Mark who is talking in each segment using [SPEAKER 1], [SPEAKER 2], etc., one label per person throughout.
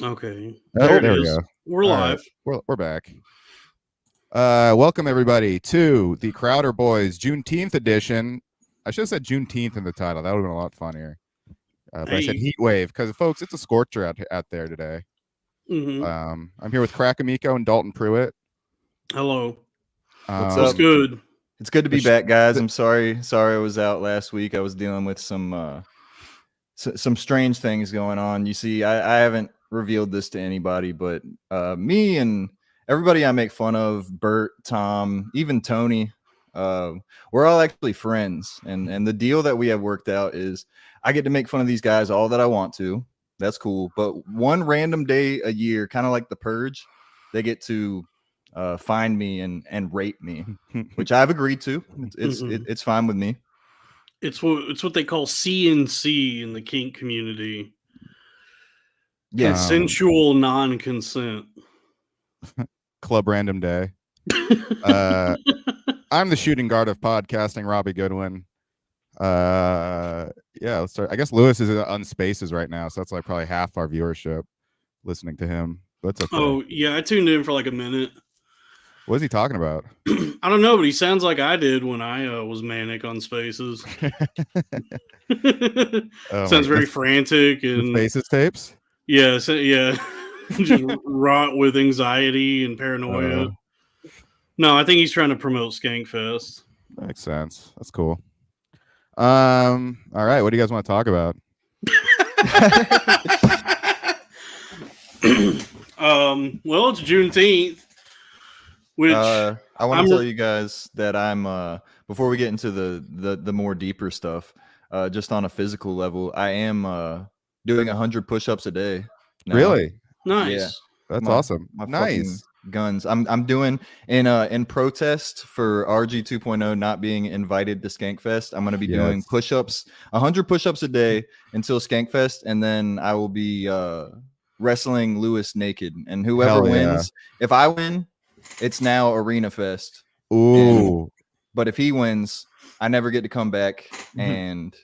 [SPEAKER 1] Okay.
[SPEAKER 2] Oh,
[SPEAKER 1] There it
[SPEAKER 2] there we
[SPEAKER 1] is.
[SPEAKER 2] go.
[SPEAKER 1] We're live.
[SPEAKER 2] We're back. Welcome everybody to the Crowder Boys Juneteenth edition. I should have said Juneteenth in the title. That would have been a lot funnier. But I said heat wave because, folks, it's a scorcher out there today.
[SPEAKER 1] Mm-hmm.
[SPEAKER 2] I'm here with Crack Amico and Dalton Pruitt.
[SPEAKER 1] Hello.
[SPEAKER 3] What's
[SPEAKER 1] good?
[SPEAKER 3] It's good to be back, guys. I'm sorry I was out last week. I was dealing with some strange things going on. You see, I haven't revealed this to anybody, but me and everybody I make fun of, Bert, Tom, even Tony, we're all actually friends. And the deal that we have worked out is I get to make fun of these guys all that I want to. That's cool. But one random day a year, kind of like the Purge, they get to find me and rape me, which I've agreed to. It's fine with me.
[SPEAKER 1] It's what they call CNC in the kink community.
[SPEAKER 3] Yeah.
[SPEAKER 1] Consensual non-consent.
[SPEAKER 2] Club Random Day. I'm the shooting guard of podcasting, Robbie Goodwin. Yeah, let's start. I guess Lewis is on Spaces right now, so that's like probably half our viewership listening to him. But it's okay.
[SPEAKER 1] Oh yeah, I tuned in for like a minute.
[SPEAKER 2] What is he talking about?
[SPEAKER 1] I don't know, but he sounds like I did when I was manic on Spaces. Sounds very frantic and
[SPEAKER 2] Spaces tapes.
[SPEAKER 1] Yeah, just rot with anxiety and paranoia. No, I think he's trying to promote Skankfest.
[SPEAKER 2] Makes sense. That's cool. All right, what do you guys want to talk about?
[SPEAKER 1] Well, it's Juneteenth, which
[SPEAKER 3] I want to tell you guys that I'm before we get into the more deeper stuff, just on a physical level, I am doing 100 push-ups a day now.
[SPEAKER 2] Really?
[SPEAKER 1] Nice.
[SPEAKER 2] Yeah. That's awesome. Nice.
[SPEAKER 3] Guns. I'm doing in protest for RG 2.0 not being invited to Skankfest. I'm going to be doing push-ups, 100 push-ups a day until Skankfest, and then I will be wrestling Lewis naked. And whoever wins, if I win, it's now Arena Fest.
[SPEAKER 2] Ooh.
[SPEAKER 3] But if he wins, I never get to come back, and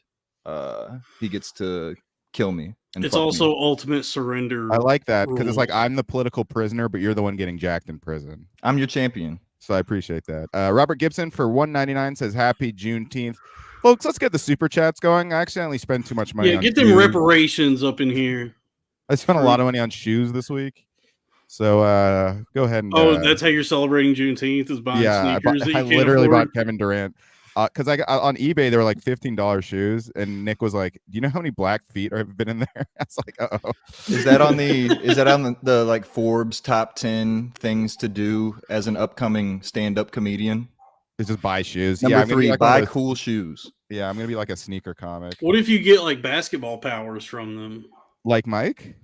[SPEAKER 3] he gets to kill me.
[SPEAKER 1] It's also ultimate surrender.
[SPEAKER 2] I like that because it's like I'm the political prisoner, but you're the one getting jacked in prison.
[SPEAKER 3] I'm your champion.
[SPEAKER 2] So I appreciate that. Robert Gibson for $1.99 says happy Juneteenth. Folks, let's get the super chats going. I accidentally spent too much money on
[SPEAKER 1] get them reparations up in here.
[SPEAKER 2] I spent a lot of money on shoes this week. So go ahead and
[SPEAKER 1] that's how you're celebrating Juneteenth, is buying sneakers.
[SPEAKER 2] I literally bought Kevin Durant. Because I got on eBay, they were like $15 shoes, and Nick was like, "Do you know how many black feet have been in there?" I was like, "Uh-oh."
[SPEAKER 3] Is that on the like Forbes top 10 things to do as an upcoming stand-up comedian?
[SPEAKER 2] It's just buy shoes.
[SPEAKER 3] Number 3, buy cool shoes.
[SPEAKER 2] Yeah, I'm gonna be like a sneaker comic.
[SPEAKER 1] What if you get like basketball powers from them?
[SPEAKER 2] Like Mike?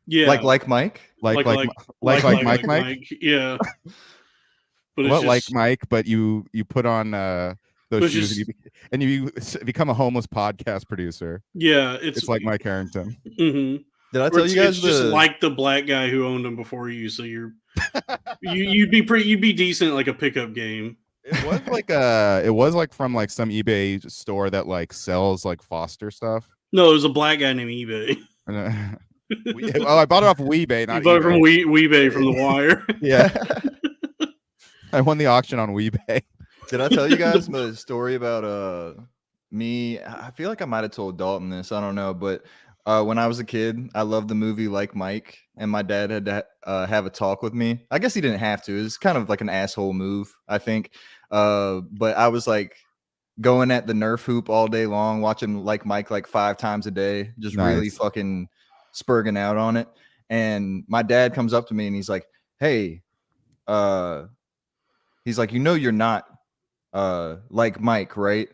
[SPEAKER 3] Yeah, like Mike.
[SPEAKER 2] Like Mike.
[SPEAKER 1] Yeah.
[SPEAKER 2] But what, like Mike? But you put on those shoes and you become a homeless podcast producer.
[SPEAKER 1] Yeah,
[SPEAKER 2] it's like Mike Harrington.
[SPEAKER 1] Mm-hmm.
[SPEAKER 3] Did I tell you guys?
[SPEAKER 1] It's just like the black guy who owned them before you, so you'd be decent at like a pickup game.
[SPEAKER 2] It was like from like some eBay store that like sells like Foster stuff.
[SPEAKER 1] No, it was a black guy named eBay.
[SPEAKER 2] I bought it off of Weebay.
[SPEAKER 1] Not bought it from Weebay from The Wire.
[SPEAKER 2] Yeah, I won the auction on Weebay.
[SPEAKER 3] Did I tell you guys the story about me? I feel like I might have told Dalton this. I don't know, but when I was a kid, I loved the movie Like Mike, and my dad had to have a talk with me. I guess he didn't have to. It was kind of like an asshole move, I think. But I was like going at the Nerf hoop all day long, watching Like Mike like 5 times a day, just really fucking spurging out on it. And my dad comes up to me and he's like, "Hey," he's like, "You're not like Mike, right?"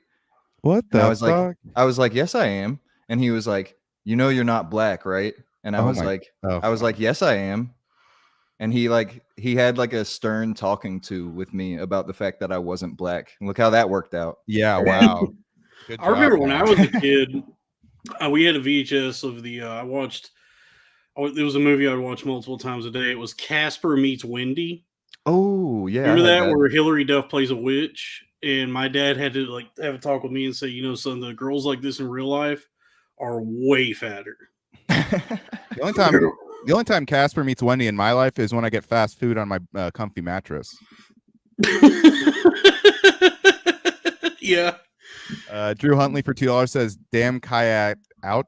[SPEAKER 2] What the fuck?
[SPEAKER 3] I was like, "Yes, I am." And he was like, "You're not black, right?" And I was like, "Yes, I am." And he had like a stern talking to with me about the fact that I wasn't black. And look how that worked out.
[SPEAKER 2] Yeah, wow.
[SPEAKER 1] Good job, I remember when I was a kid, we had a VHS of the I watched. It was a movie I'd watch multiple times a day. It was Casper Meets Wendy.
[SPEAKER 3] Oh yeah,
[SPEAKER 1] remember that where Hillary Duff plays a witch, and my dad had to like have a talk with me and say, son, the girls like this in real life are way fatter.
[SPEAKER 2] The only time The only time Casper meets Wendy in my life is when I get fast food on my comfy mattress.
[SPEAKER 1] Yeah.
[SPEAKER 2] Drew Huntley for $2 says, "Damn kayak out,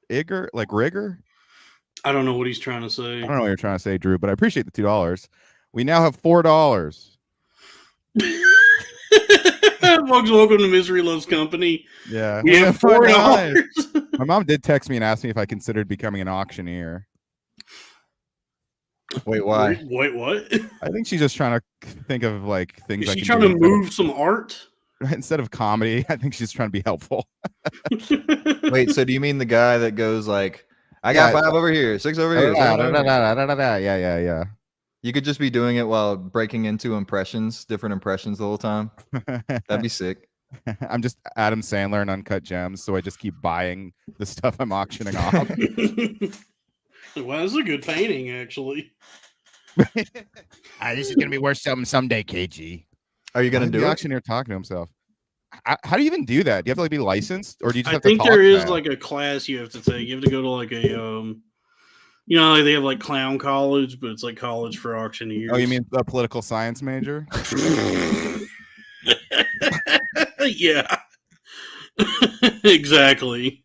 [SPEAKER 2] Igor, like rigor."
[SPEAKER 1] I don't know what he's trying to say.
[SPEAKER 2] I don't know what you're trying to say, Drew, but I appreciate the $2. We now have $4.
[SPEAKER 1] Welcome to Misery Loves Company.
[SPEAKER 2] Yeah,
[SPEAKER 1] we have $4.
[SPEAKER 2] My mom did text me and ask me if I considered becoming an auctioneer.
[SPEAKER 3] Wait, why?
[SPEAKER 1] Wait, what?
[SPEAKER 2] I think she's just trying to think of like things.
[SPEAKER 1] Is she trying to move some art?
[SPEAKER 2] Instead of comedy, I think she's trying to be helpful.
[SPEAKER 3] Wait, so do you mean the guy that goes like, I got 5 over here, 6 over here?
[SPEAKER 2] Yeah.
[SPEAKER 3] You could just be doing it while breaking into different impressions the whole time. That'd be sick.
[SPEAKER 2] I'm just Adam Sandler and Uncut Gems, so I just keep buying the stuff I'm auctioning off.
[SPEAKER 1] Well, this is a good painting, actually.
[SPEAKER 2] This is gonna be worth something someday, KG.
[SPEAKER 3] Are you gonna do
[SPEAKER 2] the
[SPEAKER 3] it?
[SPEAKER 2] auctioneer talking to himself? How do you even do that? Do you have to like be licensed, or do you just
[SPEAKER 1] I
[SPEAKER 2] have to
[SPEAKER 1] think
[SPEAKER 2] talk
[SPEAKER 1] there is
[SPEAKER 2] now?
[SPEAKER 1] like a class you have to take. You have to go to like a like they have like clown college, but it's like college for auctioneers.
[SPEAKER 2] Oh, you mean a political science major?
[SPEAKER 1] Yeah. Exactly.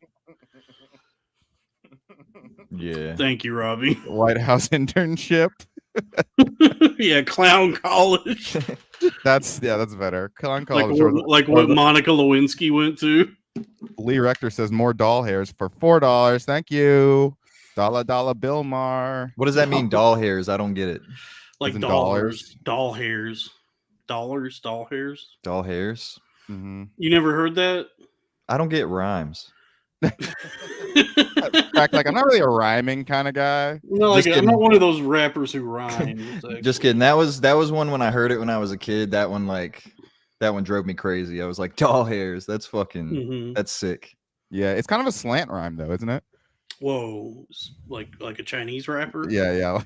[SPEAKER 3] Yeah.
[SPEAKER 1] Thank you, Robbie.
[SPEAKER 2] White House internship.
[SPEAKER 1] Yeah, clown college.
[SPEAKER 2] That's better. Clown college.
[SPEAKER 1] Like what Monica Lewinsky went to.
[SPEAKER 2] Lee Rector says more doll hairs for $4. Thank you. Dollar Bill Maher.
[SPEAKER 3] What does that mean? Doll hairs? I don't get it.
[SPEAKER 1] Like
[SPEAKER 2] dollars.
[SPEAKER 1] Doll hairs. Dollars, doll hairs.
[SPEAKER 3] Doll hairs?
[SPEAKER 2] Mm-hmm.
[SPEAKER 1] You never heard that?
[SPEAKER 3] I don't get rhymes.
[SPEAKER 2] Like I'm not really a rhyming kind of guy.
[SPEAKER 1] No, like I'm not one of those rappers who rhyme.
[SPEAKER 3] Just kidding. That was one when I heard it when I was a kid. That one drove me crazy. I was like, doll hairs. That's fucking that's sick.
[SPEAKER 2] Yeah, it's kind of a slant rhyme though, isn't it?
[SPEAKER 1] Whoa, like a Chinese rapper?
[SPEAKER 2] Yeah.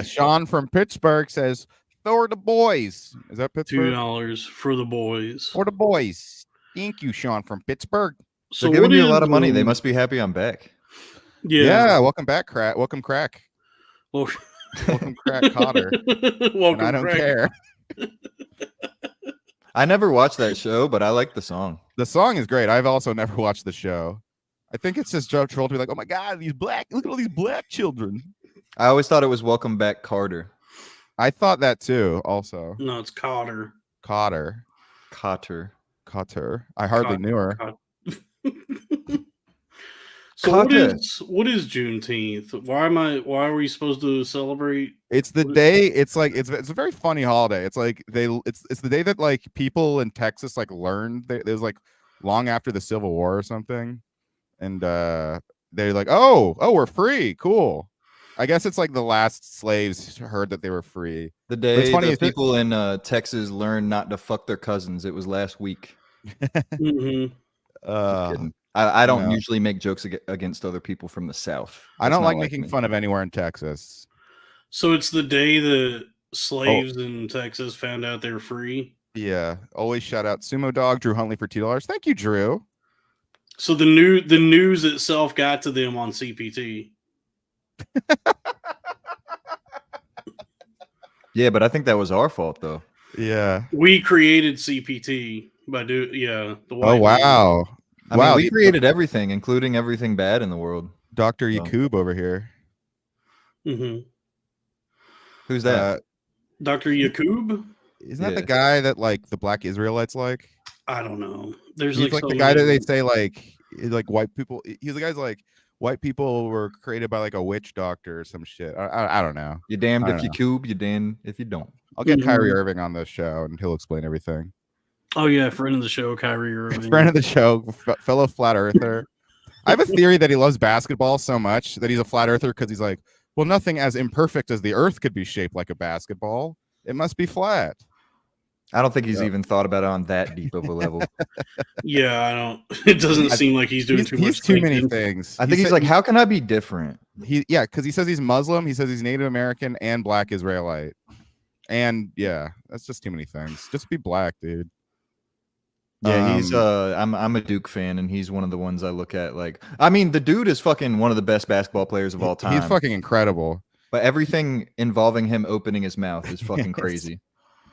[SPEAKER 2] Sean from Pittsburgh says, "For the boys." Is that Pittsburgh?
[SPEAKER 1] $2 for the boys.
[SPEAKER 2] For the boys. Thank you, Sean from Pittsburgh.
[SPEAKER 1] So
[SPEAKER 3] they're giving you a lot of money. They must be happy I'm back.
[SPEAKER 1] Yeah.
[SPEAKER 2] Welcome back, Crack. Welcome, Crack. Welcome, Crack Cotter.
[SPEAKER 1] Welcome,
[SPEAKER 2] I don't
[SPEAKER 1] Crack.
[SPEAKER 2] care.
[SPEAKER 3] I never watched that show, but I like the song.
[SPEAKER 2] The song is great. I've also never watched the show. I think it's just Joe Troll to be like, oh my God, look at all these black children.
[SPEAKER 3] I always thought it was Welcome Back, Carter.
[SPEAKER 2] I thought that too, also.
[SPEAKER 1] No, it's Cotter.
[SPEAKER 2] Cotter. I hardly knew her.
[SPEAKER 1] So what is Juneteenth? Why are we supposed to celebrate?
[SPEAKER 2] It's the day. It's like it's a very funny holiday. It's like it's the day that like people in Texas like learned. It was like long after the Civil War or something, and they're like, oh, we're free, cool. I guess it's like the last slaves heard that they were free.
[SPEAKER 3] The day the people in Texas learned not to fuck their cousins. It was last week. I don't usually make jokes against other people from the South.
[SPEAKER 2] I don't like making fun of anywhere in Texas.
[SPEAKER 1] So it's the day the slaves in Texas found out they were free.
[SPEAKER 2] Yeah. Always shout out Sumo Dog, Drew Huntley for $2. Thank you, Drew.
[SPEAKER 1] So the news itself got to them on CPT.
[SPEAKER 3] Yeah, but I think that was our fault though.
[SPEAKER 2] Yeah.
[SPEAKER 1] We created CPT by the white.
[SPEAKER 2] Oh wow.
[SPEAKER 3] I mean, we created everything, including everything bad in the world.
[SPEAKER 2] Dr. Yakub over here.
[SPEAKER 1] Mm-hmm.
[SPEAKER 3] Who's that?
[SPEAKER 1] Dr. Yakub?
[SPEAKER 2] Isn't that the guy that like the black Israelites like?
[SPEAKER 1] I don't know. He's
[SPEAKER 2] like the guy that they say like white people. He's the guy's like white people were created by like a witch doctor or some shit. I don't know.
[SPEAKER 3] You're damned if you cube, you're damned if you don't.
[SPEAKER 2] I'll get Kyrie Irving on this show and he'll explain everything.
[SPEAKER 1] Oh yeah, friend of the show, Kyrie Irving.
[SPEAKER 2] Friend of the show, fellow flat earther. I have a theory that he loves basketball so much that he's a flat earther because he's like, well, nothing as imperfect as the earth could be shaped like a basketball. It must be flat.
[SPEAKER 3] I don't think he's even thought about it on that deep of a level.
[SPEAKER 1] Yeah, I don't. It doesn't seem like he's doing too much.
[SPEAKER 2] He's too many things.
[SPEAKER 3] I think he's like, how can I be different?
[SPEAKER 2] Because he says he's Muslim. He says he's Native American and black Israelite. And yeah, that's just too many things. Just be black, dude.
[SPEAKER 3] Yeah, he's I'm a Duke fan, and he's one of the ones I look at. Like, I mean, the dude is fucking one of the best basketball players of all time.
[SPEAKER 2] He's fucking incredible.
[SPEAKER 3] But everything involving him opening his mouth is fucking crazy.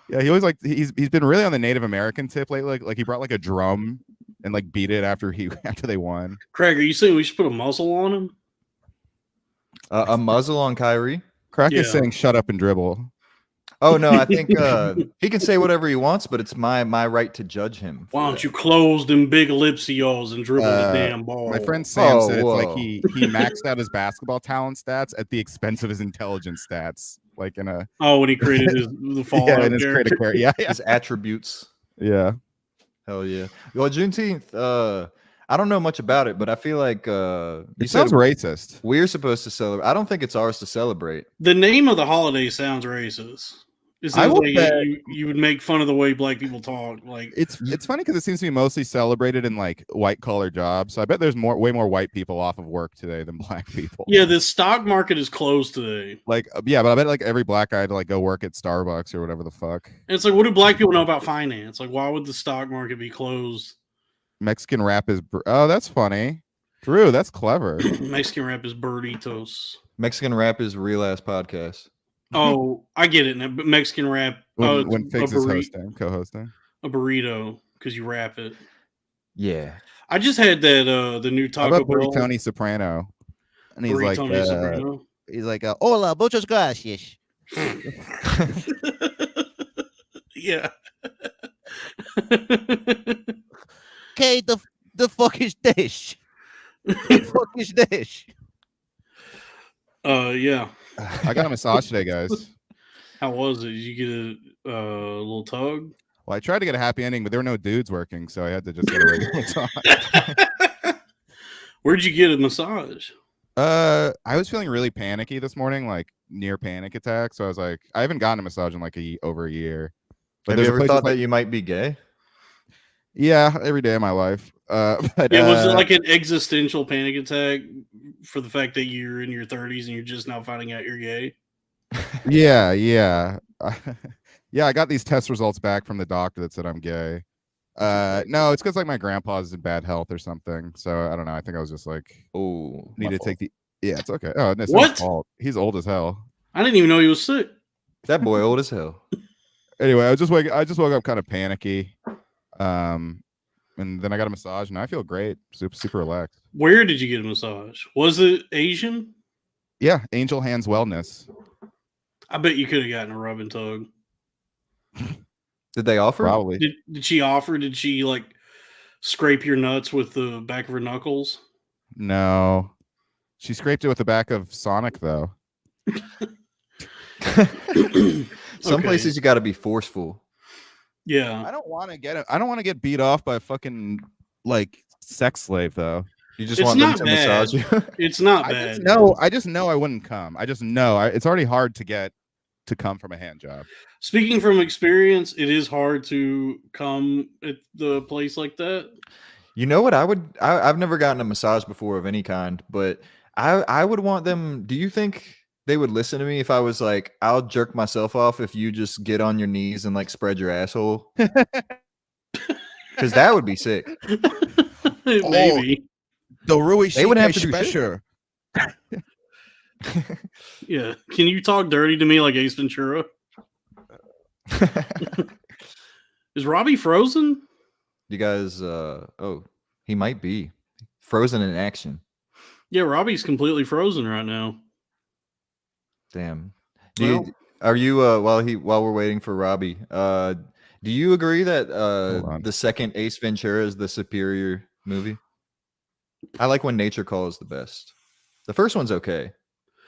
[SPEAKER 2] Yeah, he always like he's been really on the Native American tip lately. Like he brought like a drum and like beat it after they won.
[SPEAKER 1] Craig, are you saying we should put a muzzle on him?
[SPEAKER 3] A muzzle on Kyrie?
[SPEAKER 2] Crack is saying shut up and dribble.
[SPEAKER 3] Oh no, I think he can say whatever he wants, but it's my right to judge him.
[SPEAKER 1] Why don't you close them big lips of yours and dribble the damn ball?
[SPEAKER 2] My friend Sam said it's like he maxed out his basketball talent stats at the expense of his intelligence stats. Like in a
[SPEAKER 1] when he created the Fallout
[SPEAKER 2] in his
[SPEAKER 1] character.
[SPEAKER 3] His attributes.
[SPEAKER 2] Yeah.
[SPEAKER 3] Hell yeah. Well, Juneteenth, I don't know much about it, but I feel like
[SPEAKER 2] it sounds racist.
[SPEAKER 3] We're supposed to celebrate. I don't think it's ours to celebrate.
[SPEAKER 1] The name of the holiday sounds racist. It sounds like you would make fun of the way black people talk. Like
[SPEAKER 2] it's funny because it seems to be mostly celebrated in like white collar jobs. So I bet there's way more white people off of work today than black people.
[SPEAKER 1] Yeah, the stock market is closed today.
[SPEAKER 2] Like but I bet like every black guy had to like go work at Starbucks or whatever the fuck.
[SPEAKER 1] And it's like, what do black people know about finance? Like, why would the stock market be closed?
[SPEAKER 2] Mexican rap is that's funny. Drew, that's clever.
[SPEAKER 1] Mexican rap is burritos.
[SPEAKER 3] Mexican rap is real ass podcast.
[SPEAKER 1] Oh, I get it now. But Mexican rap
[SPEAKER 2] when Figs is co-hosting
[SPEAKER 1] a burrito because you wrap it.
[SPEAKER 3] Yeah,
[SPEAKER 1] I just had that the new Taco Bell.
[SPEAKER 2] Tony Soprano, and he's like,
[SPEAKER 4] hola, muchas gracias.
[SPEAKER 1] Yeah.
[SPEAKER 4] Okay, the fuck is this? The fuck is this?
[SPEAKER 1] Yeah.
[SPEAKER 2] I got a massage today, guys.
[SPEAKER 1] How was it? Did you get a little tug?
[SPEAKER 2] Well, I tried to get a happy ending, but there were no dudes working, so I had to just get a regular massage.
[SPEAKER 1] Where'd you get a massage?
[SPEAKER 2] I was feeling really panicky this morning, like near panic attack. So I was like, I haven't gotten a massage in like over a year.
[SPEAKER 3] But have you ever thought that you might be gay?
[SPEAKER 2] Yeah, every day of my life.
[SPEAKER 1] But, was it like an existential panic attack for the fact that you're in your 30s and you're just now finding out you're gay?
[SPEAKER 2] Yeah. Yeah, I got these test results back from the doctor that said I'm gay. No, it's because like my grandpa's in bad health or something. So I don't know. I think I was just like, need to take the. Yeah, it's okay. Oh, it's
[SPEAKER 1] what?
[SPEAKER 2] His fault. He's old as hell.
[SPEAKER 1] I didn't even know he was sick.
[SPEAKER 3] That boy old as hell.
[SPEAKER 2] Anyway, I just woke up kind of panicky. And then I got a massage and I feel great. Super relaxed.
[SPEAKER 1] Where did you get a massage? Was it Asian?
[SPEAKER 2] Yeah, Angel Hands Wellness.
[SPEAKER 1] I bet you could have gotten a rub and tug.
[SPEAKER 3] Did they offer?
[SPEAKER 2] Probably.
[SPEAKER 1] Did she offer? Did she like scrape your nuts with the back of her knuckles?
[SPEAKER 2] No. She scraped it with the back of Sonic though.
[SPEAKER 3] Some places you got to be forceful.
[SPEAKER 1] Yeah.
[SPEAKER 2] I don't want to get beat off by a fucking like sex slave though.
[SPEAKER 3] You just want them to massage you.
[SPEAKER 1] It's not bad.
[SPEAKER 2] I just know I wouldn't come. I just know it's already hard to get to come from a hand job.
[SPEAKER 1] Speaking from experience, it is hard to come at the place like that.
[SPEAKER 3] You know what? I've never gotten a massage before of any kind, but I would want them. Do you think they would listen to me if I was like, I'll jerk myself off if you just get on your knees and like spread your asshole? Because that would be sick.
[SPEAKER 1] Maybe.
[SPEAKER 3] They would have to do special.
[SPEAKER 1] Yeah. Can you talk dirty to me like Ace Ventura? Is Robbie frozen?
[SPEAKER 3] You guys, he might be frozen in action.
[SPEAKER 1] Yeah, Robbie's completely frozen right now.
[SPEAKER 3] Damn. Are you while we're waiting for Robbie, do you agree that the second Ace Ventura is the superior movie? I like When Nature Calls the best. The first one's okay.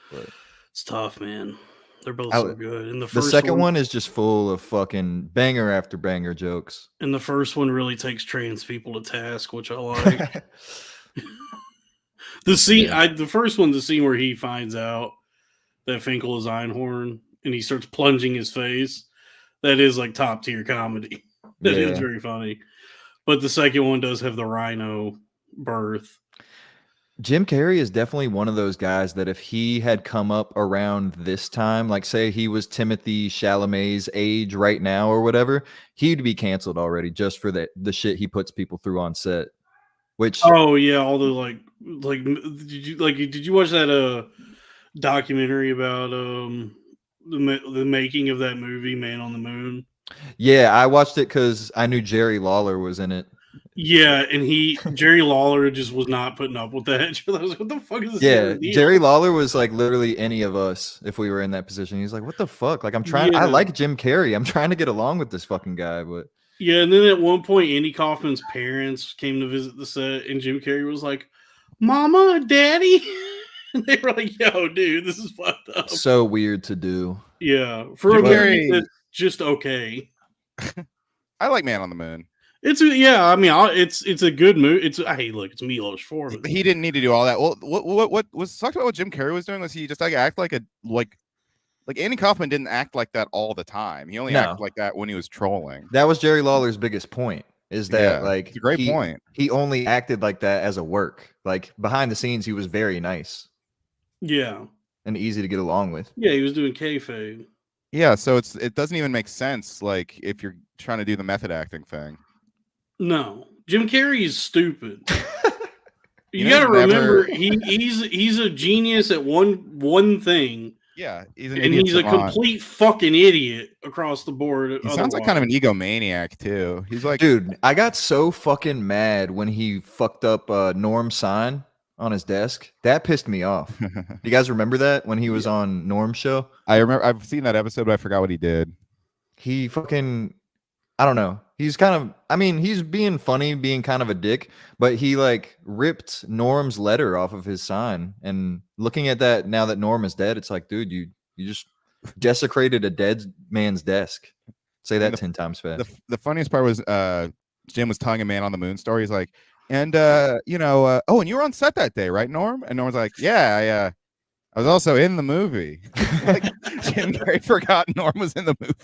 [SPEAKER 3] But
[SPEAKER 1] it's tough, man. They're both so good. And
[SPEAKER 3] the second one is just full of fucking banger after banger jokes.
[SPEAKER 1] And the first one really takes trans people to task, which I like. The first one, the scene where he finds out that Finkel is Einhorn and he starts plunging his face, that is like top tier comedy. That is very funny. But the second one does have the rhino birth.
[SPEAKER 3] Jim Carrey is definitely one of those guys that if he had come up around this time, like say he was Timothy Chalamet's age right now or whatever, he'd be canceled already just for the shit he puts people through on set. Which
[SPEAKER 1] Oh yeah, all the like did you watch that documentary about the making of that movie Man on the Moon?
[SPEAKER 3] yeah, I watched it because I knew Jerry Lawler was in it.
[SPEAKER 1] Yeah, and Jerry Lawler just was not putting up with that. I was like, what the fuck is this?
[SPEAKER 3] Yeah, Jerry Lawler was like literally any of us if we were in that position. He's like, what the fuck? Like, I'm trying.
[SPEAKER 1] Yeah.
[SPEAKER 3] I like Jim Carrey. I'm trying to get along with this fucking guy, but
[SPEAKER 1] Yeah, and then at one point, Andy Kaufman's parents came to visit the set, and Jim Carrey was like, "Mama, Daddy," and they were like, "Yo, dude, this is fucked up."
[SPEAKER 3] so weird to do.
[SPEAKER 1] Yeah, for a movie that's just okay.
[SPEAKER 2] I like Man on the Moon.
[SPEAKER 1] It's it's a good movie. Hey, look, it's Milos Forman.
[SPEAKER 2] He didn't need to do all that. Well, what was talked about what Jim Carrey was doing was he just like act like Andy Kaufman didn't act like that all the time. He only acted like that when he was trolling.
[SPEAKER 3] That was Jerry Lawler's biggest point. Is that like
[SPEAKER 2] it's a great point?
[SPEAKER 3] He only acted like that as a work. Like behind the scenes, he was very nice.
[SPEAKER 1] Yeah,
[SPEAKER 3] and easy to get along with.
[SPEAKER 1] Yeah, he was doing kayfabe.
[SPEAKER 2] Yeah, so it doesn't even make sense. Like if you're trying to do the method acting thing.
[SPEAKER 1] No, Jim Carrey is stupid. You got to remember, he's a genius at one thing.
[SPEAKER 2] Yeah,
[SPEAKER 1] he's a complete fucking idiot across the board.
[SPEAKER 2] He sounds like kind of an egomaniac too. He's like,
[SPEAKER 3] dude, I got so fucking mad when he fucked up Norm's sign on his desk. That pissed me off. You guys remember that when he was on Norm's show?
[SPEAKER 2] I remember. I've seen that episode, but I forgot what he did.
[SPEAKER 3] He fucking, I don't know. He's kind of, I mean, he's being funny, being kind of a dick, but he like ripped Norm's letter off of his sign. And looking at that now that Norm is dead, it's like, dude, you just desecrated a dead man's desk. Say that 10 times fast.
[SPEAKER 2] The funniest part was Jim was telling a Man on the Moon story. He's like, and and you were on set that day, right, Norm? And Norm's like, yeah, I was also in the movie. Like Jim Carrey forgot Norm was in the movie.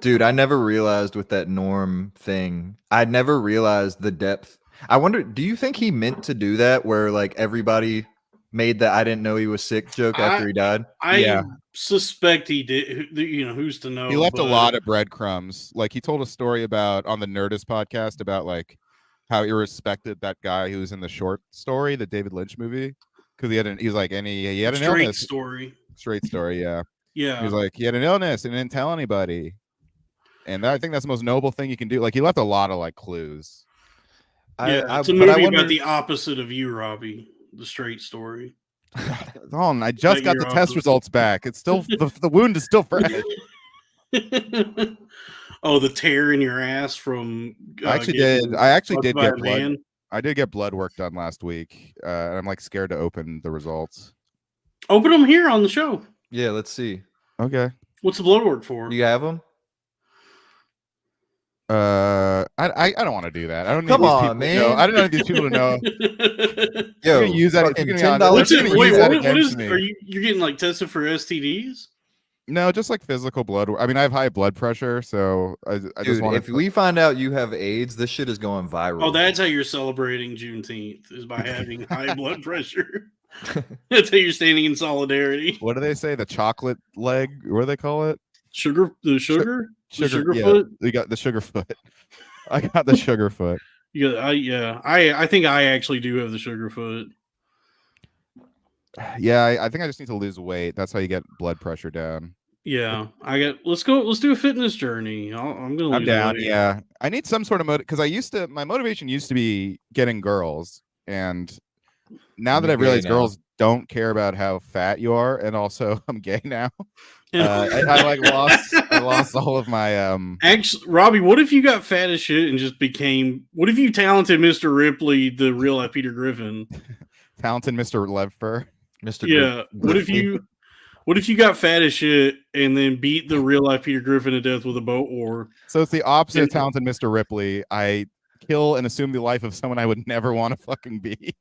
[SPEAKER 3] Dude, I never realized with that Norm thing, I never realized the depth. I wonder, do you think he meant to do that where like everybody made that I didn't know he was sick joke after he died?
[SPEAKER 1] I suspect he did. Who's to know?
[SPEAKER 2] He left a lot of breadcrumbs. Like he told a story about on the Nerdist podcast about like how he respected that guy who was in the short story, the David Lynch movie, because he had an illness. Straight story, yeah.
[SPEAKER 1] Yeah.
[SPEAKER 2] He was like, he had an illness and didn't tell anybody. And I think that's the most noble thing you can do. Like he left a lot of like clues.
[SPEAKER 1] It's a movie about the opposite of you, Robbie. The straight story.
[SPEAKER 2] Hold on, I just got the test results back. It's still the wound is still fresh.
[SPEAKER 1] Oh, the tear in your ass from.
[SPEAKER 2] I actually did get blood. I did get blood work done last week. And I'm like scared to open the results.
[SPEAKER 1] Open them here on the show.
[SPEAKER 3] Yeah, let's see.
[SPEAKER 2] Okay.
[SPEAKER 1] What's the blood work for?
[SPEAKER 3] Do you have them?
[SPEAKER 2] I don't want to do that. I don't need
[SPEAKER 3] Come
[SPEAKER 2] these
[SPEAKER 3] on,
[SPEAKER 2] people
[SPEAKER 3] man.
[SPEAKER 2] To know. I don't need these people to know.
[SPEAKER 3] Yo,
[SPEAKER 2] use that.
[SPEAKER 1] $10. Are you getting like tested for STDs?
[SPEAKER 2] No, just like physical blood. I mean, I have high blood pressure, so I just want.
[SPEAKER 3] If we find out you have AIDS, this shit is going viral.
[SPEAKER 1] Oh, that's how you're celebrating Juneteenth, is by having high blood pressure. That's how you're standing in solidarity.
[SPEAKER 2] What do they say? The chocolate leg? What do they call it?
[SPEAKER 1] Sugar.
[SPEAKER 2] Sugar
[SPEAKER 1] Foot.
[SPEAKER 2] We got the sugar foot. I got the sugar foot.
[SPEAKER 1] I think I actually do have the sugar foot.
[SPEAKER 2] Yeah, I think I just need to lose weight. That's how you get blood pressure down.
[SPEAKER 1] Yeah, let's do a fitness journey. I'm
[SPEAKER 2] down. Weight. Yeah, I need some sort of because my motivation used to be getting girls, and now that I've realized girls don't care about how fat you are, and also I'm gay now. I lost all of my
[SPEAKER 1] Actually, Robbie, what if you got fat as shit and just became? What if you talented Mr. Ripley, the real life Peter Griffin?
[SPEAKER 2] Talented Mr. Levfer.
[SPEAKER 3] Mr.
[SPEAKER 1] Yeah. What if you got fat as shit and then beat the real life Peter Griffin to death with a boat oar?
[SPEAKER 2] So it's the opposite of talented Mr. Ripley. I kill and assume the life of someone I would never want to fucking be.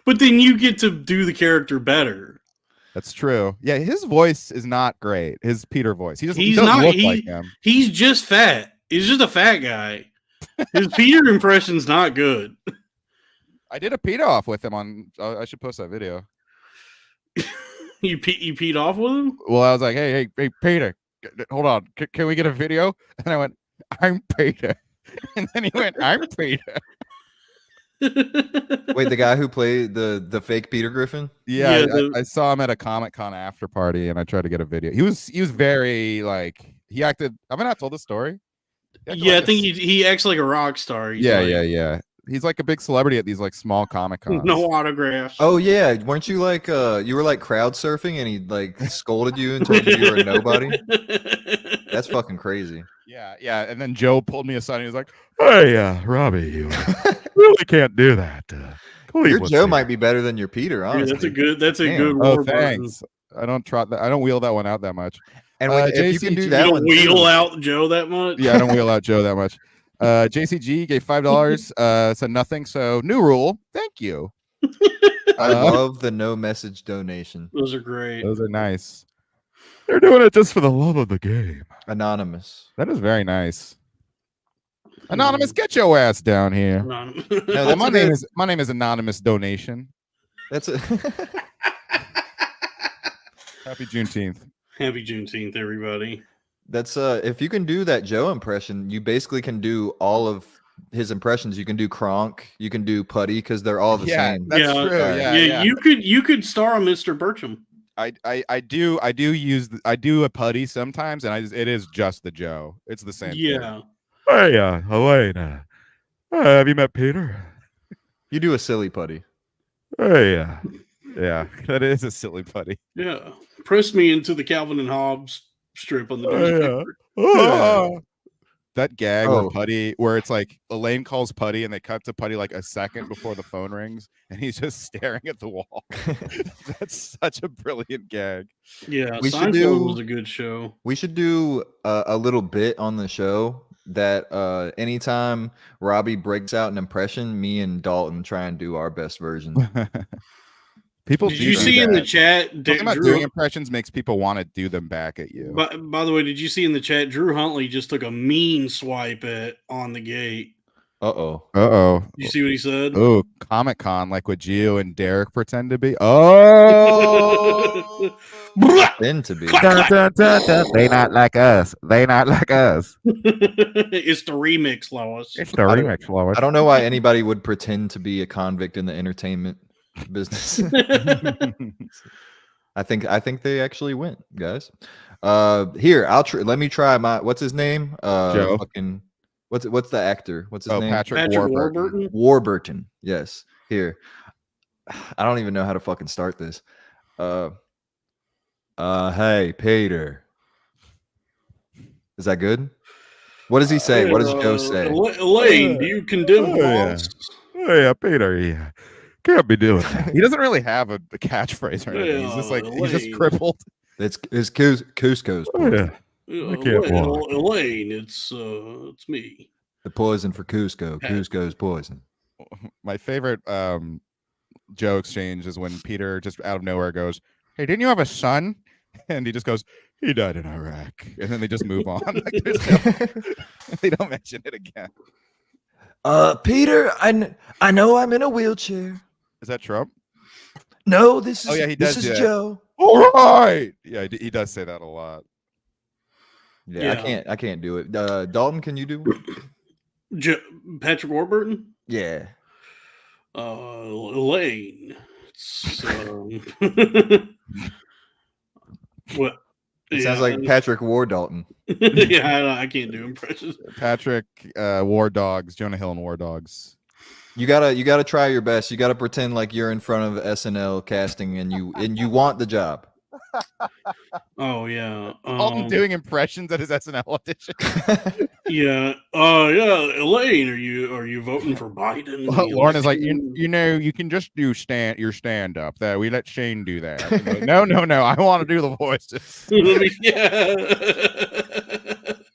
[SPEAKER 1] But then you get to do the character better.
[SPEAKER 2] That's true. Yeah, his voice is not great. His Peter voice. He doesn't look like him.
[SPEAKER 1] He's just fat. He's just a fat guy. His Peter impression's not good.
[SPEAKER 2] I did a Pete off with him on. I should post that video.
[SPEAKER 1] You peed off with him?
[SPEAKER 2] Well, I was like, hey, Peter, hold on. Can we get a video? And I went, I'm Peter. And then he went, I'm Peter.
[SPEAKER 3] Wait, the guy who played the fake Peter Griffin?
[SPEAKER 2] Yeah, I saw him at a Comic-Con after party, and I tried to get a video. He was very like he acted. I mean, I told the story.
[SPEAKER 1] Yeah, I think he acts like a rock star. He's
[SPEAKER 2] yeah. He's like a big celebrity at these like small Comic-Cons.
[SPEAKER 1] No autographs.
[SPEAKER 3] Oh yeah, weren't you like you were like crowd surfing and he like scolded you and told you you were a nobody? That's fucking crazy.
[SPEAKER 2] Yeah. And then Joe pulled me aside and he was like, "Hey, Robbie, you really can't do that.
[SPEAKER 3] Your Joe might be better than your Peter, honestly.
[SPEAKER 1] Yeah, that's a good
[SPEAKER 2] Oh, thanks. I don't trot that. I don't wheel that one out that much.
[SPEAKER 3] And if you can do that,
[SPEAKER 1] you don't wheel out Joe that much.
[SPEAKER 2] Yeah, I don't wheel out Joe that much. JCG gave $5. Said nothing. So new rule. Thank you.
[SPEAKER 3] I love the no message donation.
[SPEAKER 1] Those are great.
[SPEAKER 2] Those are nice. They're doing it just for the love of the game.
[SPEAKER 3] Anonymous.
[SPEAKER 2] That is very nice. Anonymous, get your ass down here.
[SPEAKER 3] No,
[SPEAKER 2] my name is Anonymous Donation.
[SPEAKER 3] That's a
[SPEAKER 2] Happy Juneteenth.
[SPEAKER 1] Happy Juneteenth, everybody.
[SPEAKER 3] That's if you can do that Joe impression, you basically can do all of his impressions. You can do Kronk, you can do Putty, because they're all the same.
[SPEAKER 2] That's true. Yeah.
[SPEAKER 1] You could star on Mr. Burcham.
[SPEAKER 2] I do a Putty sometimes, and it is just the Joe. It's the same.
[SPEAKER 1] Yeah.
[SPEAKER 2] Thing. Hey, Elaine, have you met Peter?
[SPEAKER 3] You do a silly Putty.
[SPEAKER 2] Hey, yeah, that is a silly Putty.
[SPEAKER 1] Yeah. Press me into the Calvin and Hobbes strip on the newspaper.
[SPEAKER 2] That gag where Putty, where it's like Elaine calls Putty and they cut to Putty like a second before the phone rings and he's just staring at the wall. That's such a brilliant gag.
[SPEAKER 1] Yeah, Seinfeld was a good show.
[SPEAKER 3] We should do a little bit on the show that anytime Robbie breaks out an impression, me and Dalton try and do our best version.
[SPEAKER 2] People
[SPEAKER 1] did you see in the chat?
[SPEAKER 2] Doing impressions makes people want to do them back at you.
[SPEAKER 1] By the way, did you see in the chat? Drew Huntley just took a mean swipe at On the Gate.
[SPEAKER 2] Did
[SPEAKER 1] you see what he said?
[SPEAKER 2] Oh, Comic-Con, like what Gio and Derek pretend to be. Oh,
[SPEAKER 3] pretend to be.
[SPEAKER 4] They not like us. They not like us.
[SPEAKER 1] It's the remix, Lois.
[SPEAKER 2] It's the remix, Lois.
[SPEAKER 3] I don't know why anybody would pretend to be a convict in the entertainment business. I think they actually went, guys. Here, let me try my what's his name?
[SPEAKER 2] Joe.
[SPEAKER 3] What's the actor? What's his name?
[SPEAKER 1] Patrick Warburton.
[SPEAKER 3] Warburton. Yes. Here. I don't even know how to fucking start this. Hey, Peter. Is that good? What does he say? What does Joe say?
[SPEAKER 1] Elaine, do you condemn boss?
[SPEAKER 2] Yeah, Peter. Yeah. Can't be doing that. He doesn't really have a catchphrase or anything. He's just like he's just crippled.
[SPEAKER 3] It's Cusco's.
[SPEAKER 1] Elaine, it's me.
[SPEAKER 3] The poison for Cusco. Cusco's poison.
[SPEAKER 2] My favorite Joe exchange is when Peter just out of nowhere goes, "Hey, didn't you have a son?" And he just goes, "He died in Iraq," and then they just move on. Like they don't mention it again.
[SPEAKER 3] Peter, I know I'm in a wheelchair.
[SPEAKER 2] Is that Trump?
[SPEAKER 3] No, this is.
[SPEAKER 2] Oh yeah, he does.
[SPEAKER 3] This is Joe.
[SPEAKER 2] All right. Yeah, he does say that a lot.
[SPEAKER 3] Yeah, I can't do it. Dalton, can you do it?
[SPEAKER 1] Patrick Warburton?
[SPEAKER 3] Yeah.
[SPEAKER 1] Elaine. What?
[SPEAKER 3] It sounds like Patrick War Dalton.
[SPEAKER 1] Yeah, I can't do impressions.
[SPEAKER 2] Patrick War Dogs, Jonah Hill and War Dogs.
[SPEAKER 3] You gotta try your best. You gotta pretend like you're in front of SNL casting and you want the job.
[SPEAKER 1] Oh yeah.
[SPEAKER 2] Dalton doing impressions at his SNL audition.
[SPEAKER 1] Yeah. Elaine, are you voting for Biden?
[SPEAKER 2] Lauren is like, you know, you can just do your stand up. That we let Shane do that. Like, no. I want to do the voices.
[SPEAKER 1] Yeah.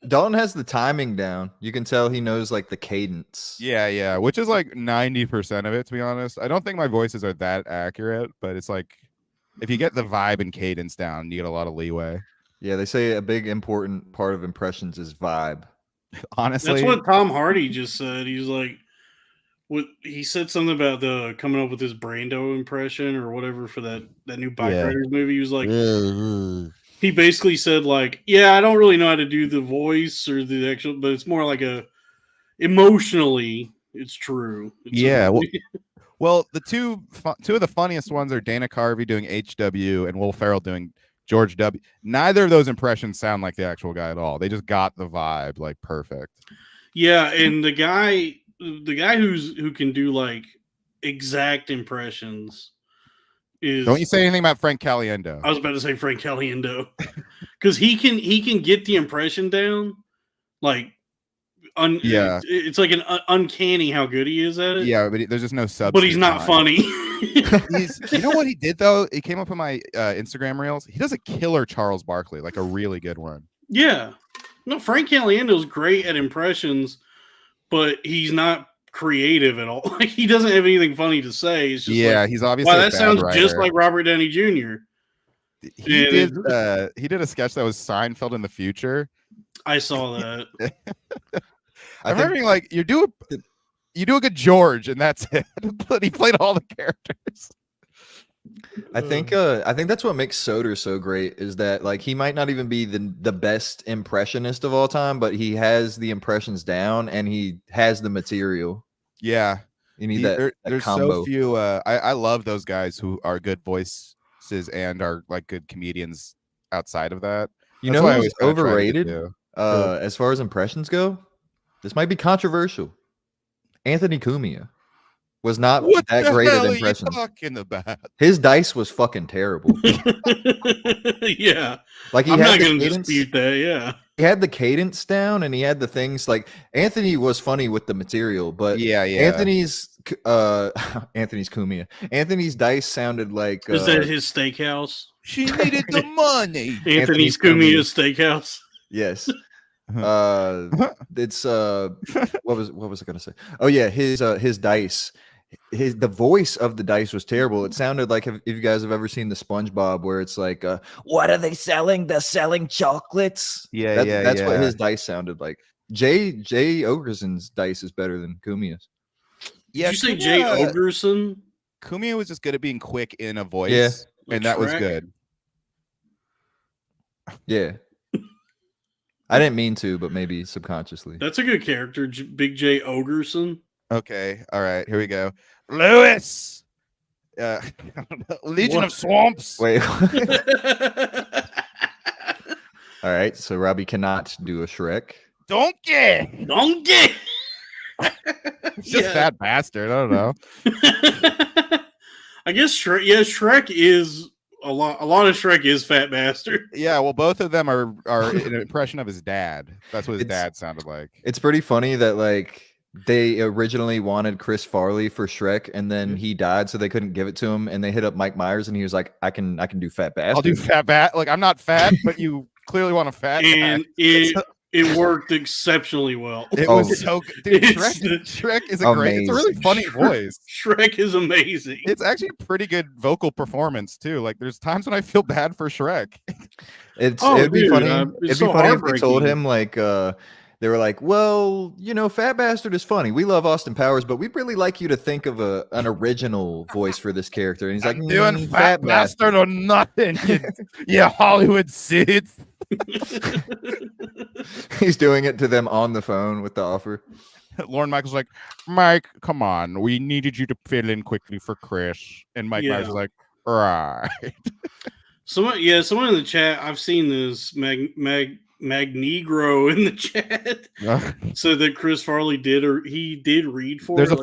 [SPEAKER 3] Dalton has the timing down. You can tell he knows like the cadence.
[SPEAKER 2] Yeah, which is like 90% of it, to be honest. I don't think my voices are that accurate, but it's like if you get the vibe and cadence down, you get a lot of leeway.
[SPEAKER 3] Yeah, they say a big important part of impressions is vibe.
[SPEAKER 2] Honestly,
[SPEAKER 1] that's what Tom Hardy just said. He's like, what he said something about the coming up with his Brando impression or whatever for that new Bike
[SPEAKER 2] Yeah.
[SPEAKER 1] Riders movie. He was like, he basically said like, yeah, I don't really know how to do the voice or the actual, but it's more like a emotionally, it's true.
[SPEAKER 2] Yeah. Well, the two of the funniest ones are Dana Carvey doing HW and Will Ferrell doing George W. Neither of those impressions sound like the actual guy at all. They just got the vibe like perfect.
[SPEAKER 1] Yeah, and the guy who can do like exact impressions is.
[SPEAKER 2] Don't you say anything about Frank Caliendo.
[SPEAKER 1] I was about to say Frank Caliendo because he can get the impression down, like.
[SPEAKER 2] Yeah,
[SPEAKER 1] it's like an uncanny how good he is at it.
[SPEAKER 2] Yeah, but there's just no substance.
[SPEAKER 1] But he's not funny.
[SPEAKER 2] You know what he did though? He came up in my Instagram reels. He does a killer Charles Barkley, like a really good one.
[SPEAKER 1] Yeah, no, Frank Caliendo's great at impressions, but he's not creative at all. Like he doesn't have anything funny to say. It's just
[SPEAKER 2] he's obviously.
[SPEAKER 1] Wow, that sounds just like Robert Downey Jr.
[SPEAKER 2] He did a sketch that was Seinfeld in the future.
[SPEAKER 1] I saw that.
[SPEAKER 2] I remember being like, you do a good George, and that's it. But he played all the characters.
[SPEAKER 3] I think that's what makes Soder so great is that like he might not even be the best impressionist of all time, but he has the impressions down and he has the material.
[SPEAKER 2] Yeah,
[SPEAKER 3] you need that
[SPEAKER 2] there's
[SPEAKER 3] combo.
[SPEAKER 2] So few. I love those guys who are good voices and are like good comedians outside of that.
[SPEAKER 3] You know who's overrated as far as impressions go? This might be controversial. Anthony Cumia was not that great at impressions.
[SPEAKER 2] Talking about?
[SPEAKER 3] His dice was fucking terrible.
[SPEAKER 1] Yeah,
[SPEAKER 3] like
[SPEAKER 1] I'm not going to dispute that. Yeah,
[SPEAKER 3] he had the cadence down, and he had the things like Anthony was funny with the material, but Anthony's Cumia. Anthony's dice sounded like
[SPEAKER 1] is that his steakhouse?
[SPEAKER 4] She needed the money.
[SPEAKER 1] Anthony's Cumia's steakhouse.
[SPEAKER 3] Yes. It's what was I gonna say? Oh yeah, his dice, the voice of the dice was terrible. It sounded like if you guys have ever seen the SpongeBob where it's like what are they selling? They're selling chocolates. That's what his dice sounded like. Jay Ogerson's dice is better than Cumia's.
[SPEAKER 1] Yeah, did you say Jay Ogerson?
[SPEAKER 2] Cumia was just good at being quick in a voice, and that was good.
[SPEAKER 3] Yeah. I didn't mean to, but maybe subconsciously.
[SPEAKER 1] That's a good character, Big J Ogerson.
[SPEAKER 2] Okay, all right, here we go. Lewis, Legion of Swamps.
[SPEAKER 3] Wait. All right, so Robbie cannot do a Shrek.
[SPEAKER 2] Donkey. It's just that bastard. I don't know.
[SPEAKER 1] I guess Shrek. Yeah, Shrek is. A lot of Shrek is fat bastard.
[SPEAKER 2] Yeah, well, both of them are an impression of his dad. That's what his dad sounded like.
[SPEAKER 3] It's pretty funny that like they originally wanted Chris Farley for Shrek, and then he died, so they couldn't give it to him. And they hit up Mike Myers, and he was like, "I can do fat bastard.
[SPEAKER 2] I'll do fat bat. Like I'm not fat, but you clearly want a fat."
[SPEAKER 1] And it worked exceptionally well.
[SPEAKER 2] It was so good. Dude, Shrek is a great. It's a really funny voice.
[SPEAKER 1] Shrek is amazing.
[SPEAKER 2] It's actually a pretty good vocal performance too. Like there's times when I feel bad for Shrek.
[SPEAKER 3] It'd be funny. It'd be funny if they told him like they were like, well, you know, Fat Bastard is funny. We love Austin Powers, but we'd really like you to think of an original voice for this character. And he's like,
[SPEAKER 2] doing Fat Bastard or nothing. Yeah, Hollywood Sid.
[SPEAKER 3] He's doing it to them on the phone with the offer.
[SPEAKER 2] Lorne Michaels like, Mike, come on. We needed you to fill in quickly for Chris. And Mike Myers was like, right.
[SPEAKER 1] Someone in the chat, I've seen this Magnegro in the chat. So that Chris Farley did read for
[SPEAKER 2] there's
[SPEAKER 1] it.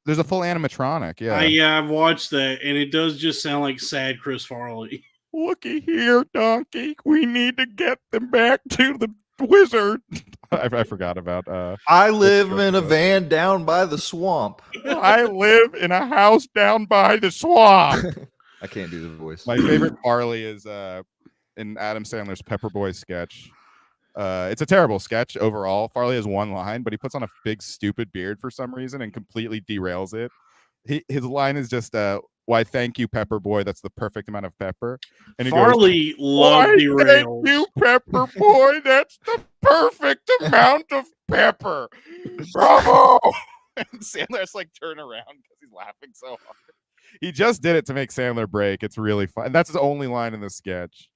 [SPEAKER 2] There's a full animatronic.
[SPEAKER 1] I've watched that, and it does just sound like sad Chris Farley.
[SPEAKER 2] Looky here, donkey. We need to get them back to the wizard. I forgot about
[SPEAKER 3] I live in a van down by the swamp.
[SPEAKER 2] I live in a house down by the swamp.
[SPEAKER 3] I can't do the voice.
[SPEAKER 2] My favorite Farley is in Adam Sandler's Pepperboy sketch. It's a terrible sketch overall. Farley has one line, but he puts on a big stupid beard for some reason and completely derails it. His line is just why thank you, Pepper Boy. That's the perfect amount of pepper. And
[SPEAKER 1] Farley loved derails.
[SPEAKER 2] Thank you, Pepper Boy. That's the perfect amount of pepper. Bravo. And Sandler has to like turn around because he's laughing so hard. He just did it to make Sandler break. It's really fun. That's his only line in the sketch.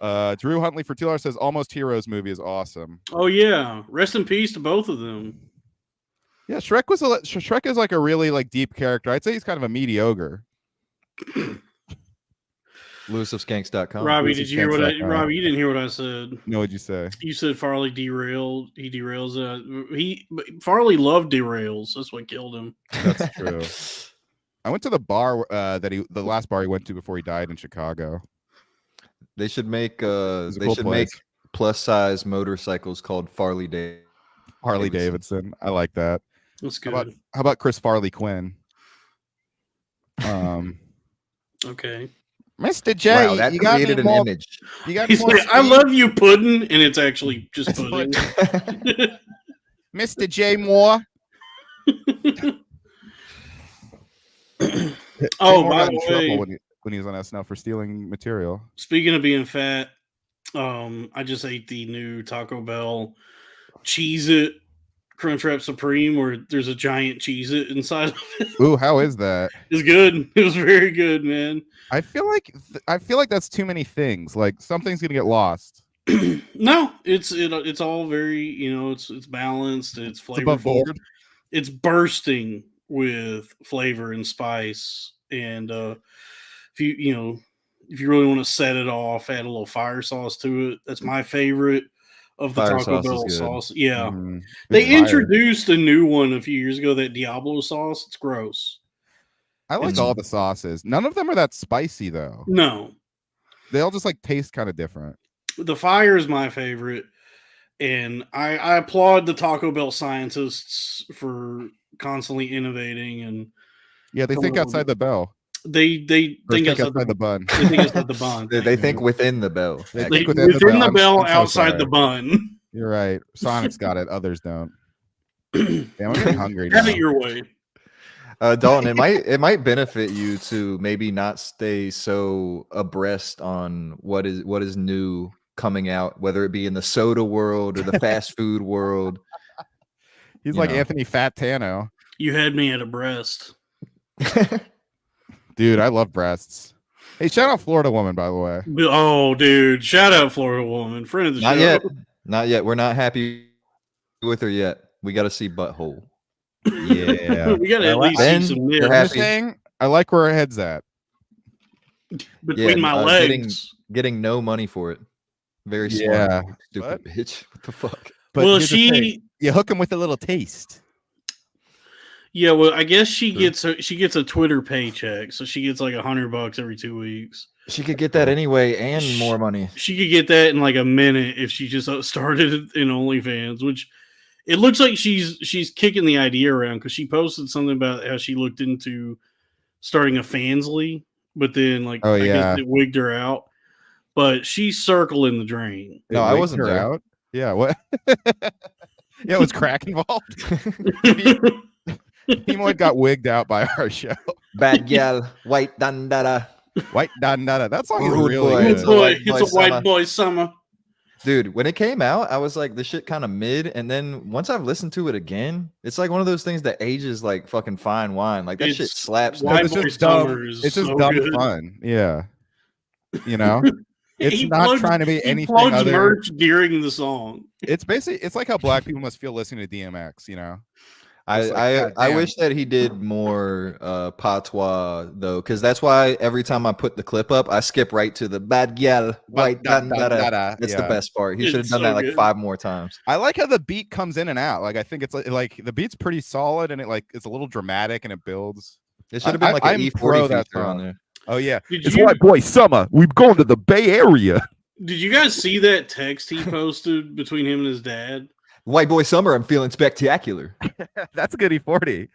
[SPEAKER 2] Drew Huntley for $2 says Almost Heroes movie is awesome.
[SPEAKER 1] Oh yeah, rest in peace to both of them.
[SPEAKER 2] Yeah, Shrek is like a really like deep character. I'd say he's kind of a mediocre.
[SPEAKER 3] Lewis of Skanks.com.
[SPEAKER 1] Robbie, did you hear what Robbie? You didn't hear what I said.
[SPEAKER 2] No, what'd you say?
[SPEAKER 1] You said Farley derailed. He derails. Farley loved derails. That's what killed him.
[SPEAKER 2] That's true. I went to the bar the last bar he went to before he died in Chicago.
[SPEAKER 3] They should make
[SPEAKER 2] make
[SPEAKER 3] plus size motorcycles called Farley
[SPEAKER 2] Davidson. I like that.
[SPEAKER 1] That's good.
[SPEAKER 2] How about Chris Farley Quinn?
[SPEAKER 1] Okay.
[SPEAKER 2] Mr. J,
[SPEAKER 3] wow, that
[SPEAKER 2] you got
[SPEAKER 3] created
[SPEAKER 2] more,
[SPEAKER 3] an image.
[SPEAKER 2] You got
[SPEAKER 1] He's
[SPEAKER 2] more
[SPEAKER 1] like, I love you, pudding, and it's actually just pudding.
[SPEAKER 2] Mr. J Moore.
[SPEAKER 1] Oh, by the way,
[SPEAKER 2] when he was on SNL for stealing material.
[SPEAKER 1] Speaking of being fat, I just ate the new Taco Bell Cheez-It Crunchwrap Supreme, where there's a giant Cheez-It inside of it.
[SPEAKER 2] Ooh, how is that?
[SPEAKER 1] It's good. It was very good, man.
[SPEAKER 2] I feel like that's too many things. Like something's gonna get lost.
[SPEAKER 1] No, it's all very, it's balanced. It's flavorful.
[SPEAKER 2] Above board.
[SPEAKER 1] It's bursting with flavor and spice. And if you really want to set it off, add a little fire sauce to it. That's my favorite of the
[SPEAKER 3] Fire
[SPEAKER 1] Taco
[SPEAKER 3] sauce
[SPEAKER 1] Bell
[SPEAKER 3] is good.
[SPEAKER 1] sauce. Yeah.
[SPEAKER 2] It's
[SPEAKER 1] They introduced a new one a few years ago, that Diablo sauce. It's gross.
[SPEAKER 2] I like all the sauces. None of them are that spicy though.
[SPEAKER 1] No.
[SPEAKER 2] They all just like taste kind of different.
[SPEAKER 1] The fire is my favorite. And I applaud the Taco Bell scientists for constantly innovating, and
[SPEAKER 2] yeah, they think outside the bell.
[SPEAKER 1] They think outside
[SPEAKER 2] the bun.
[SPEAKER 1] They think outside the bun.
[SPEAKER 3] They think within the bell.
[SPEAKER 2] They
[SPEAKER 1] Think
[SPEAKER 2] think
[SPEAKER 1] within the bell,
[SPEAKER 2] I'm so
[SPEAKER 1] outside
[SPEAKER 2] sorry.
[SPEAKER 1] the bun.
[SPEAKER 2] You're right. Sonic's got it. Others don't. Damn, I'm getting hungry now.
[SPEAKER 1] Have it your way.
[SPEAKER 3] Dalton, it might benefit you to maybe not stay so abreast on what is new coming out, whether it be in the soda world or the fast food world.
[SPEAKER 2] He's like Anthony Fantano.
[SPEAKER 1] You had me at a breast.
[SPEAKER 2] Dude, I love breasts. Hey, shout out Florida Woman, by the way.
[SPEAKER 1] Oh, dude. Shout out Florida Woman. Friend of the
[SPEAKER 3] Not
[SPEAKER 1] show.
[SPEAKER 3] yet. Not yet. We're not happy with her yet. We got to see butthole.
[SPEAKER 2] Yeah.
[SPEAKER 1] We got to at least
[SPEAKER 3] then
[SPEAKER 1] see some
[SPEAKER 3] you're
[SPEAKER 1] nips
[SPEAKER 2] I'm
[SPEAKER 3] happy.
[SPEAKER 2] just saying, I like where her head's at.
[SPEAKER 1] between my legs.
[SPEAKER 3] Getting no money for it. Very smart.
[SPEAKER 2] Yeah.
[SPEAKER 3] Stupid
[SPEAKER 2] What?
[SPEAKER 3] bitch. What the fuck?
[SPEAKER 2] But
[SPEAKER 1] Well,
[SPEAKER 2] here's the thing. You hook him with a little taste.
[SPEAKER 1] Yeah, well, I guess she gets a Twitter paycheck, so she gets like $100 every 2 weeks.
[SPEAKER 3] She could get that anyway and more money.
[SPEAKER 1] She could get that in like a minute if she just started in OnlyFans, which it looks like she's kicking the idea around, because she posted something about how she looked into starting a Fansly, but then I guess it wigged her out. But she's circling the drain.
[SPEAKER 3] No, I wasn't there.
[SPEAKER 2] Out. Yeah, what? Yeah, was Crack involved? Timo got wigged out by our show.
[SPEAKER 3] Bad gal, white dandada.
[SPEAKER 2] White Dandada. That song is
[SPEAKER 3] Rude
[SPEAKER 2] really
[SPEAKER 3] boy.
[SPEAKER 2] good.
[SPEAKER 1] It's a white boy summer.
[SPEAKER 3] Dude, when it came out, I was like, this shit kind of mid. And then once I've listened to it again, it's like one of those things that ages like fucking fine wine. Like that shit slaps.
[SPEAKER 1] White
[SPEAKER 2] It's
[SPEAKER 1] boy
[SPEAKER 2] just
[SPEAKER 1] summer
[SPEAKER 2] dumb.
[SPEAKER 1] is
[SPEAKER 2] It's just
[SPEAKER 1] so
[SPEAKER 2] dumb
[SPEAKER 1] good.
[SPEAKER 2] fun. Yeah. You know? It's
[SPEAKER 1] He
[SPEAKER 2] not
[SPEAKER 1] plugs-
[SPEAKER 2] trying to be
[SPEAKER 1] he
[SPEAKER 2] anything
[SPEAKER 1] plugs
[SPEAKER 2] other.
[SPEAKER 1] merch during the song.
[SPEAKER 2] It's basically, it's like how black people must feel listening to DMX, you know?
[SPEAKER 3] I
[SPEAKER 2] It's like,
[SPEAKER 3] I
[SPEAKER 2] goddamn.
[SPEAKER 3] wish that he did more patois though, because that's why every time I put the clip up, I skip right to the bad gal, white dandada. That's the best part. He
[SPEAKER 1] It's
[SPEAKER 3] should have done
[SPEAKER 1] so
[SPEAKER 3] that like
[SPEAKER 1] good.
[SPEAKER 3] 5 more times.
[SPEAKER 2] I like how the beat comes in and out. Like I think it's like the beat's pretty solid and it's a little dramatic and it builds.
[SPEAKER 3] It should have been like an
[SPEAKER 2] I'm pro
[SPEAKER 3] E40
[SPEAKER 2] that
[SPEAKER 3] feature on
[SPEAKER 2] song.
[SPEAKER 3] there.
[SPEAKER 2] Oh yeah.
[SPEAKER 1] Did
[SPEAKER 2] It's
[SPEAKER 1] you-
[SPEAKER 2] White Boy Summer. We've gone to the Bay Area.
[SPEAKER 1] Did you guys see that text he posted between him and his dad?
[SPEAKER 3] White boy summer, I'm feeling spectacular.
[SPEAKER 2] That's a good E40.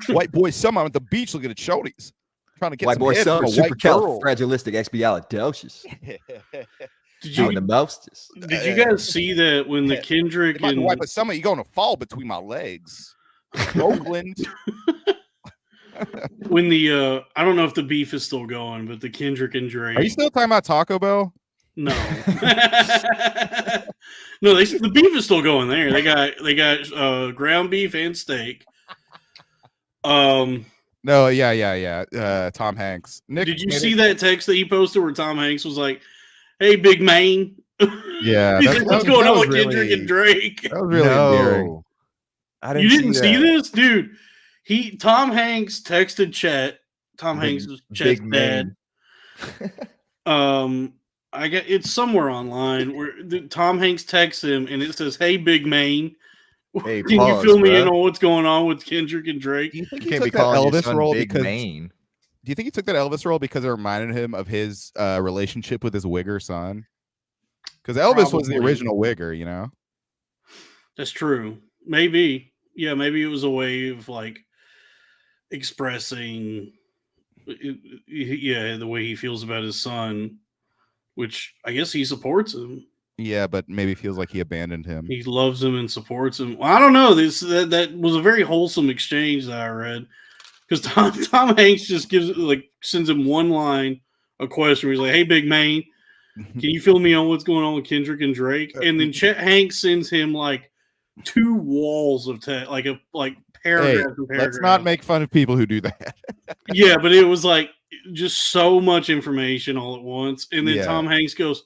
[SPEAKER 2] White Boy Summer. I'm at the beach looking at shorties. Trying to get
[SPEAKER 3] White
[SPEAKER 2] some
[SPEAKER 3] boy
[SPEAKER 2] head
[SPEAKER 3] summer,
[SPEAKER 2] from a white girl.
[SPEAKER 3] supercalifragilisticexpialidocious.
[SPEAKER 1] Did
[SPEAKER 3] Out in
[SPEAKER 1] you
[SPEAKER 3] the mouths.
[SPEAKER 1] did you guys see that when the Kendrick
[SPEAKER 2] If I can
[SPEAKER 1] and
[SPEAKER 2] wipe a summer, you're going to fall between my legs. Oakland.
[SPEAKER 1] when the I don't know if the beef is still going, but the Kendrick and Drake.
[SPEAKER 2] Are you still talking about Taco Bell?
[SPEAKER 1] No. No, the beef is still going there. They got ground beef and steak.
[SPEAKER 2] No, yeah. Tom Hanks. Nick,
[SPEAKER 1] did you see that text that he posted where Tom Hanks was like, "Hey, big man."
[SPEAKER 2] Yeah,
[SPEAKER 1] what's going on with Kendrick and Drake?
[SPEAKER 2] That was really endearing.
[SPEAKER 3] I
[SPEAKER 1] You didn't see this, dude? Tom Hanks texted Chet. Tom Hanks is Chet's dad. It's somewhere online where Tom Hanks texts him and it says, "Hey, big man,
[SPEAKER 3] Hey,
[SPEAKER 1] can you fill me in on what's going on with Kendrick and Drake?"
[SPEAKER 2] Do you think
[SPEAKER 3] You
[SPEAKER 2] he
[SPEAKER 3] can't be
[SPEAKER 2] took that
[SPEAKER 3] calling your
[SPEAKER 2] Elvis
[SPEAKER 3] son
[SPEAKER 2] role
[SPEAKER 3] Big
[SPEAKER 2] because?
[SPEAKER 3] Maine.
[SPEAKER 2] Do you think he took that Elvis role because it reminded him of his relationship with his wigger son? Because Elvis was the
[SPEAKER 1] Probably.
[SPEAKER 2] original wigger, you know.
[SPEAKER 1] That's true. Maybe. Yeah, maybe it was a way of like expressing the way he feels about his son, which I guess he supports him.
[SPEAKER 2] Yeah, but maybe feels like he abandoned him.
[SPEAKER 1] He loves him and supports him. Well, I don't know. That was a very wholesome exchange that I read. Because Tom Hanks just sends him one line, a question where he's like, "Hey, big man, can you fill me on what's going on with Kendrick and Drake?" And then Chet Hanks sends him like 2 walls of text, like paragraph and paragraph.
[SPEAKER 2] Let's not make fun of people who do that.
[SPEAKER 1] Yeah, but it was like just so much information all at once. And then
[SPEAKER 2] Yeah.
[SPEAKER 1] Tom Hanks goes,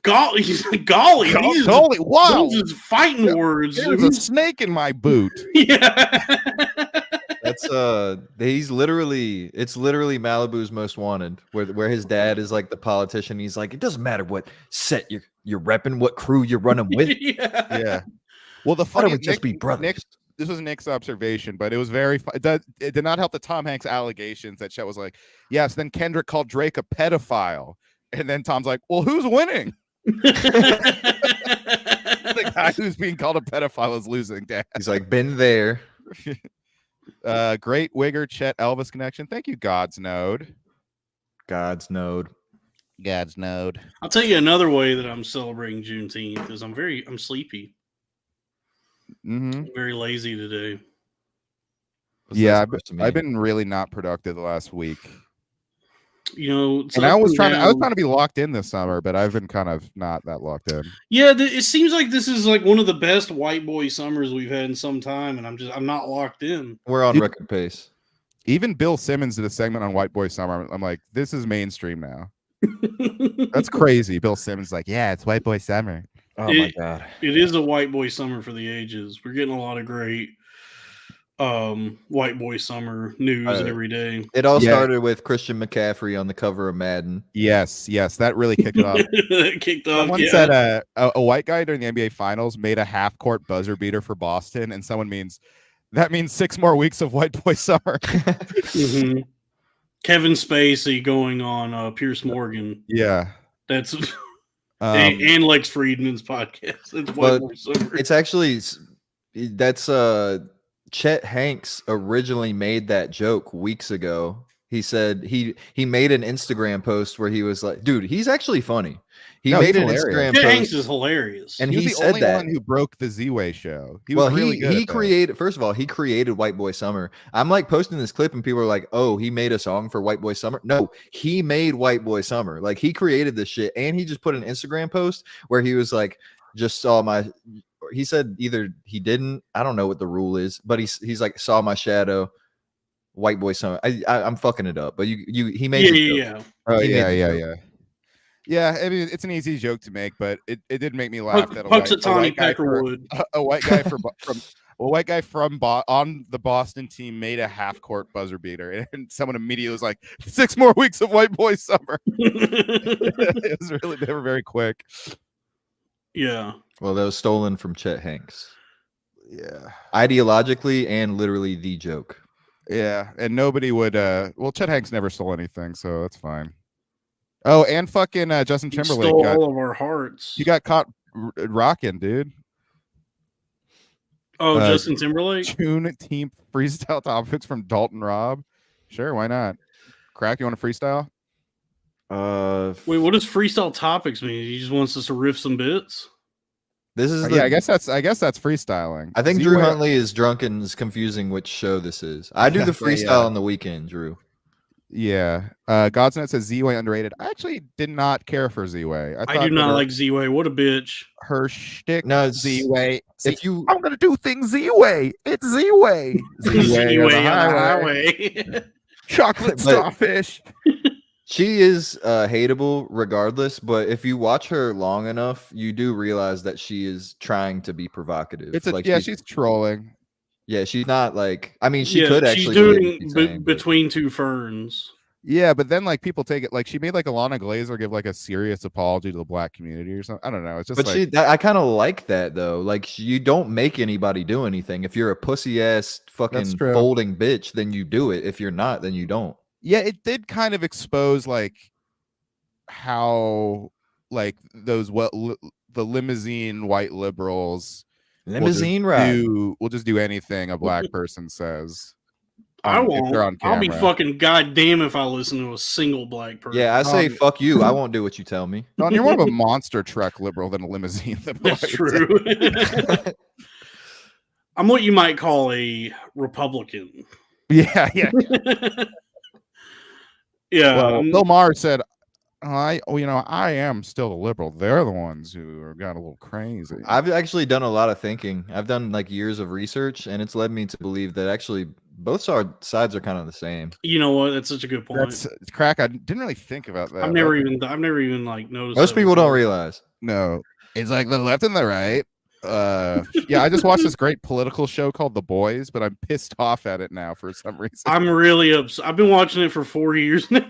[SPEAKER 1] "Golly, he's like, golly,
[SPEAKER 2] Wow,
[SPEAKER 1] those is fighting words."
[SPEAKER 2] there's a snake in my boot.
[SPEAKER 1] Yeah.
[SPEAKER 3] That's it's literally Malibu's Most Wanted, where his dad is like the politician. He's like, it doesn't matter what set you're repping, what crew you're running with.
[SPEAKER 1] Yeah.
[SPEAKER 2] Well, the
[SPEAKER 3] Why
[SPEAKER 2] funny
[SPEAKER 3] don't we just be brothers?
[SPEAKER 2] This was Nick's observation, but it was very. It did not help the Tom Hanks allegations that Chet was like, yes. Then Kendrick called Drake a pedophile, and then Tom's like, well, who's winning? The guy who's being called a pedophile is losing, Dad.
[SPEAKER 3] He's like, been there.
[SPEAKER 2] Great Wigger Chet Elvis connection. Thank you, God's Node.
[SPEAKER 3] God's node.
[SPEAKER 1] I'll tell you another way that I'm celebrating Juneteenth is I'm sleepy.
[SPEAKER 2] Mm-hmm.
[SPEAKER 1] I'm very lazy today.
[SPEAKER 3] What's
[SPEAKER 2] Yeah,
[SPEAKER 3] that supposed to mean?
[SPEAKER 2] I've been really not productive the last week.
[SPEAKER 1] You know,
[SPEAKER 2] And I was trying to be locked in this summer, but I've been kind of not that locked in.
[SPEAKER 1] Yeah, it seems like this is like one of the best white boy summers we've had in some time, and I'm not locked in.
[SPEAKER 3] We're on record pace.
[SPEAKER 2] Even Bill Simmons did a segment on White Boy Summer. I'm like, this is mainstream now. That's crazy. Bill Simmons like, yeah, it's White Boy Summer.
[SPEAKER 3] Oh my god.
[SPEAKER 1] It is a white boy summer for the ages. We're getting a lot of great white boy summer news every day.
[SPEAKER 3] It all started with Christian McCaffrey on the cover of Madden.
[SPEAKER 2] Yes, that really kicked it off. Someone said a white guy during the NBA Finals made a half-court buzzer beater for Boston, and that means 6 more weeks of White Boy Summer.
[SPEAKER 1] Mm-hmm. Kevin Spacey going on Pierce Morgan.
[SPEAKER 2] Yeah,
[SPEAKER 1] that's and Lex Friedman's podcast. It's White Boy Summer.
[SPEAKER 3] It's actually that's Chet Hanks originally made that joke weeks ago. He said he made an Instagram post where he was like, dude, he's actually funny. He made an Instagram
[SPEAKER 1] Chet
[SPEAKER 3] post.
[SPEAKER 1] Hanks is hilarious.
[SPEAKER 3] And
[SPEAKER 2] he was
[SPEAKER 3] he
[SPEAKER 2] the
[SPEAKER 3] said
[SPEAKER 2] only
[SPEAKER 3] that
[SPEAKER 2] one who broke the Ziwe show. He was really good.
[SPEAKER 3] He created, first of all, he created White Boy Summer. I'm like posting this clip and people are like, oh, he made a song for White Boy Summer. No, he made White Boy Summer. Like he created this shit. And he just put an Instagram post where he was like, he said either he didn't, I don't know what the rule is, but he's like, saw my shadow, White Boy Summer. I'm fucking it up, but he made it.
[SPEAKER 1] Yeah.
[SPEAKER 2] Oh yeah. Yeah, I mean it's an easy joke to make, but it did make me laugh that a white guy from on the Boston team made a half-court buzzer beater, and someone immediately was like, 6 more weeks of White Boy Summer. They were very quick.
[SPEAKER 1] Yeah.
[SPEAKER 3] Well, that was stolen from Chet Hanks.
[SPEAKER 2] Yeah.
[SPEAKER 3] Ideologically and literally the joke.
[SPEAKER 2] Yeah, and nobody would. Chet Hanks never stole anything, so that's fine. Oh, and fucking Justin Timberlake
[SPEAKER 1] stole all of our hearts.
[SPEAKER 2] He got caught rocking, dude.
[SPEAKER 1] Oh, Justin Timberlake?
[SPEAKER 2] Juneteenth freestyle topics from Dalton Robb. Sure, why not? Crack, you want to freestyle?
[SPEAKER 1] Wait, what does freestyle topics mean? He just wants us to riff some bits?
[SPEAKER 3] This is
[SPEAKER 2] I guess that's freestyling.
[SPEAKER 3] I think Drew Huntley is drunk and is confusing which show this is. I do the freestyle on the weekend, Drew.
[SPEAKER 2] Yeah. Godsnet says Ziwe underrated. I actually did not care for Ziwe.
[SPEAKER 1] I do not like Ziwe. What a bitch.
[SPEAKER 2] Her shtick.
[SPEAKER 3] No, it's-
[SPEAKER 2] Ziwe.
[SPEAKER 3] if you
[SPEAKER 2] I'm gonna do things Ziwe. It's Ziwe.
[SPEAKER 1] Ziwe
[SPEAKER 2] on the
[SPEAKER 1] on the
[SPEAKER 2] highway.
[SPEAKER 1] highway.
[SPEAKER 2] Chocolate
[SPEAKER 3] But-
[SPEAKER 2] starfish.
[SPEAKER 3] She is hateable regardless, but if you watch her long enough, you do realize that she is trying to be provocative.
[SPEAKER 2] It's a,
[SPEAKER 3] like
[SPEAKER 2] she's trolling.
[SPEAKER 3] Yeah, she's not like. I mean, she
[SPEAKER 1] Yeah,
[SPEAKER 3] could
[SPEAKER 1] she's
[SPEAKER 3] actually
[SPEAKER 1] doing
[SPEAKER 3] be saying, but-
[SPEAKER 1] between two ferns.
[SPEAKER 2] Yeah, but then like people take it like she made like Alana Glazer give like a serious apology to the black community or something. I don't know. It's just
[SPEAKER 3] But
[SPEAKER 2] like
[SPEAKER 3] I kind of like that though. Like you don't make anybody do anything. If you're a pussy ass fucking
[SPEAKER 2] true.
[SPEAKER 3] folding bitch, then you do it. If you're not, then you don't.
[SPEAKER 2] yeah, it did kind of expose like how like those the limousine white liberals
[SPEAKER 3] Limousine ride.
[SPEAKER 2] will just do anything a black person says.
[SPEAKER 1] I
[SPEAKER 2] if
[SPEAKER 1] won't.
[SPEAKER 2] they're on
[SPEAKER 1] I'll be
[SPEAKER 2] camera.
[SPEAKER 1] fucking goddamn if I listen to a single black person.
[SPEAKER 3] Yeah, I say
[SPEAKER 2] Um,
[SPEAKER 3] fuck you. I won't do what you tell me.
[SPEAKER 2] Don, you're more of a monster truck liberal than a limousine liberal.
[SPEAKER 1] That's true. I'm what you might call a Republican.
[SPEAKER 2] Yeah, yeah.
[SPEAKER 1] Yeah.
[SPEAKER 2] Well, Bill Maher said, I am still a liberal. They're the ones who got a little crazy.
[SPEAKER 3] I've actually done a lot of thinking. I've done like years of research, and it's led me to believe that actually both sides are kind of the same.
[SPEAKER 1] You know what? That's such a good point.
[SPEAKER 2] That's crack. I didn't really think about that.
[SPEAKER 1] I've never even like noticed.
[SPEAKER 3] Most
[SPEAKER 1] that
[SPEAKER 3] people
[SPEAKER 1] before.
[SPEAKER 3] don't realize.
[SPEAKER 2] No, it's like the left and the right. Yeah, I just watched this great political show called The Boys, but I'm pissed off at it now for some reason.
[SPEAKER 1] I'm really upset. I've been watching it for 4 years now.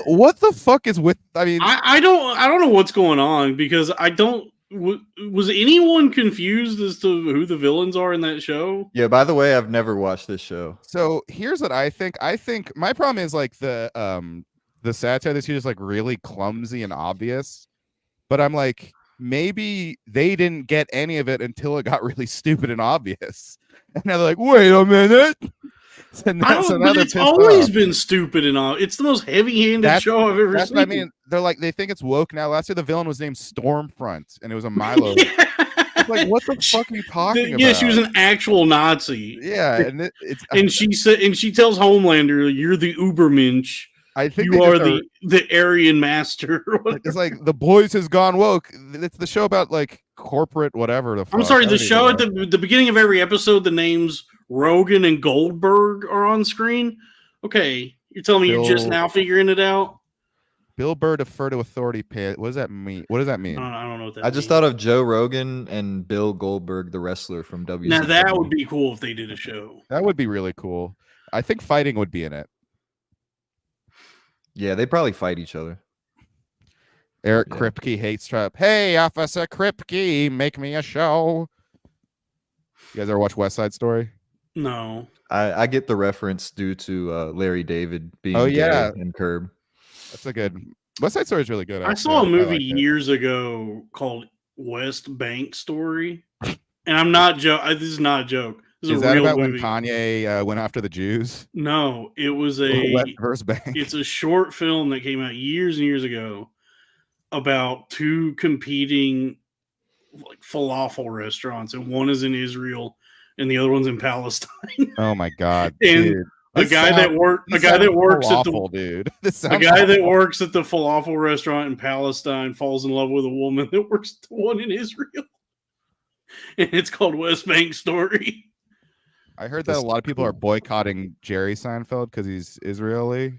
[SPEAKER 2] What the fuck is with? I mean,
[SPEAKER 1] I don't know what's going on because I don't. Was anyone confused as to who the villains are in that show?
[SPEAKER 3] Yeah. By the way, I've never watched this show.
[SPEAKER 2] so here's what I think. I think my problem is like the satire this year is like really clumsy and obvious, but I'm like, maybe they didn't get any of it until it got really stupid and obvious. And now they're like, wait a minute. So now
[SPEAKER 1] But
[SPEAKER 2] they're
[SPEAKER 1] it's
[SPEAKER 2] pissed
[SPEAKER 1] always
[SPEAKER 2] off.
[SPEAKER 1] been stupid and all. It's the most heavy-handed
[SPEAKER 2] That's-
[SPEAKER 1] show I've ever
[SPEAKER 2] That's
[SPEAKER 1] seen.
[SPEAKER 2] what I mean. They're like, they think it's woke now. Last year the villain was named Stormfront, and it was a Milo. It's like, what the fuck are you talking about?
[SPEAKER 1] Yeah, she was an actual Nazi.
[SPEAKER 2] Yeah, and it's.
[SPEAKER 1] And she said, and she tells Homelander, "You're the Ubermensch.
[SPEAKER 2] I think
[SPEAKER 1] You
[SPEAKER 2] they
[SPEAKER 1] are
[SPEAKER 2] just
[SPEAKER 1] the Aryan master." or whatever.
[SPEAKER 2] It's like The Boys has gone woke. It's the show about like corporate whatever. The fuck.
[SPEAKER 1] I'm sorry.
[SPEAKER 2] I
[SPEAKER 1] The
[SPEAKER 2] don't
[SPEAKER 1] show
[SPEAKER 2] even
[SPEAKER 1] at the beginning of every episode, the names Rogan and Goldberg are on screen. Okay, you're telling me you're just
[SPEAKER 2] Bill-
[SPEAKER 1] now figuring it out?
[SPEAKER 2] Bill Burr defer to authority. What does that mean? What does that mean?
[SPEAKER 1] I don't know what that.
[SPEAKER 3] I just
[SPEAKER 1] means.
[SPEAKER 3] thought of Joe Rogan and Bill Goldberg, the wrestler from WCW.
[SPEAKER 1] Now that would be cool if they did a show.
[SPEAKER 2] That would be really cool. I think fighting would be in it.
[SPEAKER 3] Yeah, they probably fight each other.
[SPEAKER 2] Eric
[SPEAKER 3] Yeah.
[SPEAKER 2] Kripke hates Trump. Hey, Officer Kripke, make me a show. You guys ever watch West Side Story?
[SPEAKER 1] No,
[SPEAKER 3] I get the reference due to Larry David being
[SPEAKER 2] Oh,
[SPEAKER 3] gay
[SPEAKER 2] yeah.
[SPEAKER 3] in Curb.
[SPEAKER 2] That's a good. West Side Story is really good.
[SPEAKER 1] I
[SPEAKER 2] actually.
[SPEAKER 1] saw a movie
[SPEAKER 2] like it.
[SPEAKER 1] years ago called West Bank Story, and I'm not joke. This is not a joke. This is
[SPEAKER 2] Is
[SPEAKER 1] a
[SPEAKER 2] that
[SPEAKER 1] real
[SPEAKER 2] about
[SPEAKER 1] movie.
[SPEAKER 2] when Kanye went after the Jews?
[SPEAKER 1] No, it was
[SPEAKER 2] West versus Bank.
[SPEAKER 1] It's a short film that came out years and years ago about two competing like falafel restaurants, and one is in Israel and the other one's in Palestine.
[SPEAKER 2] Oh my god,
[SPEAKER 1] And
[SPEAKER 2] dude.
[SPEAKER 1] a
[SPEAKER 2] This
[SPEAKER 1] guy
[SPEAKER 2] sounds-
[SPEAKER 1] that works
[SPEAKER 2] this sounds awful, dude. This
[SPEAKER 1] a
[SPEAKER 2] sounds
[SPEAKER 1] guy that
[SPEAKER 2] awful.
[SPEAKER 1] works at the falafel restaurant in Palestine falls in love with a woman that works at the one in Israel. And it's called West Bank Story.
[SPEAKER 2] I heard that a lot of people are boycotting Jerry Seinfeld because he's Israeli.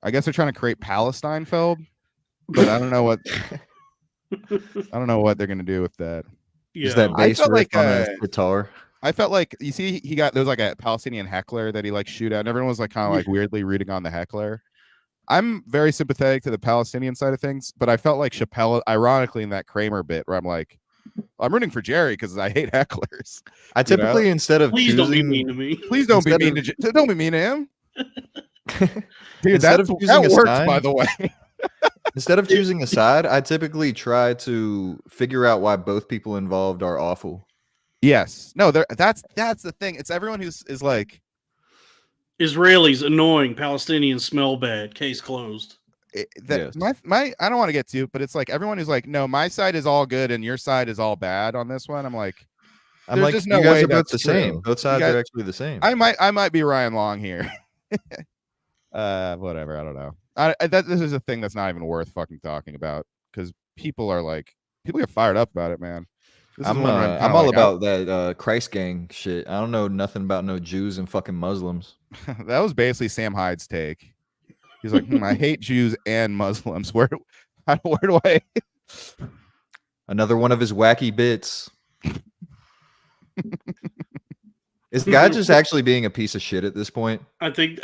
[SPEAKER 2] I guess they're trying to create Palestinefeld, but I don't know what they're gonna do with that.
[SPEAKER 3] Just
[SPEAKER 1] Yeah.
[SPEAKER 3] that
[SPEAKER 2] I
[SPEAKER 3] bass
[SPEAKER 2] felt
[SPEAKER 3] riff
[SPEAKER 2] like,
[SPEAKER 3] on a guitar.
[SPEAKER 2] I felt like you see there was like a Palestinian heckler that he like shoot at, and everyone was like kind of like weirdly rooting on the heckler. I'm very sympathetic to the Palestinian side of things, but I felt like Chappelle, ironically, in that Kramer bit where I'm like, I'm rooting for Jerry because I hate hecklers.
[SPEAKER 3] I typically instead of
[SPEAKER 1] Please don't be
[SPEAKER 3] choosing
[SPEAKER 1] mean to me.
[SPEAKER 2] Please don't be
[SPEAKER 3] Instead
[SPEAKER 2] mean to don't be mean to him. Dude,
[SPEAKER 3] Instead of
[SPEAKER 2] that
[SPEAKER 3] choosing a
[SPEAKER 2] works,
[SPEAKER 3] side-
[SPEAKER 2] by the way.
[SPEAKER 3] instead of choosing a side, I typically try to figure out why both people involved are awful.
[SPEAKER 2] Yes. No, that's the thing. It's everyone who's is like
[SPEAKER 1] Israelis annoying, Palestinians smell bad. Case closed.
[SPEAKER 2] that
[SPEAKER 3] Yes.
[SPEAKER 2] my I don't want to get to, but it's like everyone who's like, no, my side is all good and your side is all bad on this one. I'm like,
[SPEAKER 3] I'm
[SPEAKER 2] There's
[SPEAKER 3] like,
[SPEAKER 2] just no
[SPEAKER 3] you guys
[SPEAKER 2] way
[SPEAKER 3] are both
[SPEAKER 2] that's
[SPEAKER 3] the same.
[SPEAKER 2] true.
[SPEAKER 3] Both sides
[SPEAKER 2] guys-
[SPEAKER 3] are actually the same.
[SPEAKER 2] I might be Ryan Long here. Whatever. I don't know. This is a thing that's not even worth fucking talking about because people get fired up about it, man.
[SPEAKER 3] I'm all about that Christ gang shit. I don't know nothing about no Jews and fucking Muslims.
[SPEAKER 2] That was basically Sam Hyde's take. He's like, I hate Jews and Muslims. Where do I?
[SPEAKER 3] Another one of his wacky bits. Is the guy just actually being a piece of shit at this point?
[SPEAKER 1] I think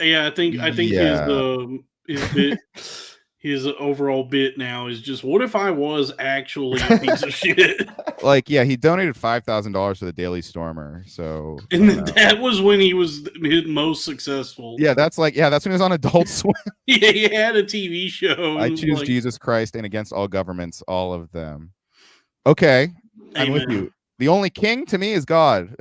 [SPEAKER 1] his overall bit now is just, what if I was actually a piece of shit?
[SPEAKER 2] Like, yeah, he donated $5,000 to the Daily Stormer. So,
[SPEAKER 1] and that was when he was his most successful.
[SPEAKER 2] Yeah, that's when he was on Adult Swim.
[SPEAKER 1] Yeah, he had a TV show.
[SPEAKER 2] I choose Jesus Christ and against all governments, all of them. Okay, I'm with you. The only king to me is God.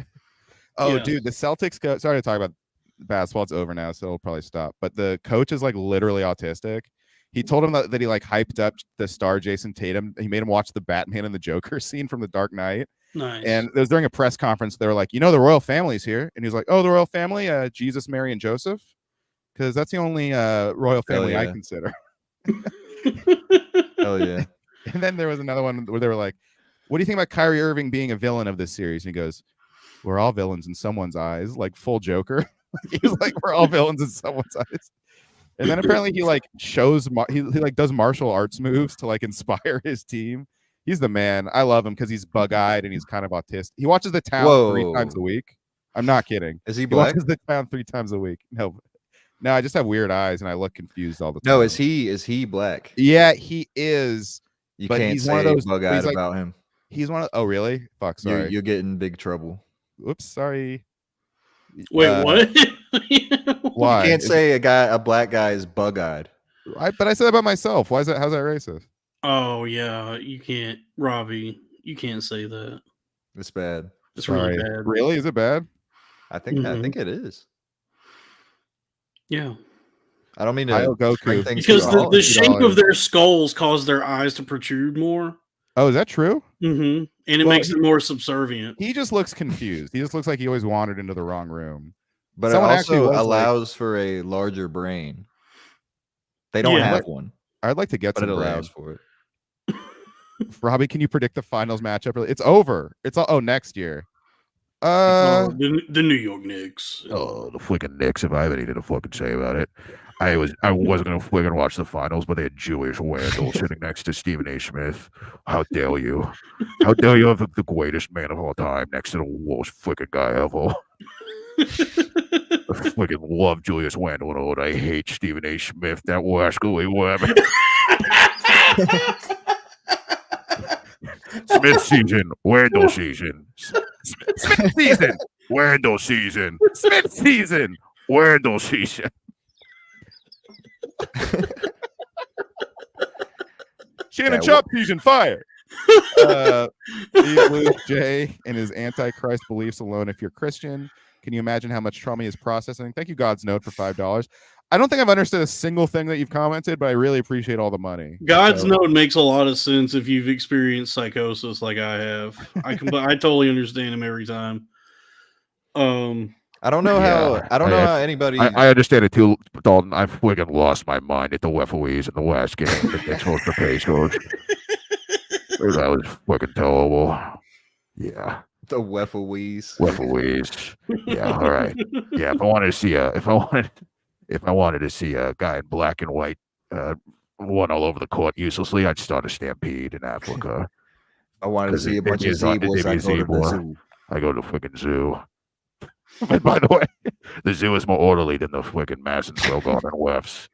[SPEAKER 2] Oh, yeah. Dude, the Celtics coach. Sorry to talk about basketball. It's over now, so we'll probably stop. But the coach is like literally autistic. He told him that he like hyped up the star Jason Tatum. He made him watch the Batman and the Joker scene from The Dark Knight.
[SPEAKER 1] Nice.
[SPEAKER 2] And it was during a press conference. They were like, the royal family's here. And he's like, oh, the royal family, Jesus, Mary, and Joseph. Because that's the only royal family I consider.
[SPEAKER 3] Hell yeah.
[SPEAKER 2] And then there was another one where they were like, what do you think about Kyrie Irving being a villain of this series? And he goes, we're all villains in someone's eyes, like full Joker. He's like, we're all villains in someone's eyes. And then apparently he like shows, he like does martial arts moves to like inspire his team. He's the man. I love him because he's bug-eyed and he's kind of autistic. He watches The Town 3 times a week. I'm not kidding.
[SPEAKER 3] Is he black?
[SPEAKER 2] He watches The Town 3 times a week. No, I just have weird eyes and I look confused all the time.
[SPEAKER 3] No, is he black?
[SPEAKER 2] Yeah, he is.
[SPEAKER 3] You can't
[SPEAKER 2] he's
[SPEAKER 3] say
[SPEAKER 2] one of those
[SPEAKER 3] bug-eyed about him.
[SPEAKER 2] He's one of. Oh, really? Fuck. Sorry.
[SPEAKER 3] You'll get in big trouble.
[SPEAKER 2] Oops. Sorry.
[SPEAKER 1] Wait, what?
[SPEAKER 2] Why?
[SPEAKER 3] You can't say a black guy is bug-eyed.
[SPEAKER 2] But I said that about myself. How's that racist?
[SPEAKER 1] Oh yeah, you can't, Robbie. You can't say that.
[SPEAKER 3] It's bad.
[SPEAKER 1] It's really bad.
[SPEAKER 2] Really? Is it bad?
[SPEAKER 3] I think it is.
[SPEAKER 1] Yeah.
[SPEAKER 3] I don't mean to
[SPEAKER 2] Goku.
[SPEAKER 1] Because the shape of their skulls cause their eyes to protrude more.
[SPEAKER 2] Oh, is that true?
[SPEAKER 1] Mm-hmm. And it makes them more subservient.
[SPEAKER 2] He just looks confused. He just looks like he always wandered into the wrong room.
[SPEAKER 3] But someone it also allows for a larger brain. They don't have one.
[SPEAKER 2] I'd like to get some
[SPEAKER 3] brain.
[SPEAKER 2] But it
[SPEAKER 3] allows for it.
[SPEAKER 2] Robbie, can you predict the finals matchup? It's over. It's all next year.
[SPEAKER 1] The New York Knicks.
[SPEAKER 5] Oh, the fucking Knicks! If I have anything to fucking say about it, I wasn't gonna fucking watch the finals, but they had Jewish Wendell sitting next to Stephen A. Smith. How dare you? How dare you have the greatest man of all time next to the worst fucking guy ever? I fucking love Julius Randle, and I hate Stephen A. Smith. That rascally whatever. Smith season, Randall season. Smith season, Randall season. Smith season, Randall season.
[SPEAKER 2] Shannon Chop season fire. Leave Luke J and his antichrist beliefs alone. If you're Christian, can you imagine how much trauma he is processing? Thank you, God's Note, for $5. I don't think I've understood a single thing that you've commented, but I really appreciate all the money.
[SPEAKER 1] God's Note makes a lot of sense if you've experienced psychosis like I have. I totally understand him every time.
[SPEAKER 3] I don't know how anybody.
[SPEAKER 5] I understand it too, Dalton. I fucking lost my mind at the referees in the last game. The Knicks lost the Pacers. That was fucking terrible. Yeah.
[SPEAKER 3] The referees.
[SPEAKER 5] Referees. Yeah. All right. Yeah. If I wanted to see a guy in black and white run all over the court uselessly, I'd start a stampede in Africa.
[SPEAKER 3] I wanted to see a bunch of zebras.
[SPEAKER 5] I go to the freaking zoo. And by the way, the zoo is more orderly than the freaking Madison Square Garden refs.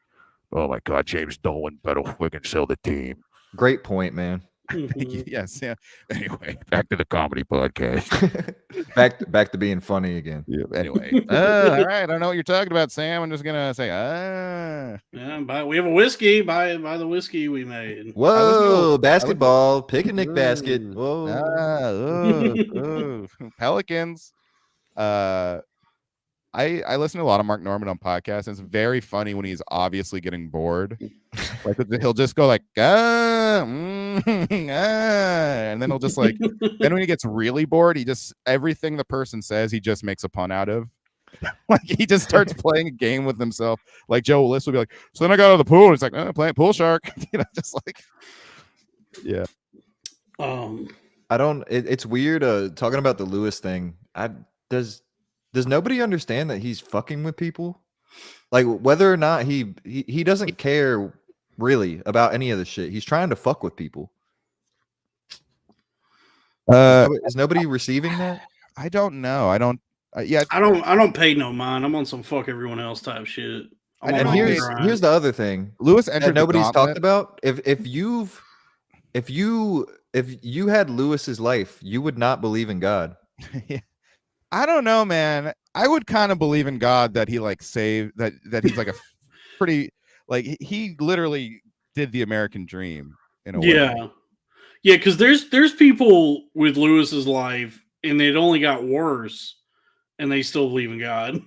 [SPEAKER 5] Oh my God, James Dolan better freaking sell the team.
[SPEAKER 3] Great point, man.
[SPEAKER 2] Yes, yeah.
[SPEAKER 5] Anyway, back to the comedy podcast.
[SPEAKER 3] back to being funny again.
[SPEAKER 2] Yeah, anyway, all right. I don't know what you're talking about, Sam. I'm just gonna say,
[SPEAKER 1] Yeah, we have a whiskey. Buy the whiskey we made.
[SPEAKER 3] Whoa, basketball, picnic basket. Whoa,
[SPEAKER 2] Pelicans. I listen to a lot of Mark Norman on podcasts, and it's very funny when he's obviously getting bored. Like he'll just go like, and then he'll just like, then when he gets really bored, he just everything the person says, he just makes a pun out of. Like he just starts playing a game with himself. Like Joe Willis would be like, so then I got out of the pool. And he's like, playing pool shark. Just like, yeah.
[SPEAKER 3] I don't. It's weird. Talking about the Lewis thing. Does nobody understand that he's fucking with people? Like whether or not he doesn't care really about any of the shit. He's trying to fuck with people. Is nobody receiving that?
[SPEAKER 2] I don't know. I don't. Yeah,
[SPEAKER 1] I don't pay no mind. I'm on some fuck everyone else type shit.
[SPEAKER 3] And here's the other thing.
[SPEAKER 2] Lewis
[SPEAKER 3] that
[SPEAKER 2] entered.
[SPEAKER 3] Nobody's talked about. If you had Lewis's life, you would not believe in God.
[SPEAKER 2] Yeah. I don't know, man. I would kind of believe in God that he like saved that he's like a pretty like he literally did the American dream in a way.
[SPEAKER 1] Yeah, because there's people with Lewis's life and it only got worse, and they still believe in God.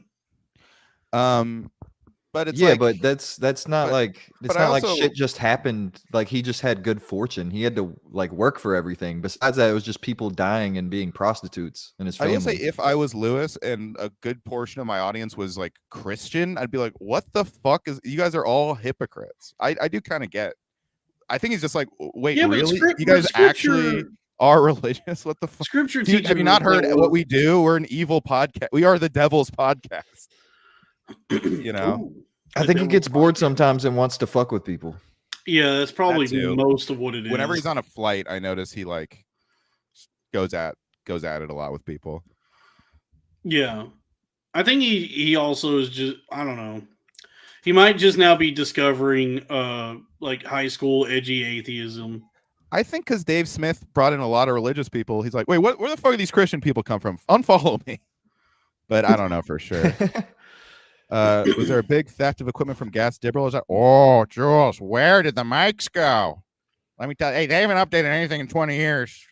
[SPEAKER 2] But it's
[SPEAKER 3] but that's not like it's not like shit just happened. Like he just had good fortune. He had to like work for everything. Besides that, it was just people dying and being prostitutes in his family.
[SPEAKER 2] I will say, if I was Lewis and a good portion of my audience was like Christian, I'd be like, "What the fuck is? You guys are all hypocrites." I do kind of get. I think he's just like, "Wait, really? You guys actually are religious? What the fuck?"
[SPEAKER 1] Scripture
[SPEAKER 2] have you not heard what we do? We're an evil podcast. We are the devil's podcast.
[SPEAKER 3] I think he gets bored sometimes and wants to fuck with people.
[SPEAKER 1] Yeah, that's probably most of what it is.
[SPEAKER 2] Whenever he's on a flight, I notice he like goes at it a lot with people.
[SPEAKER 1] Yeah, I think he also is just, I don't know. He might just now be discovering like high school edgy atheism.
[SPEAKER 2] I think because Dave Smith brought in a lot of religious people, he's like, wait, where the fuck do these Christian people come from? Unfollow me. But I don't know for sure. Was there a big theft of equipment from Gas Dibble? Is that? Oh, Jules, where did the mics go? Let me tell you, hey, they haven't updated anything in 20 years.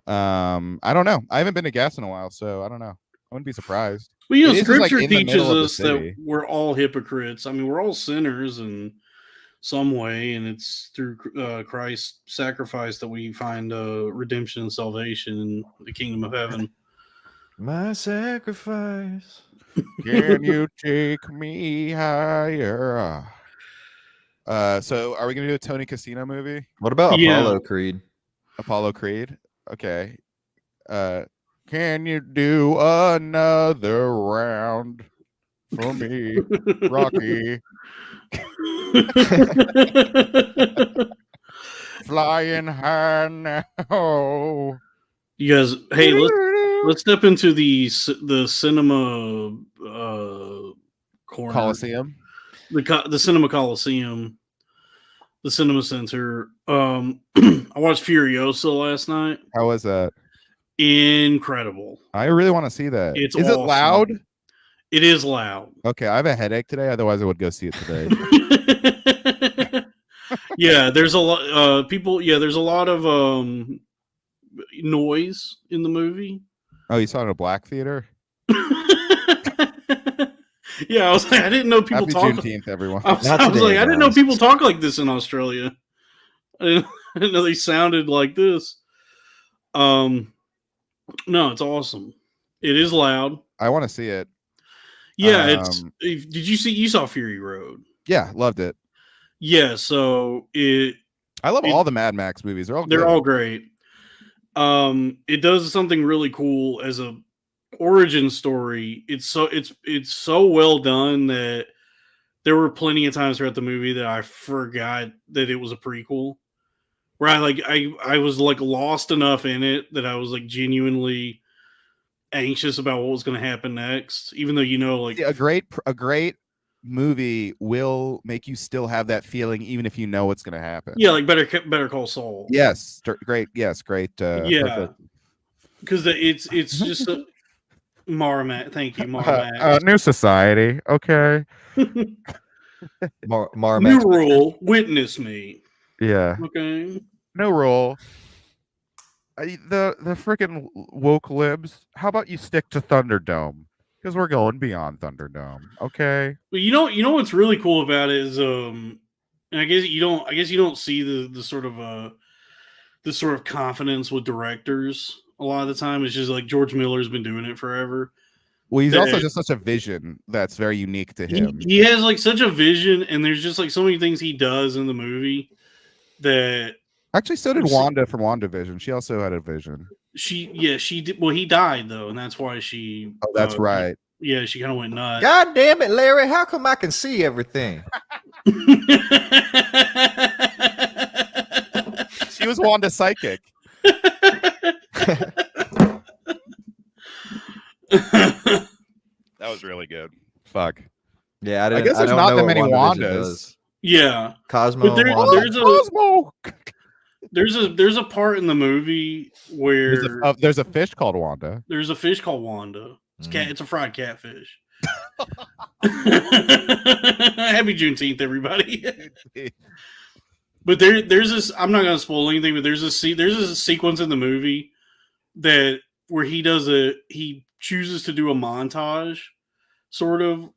[SPEAKER 2] I don't know. I haven't been to Gas in a while, so I don't know. I wouldn't be surprised.
[SPEAKER 1] Well, Scripture teaches us that we're all hypocrites. I mean, we're all sinners in some way, and it's through Christ's sacrifice that we find redemption and salvation in the kingdom of heaven.
[SPEAKER 3] My sacrifice.
[SPEAKER 2] Can you take me higher? So are we gonna do a Tony Casino movie?
[SPEAKER 3] What about Apollo Creed?
[SPEAKER 2] Apollo Creed. Okay. Can you do another round for me, Rocky? Flying high now. You guys, hey, let's step into the cinema corner. Coliseum. The Cinema Coliseum. The Cinema Center. I watched Furiosa last night. How was that? Incredible. I really want to see that. Is awesome. It loud? It is loud. Okay, I have a headache today. Otherwise, I would go see it today. Yeah, there's a lot. There's a lot of noise in the movie. Oh, you saw it in a black theater? Yeah, I was like, I didn't know people talk. Happy Juneteenth, everyone. I was like, I didn't know people talk like this in Australia. I didn't know they sounded like this. No, it's awesome. It is loud. I want to see it. Yeah, you saw Fury Road? Yeah, loved it. Yeah, so I love all the Mad Max movies. They're all great. It does something really cool as a origin story. It's so well done that there were plenty of times throughout the movie that I forgot that it was a prequel. Where I was like lost enough in it that I was like genuinely anxious about what was going to happen next, even though a great movie will make you still have that feeling even if you know what's going to happen. Yeah, like Better Call Saul. Yes, great. Yes, great. Yeah, because it's just a Maher. Thank you, Maher. New Society. Okay. Maher. New rule. Witness me. Yeah. Okay. No rule. The freaking woke libs. How about you stick to Thunderdome? Because we're going beyond Thunderdome. Okay. Well, you know what's really cool about it is and I guess you don't see the sort of confidence with directors a lot of the time. It's just like George Miller's been doing it forever. Well, he's also
[SPEAKER 1] that-
[SPEAKER 2] just such a vision that's very unique to
[SPEAKER 1] he,
[SPEAKER 2] him.
[SPEAKER 1] he has like such a vision, and there's just like so many things he does in the movie that
[SPEAKER 2] Actually, so did Wanda from WandaVision. She also had a vision.
[SPEAKER 1] she did. Well, he died though, and that's why she.
[SPEAKER 2] Oh, that's right.
[SPEAKER 1] Yeah, she kind of went nuts.
[SPEAKER 3] God damn it, Larry! How come I can see everything?
[SPEAKER 2] She was Wanda psychic. That was really good. Fuck.
[SPEAKER 3] Yeah, I
[SPEAKER 2] I
[SPEAKER 3] didn't.
[SPEAKER 2] guess there's
[SPEAKER 3] don't
[SPEAKER 2] not
[SPEAKER 3] know
[SPEAKER 2] that
[SPEAKER 3] what
[SPEAKER 2] many
[SPEAKER 3] WandaVision
[SPEAKER 2] Wandas.
[SPEAKER 3] does.
[SPEAKER 1] Yeah,
[SPEAKER 3] Cosmo.
[SPEAKER 1] But there-
[SPEAKER 3] Wanda.
[SPEAKER 1] there's a-
[SPEAKER 2] Cosmo.
[SPEAKER 1] there's a part in the movie where
[SPEAKER 2] There's a fish called Wanda.
[SPEAKER 1] there's a fish called Wanda. It's
[SPEAKER 3] Mhm.
[SPEAKER 1] It's a fried catfish. Happy Juneteenth, everybody. But there's this. I'm not gonna spoil anything, but there's a sequence in the movie that where he chooses to do a montage, sort of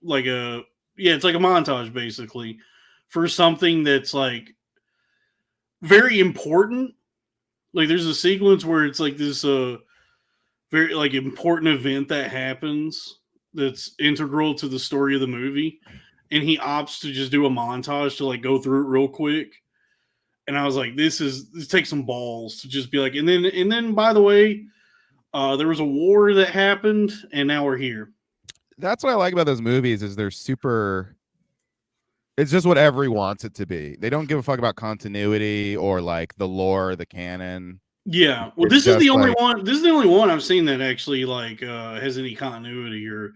[SPEAKER 1] like it's like a montage basically for something that's like very important. Like there's a sequence where it's like this very like important event that happens that's integral to the story of the movie, and he opts to just do a montage to like go through it real quick. And I was like, this takes some balls to just be like, and then by the way, there was a war that happened, and now we're here.
[SPEAKER 2] That's what I like about those movies is they're super. It's just whatever he wants it to be. They don't give a fuck about continuity or like the lore, the canon.
[SPEAKER 1] Yeah. Well,
[SPEAKER 2] It's
[SPEAKER 1] this is the
[SPEAKER 2] just
[SPEAKER 1] only
[SPEAKER 2] like-
[SPEAKER 1] one. This is the only one I've seen that actually like has any continuity or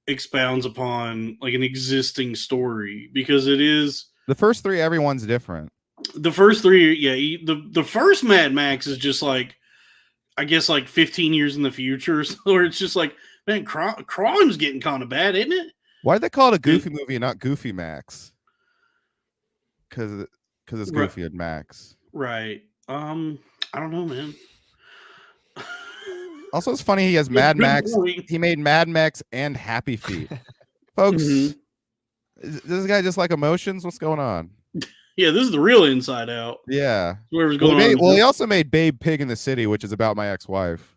[SPEAKER 1] expounds upon like an existing story, because it is
[SPEAKER 2] The first three, everyone's different.
[SPEAKER 1] the first three. Yeah, the first Mad Max is just like, I guess like 15 years in the future, or it's just like, man, crime's getting kind of bad, isn't it?
[SPEAKER 2] Why did they call it a Goofy movie and not Goofy Max? Because it's
[SPEAKER 1] Right.
[SPEAKER 2] Goofy and Max.
[SPEAKER 1] Right. I don't know, man.
[SPEAKER 2] Also, it's funny he has Mad
[SPEAKER 1] Good
[SPEAKER 2] Max.
[SPEAKER 1] point.
[SPEAKER 2] He made Mad Max and Happy Feet. Folks,
[SPEAKER 1] Mhm.
[SPEAKER 2] does this guy just like emotions? What's going on?
[SPEAKER 1] Yeah, this is the real Inside Out.
[SPEAKER 2] Yeah.
[SPEAKER 1] Whatever's
[SPEAKER 2] Well,
[SPEAKER 1] going on.
[SPEAKER 2] he also made Babe Pig in the City, which is about my ex-wife.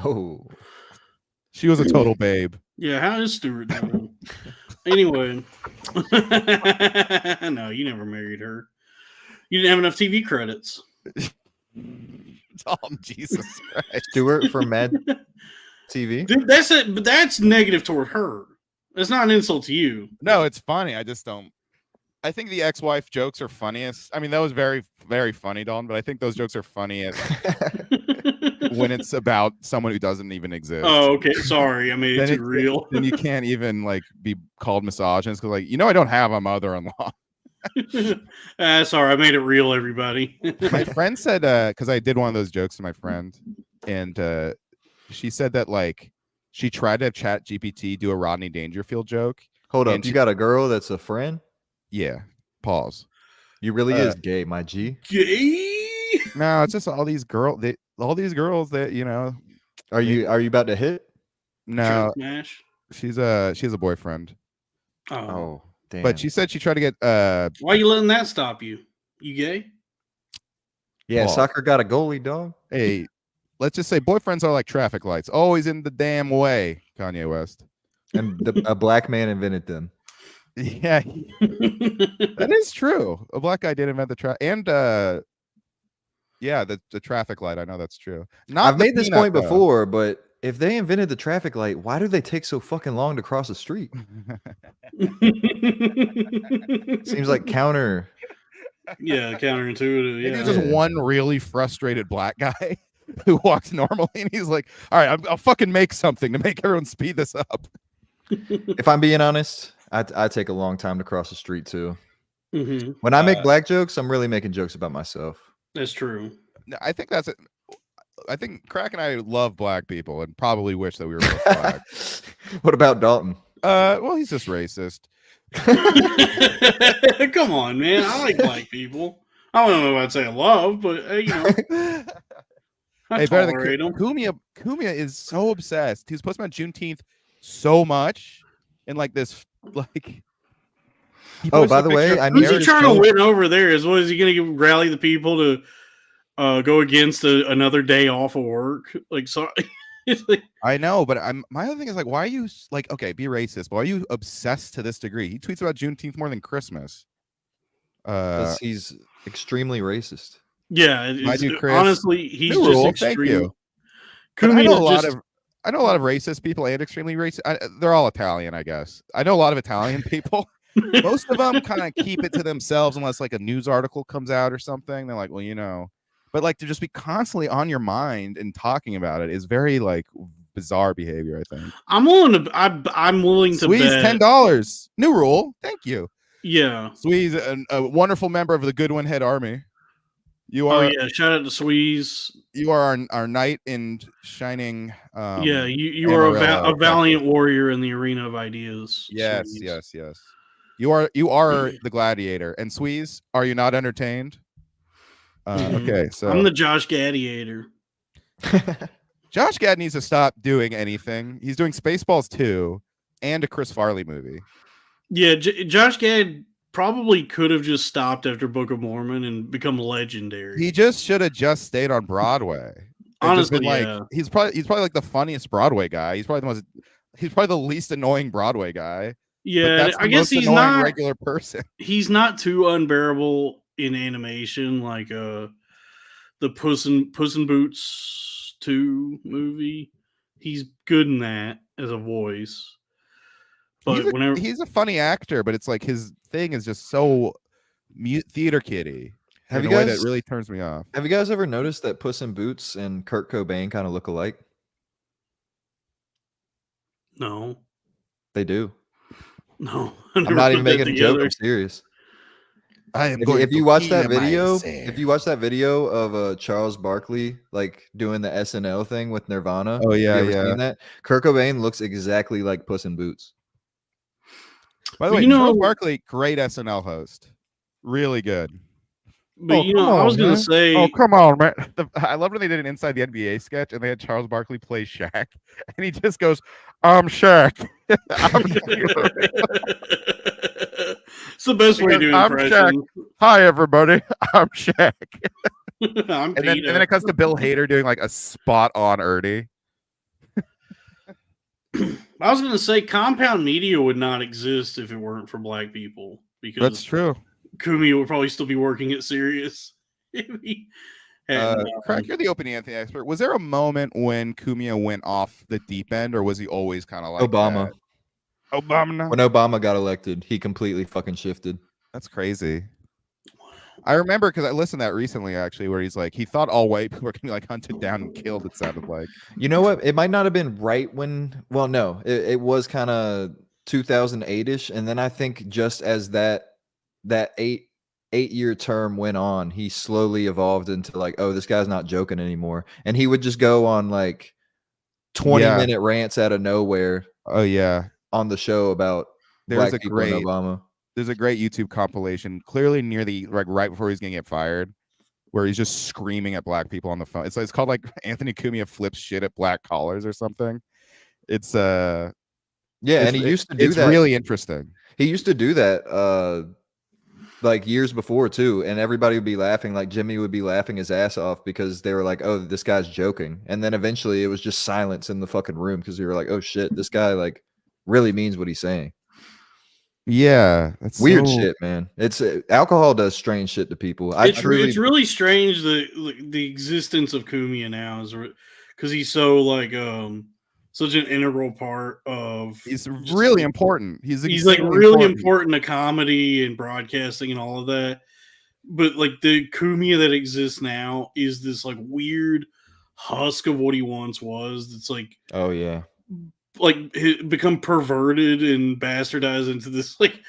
[SPEAKER 3] Oh,
[SPEAKER 2] She was a total babe.
[SPEAKER 1] Yeah, how is Stuart doing? Anyway. No, you never married her. You didn't have enough TV credits.
[SPEAKER 2] Oh, Jesus Christ.
[SPEAKER 3] Stewart from Mad TV.
[SPEAKER 1] Dude, that's it, but that's negative toward her. That's not an insult to you.
[SPEAKER 2] No, it's funny. I just don't. I think the ex-wife jokes are funniest. I mean, that was very, very funny, Dalton, but I think those jokes are funniest when it's about someone who doesn't even exist.
[SPEAKER 1] Oh, okay. Sorry, I made it
[SPEAKER 2] Then
[SPEAKER 1] too real.
[SPEAKER 2] Then you can't even like be called misogynist because, like, I don't have a mother-in-law.
[SPEAKER 1] Sorry, I made it real, everybody.
[SPEAKER 2] My friend said, because I did one of those jokes to my friend, and she said that like she tried to have Chat GPT do a Rodney Dangerfield joke.
[SPEAKER 3] Hold up,
[SPEAKER 2] And
[SPEAKER 3] you
[SPEAKER 2] she-
[SPEAKER 3] got a girl that's a friend?
[SPEAKER 2] Yeah. Pause.
[SPEAKER 3] You really is gay, my G.
[SPEAKER 1] Gay?
[SPEAKER 2] No, it's just all these girls that
[SPEAKER 3] Are you about to hit?
[SPEAKER 2] No,
[SPEAKER 1] Smash?
[SPEAKER 2] she has a boyfriend.
[SPEAKER 1] Oh.
[SPEAKER 3] Oh, damn.
[SPEAKER 2] But she said she tried to get
[SPEAKER 1] Why are you letting that stop you? You gay?
[SPEAKER 3] yeah,
[SPEAKER 2] Paul.
[SPEAKER 3] soccer got a goalie, dog.
[SPEAKER 2] hey, let's just say boyfriends are like traffic lights, always in the damn way. Kanye West.
[SPEAKER 3] And a black man invented them.
[SPEAKER 2] Yeah, that is true. A black guy did invent the traffic, and yeah, the traffic light. I know that's true. Not
[SPEAKER 3] I've
[SPEAKER 2] the
[SPEAKER 3] made this
[SPEAKER 2] peanut,
[SPEAKER 3] point
[SPEAKER 2] though.
[SPEAKER 3] before, but if they invented the traffic light, why do they take so fucking long to cross the street? Seems like counter.
[SPEAKER 1] Yeah, counterintuitive.
[SPEAKER 2] Maybe
[SPEAKER 1] Yeah.
[SPEAKER 2] it's just one really frustrated black guy who walks normally, and he's like, "All right, I'll fucking make something to make everyone speed this up."
[SPEAKER 3] If I'm being honest, I take a long time to cross the street too.
[SPEAKER 1] Mhm.
[SPEAKER 3] When I make black jokes, I'm really making jokes about myself.
[SPEAKER 1] That's true.
[SPEAKER 2] No, I think that's it. I think Crack and I love black people and probably wish that we were both black.
[SPEAKER 3] What about Dalton?
[SPEAKER 2] Well, he's just racist.
[SPEAKER 1] Come on, man. I like black people. I don't know if I'd say I love, but I
[SPEAKER 2] Hey, better than
[SPEAKER 1] tolerate them.
[SPEAKER 2] Cumia. Cumia is so obsessed. He was posting about Juneteenth so much, and like this, like. he
[SPEAKER 3] Oh,
[SPEAKER 2] posted
[SPEAKER 3] by
[SPEAKER 2] a
[SPEAKER 3] the way,
[SPEAKER 2] picture-
[SPEAKER 3] I
[SPEAKER 1] Who's he
[SPEAKER 3] narrative
[SPEAKER 1] trying to
[SPEAKER 3] show-
[SPEAKER 1] win over there? What is he going to rally the people to go against another day off of work? Like, so It's like,
[SPEAKER 2] I know, but my other thing is like, why are you like, okay, be racist, but why are you obsessed to this degree? He tweets about Juneteenth more than Christmas.
[SPEAKER 3] Because he's extremely racist.
[SPEAKER 1] yeah,
[SPEAKER 2] My dude Chris,
[SPEAKER 1] honestly, he's
[SPEAKER 2] new
[SPEAKER 1] just
[SPEAKER 2] rule,
[SPEAKER 1] extreme.
[SPEAKER 2] thank you.
[SPEAKER 1] Kumi
[SPEAKER 2] I know
[SPEAKER 1] is
[SPEAKER 2] a lot
[SPEAKER 1] just-
[SPEAKER 2] of racist people and extremely racist. They're all Italian, I guess. I know a lot of Italian people. Most of them kind of keep it to themselves unless like a news article comes out or something. They're like, well, you know, but like to just be constantly on your mind and talking about it is very like bizarre behavior. I think
[SPEAKER 1] I'm willing to
[SPEAKER 2] Squeeze
[SPEAKER 1] bet
[SPEAKER 2] $10. New rule. Thank you.
[SPEAKER 1] Yeah.
[SPEAKER 2] Squeeze, a wonderful member of the Goodwin Head Army. You are.
[SPEAKER 1] Oh yeah, shout out to Squeeze.
[SPEAKER 2] You are our knight in shining.
[SPEAKER 1] Yeah, you are a valiant warrior in the arena of ideas.
[SPEAKER 2] Yes,
[SPEAKER 1] Squeeze.
[SPEAKER 2] yes. You are the gladiator. And Squeeze, are you not entertained? Okay, so
[SPEAKER 1] I'm the Josh Gladiator.
[SPEAKER 2] Josh Gad needs to stop doing anything. He's doing Spaceballs 2 and a Chris Farley movie.
[SPEAKER 1] Yeah, Josh Gad probably could have just stopped after Book of Mormon and become legendary.
[SPEAKER 2] He just should have just stayed on Broadway.
[SPEAKER 1] Honestly,
[SPEAKER 2] yeah. He's probably like the funniest Broadway guy. He's probably the least annoying Broadway guy.
[SPEAKER 1] Yeah, I guess he's not
[SPEAKER 2] regular person.
[SPEAKER 1] He's not too unbearable in animation, like the Puss in Boots 2 movie. He's good in that as a voice. But
[SPEAKER 2] he's a funny actor, but it's like his thing is just so theater kiddie.
[SPEAKER 3] Have you
[SPEAKER 2] guys?
[SPEAKER 3] That
[SPEAKER 2] really turns me off.
[SPEAKER 3] Have you guys ever noticed that Puss in Boots and Kurt Cobain kind of look alike?
[SPEAKER 1] No,
[SPEAKER 3] they do.
[SPEAKER 1] No,
[SPEAKER 3] I'm not even making a joke. I'm serious. If you watch that video, of Charles Barkley like doing the SNL thing with Nirvana,
[SPEAKER 2] oh yeah,
[SPEAKER 3] seen that? Kurt Cobain looks exactly like Puss in Boots.
[SPEAKER 2] By the way, Charles Barkley, great SNL host, really good.
[SPEAKER 1] But I was gonna say,
[SPEAKER 2] oh come on, man! I love when they did an Inside the NBA sketch and they had Charles Barkley play Shaq, and he just goes, "I'm Shaq."
[SPEAKER 1] It's the best way to do impressions.
[SPEAKER 2] Hi everybody, I'm Shaq.
[SPEAKER 1] I'm
[SPEAKER 2] and then it comes to Bill Hader doing like a spot on Ernie.
[SPEAKER 1] I was gonna say compound media would not exist if it weren't for black people, because
[SPEAKER 2] that's true.
[SPEAKER 1] Cumia would probably still be working at Sirius.
[SPEAKER 2] Crack, you're the opening Anthony expert. Was there a moment when Cumia went off the deep end, or was he always kind of like
[SPEAKER 3] Obama?
[SPEAKER 2] Obama.
[SPEAKER 3] When Obama got elected, he completely fucking shifted.
[SPEAKER 2] That's crazy. I remember because I listened to that recently, actually, where he's like, he thought all white people were gonna be like hunted down and killed. It sounded like.
[SPEAKER 3] You know what? It might not have been right when. Well, no, it was kind of 2008ish, and then I think just as that 8-year term went on, he slowly evolved into like, oh, this guy's not joking anymore, and he would just go on like 20-minute rants out of nowhere.
[SPEAKER 2] Oh yeah,
[SPEAKER 3] on the show about black people and Obama.
[SPEAKER 2] There's a great YouTube compilation, clearly near the right before he's gonna get fired, where he's just screaming at black people on the phone. It's called like Anthony Cumia flips shit at black callers or something. It's and
[SPEAKER 3] he used to do that.
[SPEAKER 2] It's really interesting.
[SPEAKER 3] He used to do that like years before too, and everybody would be laughing. Like Jimmy would be laughing his ass off because they were like, "Oh, this guy's joking," and then eventually it was just silence in the fucking room because we were like, "Oh shit, this guy like really means what he's saying."
[SPEAKER 2] Yeah, that's
[SPEAKER 3] weird shit, man. It's alcohol does strange shit to people.
[SPEAKER 1] It's really strange the existence of Cumia now is because he's so like such an integral part of.
[SPEAKER 2] He's really important. He's
[SPEAKER 1] like really important to comedy and broadcasting and all of that. But like the Cumia that exists now is this like weird husk of what he once was. It's like,
[SPEAKER 3] oh yeah,
[SPEAKER 1] like become perverted and bastardized into this like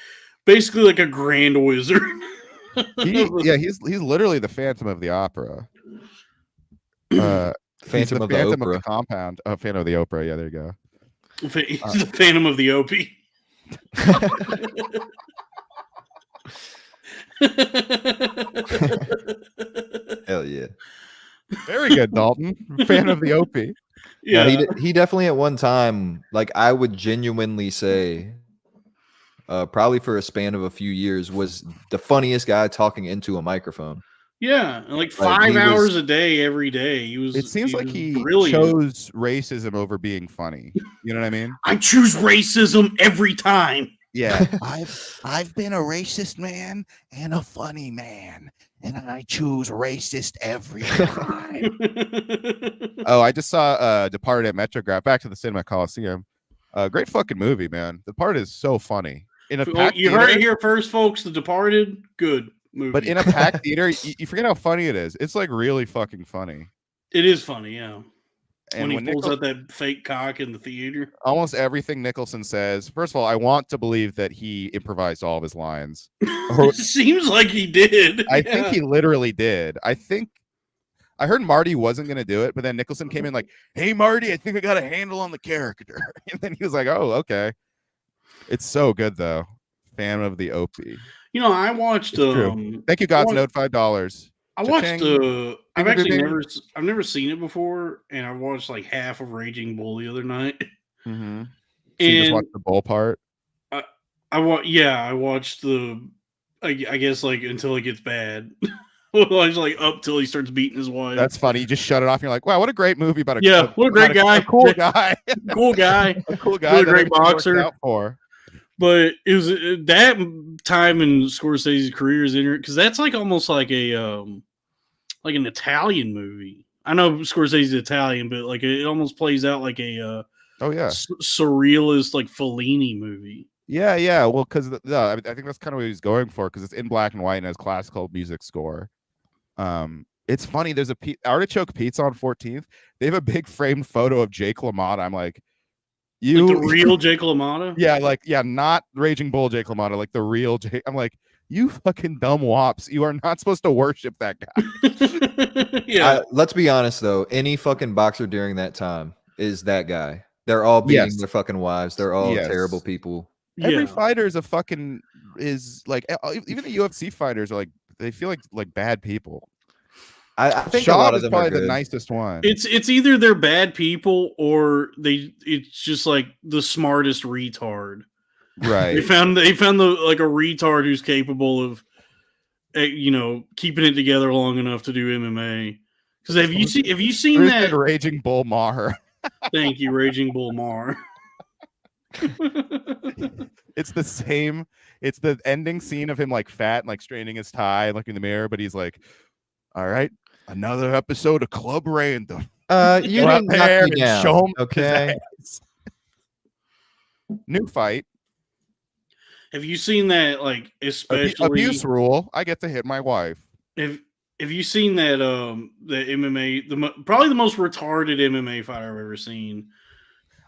[SPEAKER 1] basically like a grand wizard.
[SPEAKER 2] He's literally the Phantom of the Opera.
[SPEAKER 3] Phantom of the Opera.
[SPEAKER 2] Compound. Oh, Phantom of the Opera. Yeah, there you go.
[SPEAKER 1] He's the Phantom of the Opie.
[SPEAKER 3] Hell yeah.
[SPEAKER 2] Very good, Dalton. Fan of the Opie.
[SPEAKER 3] Yeah, he definitely at one time, like I would genuinely say, probably for a span of a few years, was the funniest guy talking into a microphone.
[SPEAKER 1] Yeah, and like
[SPEAKER 3] Like,
[SPEAKER 1] 5
[SPEAKER 3] he
[SPEAKER 1] hours
[SPEAKER 3] was-
[SPEAKER 1] a day, every day.
[SPEAKER 2] It seems like
[SPEAKER 1] was
[SPEAKER 2] he
[SPEAKER 1] brilliant.
[SPEAKER 2] chose racism over being funny. You know what I mean?
[SPEAKER 1] I choose racism every time.
[SPEAKER 2] Yeah.
[SPEAKER 4] I've been a racist man and a funny man, and I choose racist every time.
[SPEAKER 2] Oh, I just saw Departed at Metrograph. Back to the Cinema Coliseum. Great fucking movie, man. The part is so funny. In a
[SPEAKER 1] Well,
[SPEAKER 2] packed
[SPEAKER 1] you heard it
[SPEAKER 2] theater,
[SPEAKER 1] here first, folks. The Departed, good movie.
[SPEAKER 2] but in a packed theater, you forget how funny it is. It's like really fucking funny.
[SPEAKER 1] it is funny, yeah.
[SPEAKER 2] And
[SPEAKER 1] When he pulls
[SPEAKER 2] Nichol-
[SPEAKER 1] out that fake cock in the theater.
[SPEAKER 2] almost everything Nicholson says. First of all, I want to believe that he improvised all of his lines. Or-
[SPEAKER 1] It seems like he did.
[SPEAKER 2] I think he literally did. I heard Marty wasn't going to do it, but then Nicholson came in like, "Hey, Marty, I think I got a handle on the character." And then he was like, "Oh, okay." It's so good, though. Fan of the Opie.
[SPEAKER 1] You know, I watched.
[SPEAKER 2] It's true. Thank you, God's Note, $5.
[SPEAKER 1] I watched.
[SPEAKER 2] Cha-ching.
[SPEAKER 1] I've
[SPEAKER 2] Ding,
[SPEAKER 1] actually
[SPEAKER 2] ding,
[SPEAKER 1] I've never seen it before, and I watched like half of Raging Bull the other night.
[SPEAKER 2] Mm-hmm. So you just
[SPEAKER 1] And
[SPEAKER 2] watched the bull part.
[SPEAKER 1] I watched the. I guess like until it gets bad. Well, I was like up till he starts beating his wife.
[SPEAKER 2] That's funny. You just shut it off. And you're like, "Wow, what a great movie about
[SPEAKER 1] what a great guy,
[SPEAKER 2] a cool guy,
[SPEAKER 1] cool guy."
[SPEAKER 2] a cool guy,
[SPEAKER 1] Really
[SPEAKER 2] that
[SPEAKER 1] great
[SPEAKER 2] everything worked
[SPEAKER 1] boxer.
[SPEAKER 2] out for."
[SPEAKER 1] But it was that time in Scorsese's career is interesting because that's like almost like a like an Italian movie. I know Scorsese's Italian, but like it almost plays out like a
[SPEAKER 2] Oh yeah,
[SPEAKER 1] surrealist like Fellini movie.
[SPEAKER 2] yeah. Well, because I think that's kind of what he's going for, because it's in black and white and has classical music score. It's funny. There's a Artichoke Pizza on 14th. They have a big framed photo of Jake LaMotta. I'm like, you
[SPEAKER 1] Like the real Jake LaMotta?
[SPEAKER 2] yeah, not Raging Bull Jake LaMotta, like the real Jake. I'm like, you fucking dumb wops. You are not supposed to worship that guy.
[SPEAKER 1] Yeah.
[SPEAKER 3] Let's be honest though. Any fucking boxer during that time is that guy. They're all beating
[SPEAKER 2] Yes.
[SPEAKER 3] their fucking wives. They're all
[SPEAKER 2] Yes.
[SPEAKER 3] terrible people.
[SPEAKER 2] Every
[SPEAKER 1] Yeah.
[SPEAKER 2] fighter is like even the UFC fighters are like, they feel like bad people.
[SPEAKER 3] I think a
[SPEAKER 2] Shaw
[SPEAKER 3] lot of
[SPEAKER 2] is
[SPEAKER 3] them
[SPEAKER 2] probably
[SPEAKER 3] are
[SPEAKER 2] the
[SPEAKER 3] good.
[SPEAKER 2] nicest one.
[SPEAKER 1] It's either they're bad people or it's just like the smartest retard.
[SPEAKER 2] Right.
[SPEAKER 1] They found the like a retard who's capable of keeping it together long enough to do MMA. Because have you seen
[SPEAKER 2] Bruce
[SPEAKER 1] that?
[SPEAKER 2] and Raging Bull Maher.
[SPEAKER 1] Thank you, Raging Bull Maher.
[SPEAKER 2] It's the same. It's the ending scene of him like fat and like straightening his tie and looking in the mirror, but he's like, "All right, another episode of Club Random."
[SPEAKER 3] You
[SPEAKER 2] Go out
[SPEAKER 3] didn't
[SPEAKER 2] there
[SPEAKER 3] knock me
[SPEAKER 2] and
[SPEAKER 3] down,
[SPEAKER 2] show him his
[SPEAKER 3] okay?
[SPEAKER 2] ass. New fight.
[SPEAKER 1] Have you seen that? Like, especially
[SPEAKER 2] Abuse rule. I get to hit my wife.
[SPEAKER 1] Have you seen that? The MMA, probably the most retarded MMA fight I've ever seen.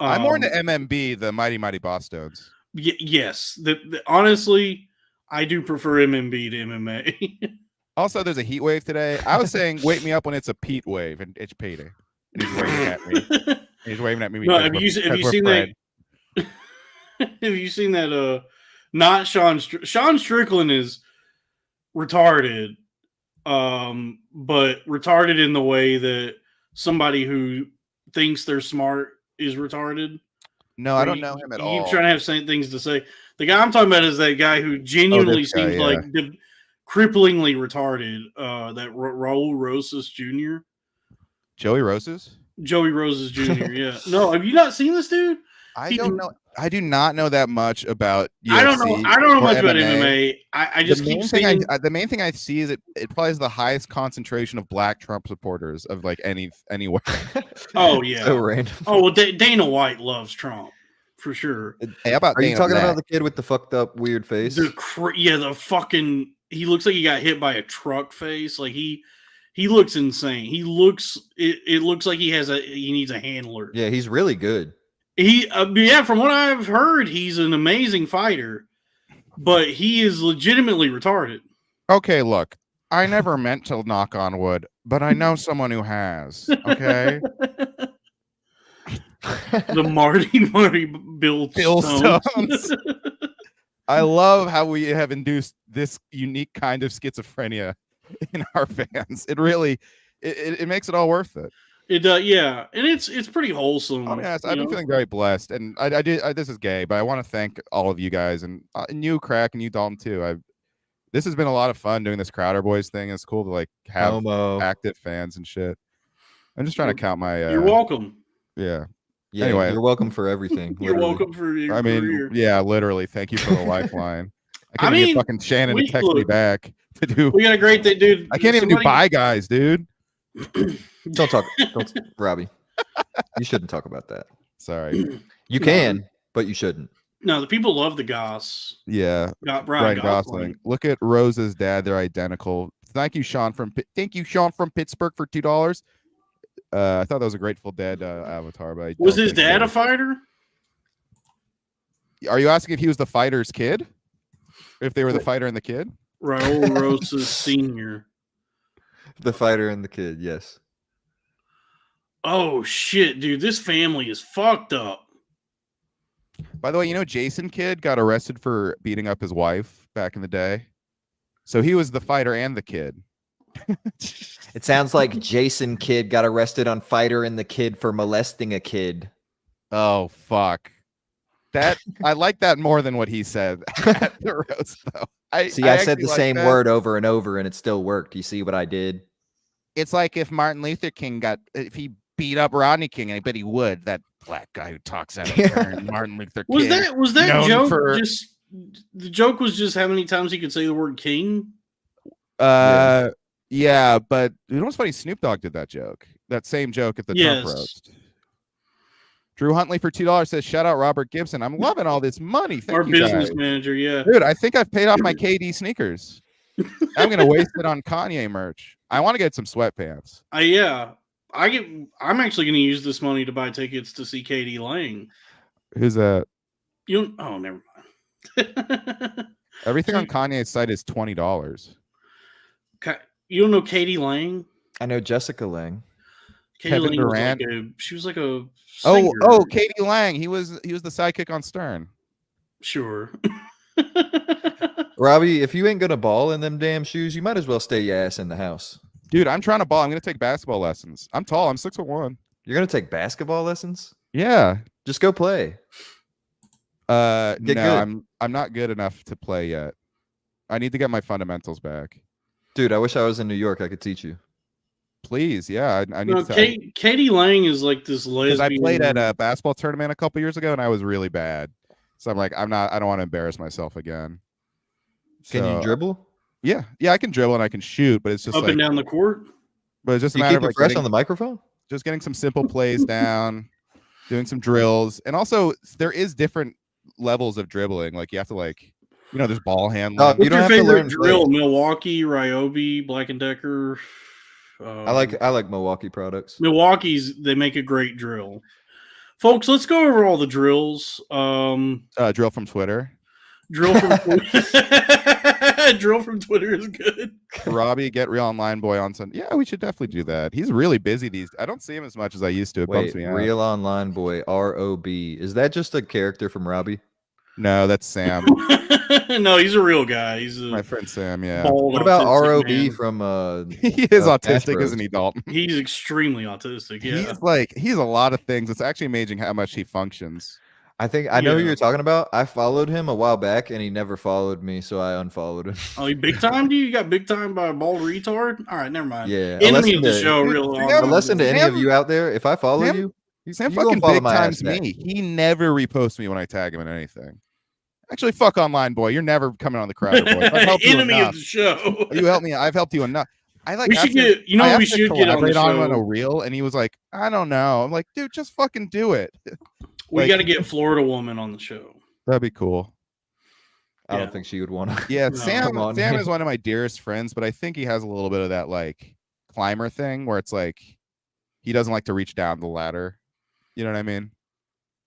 [SPEAKER 2] I'm more into MMB, the Mighty Mighty Bosstones.
[SPEAKER 1] Yes, honestly, I do prefer MMB to MMA.
[SPEAKER 2] Also, there's a heat wave today. I was saying, wake me up when it's a Pete wave, and it's payday. And he's waving at me. He's waving at me.
[SPEAKER 1] No,
[SPEAKER 2] because
[SPEAKER 1] have you
[SPEAKER 2] we're
[SPEAKER 1] seen
[SPEAKER 2] friends.
[SPEAKER 1] that? Have you seen that? Not Sean Strickland is retarded, but retarded in the way that somebody who thinks they're smart is retarded.
[SPEAKER 2] No, I don't know him at
[SPEAKER 1] You
[SPEAKER 2] all.
[SPEAKER 1] keep trying to have same things to say. The guy I'm talking about is that guy who genuinely
[SPEAKER 2] this guy,
[SPEAKER 1] seems
[SPEAKER 2] yeah.
[SPEAKER 1] like cripplingly retarded. That Raul Rosas Jr.
[SPEAKER 2] Joey Roses?
[SPEAKER 1] Joey Roses Jr. Yeah. No, have you not seen this dude?
[SPEAKER 2] I don't know. I do not know that much about UFC.
[SPEAKER 1] I don't know
[SPEAKER 2] or
[SPEAKER 1] much about MMA. I just keep seeing.
[SPEAKER 2] The main thing I see is it probably has the highest concentration of black Trump supporters of like anywhere.
[SPEAKER 1] Oh yeah.
[SPEAKER 3] So random.
[SPEAKER 1] Oh well, Dana White loves Trump for sure.
[SPEAKER 2] Hey, how about
[SPEAKER 3] Are you
[SPEAKER 2] Dana
[SPEAKER 3] talking
[SPEAKER 2] Black?
[SPEAKER 3] about the kid with the fucked up weird face?
[SPEAKER 1] The fucking. He looks like he got hit by a truck face. Like he looks insane. He looks. It looks like he needs a handler.
[SPEAKER 3] Yeah, he's really good.
[SPEAKER 1] From what I've heard, he's an amazing fighter, but he is legitimately retarded.
[SPEAKER 2] Okay, look, I never meant to knock on wood, but I know someone who has. Okay,
[SPEAKER 1] The Marty Bill
[SPEAKER 2] Stones. I love how we have induced this unique kind of schizophrenia in our fans. It really, it makes it all worth it.
[SPEAKER 1] It yeah, and it's pretty wholesome.
[SPEAKER 2] I'll be honest, I've been feeling very blessed, and I did. This is gay, but I want to thank all of you guys and you, Crack, and you, Dalton, too. This has been a lot of fun doing this Crowder Boys thing. It's cool to like have
[SPEAKER 3] Homo.
[SPEAKER 2] active fans and shit. I'm just trying to count my.
[SPEAKER 1] You're welcome.
[SPEAKER 2] Yeah.
[SPEAKER 3] Yeah,
[SPEAKER 2] Anyway.
[SPEAKER 3] you're welcome for everything.
[SPEAKER 1] You're
[SPEAKER 3] literally.
[SPEAKER 1] welcome for your
[SPEAKER 2] I mean,
[SPEAKER 1] career.
[SPEAKER 2] yeah, literally. Thank you for the lifeline. I
[SPEAKER 1] I
[SPEAKER 2] can't even
[SPEAKER 1] mean,
[SPEAKER 2] get fucking Shannon to
[SPEAKER 1] we-
[SPEAKER 2] text me
[SPEAKER 1] look,
[SPEAKER 2] back to do.
[SPEAKER 1] We got a great thing, dude.
[SPEAKER 2] I can't even do bye guys, dude.
[SPEAKER 3] Don't talk, Robbie. You shouldn't talk about that.
[SPEAKER 2] Sorry.
[SPEAKER 3] You can, but you shouldn't.
[SPEAKER 1] No, the people love the Goss.
[SPEAKER 2] Yeah.
[SPEAKER 1] Got
[SPEAKER 2] Ryan
[SPEAKER 1] Brian
[SPEAKER 2] Gosling. Look at Rose's dad. They're identical. Thank you, Sean from Pittsburgh for $2. I thought that was a Grateful Dead avatar, but
[SPEAKER 1] Was his dad a fighter?
[SPEAKER 2] Are you asking if he was the fighter's kid? If they were the fighter and the kid?
[SPEAKER 1] Raul Rosas Sr.
[SPEAKER 3] The fighter and the kid, yes.
[SPEAKER 1] Oh shit, dude, this family is fucked up.
[SPEAKER 2] By the way, you know Jason Kidd got arrested for beating up his wife back in the day. So he was the fighter and the kid.
[SPEAKER 6] It sounds like Jason Kidd got arrested on Fighter and the Kid for molesting a kid.
[SPEAKER 2] Oh fuck. That I like that more than what he said at the roast though.
[SPEAKER 6] I said
[SPEAKER 2] actually
[SPEAKER 6] the
[SPEAKER 2] like
[SPEAKER 6] same
[SPEAKER 2] that.
[SPEAKER 6] word over and over and it still worked. You see what I did?
[SPEAKER 2] It's like if Martin Luther King if he beat up Rodney King, I bet he would. That black guy who talks out of turn, Martin Luther King.
[SPEAKER 1] Was that
[SPEAKER 2] known
[SPEAKER 1] joke
[SPEAKER 2] for-
[SPEAKER 1] just the joke was just how many times he could say the word king?
[SPEAKER 2] Yeah, but you know what's funny? Snoop Dogg did that joke. That same joke at the Trump roast. Drew Huntley for $2 says, shout out Robert Gibson. I'm loving all this money. Thank
[SPEAKER 1] Our
[SPEAKER 2] you
[SPEAKER 1] business
[SPEAKER 2] guys.
[SPEAKER 1] manager, yeah.
[SPEAKER 2] Dude, I think I've paid off my KD sneakers. I'm gonna waste it on Kanye merch. I want to get some sweatpants.
[SPEAKER 1] I'm actually gonna use this money to buy tickets to see Katie Lang.
[SPEAKER 2] Who's that?
[SPEAKER 1] Never mind.
[SPEAKER 2] Everything on Kanye's site is $20.
[SPEAKER 1] You don't know Katie Lang?
[SPEAKER 3] I know Jessica Lang.
[SPEAKER 1] Katie
[SPEAKER 2] Kevin
[SPEAKER 1] Lang
[SPEAKER 2] Durant.
[SPEAKER 1] she was like a
[SPEAKER 2] Oh,
[SPEAKER 1] singer.
[SPEAKER 2] Katie Lang. He was the sidekick on Stern.
[SPEAKER 1] Sure.
[SPEAKER 3] Robbie, if you ain't gonna ball in them damn shoes, you might as well stay your ass in the house.
[SPEAKER 2] Dude, I'm trying to ball. I'm gonna take basketball lessons. I'm tall. I'm 6'1".
[SPEAKER 3] You're gonna take basketball lessons?
[SPEAKER 2] Yeah.
[SPEAKER 3] Just go play.
[SPEAKER 2] No,
[SPEAKER 3] good.
[SPEAKER 2] I'm not good enough to play yet. I need to get my fundamentals back.
[SPEAKER 3] Dude, I wish I was in New York. I could teach you.
[SPEAKER 2] Please, yeah. I need
[SPEAKER 1] No,
[SPEAKER 2] to.
[SPEAKER 1] Katie Lang is like this lesbian.
[SPEAKER 2] Because I played at a basketball tournament a couple years ago and I was really bad. So I'm like, I don't want to embarrass myself again.
[SPEAKER 3] Can you dribble?
[SPEAKER 2] Yeah, I can dribble and I can shoot, but it's just
[SPEAKER 1] up
[SPEAKER 2] like,
[SPEAKER 1] and down the court.
[SPEAKER 2] but it's just a
[SPEAKER 3] You
[SPEAKER 2] matter
[SPEAKER 3] keep
[SPEAKER 2] of
[SPEAKER 3] it
[SPEAKER 2] like
[SPEAKER 3] fresh
[SPEAKER 2] getting,
[SPEAKER 3] on the microphone?
[SPEAKER 2] just getting some simple plays down, doing some drills, and also there is different levels of dribbling. Like you have to there's ball handling.
[SPEAKER 3] You
[SPEAKER 1] What's
[SPEAKER 3] don't
[SPEAKER 1] your
[SPEAKER 3] have to
[SPEAKER 1] favorite
[SPEAKER 3] learn
[SPEAKER 1] drill?
[SPEAKER 3] plays.
[SPEAKER 1] Milwaukee, Ryobi, Black and Decker.
[SPEAKER 3] I like Milwaukee products.
[SPEAKER 1] They make a great drill. Folks, let's go over all the drills.
[SPEAKER 2] Drill from Twitter.
[SPEAKER 1] Drill from drill from Twitter is good.
[SPEAKER 2] Robbie, get Real Online Boy on Sunday. Yeah, we should definitely do that. He's really busy I don't see him as much as I used to. It
[SPEAKER 3] Wait,
[SPEAKER 2] bumps me out.
[SPEAKER 3] Real Online Boy, R-O-B. Is that just a character from Robbie?
[SPEAKER 2] No, that's Sam.
[SPEAKER 1] No, he's a real guy. He's a
[SPEAKER 2] My friend Sam, yeah.
[SPEAKER 1] bald,
[SPEAKER 3] What about
[SPEAKER 1] autistic
[SPEAKER 3] R-O-B
[SPEAKER 1] man.
[SPEAKER 3] from
[SPEAKER 2] He is
[SPEAKER 3] Smash
[SPEAKER 2] autistic,
[SPEAKER 3] Bros.
[SPEAKER 2] isn't he, Dalton?
[SPEAKER 1] He's extremely autistic. Yeah.
[SPEAKER 2] He's a lot of things. It's actually amazing how much he functions.
[SPEAKER 3] I know who
[SPEAKER 1] Yeah.
[SPEAKER 3] you're talking about. I followed him a while back and he never followed me, so I unfollowed him.
[SPEAKER 1] Oh, you big time? You got big time by a bald retard? All right, never mind.
[SPEAKER 3] Yeah.
[SPEAKER 1] Enemy of the show, real.
[SPEAKER 2] Sam-
[SPEAKER 3] A lesson to any of you out there, if I follow
[SPEAKER 2] Sam-
[SPEAKER 3] you,
[SPEAKER 2] Sam
[SPEAKER 3] you gonna
[SPEAKER 2] fucking
[SPEAKER 3] follow
[SPEAKER 2] big
[SPEAKER 3] my
[SPEAKER 2] times
[SPEAKER 3] ass back.
[SPEAKER 2] me. He never reposts me when I tag him in anything. Actually, fuck Online Boy. You're never coming on the Crowder Boy. I've helped you
[SPEAKER 1] Enemy of
[SPEAKER 2] enough.
[SPEAKER 1] the show.
[SPEAKER 2] You helped me. I've helped you enough.
[SPEAKER 1] We should get. You know,
[SPEAKER 2] I
[SPEAKER 1] what we
[SPEAKER 2] asked him
[SPEAKER 1] should
[SPEAKER 2] to
[SPEAKER 1] get on the
[SPEAKER 2] collaborate on a
[SPEAKER 1] show.
[SPEAKER 2] reel, and he was like, "I don't know." I'm like, "Dude, just fucking do it."
[SPEAKER 1] We
[SPEAKER 2] like-
[SPEAKER 1] got to get Florida Woman on the show.
[SPEAKER 2] That'd be cool.
[SPEAKER 3] I
[SPEAKER 1] Yeah.
[SPEAKER 3] don't think she would want to.
[SPEAKER 2] Yeah,
[SPEAKER 1] No.
[SPEAKER 2] Sam.
[SPEAKER 3] Come on,
[SPEAKER 2] Sam
[SPEAKER 3] man.
[SPEAKER 2] is one of my dearest friends, but I think he has a little bit of that like climber thing where it's like he doesn't like to reach down the ladder. You know what I mean?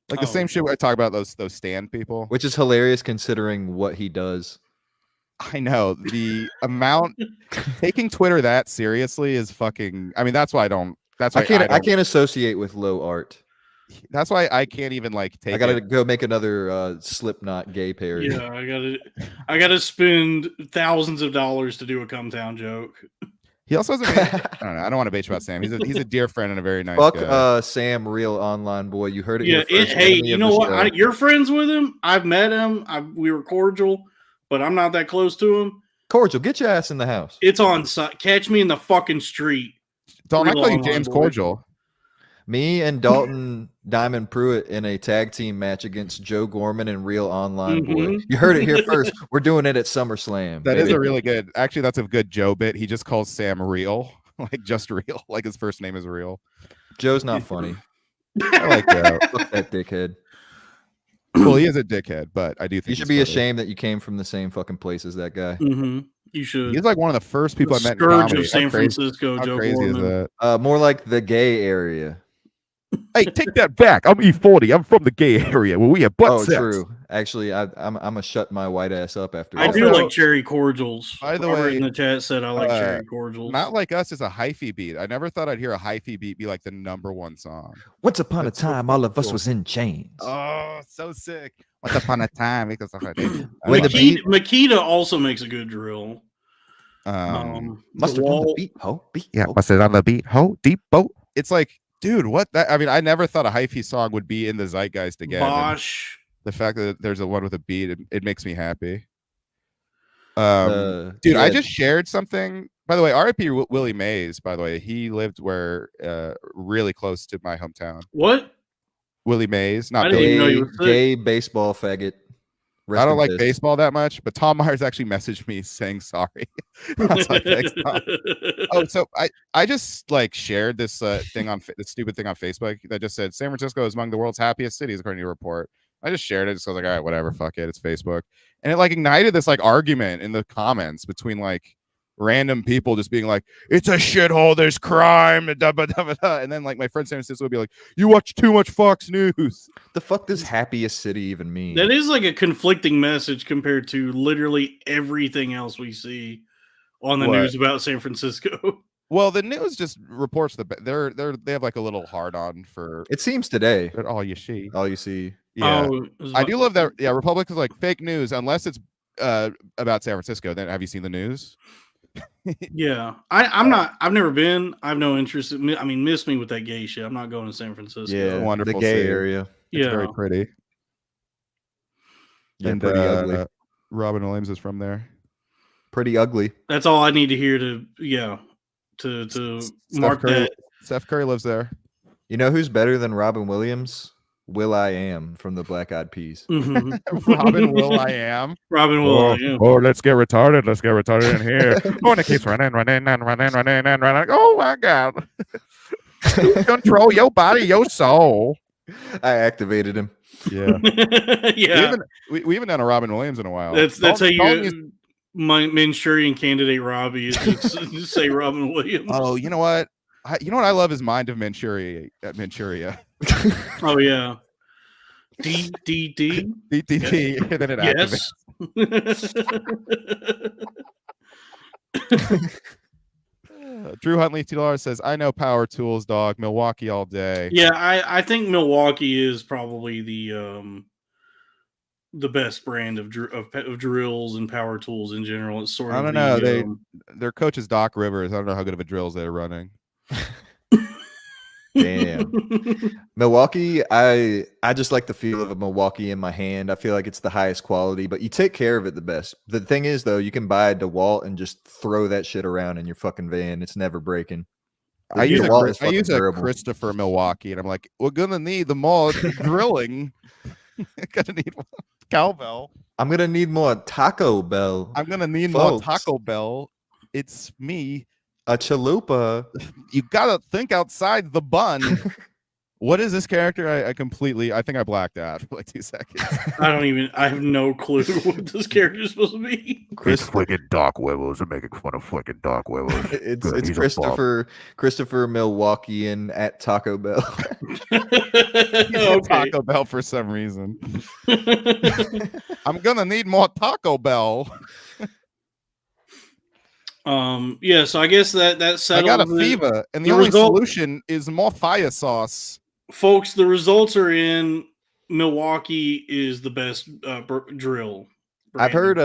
[SPEAKER 2] Like the
[SPEAKER 1] Oh.
[SPEAKER 2] same shit I talk about those stand people.
[SPEAKER 3] Which is hilarious considering what he does.
[SPEAKER 2] I know the amount taking Twitter that seriously is fucking. I mean, that's why I don't. That's why
[SPEAKER 3] I can't associate with low art.
[SPEAKER 2] That's why I can't even like take.
[SPEAKER 3] I gotta
[SPEAKER 2] it.
[SPEAKER 3] go make another Slipknot gay parody.
[SPEAKER 1] Yeah, I gotta spend thousands of dollars to do a come town joke.
[SPEAKER 2] He also has a. I don't know. I don't want to bitch about Sam. He's a dear friend and a very nice
[SPEAKER 3] Fuck
[SPEAKER 2] guy.
[SPEAKER 3] Sam, Real Online Boy. You heard it
[SPEAKER 1] Yeah,
[SPEAKER 3] here first.
[SPEAKER 1] hey,
[SPEAKER 3] Enemy
[SPEAKER 1] you
[SPEAKER 3] of
[SPEAKER 1] know
[SPEAKER 3] the
[SPEAKER 1] what?
[SPEAKER 3] show.
[SPEAKER 1] You're friends with him. I've met him. We were cordial, but I'm not that close to him.
[SPEAKER 6] Cordial, get your ass in the house.
[SPEAKER 1] It's on site. Catch me in the fucking street.
[SPEAKER 2] Don't I
[SPEAKER 1] Real
[SPEAKER 2] call you
[SPEAKER 1] online
[SPEAKER 2] James
[SPEAKER 1] boy.
[SPEAKER 2] Cordial?
[SPEAKER 6] Me and Dalton Diamond Pruitt in a tag team match against Joe Gorman and Real Online Boy.
[SPEAKER 1] Mhm.
[SPEAKER 6] You heard it here first. We're doing it at SummerSlam.
[SPEAKER 2] That is
[SPEAKER 6] baby.
[SPEAKER 2] a really good. Actually, that's a good Joe bit. He just calls Sam Real, like just Real, like his first name is Real.
[SPEAKER 6] Joe's not funny.
[SPEAKER 2] I like Joe.
[SPEAKER 6] Fuck that dickhead.
[SPEAKER 2] Well, he is a dickhead, but I do think
[SPEAKER 6] You should
[SPEAKER 2] he's
[SPEAKER 6] be
[SPEAKER 2] funny.
[SPEAKER 6] ashamed that you came from the same fucking place as that guy.
[SPEAKER 1] You should.
[SPEAKER 2] He's like one of the first people I met in
[SPEAKER 1] Scourge
[SPEAKER 2] comedy.
[SPEAKER 1] of San
[SPEAKER 2] How crazy,
[SPEAKER 1] Francisco,
[SPEAKER 2] how
[SPEAKER 1] Joe
[SPEAKER 2] crazy is
[SPEAKER 1] Gorman.
[SPEAKER 2] that?
[SPEAKER 6] More like the gay area.
[SPEAKER 5] Hey, take that back. I'm E40. I'm from the gay area where we have butt
[SPEAKER 6] Oh,
[SPEAKER 5] sex.
[SPEAKER 6] true. Actually, I'm gonna shut my white ass up after.
[SPEAKER 1] I
[SPEAKER 6] this.
[SPEAKER 1] do
[SPEAKER 2] Also,
[SPEAKER 1] like cherry cordials.
[SPEAKER 2] by the
[SPEAKER 1] Robert
[SPEAKER 2] way,
[SPEAKER 1] in the chat said I like cherry cordials.
[SPEAKER 2] Not Like Us is a hyphy beat. I never thought I'd hear a hyphy beat be like the #1 song.
[SPEAKER 6] Once upon
[SPEAKER 2] That's
[SPEAKER 6] a
[SPEAKER 2] so
[SPEAKER 6] time, all of us
[SPEAKER 2] cool.
[SPEAKER 6] was in chains.
[SPEAKER 2] Oh, so sick. Once upon a time, because of her.
[SPEAKER 6] When the beat-
[SPEAKER 1] Makita also makes a good drill.
[SPEAKER 2] Um,
[SPEAKER 6] Mustard
[SPEAKER 1] the
[SPEAKER 6] on the
[SPEAKER 1] wall-
[SPEAKER 6] beat, ho, beat.
[SPEAKER 5] Yeah,
[SPEAKER 6] ho.
[SPEAKER 5] what's it on the beat? Ho, deep boat.
[SPEAKER 2] it's like, dude, what? That I mean, I never thought a hyphy song would be in the zeitgeist again. and
[SPEAKER 1] Bosch.
[SPEAKER 2] the fact that there's a one with a beat, it makes me happy. Dude,
[SPEAKER 6] yeah,
[SPEAKER 2] I just shared something. By the way, R.I.P. Willie Mays. By the way, he lived where really close to my hometown.
[SPEAKER 1] What?
[SPEAKER 2] Willie Mays, not
[SPEAKER 1] I didn't even know
[SPEAKER 6] gay,
[SPEAKER 1] you were sick.
[SPEAKER 6] gay baseball faggot. Rest
[SPEAKER 2] I don't
[SPEAKER 6] in
[SPEAKER 2] like
[SPEAKER 6] peace.
[SPEAKER 2] baseball that much, but Tom Myers actually messaged me saying sorry. I was like, "Thanks, Tom." Oh, so I just like shared this thing on this stupid thing on Facebook that just said San Francisco is among the world's happiest cities according to a report. I just shared it, so I was like, all right, whatever, fuck it, it's Facebook, and it like ignited this like argument in the comments between like random people just being like, it's a shithole, there's crime, da, da, da, da, da. And then like my friend San Francisco would be like, you watch too much Fox News.
[SPEAKER 6] The fuck does happiest city even mean?
[SPEAKER 1] That is like a conflicting message compared to literally everything else we see on the
[SPEAKER 2] What?
[SPEAKER 1] news about San Francisco.
[SPEAKER 2] Well, the news just reports they have like a little hard on for
[SPEAKER 6] It seems today.
[SPEAKER 2] all you see.
[SPEAKER 6] All you see.
[SPEAKER 2] Yeah.
[SPEAKER 1] Oh, is
[SPEAKER 2] I
[SPEAKER 1] it-
[SPEAKER 2] do love that. Yeah, Republicans like fake news unless it's about San Francisco. Then have you seen the news?
[SPEAKER 1] Yeah, I'm not. I've never been. I have no interest. I mean, miss me with that gay shit. I'm not going to San Francisco.
[SPEAKER 6] Yeah,
[SPEAKER 2] wonderful
[SPEAKER 6] the gay
[SPEAKER 2] city.
[SPEAKER 6] area.
[SPEAKER 2] It's
[SPEAKER 1] yeah.
[SPEAKER 2] very pretty.
[SPEAKER 6] Yeah,
[SPEAKER 2] And
[SPEAKER 6] pretty ugly.
[SPEAKER 2] Robin Williams is from there.
[SPEAKER 6] Pretty ugly.
[SPEAKER 1] That's all I need to hear to mark
[SPEAKER 2] Curry,
[SPEAKER 1] that.
[SPEAKER 2] Steph Curry lives there.
[SPEAKER 6] You know who's better than Robin Williams? Will I Am from the Black Eyed Peas.
[SPEAKER 1] Mhm.
[SPEAKER 2] Robin Will I Am.
[SPEAKER 1] Robin
[SPEAKER 5] Oh,
[SPEAKER 1] Will. Yeah.
[SPEAKER 5] oh, let's get retarded. Let's get retarded in here. Oh, and it keeps running. Oh my God. Control your body, your soul.
[SPEAKER 6] I activated him.
[SPEAKER 2] Yeah.
[SPEAKER 1] Yeah.
[SPEAKER 2] We haven't done a Robin Williams in a while.
[SPEAKER 1] That's how
[SPEAKER 2] Dalton used-
[SPEAKER 1] you Manchurian candidate Robbie is just say Robin Williams.
[SPEAKER 2] Oh, you know what? I love his Mind of Manchuria.
[SPEAKER 1] Oh yeah. D.
[SPEAKER 2] DTT, and then it activates.
[SPEAKER 1] Yes.
[SPEAKER 2] Drew Huntley $2 says, "I know power tools, dog. Milwaukee all day."
[SPEAKER 1] Yeah, I think Milwaukee is probably the best brand of drills and power tools in general. It's sort of
[SPEAKER 2] I don't know.
[SPEAKER 1] the,
[SPEAKER 2] Their coach is Doc Rivers. I don't know how good of a drills they're running.
[SPEAKER 6] Damn. Milwaukee, I just like the feel of a Milwaukee in my hand. I feel like it's the highest quality, but you take care of it the best. The thing is, though, you can buy a DeWalt and just throw that shit around in your fucking van. It's never breaking. The
[SPEAKER 2] I use
[SPEAKER 6] DeWalt is
[SPEAKER 2] a
[SPEAKER 6] fucking durable.
[SPEAKER 2] Christopher Milwaukee, and I'm like, we're gonna need the more drilling. Gonna need more cowbell.
[SPEAKER 6] I'm gonna need more Taco Bell.
[SPEAKER 2] I'm gonna need more
[SPEAKER 6] Folks.
[SPEAKER 2] Taco Bell. It's me.
[SPEAKER 6] A chalupa.
[SPEAKER 2] You gotta think outside the bun. What is this character? I think I blacked out for like 2 seconds.
[SPEAKER 1] I have no clue what this character is supposed to be.
[SPEAKER 5] It's flicking Doc Webbles. They're making fun of flicking Doc Webbles.
[SPEAKER 6] It's
[SPEAKER 5] Good, he's a
[SPEAKER 6] Christopher Milwaukeean at Taco Bell.
[SPEAKER 1] Okay.
[SPEAKER 2] Taco Bell for some reason. I'm gonna need more Taco Bell.
[SPEAKER 1] Yeah, so I guess that
[SPEAKER 2] I
[SPEAKER 1] settles
[SPEAKER 2] got a
[SPEAKER 1] it.
[SPEAKER 2] fever, and the
[SPEAKER 1] The
[SPEAKER 2] only
[SPEAKER 1] result-
[SPEAKER 2] solution is more fire sauce.
[SPEAKER 1] Folks, the results are in. Milwaukee is the best drill.
[SPEAKER 6] I've heard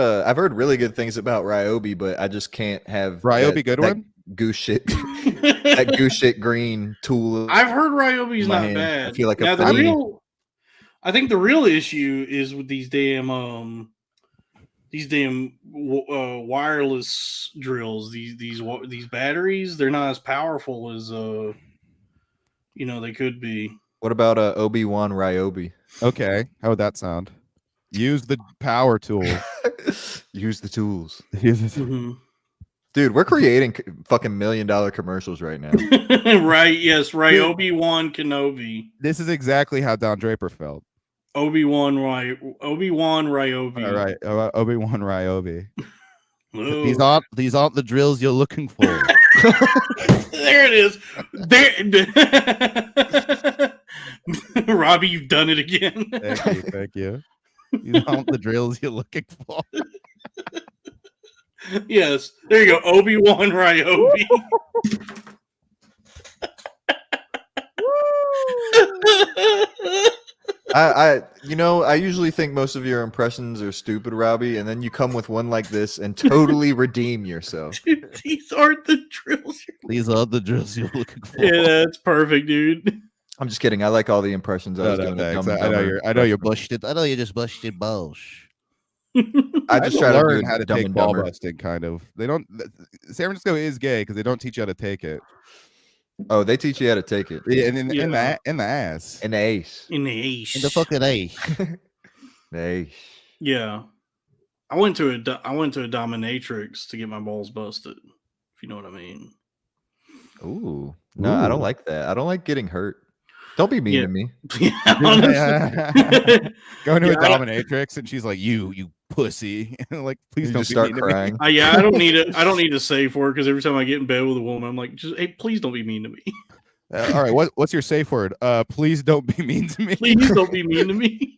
[SPEAKER 6] really good things about Ryobi, but I just can't have
[SPEAKER 2] Ryobi Goodwin?
[SPEAKER 6] that goose shit, that goose shit green tool.
[SPEAKER 1] I've heard Ryobi's
[SPEAKER 6] My
[SPEAKER 1] not
[SPEAKER 6] hand.
[SPEAKER 1] bad.
[SPEAKER 6] I feel like a
[SPEAKER 1] now
[SPEAKER 6] flea.
[SPEAKER 1] I think the real issue is with these damn these damn wireless drills, these batteries, they're not as powerful as they could be.
[SPEAKER 6] What about Obi-Wan Ryobi?
[SPEAKER 2] Okay, how would that sound? Use the power tool.
[SPEAKER 6] Use the tools.
[SPEAKER 1] Mhm.
[SPEAKER 6] Dude, we're creating fucking $1 million commercials right now.
[SPEAKER 1] Right, yes, right. Obi-Wan Kenobi.
[SPEAKER 2] This is exactly how Don Draper felt.
[SPEAKER 1] Obi-Wan Ryobi.
[SPEAKER 2] All right, Obi-Wan Ryobi.
[SPEAKER 1] Oh.
[SPEAKER 2] These aren't the drills you're looking for.
[SPEAKER 1] There it is. There, Robbie, you've done it again.
[SPEAKER 2] Thank you. These aren't the drills you're looking for.
[SPEAKER 1] Yes, there you go. Obi-Wan Ryobi.
[SPEAKER 6] I usually think most of your impressions are stupid, Robbie, and then you come with one like this and totally redeem yourself.
[SPEAKER 1] Dude, these aren't the drills.
[SPEAKER 2] These are the drills you're looking for.
[SPEAKER 1] Yeah, that's perfect, dude.
[SPEAKER 6] I'm just kidding. I like all the impressions I was doing.
[SPEAKER 2] Thanks. I know you're busted. I know you just busted balls.
[SPEAKER 6] I just try to
[SPEAKER 2] learn how to
[SPEAKER 6] Dumb
[SPEAKER 2] take
[SPEAKER 6] and
[SPEAKER 2] ball
[SPEAKER 6] Dumber.
[SPEAKER 2] busting. Kind of. They don't. San Francisco is gay because they don't teach you how to take it.
[SPEAKER 6] Oh, they teach you how to take it.
[SPEAKER 2] Yeah, and in
[SPEAKER 1] Yeah.
[SPEAKER 2] the ass.
[SPEAKER 6] In the ace.
[SPEAKER 1] In the ace.
[SPEAKER 2] In the fucking ace.
[SPEAKER 6] The ace.
[SPEAKER 1] Yeah. I went to a dominatrix to get my balls busted, if you know what I mean.
[SPEAKER 6] Ooh. No, I don't
[SPEAKER 2] Ooh.
[SPEAKER 6] like that. I don't like getting hurt. Don't be mean
[SPEAKER 1] Yeah.
[SPEAKER 6] to me.
[SPEAKER 1] Yeah, honestly.
[SPEAKER 2] Going to a
[SPEAKER 1] Yeah, I-
[SPEAKER 2] dominatrix and she's like, "You pussy!" Like, please
[SPEAKER 6] You
[SPEAKER 2] don't
[SPEAKER 6] just
[SPEAKER 2] be
[SPEAKER 6] start
[SPEAKER 2] mean to me.
[SPEAKER 6] crying.
[SPEAKER 1] Yeah, I don't need to say for it because every time I get in bed with a woman, I'm like, hey, please don't be mean to me.
[SPEAKER 2] All right, what's your safe word? Please don't be mean to me.
[SPEAKER 1] Please don't be mean to me.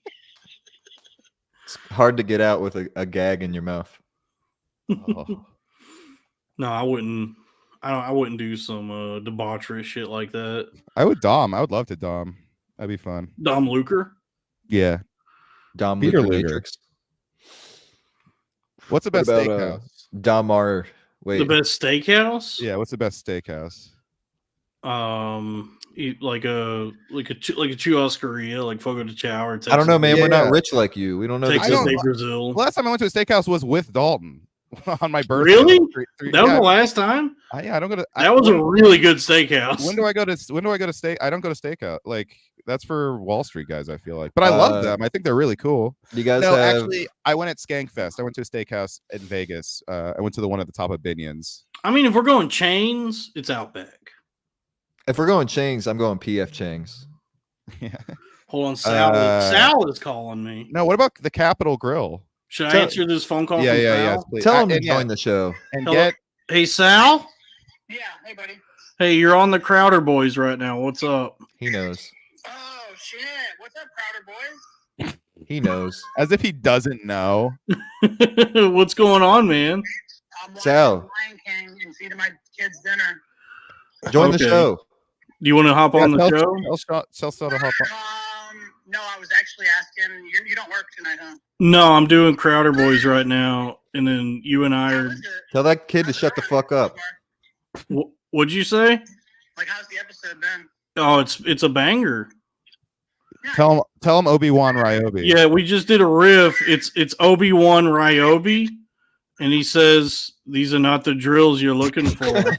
[SPEAKER 6] It's hard to get out with a gag in your mouth.
[SPEAKER 2] Oh.
[SPEAKER 1] No, I wouldn't. I wouldn't do some debaucherous shit like that.
[SPEAKER 2] I would dom. I would love to dom. That'd be fun.
[SPEAKER 1] Dom Luker.
[SPEAKER 2] Yeah.
[SPEAKER 6] Dom
[SPEAKER 2] Peter
[SPEAKER 6] Luger
[SPEAKER 2] Luger.
[SPEAKER 6] Matrix.
[SPEAKER 2] What's the
[SPEAKER 6] What
[SPEAKER 2] best
[SPEAKER 6] about,
[SPEAKER 2] steakhouse?
[SPEAKER 6] Damar. Wait.
[SPEAKER 1] The best steakhouse.
[SPEAKER 2] Yeah, what's the best steakhouse?
[SPEAKER 1] Like a churrascaria, like Fogo de Chao or Texas.
[SPEAKER 6] I don't know, man.
[SPEAKER 2] Yeah,
[SPEAKER 6] We're not
[SPEAKER 2] yeah.
[SPEAKER 6] rich like you. We don't know. the
[SPEAKER 1] Texas
[SPEAKER 2] don't-
[SPEAKER 1] de
[SPEAKER 6] difference.
[SPEAKER 1] Brazil.
[SPEAKER 2] Last time I went to a steakhouse was with Dalton on my birthday.
[SPEAKER 1] Really? That was
[SPEAKER 2] yeah,
[SPEAKER 1] the last time.
[SPEAKER 2] I don't go to.
[SPEAKER 1] That was a really good steakhouse.
[SPEAKER 2] When do I go to steak? I don't go to steakhout. Like, that's for Wall Street guys, I feel like. But I love them. I think they're really cool.
[SPEAKER 6] You guys
[SPEAKER 2] No,
[SPEAKER 6] have.
[SPEAKER 2] actually, I went at Skankfest. I went to a steakhouse in Vegas. I went to the one at the top of Binion's.
[SPEAKER 1] I mean, if we're going chains, it's Outback.
[SPEAKER 6] If we're going Chang's, I'm going PF Chang's.
[SPEAKER 2] Yeah.
[SPEAKER 1] Hold on, Sal. Sal is calling me.
[SPEAKER 2] No, what about the Capitol Grill?
[SPEAKER 1] Should I
[SPEAKER 6] Tell-
[SPEAKER 1] answer this phone call?
[SPEAKER 2] Yeah,
[SPEAKER 1] from
[SPEAKER 2] yeah,
[SPEAKER 1] Sal?
[SPEAKER 2] yes, please.
[SPEAKER 6] Tell him to
[SPEAKER 2] and, yeah,
[SPEAKER 6] join the show.
[SPEAKER 2] and
[SPEAKER 1] Hello?
[SPEAKER 2] get
[SPEAKER 1] Hey, Sal.
[SPEAKER 7] Yeah, hey, buddy.
[SPEAKER 1] Hey, you're on the Crowder Boys right now. What's up?
[SPEAKER 6] He knows.
[SPEAKER 7] Oh, shit. What's up, Crowder boys?
[SPEAKER 6] He knows.
[SPEAKER 2] as if he doesn't know.
[SPEAKER 1] What's going on, man?
[SPEAKER 7] I'm
[SPEAKER 6] Sal.
[SPEAKER 7] watching Lion King and feeding my kids dinner.
[SPEAKER 6] Join the
[SPEAKER 1] Okay.
[SPEAKER 6] show.
[SPEAKER 1] Do you want to hop on the show?
[SPEAKER 2] Tell to hop on.
[SPEAKER 7] No, I was actually asking. You don't work tonight, huh?
[SPEAKER 1] No, I'm doing Crowder Boys right now, and then you and I
[SPEAKER 7] How
[SPEAKER 1] are.
[SPEAKER 7] was it?
[SPEAKER 6] Tell that kid to shut the fuck up.
[SPEAKER 1] What'd you say?
[SPEAKER 7] Like, how's the episode been?
[SPEAKER 1] Oh, it's a banger.
[SPEAKER 2] Tell him Obi-Wan Ryobi.
[SPEAKER 1] Yeah, we just did a riff. It's Obi-Wan Ryobi, and he says these are not the drills you're looking for.
[SPEAKER 7] Man,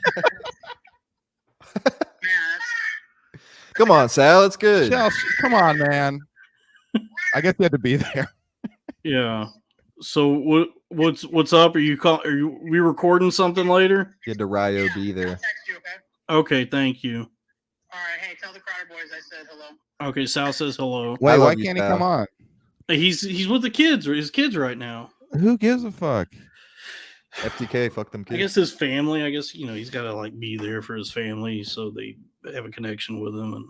[SPEAKER 6] Come on, Sal. It's good.
[SPEAKER 2] Chelsea, come on, man. I guess you had to be there.
[SPEAKER 1] Yeah. So what's up? Are you we recording something later?
[SPEAKER 6] You had to Ryo be
[SPEAKER 7] I'll
[SPEAKER 6] there.
[SPEAKER 7] text you, okay?
[SPEAKER 1] Okay, thank you.
[SPEAKER 7] All right, hey, tell the Crowder boys I said hello.
[SPEAKER 1] Okay, Sal says hello.
[SPEAKER 2] Wait,
[SPEAKER 6] love
[SPEAKER 2] why
[SPEAKER 6] you,
[SPEAKER 2] can't he
[SPEAKER 6] Sal.
[SPEAKER 2] come on?
[SPEAKER 1] He's with the kids, his kids right now.
[SPEAKER 2] Who gives a fuck?
[SPEAKER 6] FTK, fuck them
[SPEAKER 1] I
[SPEAKER 6] kids.
[SPEAKER 1] guess his family. I guess he's got to like be there for his family, so they have a connection with him. And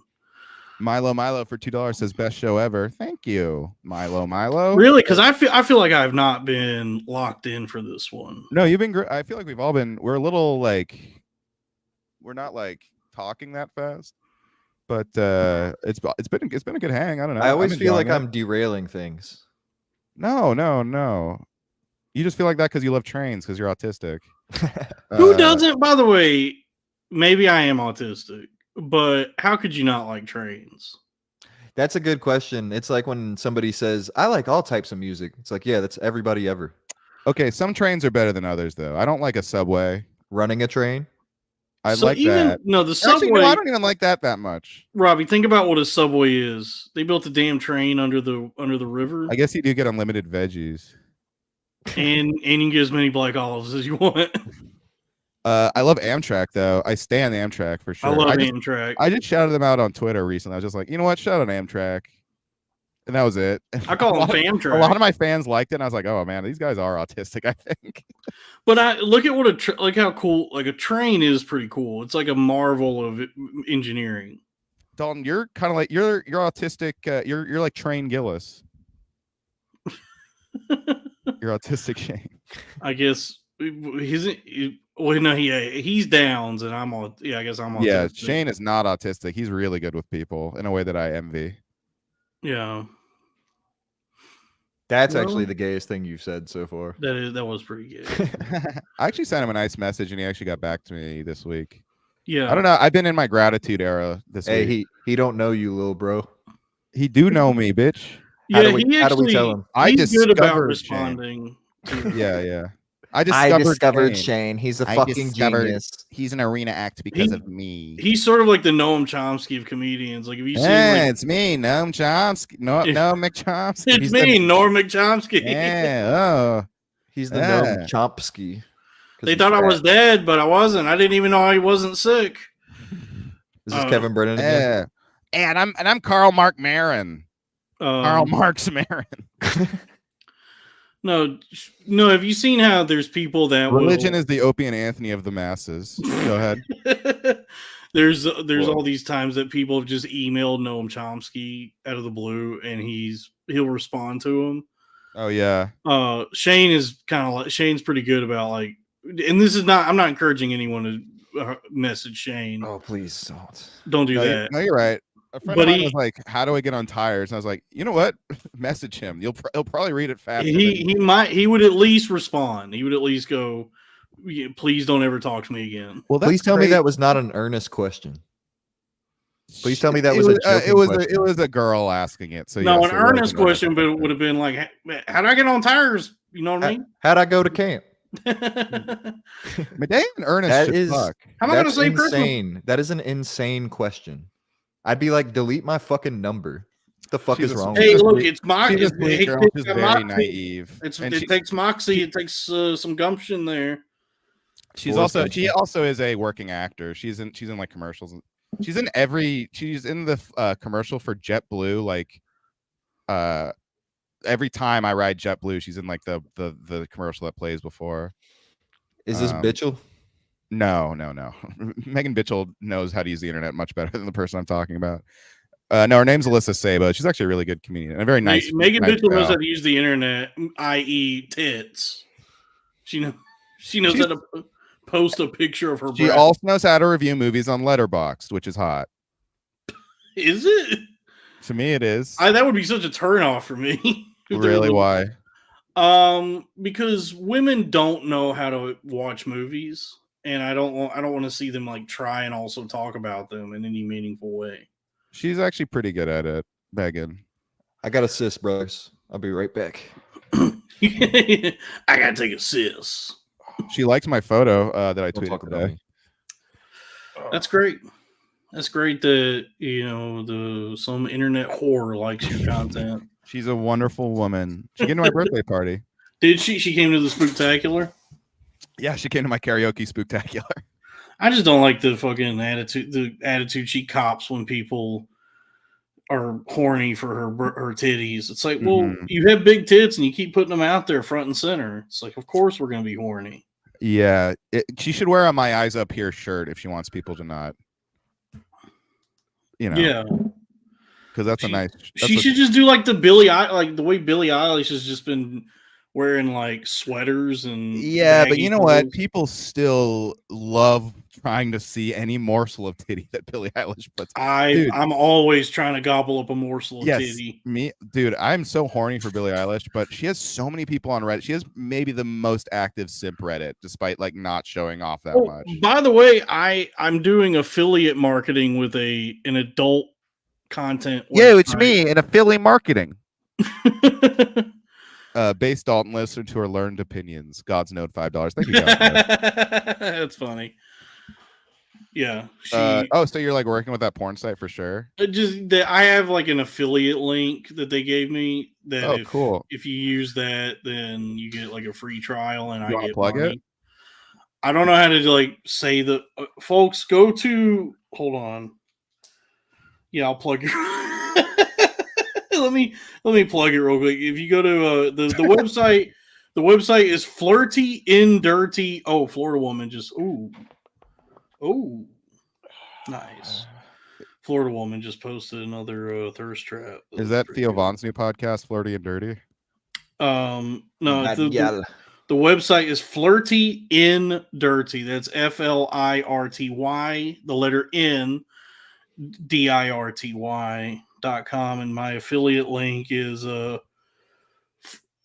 [SPEAKER 2] Milo for $2 says best show ever. Thank you, Milo.
[SPEAKER 1] really, because I feel like I have not been locked in for this one.
[SPEAKER 2] No, you've been great. I feel like we've all been. We're a little like, we're not like talking that fast, but it's been a good hang. I don't know.
[SPEAKER 6] I always
[SPEAKER 2] I'm
[SPEAKER 6] feel like
[SPEAKER 2] enjoying
[SPEAKER 6] I'm derailing things.
[SPEAKER 2] it. No. You just feel like that because you love trains because you're autistic.
[SPEAKER 1] Who doesn't? By the way, maybe I am autistic, but how could you not like trains?
[SPEAKER 6] That's a good question. It's like when somebody says, I like all types of music. It's like, yeah, that's everybody ever.
[SPEAKER 2] Okay, some trains are better than others, though. I don't like a subway.
[SPEAKER 6] Running a train.
[SPEAKER 2] I
[SPEAKER 1] So
[SPEAKER 2] like
[SPEAKER 1] even
[SPEAKER 2] that.
[SPEAKER 1] no, the
[SPEAKER 2] Actually,
[SPEAKER 1] subway.
[SPEAKER 2] no, I don't even like that much.
[SPEAKER 1] Robbie, think about what a subway is. They built a damn train under the river,
[SPEAKER 2] I guess you do get unlimited veggies.
[SPEAKER 1] and you can get as many black olives as you want.
[SPEAKER 2] I love Amtrak though. I stay on Amtrak for sure.
[SPEAKER 1] I love
[SPEAKER 2] just,
[SPEAKER 1] Amtrak.
[SPEAKER 2] I just shouted them out on Twitter recently. I was just like, you know what? Shout out Amtrak. And that was it.
[SPEAKER 1] I call them
[SPEAKER 2] A
[SPEAKER 1] Famtrak.
[SPEAKER 2] lot of my fans liked it. And I was like, oh man, these guys are autistic, I think.
[SPEAKER 1] But I look at what like how cool like a train is. Pretty cool. It's like a marvel of engineering.
[SPEAKER 2] Dalton, you're kind of like you're autistic. You're like Train Gillis. You're autistic, Shane.
[SPEAKER 1] I guess well, no, he's Downs, and I'm all. Yeah, I guess I'm.
[SPEAKER 2] Yeah,
[SPEAKER 1] autistic.
[SPEAKER 2] Shane is not autistic. He's really good with people in a way that I envy.
[SPEAKER 1] Yeah,
[SPEAKER 6] That's
[SPEAKER 1] Well-
[SPEAKER 6] actually the gayest thing you've said so far.
[SPEAKER 1] that was pretty good.
[SPEAKER 2] I actually sent him a nice message, and he actually got back to me this week.
[SPEAKER 1] Yeah,
[SPEAKER 2] I don't know. I've been in my gratitude era this
[SPEAKER 6] Hey,
[SPEAKER 2] week.
[SPEAKER 6] he don't know you, little bro.
[SPEAKER 2] He do know me, bitch.
[SPEAKER 1] Yeah,
[SPEAKER 6] how do we
[SPEAKER 1] he actually.
[SPEAKER 6] tell him?
[SPEAKER 2] I
[SPEAKER 1] He's good about
[SPEAKER 2] discovered Shane.
[SPEAKER 1] responding. to-
[SPEAKER 2] Yeah. I discovered Shane.
[SPEAKER 6] Shane. He's a
[SPEAKER 2] I
[SPEAKER 6] fucking
[SPEAKER 2] discovered-
[SPEAKER 6] genius.
[SPEAKER 2] He's an arena act because
[SPEAKER 1] He-
[SPEAKER 2] of me.
[SPEAKER 1] He's sort of like the Noam Chomsky of comedians. Like if you see,
[SPEAKER 2] Yeah,
[SPEAKER 1] like,
[SPEAKER 2] it's me, Noam Chomsky. No, McChomsky.
[SPEAKER 1] it's
[SPEAKER 6] he's
[SPEAKER 1] me,
[SPEAKER 6] the-
[SPEAKER 1] Norm Chomsky.
[SPEAKER 2] Yeah.
[SPEAKER 6] He's the
[SPEAKER 2] Yeah.
[SPEAKER 6] Noam Chomsky. 'Cause
[SPEAKER 1] They
[SPEAKER 6] he's
[SPEAKER 1] thought I
[SPEAKER 6] fat.
[SPEAKER 1] was dead, but I wasn't. I didn't even know he wasn't sick.
[SPEAKER 6] Is this Kevin Brennan again?
[SPEAKER 2] Yeah. And I'm Karl Mark Marin. Karl
[SPEAKER 1] Um,
[SPEAKER 2] Marx Marin.
[SPEAKER 1] no. Have you seen how there's people that
[SPEAKER 2] Religion
[SPEAKER 1] will,
[SPEAKER 2] is the Opie and Anthony of the masses. Go ahead.
[SPEAKER 1] there's
[SPEAKER 6] Whoa.
[SPEAKER 1] all these times that people have just emailed Noam Chomsky out of the blue, and he'll respond to them.
[SPEAKER 2] Oh yeah.
[SPEAKER 1] Shane is kind of like Shane's pretty good about like, and this is not. I'm not encouraging anyone to message Shane.
[SPEAKER 6] Oh, please don't.
[SPEAKER 1] Don't do
[SPEAKER 2] No,
[SPEAKER 1] that.
[SPEAKER 2] you're right. A friend
[SPEAKER 1] But
[SPEAKER 2] of mine
[SPEAKER 1] he-
[SPEAKER 2] was like, "How do I get on tires?" And I was like, "You know what? Message him. He'll probably read it faster."
[SPEAKER 1] He would at least respond. He would at least go, "Yeah, please don't ever talk to me again."
[SPEAKER 2] Well,
[SPEAKER 6] Please tell me that was not an earnest question. Please tell me that was a joking question.
[SPEAKER 2] it was a girl asking it. So
[SPEAKER 1] No,
[SPEAKER 2] yes,
[SPEAKER 1] an
[SPEAKER 2] it was
[SPEAKER 1] earnest question, but it would have been like, "How do I get on tires?" You know what I mean?
[SPEAKER 6] How'd I go to camp?
[SPEAKER 2] Medea and Ernest
[SPEAKER 6] That
[SPEAKER 2] should
[SPEAKER 6] is
[SPEAKER 2] fuck.
[SPEAKER 1] How am I gonna
[SPEAKER 6] that's
[SPEAKER 1] say Christmas?
[SPEAKER 6] insane. That is an insane question. I'd be like, delete my fucking number. What the fuck
[SPEAKER 2] She's
[SPEAKER 6] is
[SPEAKER 2] a-
[SPEAKER 6] wrong?
[SPEAKER 1] Hey,
[SPEAKER 6] with
[SPEAKER 1] look,
[SPEAKER 6] you?
[SPEAKER 1] it's moxie.
[SPEAKER 2] She's a sweet girl. She's very
[SPEAKER 1] moxie.
[SPEAKER 2] naive. And
[SPEAKER 1] It takes moxie. It takes some gumption there.
[SPEAKER 2] She's
[SPEAKER 6] Full
[SPEAKER 2] also she
[SPEAKER 6] attention.
[SPEAKER 2] also is a working actor. She's in like commercials. She's in the commercial for JetBlue. Like, every time I ride JetBlue, she's in like the commercial that plays before.
[SPEAKER 6] Is this Bitchel?
[SPEAKER 2] No. Megan Bitchell knows how to use the internet much better than the person I'm talking about. No, her name's Alyssa Sabo. She's actually a really good comedian and a very nice.
[SPEAKER 1] Megan
[SPEAKER 2] nice
[SPEAKER 1] Mitchell knows
[SPEAKER 2] gal.
[SPEAKER 1] how to use the internet, i.e., tits. She knows how to post a picture of her.
[SPEAKER 2] She
[SPEAKER 1] breast.
[SPEAKER 2] also knows how to review movies on Letterboxd, which is hot.
[SPEAKER 1] Is it?
[SPEAKER 2] To me, it is.
[SPEAKER 1] That would be such a turnoff for me. if they were
[SPEAKER 2] Really?
[SPEAKER 1] looking-
[SPEAKER 2] Why?
[SPEAKER 1] Because women don't know how to watch movies, and I don't want to see them like try and also talk about them in any meaningful way.
[SPEAKER 2] She's actually pretty good at it, Megan.
[SPEAKER 6] I got a sis, brothers. I'll be right back.
[SPEAKER 1] I gotta take a sis.
[SPEAKER 2] She liked my photo that I
[SPEAKER 6] Don't
[SPEAKER 2] tweeted
[SPEAKER 6] talk about
[SPEAKER 2] today.
[SPEAKER 6] me.
[SPEAKER 1] That's great. That's great that some internet whore likes your content.
[SPEAKER 2] She's a wonderful woman. She came to my birthday party.
[SPEAKER 1] Did she? She came to the spooktacular.
[SPEAKER 2] Yeah, she came to my karaoke spooktacular.
[SPEAKER 1] I just don't like the fucking attitude. The attitude she cops when people are horny for her titties. It's like, well,
[SPEAKER 2] Mhm.
[SPEAKER 1] you have big tits and you keep putting them out there front and center. It's like, of course we're gonna be horny.
[SPEAKER 2] Yeah, she should wear a "My Eyes Up Here" shirt if she wants people to not,
[SPEAKER 1] Yeah,
[SPEAKER 2] because that's a
[SPEAKER 1] She-
[SPEAKER 2] nice.
[SPEAKER 1] she should just do like the the way Billie Eilish has just been wearing like sweaters and
[SPEAKER 2] Yeah, but
[SPEAKER 1] baggy
[SPEAKER 2] you know what?
[SPEAKER 1] clothes.
[SPEAKER 2] People still love trying to see any morsel of titty that Billie Eilish puts. Dude.
[SPEAKER 1] I'm always trying to gobble up a morsel of
[SPEAKER 2] Yes,
[SPEAKER 1] titty.
[SPEAKER 2] me, dude. I'm so horny for Billie Eilish, but she has so many people on Reddit. She has maybe the most active simp Reddit, despite like not showing off that
[SPEAKER 1] Oh,
[SPEAKER 2] much.
[SPEAKER 1] by the way, I'm doing affiliate marketing with an adult content.
[SPEAKER 2] Yeah, it's
[SPEAKER 1] website.
[SPEAKER 2] me in affiliate marketing. Base Dalton listener to her learned opinions. God's Note $5. Thank you, guys.
[SPEAKER 1] That's funny. Yeah.
[SPEAKER 2] So you're like working with that porn site for sure?
[SPEAKER 1] I have like an affiliate link that they gave me that
[SPEAKER 2] cool.
[SPEAKER 1] if you use that, then you get like a free trial and
[SPEAKER 2] You
[SPEAKER 1] I
[SPEAKER 2] wanna
[SPEAKER 1] get
[SPEAKER 2] plug
[SPEAKER 1] money.
[SPEAKER 2] it?
[SPEAKER 1] I don't know how to like say the folks go to. Hold on. Yeah, I'll plug it. let me plug it real quick. If you go to the website, the website is Flirty in Dirty. Oh, Florida woman just oh, nice. Florida woman just posted another thirst trap.
[SPEAKER 2] Is that Theo Vaughn's new podcast, Flirty and Dirty?
[SPEAKER 1] No, the website is Flirty in Dirty. That's FLIRTY, the letter N, DIRTY.com. And my affiliate link is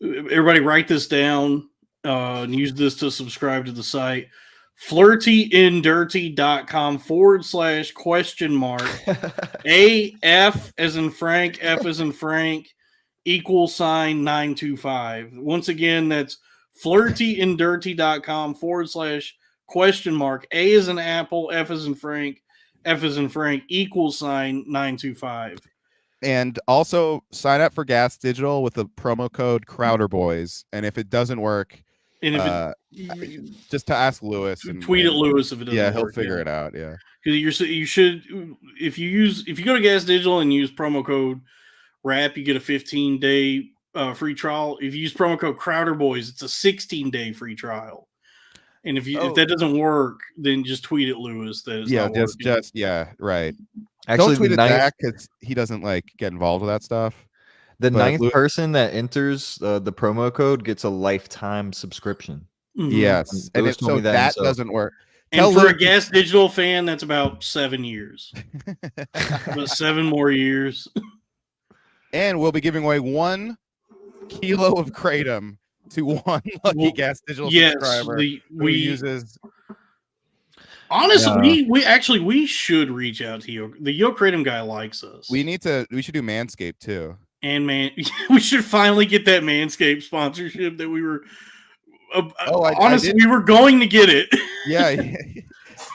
[SPEAKER 1] everybody write this down and use this to subscribe to the site. flirtyindirty.com / AF as in Frank, F as in Frank, =925. Once again, that's flirtyindirty.com / A as in Apple, F as in Frank, F as in Frank, =925.
[SPEAKER 2] And also sign up for Gas Digital with the promo code Crowder Boys. And if it doesn't work,
[SPEAKER 1] And if
[SPEAKER 2] just to ask Lewis and
[SPEAKER 1] tweet at Lewis if it doesn't work.
[SPEAKER 2] he'll figure it out. Yeah.
[SPEAKER 1] Because you should if you go to Gas Digital and use promo code RAP, you get a 15-day free trial. If you use promo code Crowder Boys, it's a 16-day free trial. And if that doesn't work, then just tweet at Lewis.
[SPEAKER 2] Right.
[SPEAKER 6] Actually,
[SPEAKER 2] don't tweet at Zach because he doesn't like get involved with that stuff.
[SPEAKER 6] The ninth person that enters the promo code gets a lifetime subscription.
[SPEAKER 1] Mm-hmm.
[SPEAKER 2] Yes, and if so, that doesn't work.
[SPEAKER 1] And for a Gas Digital fan, that's about 7 years. About 7 more years.
[SPEAKER 2] And we'll be giving away 1 kilo of Kratom to one lucky Gas Digital subscriber who uses.
[SPEAKER 1] Honestly, we should reach out to you. The Yo Kratom guy likes us.
[SPEAKER 2] We should do Manscaped too.
[SPEAKER 1] And we should finally get that Manscaped sponsorship that we were. Honestly, we were going to get it.
[SPEAKER 2] Yeah.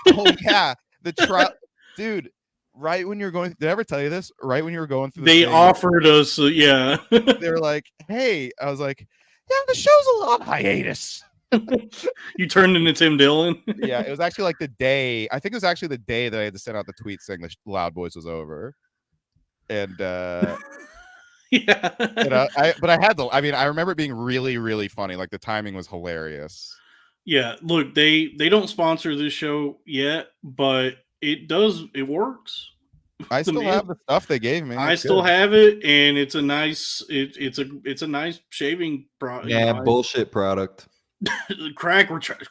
[SPEAKER 2] Oh yeah, the trial, dude. Right when you were going, did I ever tell you this? Right when you were going through,
[SPEAKER 1] they offered us. Yeah,
[SPEAKER 2] they were like, "Hey," I was like, "Yeah, the show's a little on hiatus."
[SPEAKER 1] You turned into Tim Dillon.
[SPEAKER 2] Yeah, it was actually like the day. I think it was actually the day that I had to send out the tweet saying the Loud Boys was over, and
[SPEAKER 1] yeah.
[SPEAKER 2] I remember it being really, really funny. Like the timing was hilarious.
[SPEAKER 1] Yeah, look, they don't sponsor this show yet, but it works.
[SPEAKER 2] I still have the stuff they gave me.
[SPEAKER 1] I still have it, and it's a nice it's a nice shaving product.
[SPEAKER 6] Yeah, bullshit product.
[SPEAKER 1] Crack.
[SPEAKER 2] Shut the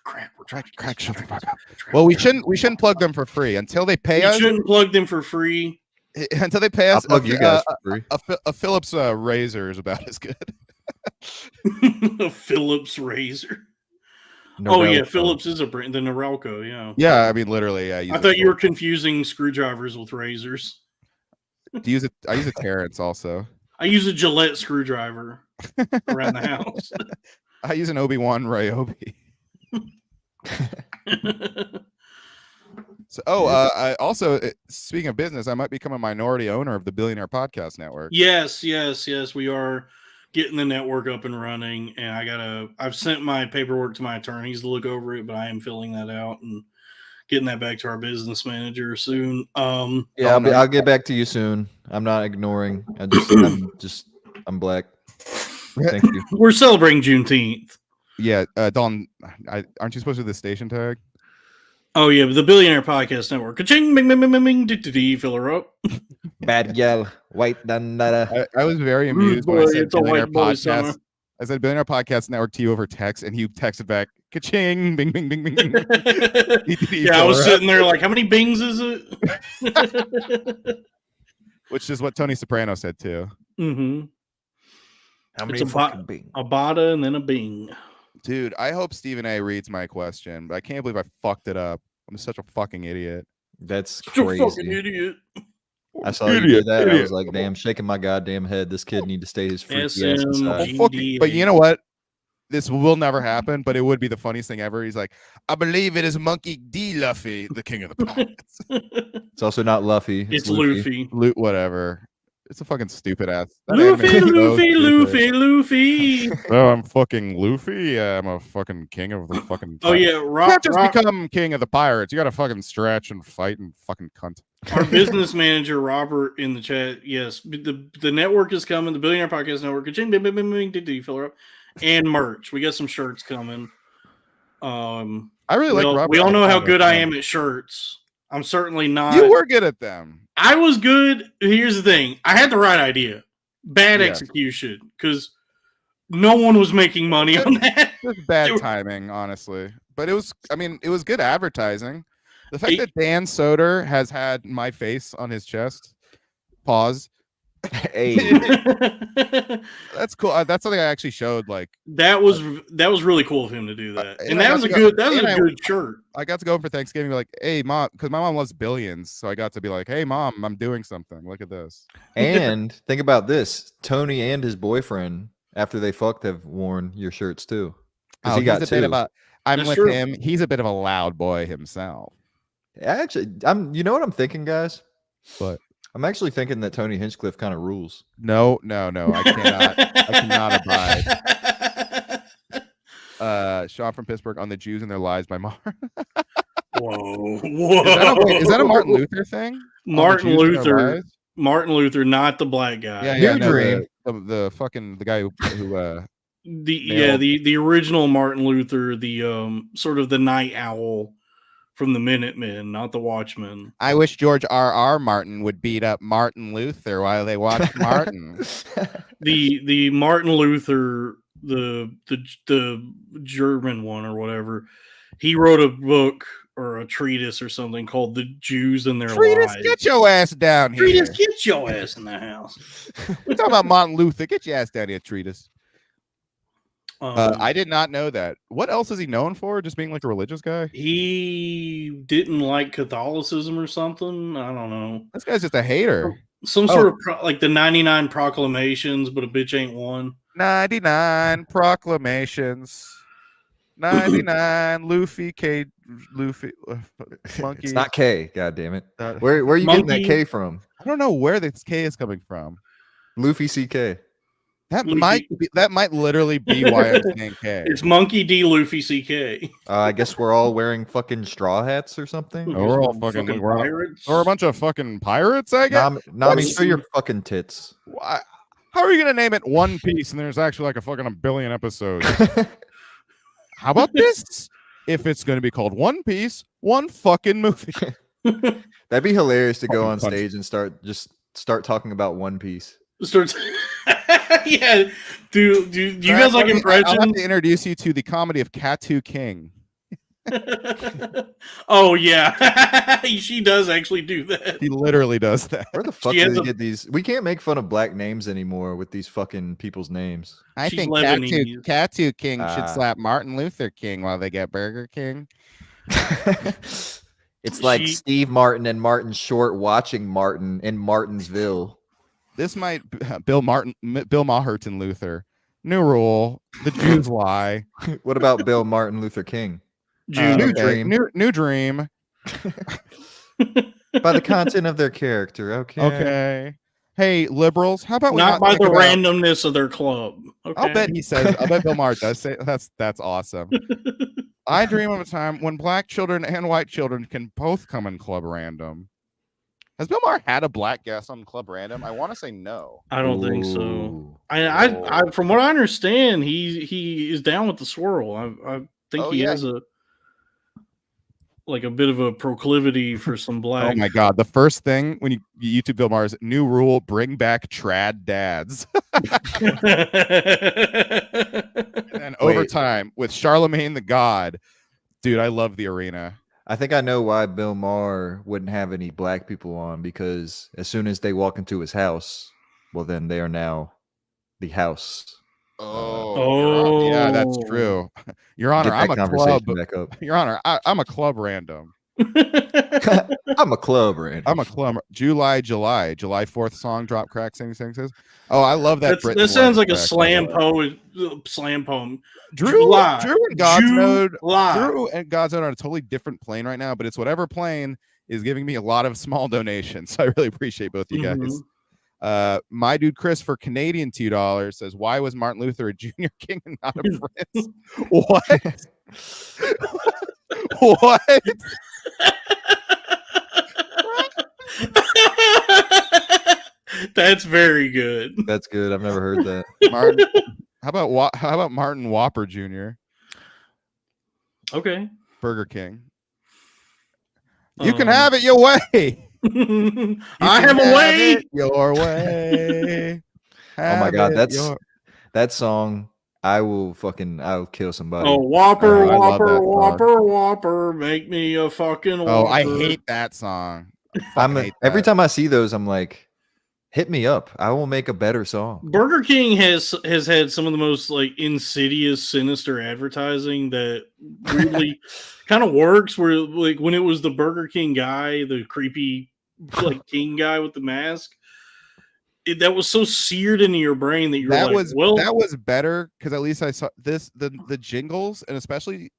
[SPEAKER 2] fuck up. Well, we shouldn't plug them for free until they pay us.
[SPEAKER 1] We shouldn't plug them for free
[SPEAKER 2] until they pay us.
[SPEAKER 6] I'll plug you guys for free.
[SPEAKER 2] A Phillips razor is about as good.
[SPEAKER 1] A Phillips razor. Oh yeah, Phillips is a brand. The Norelco, yeah.
[SPEAKER 2] Yeah, I mean literally.
[SPEAKER 1] I thought you were confusing screwdrivers with razors.
[SPEAKER 2] I use a Terrence also. I
[SPEAKER 1] use a Gillette screwdriver around the house.
[SPEAKER 2] I use an Obi-Wan Ryobi. So, I also, speaking of business, I might become a minority owner of the Billionaire Podcast Network.
[SPEAKER 1] Yes, we are getting the network up and running, and I've sent my paperwork to my attorneys to look over it, but I am filling that out and getting that back to our business manager soon.
[SPEAKER 6] I'll get back to you soon. I'm not ignoring. I'm black. Thank you.
[SPEAKER 1] We're celebrating Juneteenth.
[SPEAKER 2] Yeah, Don, aren't you supposed to do the station tag?
[SPEAKER 1] Oh yeah, the Billionaire Podcast Network. Ka-ching, bing, bing, bing, bing, bing, fill her up.
[SPEAKER 6] Bad gal, white dandada.
[SPEAKER 2] I was very amused when I said Billionaire Podcast. I said Billionaire Podcast Network to you over text, and you texted back, ka-ching, bing, bing, bing, bing, bing.
[SPEAKER 1] Yeah, I was sitting there like, how many bings is it?
[SPEAKER 2] Which is what Tony Soprano said too.
[SPEAKER 1] Mm-hmm.
[SPEAKER 6] How many
[SPEAKER 1] a bada and then a bing.
[SPEAKER 2] Dude, I hope Stephen A reads my question, but I can't believe I fucked it up. I'm such a fucking idiot.
[SPEAKER 6] That's
[SPEAKER 1] crazy.
[SPEAKER 6] You're a
[SPEAKER 1] fucking idiot.
[SPEAKER 6] I saw you do that. I was like, damn, shaking my goddamn head. This kid need to stay his freaky ass inside.
[SPEAKER 2] But you know what? This will never happen, but it would be the funniest thing ever. He's like, I believe it is Monkey D. Luffy, the king of the pirates.
[SPEAKER 6] It's also not Luffy.
[SPEAKER 1] It's Luffy.
[SPEAKER 2] Loot, whatever. It's a fucking stupid ass.
[SPEAKER 1] Luffy.
[SPEAKER 2] Oh, I'm fucking Luffy. Yeah, I'm a fucking king of the fucking.
[SPEAKER 1] Oh yeah,
[SPEAKER 2] you can't just become king of the pirates. You got to fucking stretch and fight and fucking cunt.
[SPEAKER 1] Our business manager Robert in the chat. Yes, the network is coming. The Billionaire Podcast Network. Did you fill her up? And merch. We got some shirts coming.
[SPEAKER 2] I really like Robert.
[SPEAKER 1] We all know how good I am at shirts. I'm certainly not.
[SPEAKER 2] You were good at them.
[SPEAKER 1] I was good. Here's the thing. I had the right idea. Bad execution. Because no one was making money on that.
[SPEAKER 2] It was bad timing, honestly. But it was good advertising. The fact that Dan Soder has had my face on his chest. Pause.
[SPEAKER 6] Hey.
[SPEAKER 2] That's cool. That's something I actually showed. Like
[SPEAKER 1] that was really cool of him to do that, and that was a good shirt.
[SPEAKER 2] I got to go for Thanksgiving, like, hey mom, because my mom loves Billions, so I got to be like, hey mom, I'm doing something. Look at this.
[SPEAKER 6] And think about this: Tony and his boyfriend, after they fucked, have worn your shirts too.
[SPEAKER 2] Oh, he got two. I'm with him. He's a bit of a loud boy himself.
[SPEAKER 6] Actually, You know what I'm thinking, guys?
[SPEAKER 2] What?
[SPEAKER 6] I'm actually thinking that Tony Hinchcliffe kind of rules.
[SPEAKER 2] No. I cannot abide. Sean from Pittsburgh on the Jews and their lies by Maher.
[SPEAKER 1] Whoa.
[SPEAKER 2] Is that a Martin Luther thing?
[SPEAKER 1] Martin Luther, not the black guy.
[SPEAKER 2] Yeah, Dream. The guy who
[SPEAKER 1] the original Martin Luther, the sort of the night owl from the Minutemen, not the Watchmen.
[SPEAKER 2] I wish George R.R. Martin would beat up Martin Luther while they watch Martin.
[SPEAKER 1] The Martin Luther, the German one or whatever, he wrote a book or a treatise or something called "The Jews and Their Lies."
[SPEAKER 2] Get your ass down here.
[SPEAKER 1] Treatise, get your ass in the house.
[SPEAKER 2] We're talking about Martin Luther. Get your ass down here, treatise. I did not know that. What else is he known for? Just being like a religious guy?
[SPEAKER 1] He didn't like Catholicism or something. I don't know.
[SPEAKER 2] This guy's just a hater.
[SPEAKER 1] Some sort of like the 99 proclamations, but a bitch ain't one.
[SPEAKER 2] 99 proclamations. 99 Luffy K Luffy monkey.
[SPEAKER 6] It's not K. God damn it. Where are you getting that K from?
[SPEAKER 2] I don't know where this K is coming from.
[SPEAKER 6] Luffy CK.
[SPEAKER 2] That might literally be why I'm saying K.
[SPEAKER 1] It's Monkey D Luffy CK.
[SPEAKER 6] I guess we're all wearing fucking straw hats or something.
[SPEAKER 2] Oh, we're all fucking pirates. Or a bunch of fucking pirates, I guess.
[SPEAKER 6] Nami, show your fucking tits.
[SPEAKER 2] How are you gonna name it One Piece and there's actually like a billion episodes? How about this? If it's gonna be called One Piece, one fucking movie.
[SPEAKER 6] That'd be hilarious to go on stage and start talking about One Piece.
[SPEAKER 1] Yeah. Do you guys like impressions?
[SPEAKER 2] I'll have to introduce you to the comedy of Katu King.
[SPEAKER 1] Oh yeah. She does actually do that.
[SPEAKER 2] He literally does that.
[SPEAKER 6] Where the fuck do they get these? We can't make fun of black names anymore with these fucking people's names.
[SPEAKER 2] I think Katu King should slap Martin Luther King while they get Burger King.
[SPEAKER 6] It's like Steve Martin and Martin Short watching Martin in Martinsville.
[SPEAKER 2] This might Bill Maherton Luther. New rule: the Jews lie.
[SPEAKER 6] What about Bill Martin Luther King?
[SPEAKER 2] New dream. New dream.
[SPEAKER 6] By the content of their character. Okay.
[SPEAKER 2] Hey, liberals, how about
[SPEAKER 1] not by the randomness of their club? Okay.
[SPEAKER 2] I'll bet Bill Maher does say that's awesome. I dream of a time when black children and white children can both come in Club Random. Has Bill Maher had a black guest on Club Random? I want to say no.
[SPEAKER 1] I don't think so. I from what I understand, he is down with the swirl. I think he has a bit of a proclivity for some black.
[SPEAKER 2] Oh my god! The first thing when you YouTube Bill Maher's new rule: bring back trad dads. And over time with Charlemagne the God, dude, I love the arena.
[SPEAKER 6] I think I know why Bill Maher wouldn't have any black people on, because as soon as they walk into his house, well, then they are now the house.
[SPEAKER 2] Yeah, that's true. Your Honor, I'm a club. Your Honor, I'm a Club Random.
[SPEAKER 6] I'm a club, Randy.
[SPEAKER 2] I'm a club. July 4th song drop. Crack sing says. Oh, I love that.
[SPEAKER 1] That sounds like a slam poem.
[SPEAKER 2] Drew and Godsnode.
[SPEAKER 1] Drew
[SPEAKER 2] And Godsnode are on a totally different plane right now, but it's whatever plane is giving me a lot of small donations. So I really appreciate both you guys. My dude Chris for Canadian $2 says, why was Martin Luther a junior king and not a prince? What? What?
[SPEAKER 1] That's very good.
[SPEAKER 6] That's good. I've never heard that.
[SPEAKER 2] Martin, how about Martin Whopper Jr.?
[SPEAKER 1] Okay.
[SPEAKER 2] Burger King. You can have it your way.
[SPEAKER 1] I have a way.
[SPEAKER 2] Your way.
[SPEAKER 6] Oh my God, that song. I'll kill somebody.
[SPEAKER 1] Oh, Whopper,
[SPEAKER 2] Oh,
[SPEAKER 1] Whopper, Whopper, Whopper, make me a fucking Whopper.
[SPEAKER 2] Oh, I hate that song.
[SPEAKER 6] Every time I see those, I'm like, hit me up. I will make a better song.
[SPEAKER 1] Burger King has had some of the most like insidious, sinister advertising that really kind of works. Where like when it was the Burger King guy, the creepy like king guy with the mask, that was so seared into your brain that you're that
[SPEAKER 2] was better because at least I saw the jingles, and especially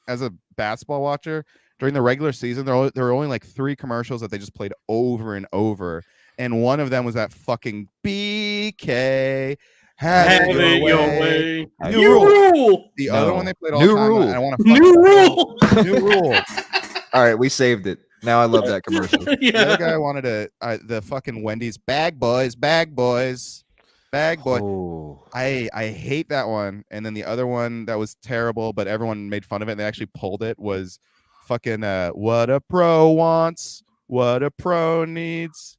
[SPEAKER 2] as a basketball watcher during the regular season, there were only like 3 commercials that they just played over and over. And one of them was that fucking BK. Have it your way.
[SPEAKER 1] New rule.
[SPEAKER 2] The other one they played all the time.
[SPEAKER 6] Rule.
[SPEAKER 2] I want to
[SPEAKER 1] new rule.
[SPEAKER 2] New rule.
[SPEAKER 6] All right, we saved it. Now I love that commercial.
[SPEAKER 2] The other guy wanted the fucking Wendy's bag boys.
[SPEAKER 6] Oh.
[SPEAKER 2] I hate that one. And then the other one that was terrible, but everyone made fun of it and they actually pulled it was fucking what a pro wants, what a pro needs.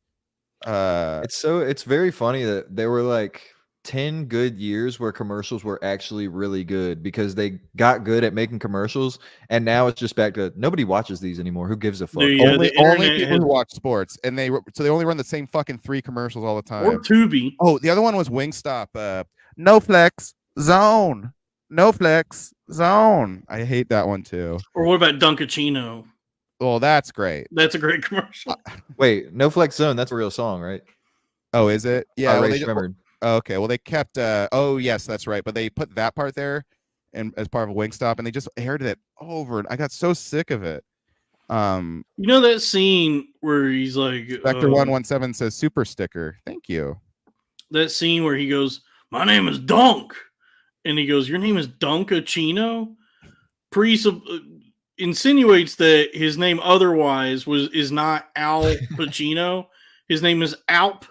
[SPEAKER 6] It's very funny that there were like 10 good years where commercials were actually really good because they got good at making commercials, and now it's just back to nobody watches these anymore. Who gives a fuck?
[SPEAKER 2] Only people who watch sports, and they only run the same fucking 3 commercials all the time.
[SPEAKER 1] Or Tubi.
[SPEAKER 2] Oh, the other one was Wingstop. No flex zone. No flex zone. I hate that one too.
[SPEAKER 1] Or what about Dunkachino?
[SPEAKER 2] Well, that's great.
[SPEAKER 1] That's a great commercial.
[SPEAKER 6] Wait, No Flex Zone. That's a real song, right?
[SPEAKER 2] Oh, is it? Yeah.
[SPEAKER 6] Okay.
[SPEAKER 2] Well, they kept. Oh, yes, that's right. But they put that part there, and as part of Wingstop, and they just aired it over. And I got so sick of it.
[SPEAKER 1] You know that scene where he's like,
[SPEAKER 2] Spectre 117 says super sticker. Thank you.
[SPEAKER 1] That scene where he goes, "My name is Dunk," and he goes, "Your name is Dunkachino." Insinuates that his name otherwise is not Al Pacino. His name is Alp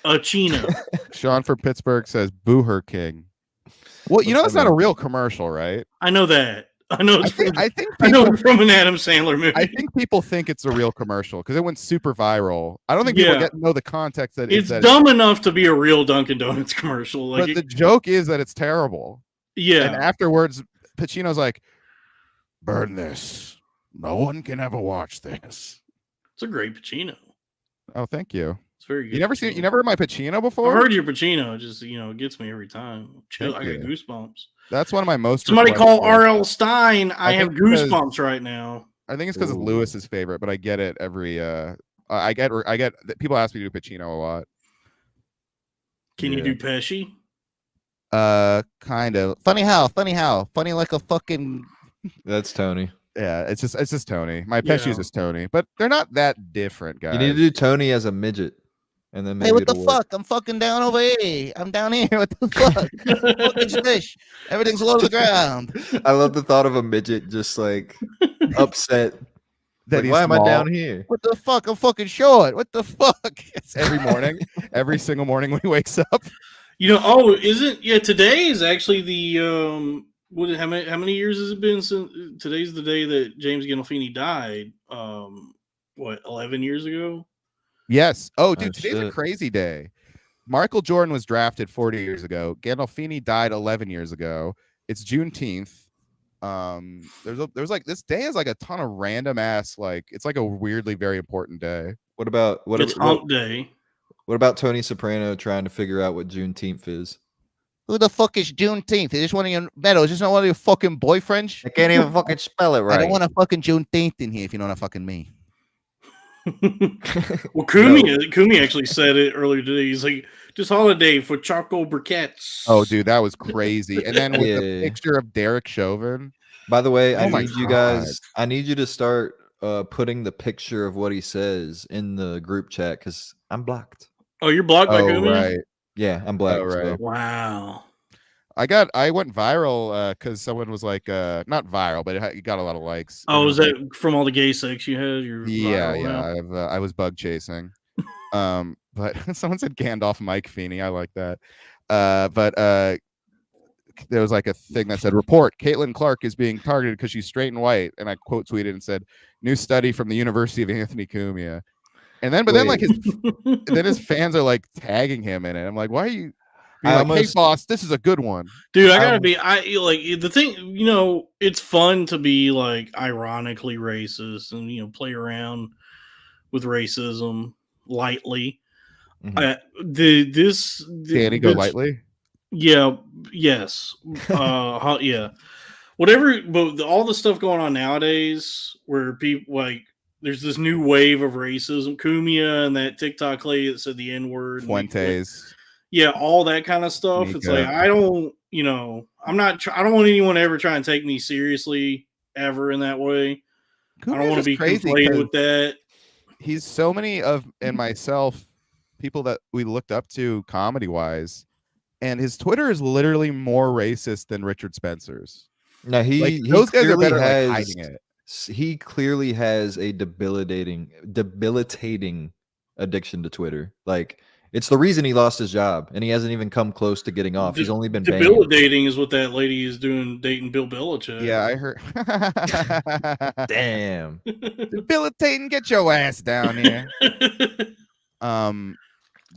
[SPEAKER 1] Acino.
[SPEAKER 2] Sean from Pittsburgh says Booher King. Well, you know that's not a real commercial, right?
[SPEAKER 1] I know that. I know it's
[SPEAKER 2] it's
[SPEAKER 1] from an Adam Sandler movie.
[SPEAKER 2] I think people think it's a real commercial because it went super viral. I don't think people know the context that
[SPEAKER 1] it's dumb enough to be a real Dunkin' Donuts commercial.
[SPEAKER 2] But the joke is that it's terrible.
[SPEAKER 1] Yeah.
[SPEAKER 2] And afterwards, Pacino's like, burn this. No one can ever watch this.
[SPEAKER 1] It's a great Pacino.
[SPEAKER 2] Oh, thank you.
[SPEAKER 1] It's very good.
[SPEAKER 2] You never heard my Pacino before?
[SPEAKER 1] I've heard your Pacino. It just, it gets me every time. Chill. I got goosebumps.
[SPEAKER 2] That's one of my most.
[SPEAKER 1] Somebody call R.L. Stein. I have goosebumps right now.
[SPEAKER 2] I think it's because of Lewis's favorite, but I get it every. I get people ask me to do Pacino a lot.
[SPEAKER 1] Can you do Pesci?
[SPEAKER 2] Kind of.
[SPEAKER 4] Funny like a fucking.
[SPEAKER 6] That's Tony.
[SPEAKER 2] Yeah, it's just Tony. My Pesci is just Tony, but they're not that different, guys.
[SPEAKER 6] You need to do Tony as a midget, and then maybe
[SPEAKER 4] what the fuck? I'm fucking down over here. I'm down here. What the fuck? Fucking fish. Everything's low to the ground.
[SPEAKER 6] I love the thought of a midget just like upset. That why am I down here?
[SPEAKER 4] What the fuck? I'm fucking short. What the fuck?
[SPEAKER 2] It's every morning, every single morning when he wakes up.
[SPEAKER 1] Today is actually the how many years has it been since today's the day that James Gandolfini died? 11 years ago?
[SPEAKER 2] Yes. Oh, dude, today's a crazy day. Michael Jordan was drafted 40 years ago. Gandolfini died 11 years ago. It's Juneteenth. There's like this day is like a ton of random ass it's like a weirdly very important day.
[SPEAKER 6] What about
[SPEAKER 1] Hump Day?
[SPEAKER 6] What about Tony Soprano trying to figure out what Juneteenth is?
[SPEAKER 4] Who the fuck is Juneteenth? Is this one of your Meadow? Is this not one of your fucking boyfriends?
[SPEAKER 6] I can't even fucking spell it right.
[SPEAKER 4] I don't want a fucking Juneteenth in here if you know what I fucking mean.
[SPEAKER 1] Well, Cumia actually said it earlier today. He's like, just holiday for charcoal briquettes.
[SPEAKER 2] Oh, dude, that was crazy. And then with
[SPEAKER 6] Yeah.
[SPEAKER 2] the picture of Derek Chauvin.
[SPEAKER 6] By the way,
[SPEAKER 2] Oh
[SPEAKER 6] I
[SPEAKER 2] my
[SPEAKER 6] need you
[SPEAKER 2] God.
[SPEAKER 6] guys. I need you to start putting the picture of what he says in the group chat because I'm blocked.
[SPEAKER 1] Oh, you're blocked by
[SPEAKER 2] Oh,
[SPEAKER 1] Cumia?
[SPEAKER 2] right.
[SPEAKER 6] Yeah, I'm blocked.
[SPEAKER 2] Oh, right.
[SPEAKER 6] so-
[SPEAKER 1] Wow.
[SPEAKER 2] I went viral because someone was like, not viral, but it got a lot of likes.
[SPEAKER 1] Oh,
[SPEAKER 2] And it
[SPEAKER 1] is that from all the gay sex you had? You're
[SPEAKER 2] Yeah,
[SPEAKER 1] viral now?
[SPEAKER 2] I was bug chasing. But someone said Gandalf Mike Feeney. I like that. But there was like a thing that said, report, Caitlin Clark is being targeted because she's straight and white. And I quote tweeted and said, new study from the University of Anthony Cumia. And then, but then like his fans are like tagging him in it. I'm like, why are you being like, hey boss, this is a good one.
[SPEAKER 1] Dude, I gotta be. I like the thing. You know, it's fun to be like ironically racist and play around with racism lightly.
[SPEAKER 2] Danny, go lightly.
[SPEAKER 1] Yeah. Yes. Yeah. Whatever. But all the stuff going on nowadays, where people like, there's this new wave of racism. Cumia and that TikTok lady that said the N-word.
[SPEAKER 2] Fuentes.
[SPEAKER 1] Yeah, all that kind of stuff.
[SPEAKER 2] Mika.
[SPEAKER 1] It's like I don't want anyone to ever try and take me seriously ever in that way. I don't want to be conflated with that.
[SPEAKER 2] He's so many and myself, people that we looked up to comedy wise, and his Twitter is literally more racist than Richard Spencer's.
[SPEAKER 6] No,
[SPEAKER 2] those guys are better at hiding it.
[SPEAKER 6] He clearly has a debilitating addiction to Twitter. Like, it's the reason he lost his job, and he hasn't even come close to getting off. He's only been
[SPEAKER 1] debilitating is what that lady is doing, dating Bill Belichick.
[SPEAKER 2] Yeah, I heard.
[SPEAKER 6] Damn,
[SPEAKER 2] debilitating! Get your ass down here.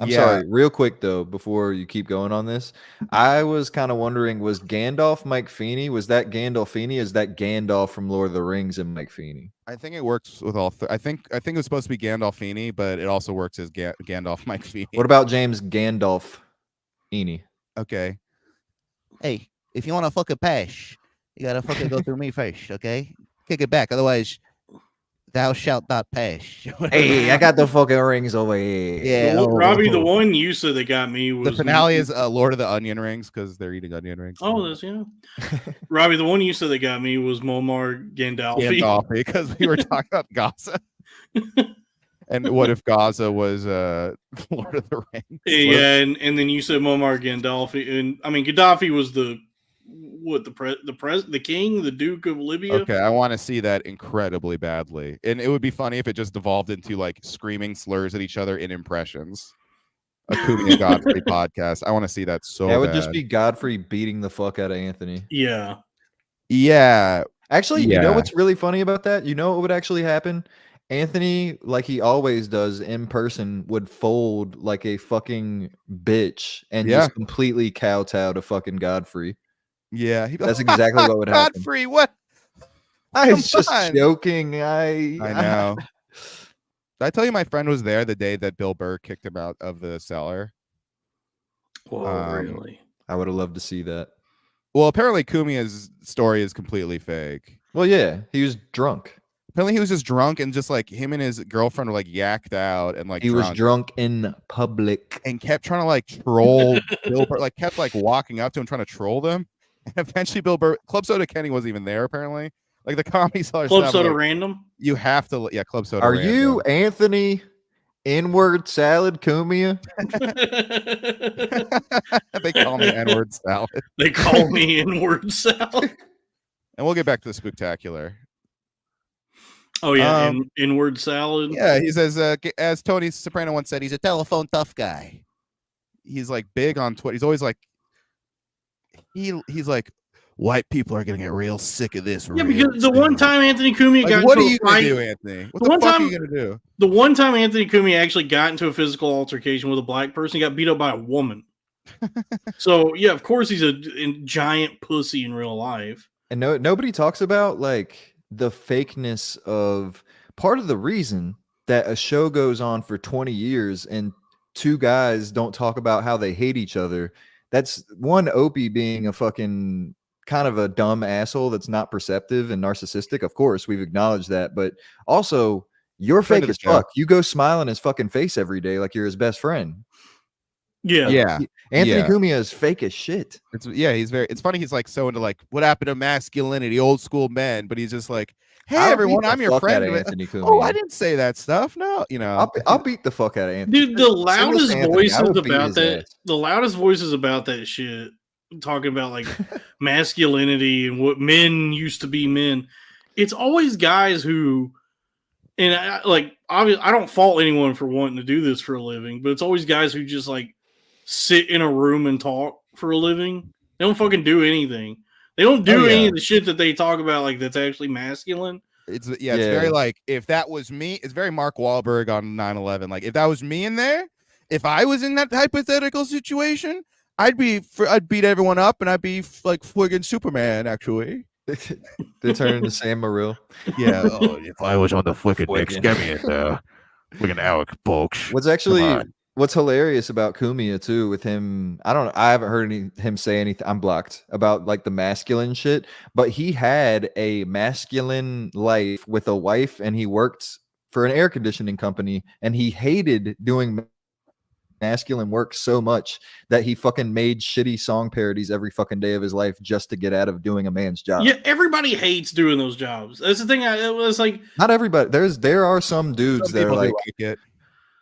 [SPEAKER 6] I'm sorry. Real quick though, before you keep going on this, I was kind of wondering: was Gandalf Mike Feeney? Was that Gandolfini? Is that Gandalf from Lord of the Rings and Mike Feeney?
[SPEAKER 2] I think it works with all. I think it was supposed to be Gandolfini, but it also works as Gandalf Mike Feeney.
[SPEAKER 6] What about James Gandolfini?
[SPEAKER 2] Okay.
[SPEAKER 4] Hey, if you want to fucking pass, you gotta fucking go through me first, okay? Kick it back, otherwise, thou shalt not pass.
[SPEAKER 6] Hey, I got the fucking rings over here.
[SPEAKER 4] Yeah,
[SPEAKER 1] Robbie, the one you said that got me was
[SPEAKER 2] the finale is Lord of the Onion Rings because they're eating onion rings.
[SPEAKER 1] Oh, that's Robbie, the one you said that got me was Muammar Gaddafi.
[SPEAKER 2] Gaddafi, because we were talking about Gaza. And what if Gaza was Lord of the Rings?
[SPEAKER 1] Yeah, and then you said Muammar Gaddafi, and I mean Gaddafi was the king, the Duke of Libya.
[SPEAKER 2] Okay, I want to see that incredibly badly, and it would be funny if it just devolved into like screaming slurs at each other in impressions. A Cumia Godfrey podcast. I want to see that so.
[SPEAKER 6] That would just be Godfrey beating the fuck out of Anthony.
[SPEAKER 1] Yeah.
[SPEAKER 6] Actually, you know what's really funny about that? You know what would actually happen? Anthony, like he always does in person, would fold like a fucking bitch and just completely kowtow to fucking Godfrey.
[SPEAKER 2] Yeah,
[SPEAKER 6] that's exactly what would happen.
[SPEAKER 2] Godfrey, what?
[SPEAKER 6] I was just joking. I
[SPEAKER 2] know. Did I tell you my friend was there the day that Bill Burr kicked him out of the cellar?
[SPEAKER 1] Whoa, really?
[SPEAKER 6] I would have loved to see that.
[SPEAKER 2] Well, apparently Cumia's story is completely fake.
[SPEAKER 6] Well, yeah, he was drunk.
[SPEAKER 2] Apparently he was just drunk, and just like him and his girlfriend were like yacked out and like
[SPEAKER 6] he was drunk in public
[SPEAKER 2] and kept trying to like troll Bill Burr, like kept like walking up to him trying to troll them. And eventually Bill Burr, Club Soda Kenny wasn't even there apparently. Like the Comedy Cellar
[SPEAKER 1] Club Soda
[SPEAKER 2] like,
[SPEAKER 1] Random.
[SPEAKER 2] You have to, Club Soda.
[SPEAKER 6] Are
[SPEAKER 2] Random.
[SPEAKER 6] you Anthony N-word salad Cumia?
[SPEAKER 2] They call me N-word salad.
[SPEAKER 1] They call me N-word salad.
[SPEAKER 2] And we'll get back to the spectacular.
[SPEAKER 1] Oh yeah, N-word salad.
[SPEAKER 2] Yeah, he says, as Tony Soprano once said,
[SPEAKER 4] He's a telephone tough guy.
[SPEAKER 2] He's like big on Twitter. He's always like, he's like, white people are gonna get real sick of this.
[SPEAKER 1] Yeah, because the one time Anthony Cumia got
[SPEAKER 2] what
[SPEAKER 1] into
[SPEAKER 2] are you gonna do, Anthony? What the fuck are you gonna do?
[SPEAKER 1] The one time Anthony Cumia actually got into a physical altercation with a black person, he got beat up by a woman. So yeah, of course he's a giant pussy in real life.
[SPEAKER 6] And nobody talks about like the fakeness of part of the reason that a show goes on for 20 years and two guys don't talk about how they hate each other. that's one, Opie being a fucking kind of a dumb asshole that's not perceptive and narcissistic. Of course, we've acknowledged that, but also you're
[SPEAKER 2] Friend
[SPEAKER 6] fake
[SPEAKER 2] of
[SPEAKER 6] as
[SPEAKER 2] the show.
[SPEAKER 6] fuck. You go smile in his fucking face every day like you're his best friend.
[SPEAKER 1] Yeah.
[SPEAKER 6] Anthony
[SPEAKER 2] Yeah.
[SPEAKER 6] Cumia is fake as shit.
[SPEAKER 2] It's funny. He's like so into like what happened to masculinity, old school men, but he's just like, hey
[SPEAKER 6] I'll
[SPEAKER 2] everyone,
[SPEAKER 6] beat the
[SPEAKER 2] I'm your
[SPEAKER 6] fuck
[SPEAKER 2] friend.
[SPEAKER 6] out of Anthony
[SPEAKER 2] Oh, I
[SPEAKER 6] Cumia.
[SPEAKER 2] didn't say that stuff. No,
[SPEAKER 6] I'll beat the fuck out of Anthony.
[SPEAKER 1] Dude, the
[SPEAKER 6] Send us
[SPEAKER 1] loudest
[SPEAKER 6] Anthony, I
[SPEAKER 1] voices
[SPEAKER 6] will beat
[SPEAKER 1] about
[SPEAKER 6] his
[SPEAKER 1] that.
[SPEAKER 6] ass.
[SPEAKER 1] The loudest voices about that shit, talking about like masculinity and what men used to be men. It's always guys who, and I don't fault anyone for wanting to do this for a living, but it's always guys who just like sit in a room and talk for a living. They don't fucking do anything. They don't do any of the shit that they talk about, like that's actually masculine.
[SPEAKER 2] It's very like if that was me. It's very Mark Wahlberg on 9/11. Like if that was me in there, if I was in that hypothetical situation, I'd beat everyone up and I'd be like friggin' Superman. Actually,
[SPEAKER 6] They turn into Sam Morril.
[SPEAKER 2] yeah.
[SPEAKER 5] Oh, if I was on the flicking Knicks, get me in there. Flicking Alec Bulks.
[SPEAKER 6] What's hilarious about Cumia too with him, I haven't heard him say anything. I'm blocked about like the masculine shit, but he had a masculine life with a wife and he worked for an air conditioning company and he hated doing masculine work so much that he fucking made shitty song parodies every fucking day of his life just to get out of doing a man's job.
[SPEAKER 1] Yeah, everybody hates doing those jobs. That's the thing. It was like
[SPEAKER 6] Not everybody. There are some dudes that are like
[SPEAKER 2] it.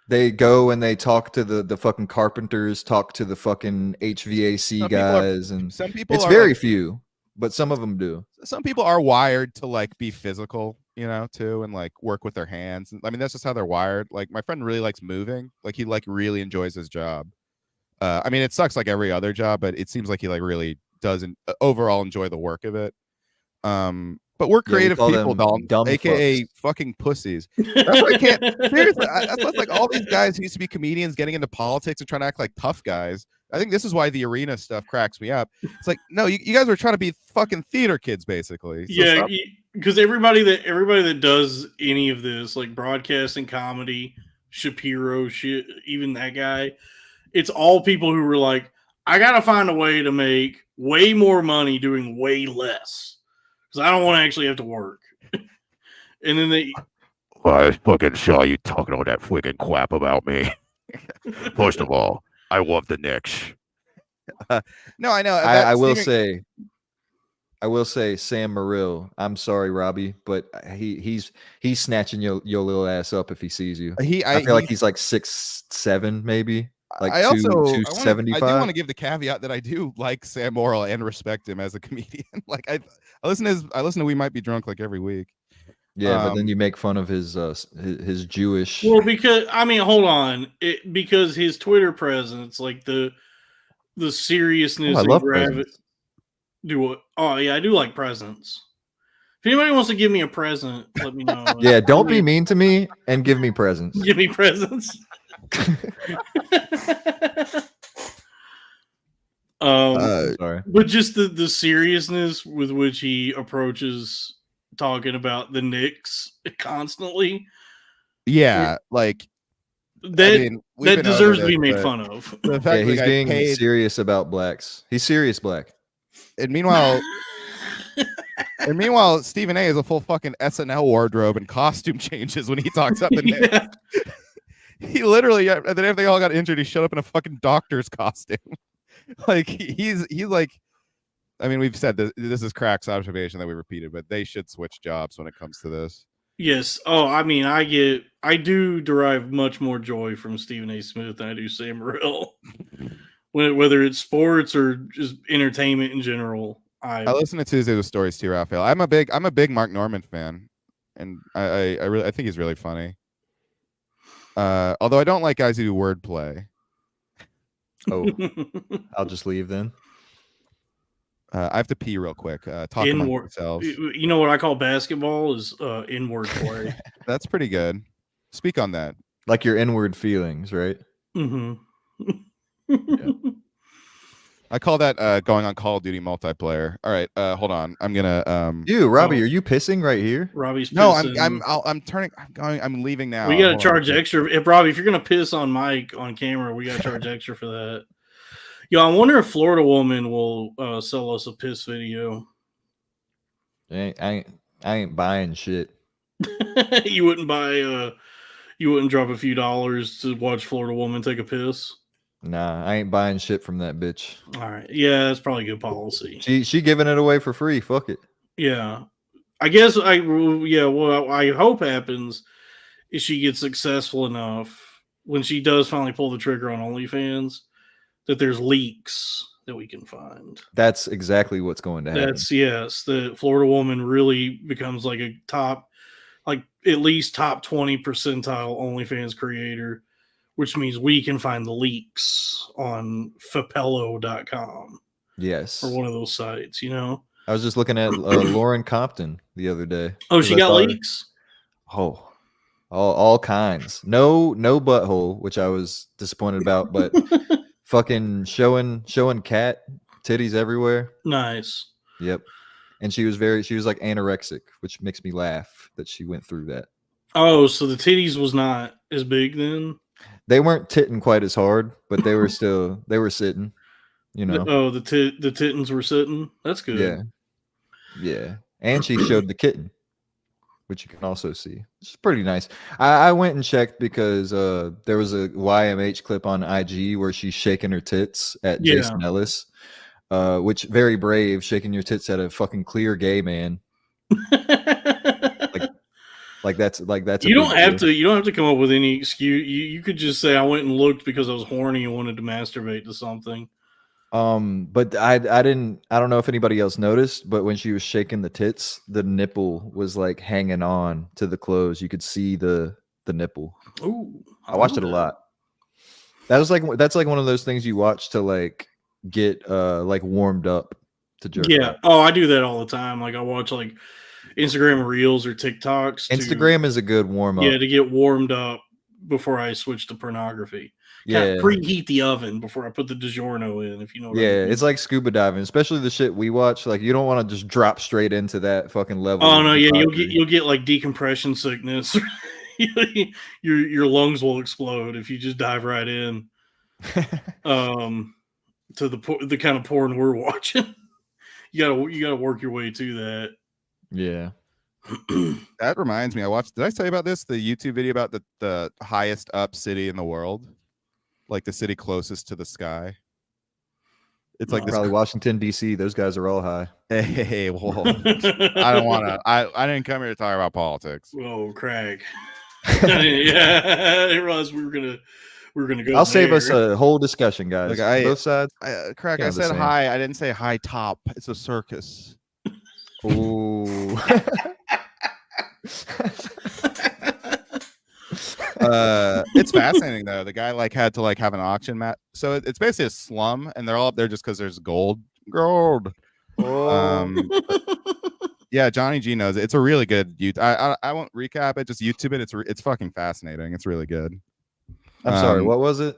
[SPEAKER 6] they go and they talk to the fucking carpenters, talk to the fucking HVAC guys, and
[SPEAKER 2] some people
[SPEAKER 6] it's
[SPEAKER 2] are
[SPEAKER 6] very
[SPEAKER 2] like,
[SPEAKER 6] few, but some of them do.
[SPEAKER 2] some people are wired to like be physical, too, and like work with their hands. I mean, that's just how they're wired. Like my friend really likes moving. Like he like really enjoys his job. I mean, it sucks like every other job, but it seems like he like really doesn't overall enjoy the work of it. But we're creative people, Dalton, aka fucking pussies. That's why I can't. Seriously, that's what's like all these guys who used to be comedians getting into politics and trying to act like tough guys. I think this is why the arena stuff cracks me up. It's like, no, you guys were trying to be fucking theater kids, basically. So
[SPEAKER 1] yeah, because everybody that does any of this, like broadcasting, comedy, Shapiro, shit, even that guy, it's all people who were like, I gotta find a way to make way more money doing way less. I don't want to actually have to work. And then
[SPEAKER 5] Well, I fucking saw you talking all that freaking crap about me. First of all, I love the Knicks.
[SPEAKER 2] No, I know.
[SPEAKER 6] I will say, Sam Morril. I'm sorry, Robbie, but he's snatching your little ass up if he sees you. I feel like he's like 6'7", maybe. Like
[SPEAKER 2] I
[SPEAKER 6] 275.
[SPEAKER 2] I do want to give the caveat that I do like Sam Morril and respect him as a comedian. Like I listen to We Might Be Drunk like every week.
[SPEAKER 6] Yeah, but then you make fun of his Jewish.
[SPEAKER 1] Well, because I mean, hold on, because his Twitter presence, like the seriousness.
[SPEAKER 6] I love presents.
[SPEAKER 1] Do what? Oh yeah, I do like presents. If anybody wants to give me a present, let me know.
[SPEAKER 6] Yeah, don't be mean to me and give me presents.
[SPEAKER 1] Give me presents.
[SPEAKER 6] Sorry,
[SPEAKER 1] but just the seriousness with which he approaches talking about the Knicks constantly.
[SPEAKER 2] Yeah, like
[SPEAKER 1] that deserves to be made fun of.
[SPEAKER 2] The fact
[SPEAKER 6] he's being serious about blacks. He's serious black.
[SPEAKER 2] And meanwhile, Stephen A is a full fucking SNL wardrobe and costume changes when he talks up the Knicks. He literally, and then after they all got injured, he showed up in a fucking doctor's costume. Like he's like, I mean, we've said this is Crack's observation that we repeated, but they should switch jobs when it comes to this.
[SPEAKER 1] Yes. Oh, I mean, I do derive much more joy from Stephen A. Smith than I do Sam Morril. Whether it's sports or just entertainment in general. I
[SPEAKER 2] listen to Tuesday with Stories too, Raphael. I'm a big Mark Norman fan, and I think he's really funny. Although I don't like guys who do wordplay.
[SPEAKER 6] Oh, I'll just leave then.
[SPEAKER 2] I have to pee real quick. Talk among yourselves.
[SPEAKER 1] You know what I call basketball is inward play.
[SPEAKER 2] That's pretty good. Speak on that.
[SPEAKER 6] Like your inward feelings, right?
[SPEAKER 1] Mm-hmm.
[SPEAKER 2] Yeah. I call that going on Call of Duty multiplayer. All right, hold on. I'm gonna
[SPEAKER 6] Robbie, are you pissing right here?
[SPEAKER 1] Robbie's
[SPEAKER 2] pissing.
[SPEAKER 1] No,
[SPEAKER 2] I'm leaving now.
[SPEAKER 1] We gotta charge extra. If Robbie, if you're gonna piss on Mike on camera, we gotta charge extra for that. Yeah, I wonder if Florida Woman will sell us a piss video.
[SPEAKER 6] I ain't buying shit.
[SPEAKER 1] You wouldn't buy you wouldn't drop a few dollars to watch Florida Woman take a piss.
[SPEAKER 6] Nah, I ain't buying shit from that bitch.
[SPEAKER 1] All right. Yeah, that's probably good policy.
[SPEAKER 6] She giving it away for free. Fuck it.
[SPEAKER 1] Yeah. I guess what I hope happens is she gets successful enough when she does finally pull the trigger on OnlyFans that there's leaks that we can find.
[SPEAKER 6] That's exactly what's going to happen.
[SPEAKER 1] The Florida Woman really becomes like a top, like at least top 20 percentile OnlyFans creator, which means we can find the leaks on fapello.com.
[SPEAKER 6] Yes.
[SPEAKER 1] Or one of those sites, you know?
[SPEAKER 6] I was just looking at Lauren Compton the other day.
[SPEAKER 1] Oh, she got leaks?
[SPEAKER 6] Oh, all kinds. No butthole, which I was disappointed about, but fucking showing cat titties everywhere.
[SPEAKER 1] Nice.
[SPEAKER 6] Yep. And she was like anorexic, which makes me laugh that she went through that.
[SPEAKER 1] Oh, so the titties was not as big then?
[SPEAKER 6] They weren't titting quite as hard, but they were sitting, you know.
[SPEAKER 1] The tittins were sitting. That's good.
[SPEAKER 6] Yeah. Yeah. And she showed the kitten, which you can also see. It's pretty nice. I went and checked because there was a YMH clip on IG where she's shaking her tits at Jason Ellis, which very brave, shaking your tits at a fucking clear gay man. Like that's
[SPEAKER 1] you don't have to come up with any excuse. You could just say I went and looked because I was horny and wanted to masturbate to something.
[SPEAKER 6] But I don't know if anybody else noticed, but when she was shaking the tits, the nipple was like hanging on to the clothes. You could see the nipple.
[SPEAKER 1] Ooh,
[SPEAKER 6] I watched it a lot. That's like one of those things you watch to like get like warmed up to jerk.
[SPEAKER 1] Yeah.
[SPEAKER 6] off.
[SPEAKER 1] Oh, I do that all the time. Like I watch like Instagram Reels or TikToks.
[SPEAKER 6] Instagram is a good warm up.
[SPEAKER 1] Yeah, to get warmed up before I switch to pornography.
[SPEAKER 6] Yeah,
[SPEAKER 1] preheat the oven before I put the DiGiorno in. If you know what I mean.
[SPEAKER 6] It's like scuba diving, especially the shit we watch. Like you don't want to just drop straight into that fucking level.
[SPEAKER 1] Oh no, yeah, you'll get like decompression sickness. your lungs will explode if you just dive right in. To the kind of porn we're watching. You gotta work your way to that.
[SPEAKER 6] Yeah.
[SPEAKER 2] That reminds me, did I tell you about this? The YouTube video about the highest up city in the world? Like the city closest to the sky. It's like
[SPEAKER 6] probably Washington, D.C. Those guys are all high.
[SPEAKER 2] Hey, whoa. I don't want to. I didn't come here to talk about politics.
[SPEAKER 1] Whoa, Craig. I didn't realize we were gonna go.
[SPEAKER 6] I'll save us a whole discussion, guys.
[SPEAKER 2] Look,
[SPEAKER 6] both sides.
[SPEAKER 2] Craig, I said high. I didn't say high top. It's a circus.
[SPEAKER 6] Ooh.
[SPEAKER 2] It's fascinating though. The guy like had to like have an auction mat, so it's basically a slum, and they're all up there just because there's gold. Yeah, Johnny G knows it. It's a really good YouTube. I won't recap it. Just YouTube it. It's fucking fascinating. It's really good.
[SPEAKER 6] I'm sorry. What was it?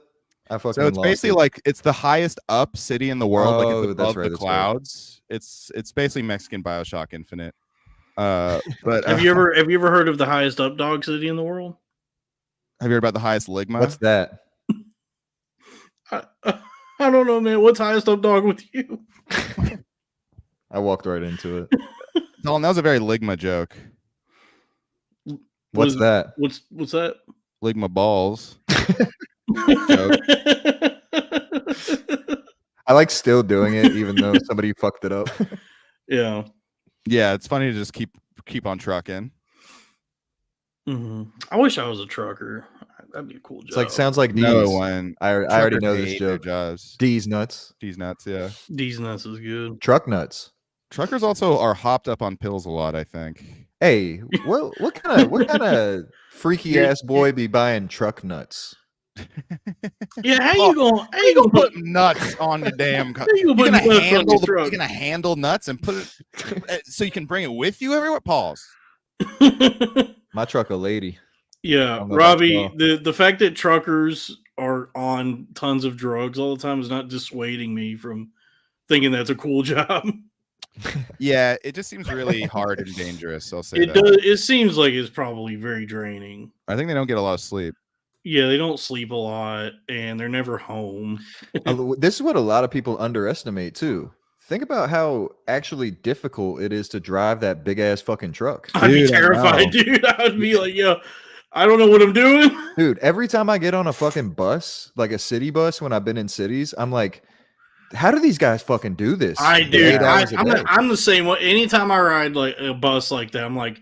[SPEAKER 2] So it's basically like it's the highest up city in the world. Like it's above the clouds. Right. It's basically Mexican BioShock Infinite. But
[SPEAKER 1] have you ever heard of the highest up dog city in the world?
[SPEAKER 2] Have you heard about the highest ligma?
[SPEAKER 6] What's that?
[SPEAKER 1] I don't know, man. What's highest up dog with you?
[SPEAKER 6] I walked right into it.
[SPEAKER 2] Dalton, that was a very ligma joke.
[SPEAKER 6] What's that?
[SPEAKER 1] What's that?
[SPEAKER 2] Ligma balls.
[SPEAKER 6] I like still doing it, even though somebody fucked it up.
[SPEAKER 1] Yeah.
[SPEAKER 2] Yeah, it's funny to just keep on trucking.
[SPEAKER 1] Mm-hmm. I wish I was a trucker. That'd be a cool job.
[SPEAKER 6] It's like sounds like D's.
[SPEAKER 2] No one.
[SPEAKER 6] I already know this joke. D's nuts.
[SPEAKER 2] D's nuts. Yeah.
[SPEAKER 1] D's nuts is good.
[SPEAKER 6] Truck nuts.
[SPEAKER 2] Truckers also are hopped up on pills a lot, I think.
[SPEAKER 6] Hey, what kind of freaky ass boy be buying truck nuts?
[SPEAKER 1] Yeah, how you gonna
[SPEAKER 2] put nuts on the damn car? You're gonna handle nuts and put it so you can bring it with you everywhere? Pause.
[SPEAKER 6] My truck a lady.
[SPEAKER 1] Yeah, Robbie, the fact that truckers are on tons of drugs all the time is not dissuading me from thinking that's a cool job.
[SPEAKER 2] Yeah, it just seems really hard and dangerous. I'll say
[SPEAKER 1] it does. It seems like it's probably very draining.
[SPEAKER 2] I think they don't get a lot of sleep.
[SPEAKER 1] Yeah, they don't sleep a lot, and they're never home.
[SPEAKER 6] This is what a lot of people underestimate too. Think about how actually difficult it is to drive that big ass fucking truck.
[SPEAKER 1] I'd be
[SPEAKER 2] Dude, I know.
[SPEAKER 1] terrified, dude. I'd be like, yo, I don't know what I'm doing.
[SPEAKER 6] Dude, every time I get on a fucking bus, like a city bus, when I've been in cities, I'm like, how do these guys fucking do this?
[SPEAKER 1] I
[SPEAKER 6] for
[SPEAKER 1] do.
[SPEAKER 6] 8 hours a day?
[SPEAKER 1] I'm the same way. Anytime I ride like a bus like that, I'm like,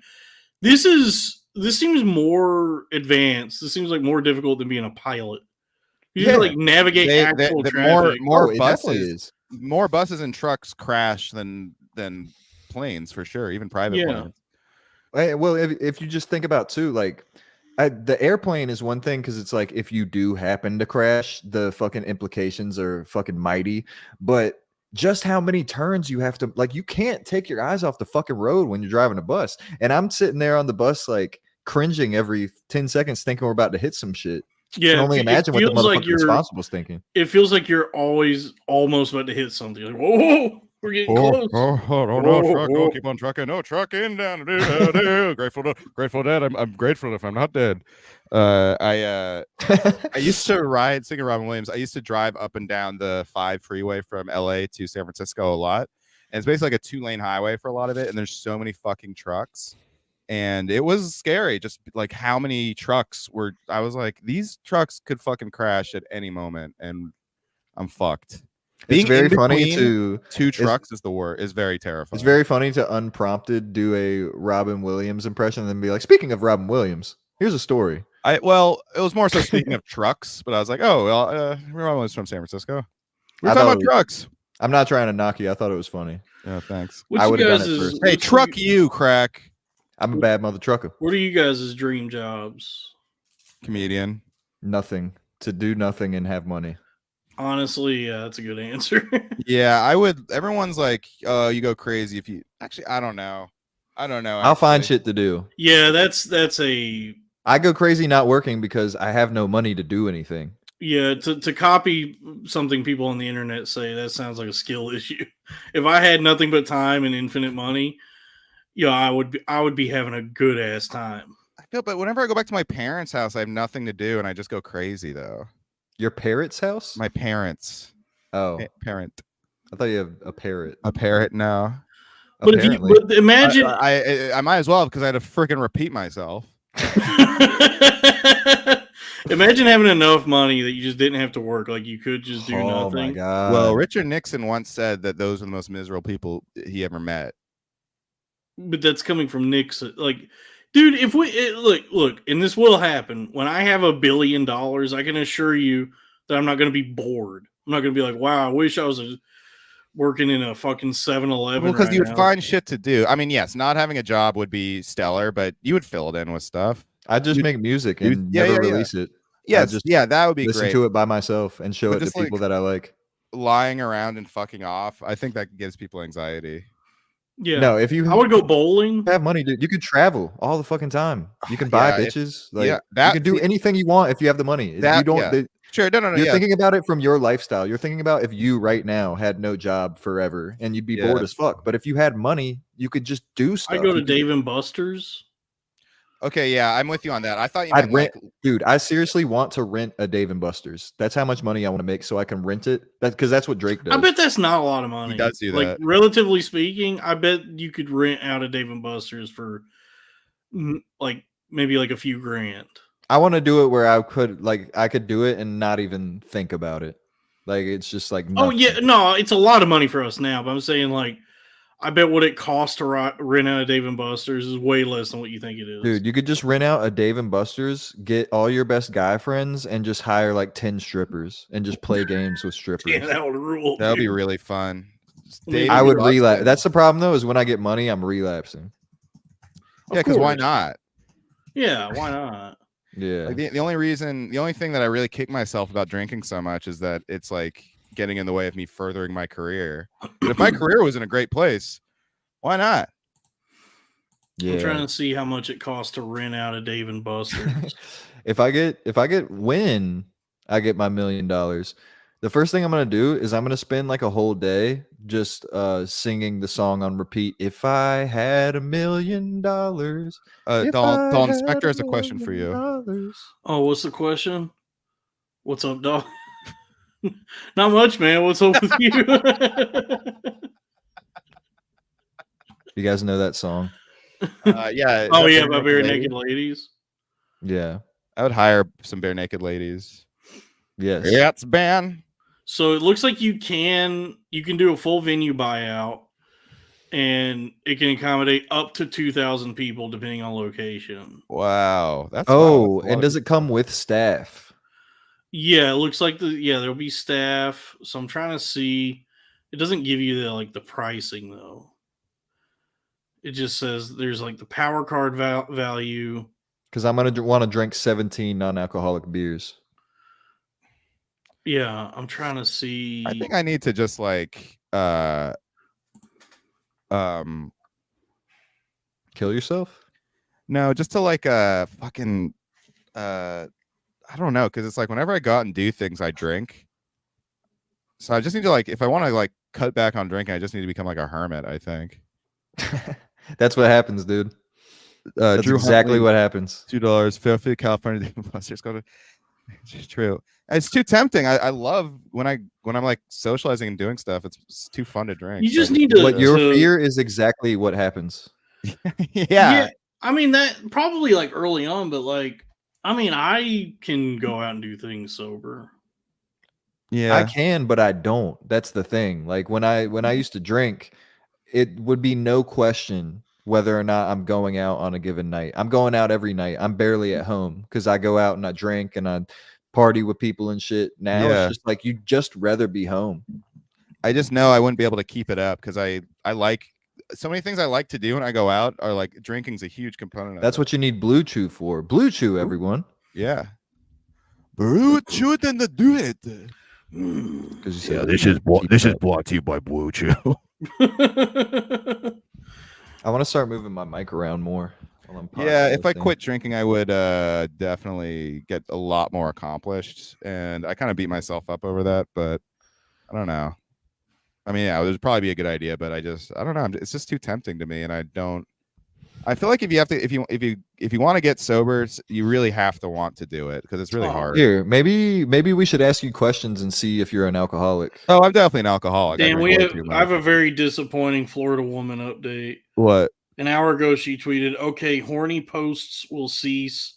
[SPEAKER 1] this seems more advanced. This seems like more difficult than being a pilot. You have to like navigate actual traffic.
[SPEAKER 2] More
[SPEAKER 6] it definitely
[SPEAKER 2] buses,
[SPEAKER 6] is.
[SPEAKER 2] more buses and trucks crash than planes for sure, even private planes.
[SPEAKER 6] Well, if you just think about too, like the airplane is one thing because it's like if you do happen to crash, the fucking implications are fucking mighty. But just how many turns you have to, like, you can't take your eyes off the fucking road when you're driving a bus. And I'm sitting there on the bus like cringing every 10 seconds thinking we're about to hit some shit.
[SPEAKER 1] Yeah,
[SPEAKER 6] I can only imagine what the
[SPEAKER 1] feels like
[SPEAKER 6] motherfucker responsible's thinking.
[SPEAKER 1] It feels like you're always almost about to hit something. Like, whoa, we're getting close.
[SPEAKER 2] No,
[SPEAKER 1] Whoa,
[SPEAKER 2] truck,
[SPEAKER 1] whoa.
[SPEAKER 2] no, keep on trucking, no trucking down. Grateful Dead. I'm grateful if I'm not dead. I used to ride, singing Robin Williams. I used to drive up and down the 5 freeway from LA to San Francisco a lot, and it's basically like a 2-lane highway for a lot of it. And there's so many fucking trucks. And it was scary, just like how many trucks were. I was like, these trucks could fucking crash at any moment, and I'm fucked.
[SPEAKER 6] It's very funny
[SPEAKER 2] between
[SPEAKER 6] to
[SPEAKER 2] 2 trucks is very terrifying.
[SPEAKER 6] It's very funny to unprompted do a Robin Williams impression and then be like, speaking of Robin Williams, here's a story.
[SPEAKER 2] Well, it was more so speaking of trucks, but I was like, oh well, Robin Williams from San Francisco. We're
[SPEAKER 6] I
[SPEAKER 2] talking
[SPEAKER 6] thought
[SPEAKER 2] about trucks.
[SPEAKER 6] I'm not trying to knock you. I thought it was funny.
[SPEAKER 2] Yeah, thanks.
[SPEAKER 1] What's
[SPEAKER 6] I
[SPEAKER 1] you
[SPEAKER 6] would've done
[SPEAKER 1] guys'
[SPEAKER 6] it first.
[SPEAKER 2] Hey, truck you, Crack.
[SPEAKER 6] I'm a bad mother trucker.
[SPEAKER 1] What are you guys' dream jobs?
[SPEAKER 2] Comedian.
[SPEAKER 6] Nothing. To do nothing and have money.
[SPEAKER 1] Honestly, yeah, that's a good answer.
[SPEAKER 2] Yeah, I would. Everyone's like, oh, you go crazy if you. Actually, I don't know.
[SPEAKER 6] I'll find shit to do.
[SPEAKER 1] Yeah, that's a
[SPEAKER 6] I go crazy not working because I have no money to do anything.
[SPEAKER 1] yeah. To copy something people on the internet say, that sounds like a skill issue. If I had nothing but time and infinite money, yeah, I would be having a good ass time.
[SPEAKER 2] I feel, but whenever I go back to my parents' house, I have nothing to do, and I just go crazy though.
[SPEAKER 6] Your parrot's house?
[SPEAKER 2] My parents.
[SPEAKER 6] Oh,
[SPEAKER 2] Parent.
[SPEAKER 6] I thought you have a parrot.
[SPEAKER 2] A parrot? No.
[SPEAKER 1] But
[SPEAKER 6] Apparently.
[SPEAKER 1] but imagine
[SPEAKER 2] I might as well because I had to freaking repeat myself.
[SPEAKER 1] imagine having enough money that you just didn't have to work, like you could just do
[SPEAKER 6] Oh my
[SPEAKER 1] nothing.
[SPEAKER 6] god.
[SPEAKER 2] Well, Richard Nixon once said that those are the most miserable people he ever met.
[SPEAKER 1] But that's coming from Nixon. Like, dude, if look, and this will happen when I have $1 billion. I can assure you that I'm not going to be bored. I'm not going to be like, wow, I wish I was working in a fucking 7-Eleven.
[SPEAKER 2] Well, because
[SPEAKER 1] right
[SPEAKER 2] you would
[SPEAKER 1] now.
[SPEAKER 2] find shit to do. I mean, yes, not having a job would be stellar, but you would fill it in with stuff.
[SPEAKER 6] I just make music and
[SPEAKER 2] yeah,
[SPEAKER 6] never
[SPEAKER 2] yeah, yeah.
[SPEAKER 6] release it.
[SPEAKER 2] Yes,
[SPEAKER 6] just
[SPEAKER 2] yeah, that would be
[SPEAKER 6] Listen
[SPEAKER 2] great.
[SPEAKER 6] to it by myself and show
[SPEAKER 2] But
[SPEAKER 6] it to
[SPEAKER 2] just, like,
[SPEAKER 6] people that I like.
[SPEAKER 2] Lying around and fucking off, I think that gives people anxiety.
[SPEAKER 1] Yeah,
[SPEAKER 6] No, if you
[SPEAKER 1] I would go bowling.
[SPEAKER 6] have money, dude, you could travel all the fucking time. You can buy
[SPEAKER 2] Yeah,
[SPEAKER 6] bitches. Like,
[SPEAKER 2] yeah,
[SPEAKER 6] you can do anything you want if you have the money. If
[SPEAKER 2] that-
[SPEAKER 6] you don't.
[SPEAKER 2] yeah. Sure, no,
[SPEAKER 6] You're
[SPEAKER 2] yeah.
[SPEAKER 6] thinking about it from your lifestyle. You're thinking about if you right now had no job forever and you'd be
[SPEAKER 2] Yeah.
[SPEAKER 6] bored as fuck. But if you had money, you could just do stuff.
[SPEAKER 1] I go to
[SPEAKER 6] You could-
[SPEAKER 1] Dave and Buster's.
[SPEAKER 2] Okay, yeah, I'm with you on that. I thought you
[SPEAKER 6] I'd
[SPEAKER 2] meant
[SPEAKER 6] rent,
[SPEAKER 2] like,
[SPEAKER 6] dude. I seriously want to rent a Dave and Buster's. That's how much money I want to make, so I can rent it. Because that's what Drake does.
[SPEAKER 1] I bet that's not a lot of money.
[SPEAKER 2] He does do
[SPEAKER 1] like,
[SPEAKER 2] that.
[SPEAKER 1] relatively speaking, I bet you could rent out a Dave and Buster's for like maybe like a few grand.
[SPEAKER 6] I want to do it where I could do it and not even think about it. Like it's just like
[SPEAKER 1] Oh
[SPEAKER 6] nothing.
[SPEAKER 1] yeah, no, it's a lot of money for us now. But I'm saying like, I bet what it costs to rent out a Dave and Buster's is way less than what you think it is.
[SPEAKER 6] Dude, you could just rent out a Dave and Buster's, get all your best guy friends, and just hire like 10 strippers and just play games with strippers.
[SPEAKER 1] yeah, that would rule.
[SPEAKER 2] that would be
[SPEAKER 1] dude.
[SPEAKER 2] really fun.
[SPEAKER 1] Dave
[SPEAKER 6] I
[SPEAKER 1] and
[SPEAKER 6] would
[SPEAKER 2] Buster's.
[SPEAKER 6] relapse. That's the problem though, is when I get money, I'm relapsing.
[SPEAKER 2] Yeah, because why
[SPEAKER 1] course.
[SPEAKER 2] not?
[SPEAKER 1] Yeah, why not?
[SPEAKER 6] Yeah.
[SPEAKER 2] Like the only thing that I really kick myself about drinking so much is that it's like getting in the way of me furthering my career. But if my career was in a great place, why not?
[SPEAKER 1] I'm trying
[SPEAKER 6] Yeah.
[SPEAKER 1] to see how much it costs to rent out a Dave and Buster's.
[SPEAKER 6] If I get when I get my $1 million, The first thing I'm gonna do is I'm gonna spend like a whole day just singing the song on repeat. If I had $1 million, if I
[SPEAKER 2] Dalton
[SPEAKER 6] had
[SPEAKER 2] Spectre has a
[SPEAKER 6] $1
[SPEAKER 2] question for you.
[SPEAKER 6] million.
[SPEAKER 1] Oh, what's the question? What's up, dog? Not much, man. What's up with you?
[SPEAKER 6] You guys know that song?
[SPEAKER 2] Yeah.
[SPEAKER 1] Oh
[SPEAKER 2] is
[SPEAKER 1] yeah,
[SPEAKER 2] that
[SPEAKER 1] about
[SPEAKER 2] Bare
[SPEAKER 1] bare
[SPEAKER 2] Naked
[SPEAKER 1] naked ladies.
[SPEAKER 6] Yeah.
[SPEAKER 2] I would hire some bare naked ladies.
[SPEAKER 6] Yes.
[SPEAKER 2] Yeah, it's ban.
[SPEAKER 1] So it looks like you can do a full venue buyout, and it can accommodate up to 2,000 people depending on location.
[SPEAKER 2] Wow, that's
[SPEAKER 6] Oh, and does it come with staff?
[SPEAKER 1] Yeah, it looks like there'll be staff. So I'm trying to see. It doesn't give you the pricing though. It just says there's like the power card value.
[SPEAKER 6] Because I'm gonna want to drink 17 non-alcoholic beers.
[SPEAKER 1] Yeah, I'm trying to see.
[SPEAKER 2] I think I need to just like
[SPEAKER 6] Kill yourself?
[SPEAKER 2] no, just to like fucking I don't know, because it's like whenever I go out and do things, I drink. So I just need to like, if I want to like cut back on drinking, I just need to become like a hermit, I think.
[SPEAKER 6] That's what happens, dude. That's
[SPEAKER 2] Drew
[SPEAKER 6] exactly
[SPEAKER 2] Huntley,
[SPEAKER 6] what happens.
[SPEAKER 2] $2. Fairfield, California. It's just true. It's too tempting. I love when I'm like socializing and doing stuff. It's too fun to drink.
[SPEAKER 1] You just
[SPEAKER 2] but-
[SPEAKER 1] need to.
[SPEAKER 6] What your fear is exactly what happens.
[SPEAKER 2] yeah.
[SPEAKER 1] I mean that probably like early on, but like I mean I can go out and do things sober.
[SPEAKER 2] Yeah.
[SPEAKER 6] I can, but I don't. That's the thing. Like when I used to drink, it would be no question whether or not I'm going out on a given night. I'm going out every night. I'm barely at home because I go out and I drink and I party with people and shit. Now
[SPEAKER 2] Yeah.
[SPEAKER 6] it's just like you just rather be home.
[SPEAKER 2] I just know I wouldn't be able to keep it up because I like so many things I like to do when I go out are like drinking's a huge component of
[SPEAKER 6] That's
[SPEAKER 2] it.
[SPEAKER 6] what you need Blue Chew for. Blue Chew, everyone.
[SPEAKER 2] Yeah. Blue Chew than to do it.
[SPEAKER 6] Because you
[SPEAKER 5] Yeah,
[SPEAKER 6] said
[SPEAKER 5] this is brought to you by Blue Chew.
[SPEAKER 6] I want to start moving my mic around more. while I'm
[SPEAKER 2] Yeah, if I
[SPEAKER 6] podcasting.
[SPEAKER 2] quit drinking, I would definitely get a lot more accomplished. And I kind of beat myself up over that, but I don't know. I mean, yeah, it would probably be a good idea, but I don't know. It's just too tempting to me, and I feel like if you want to get sober, you really have to want to do it because it's really hard.
[SPEAKER 6] Here, maybe we should ask you questions and see if you're an alcoholic.
[SPEAKER 2] Oh, I'm definitely an alcoholic.
[SPEAKER 1] Dan, I have a
[SPEAKER 2] much.
[SPEAKER 1] very disappointing Florida woman update.
[SPEAKER 2] What?
[SPEAKER 1] An hour ago, she tweeted, "Okay, horny posts will cease.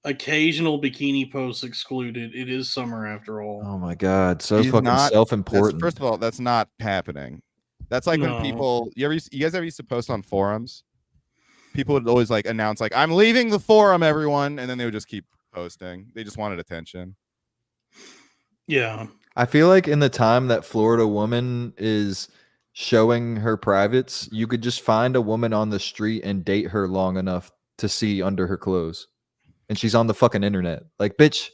[SPEAKER 1] Occasional bikini posts excluded. It is summer after all."
[SPEAKER 6] Oh my god, so
[SPEAKER 2] She's
[SPEAKER 6] fucking
[SPEAKER 2] not-
[SPEAKER 6] self-important.
[SPEAKER 2] First of all, that's not happening. That's like
[SPEAKER 1] No.
[SPEAKER 2] when people you guys ever used to post on forums? People would always like announce like I'm leaving the forum, everyone, and then they would just keep posting. They just wanted attention.
[SPEAKER 1] Yeah.
[SPEAKER 6] I feel like in the time that Florida woman is showing her privates, you could just find a woman on the street and date her long enough to see under her clothes. And she's on the fucking internet. Like, bitch,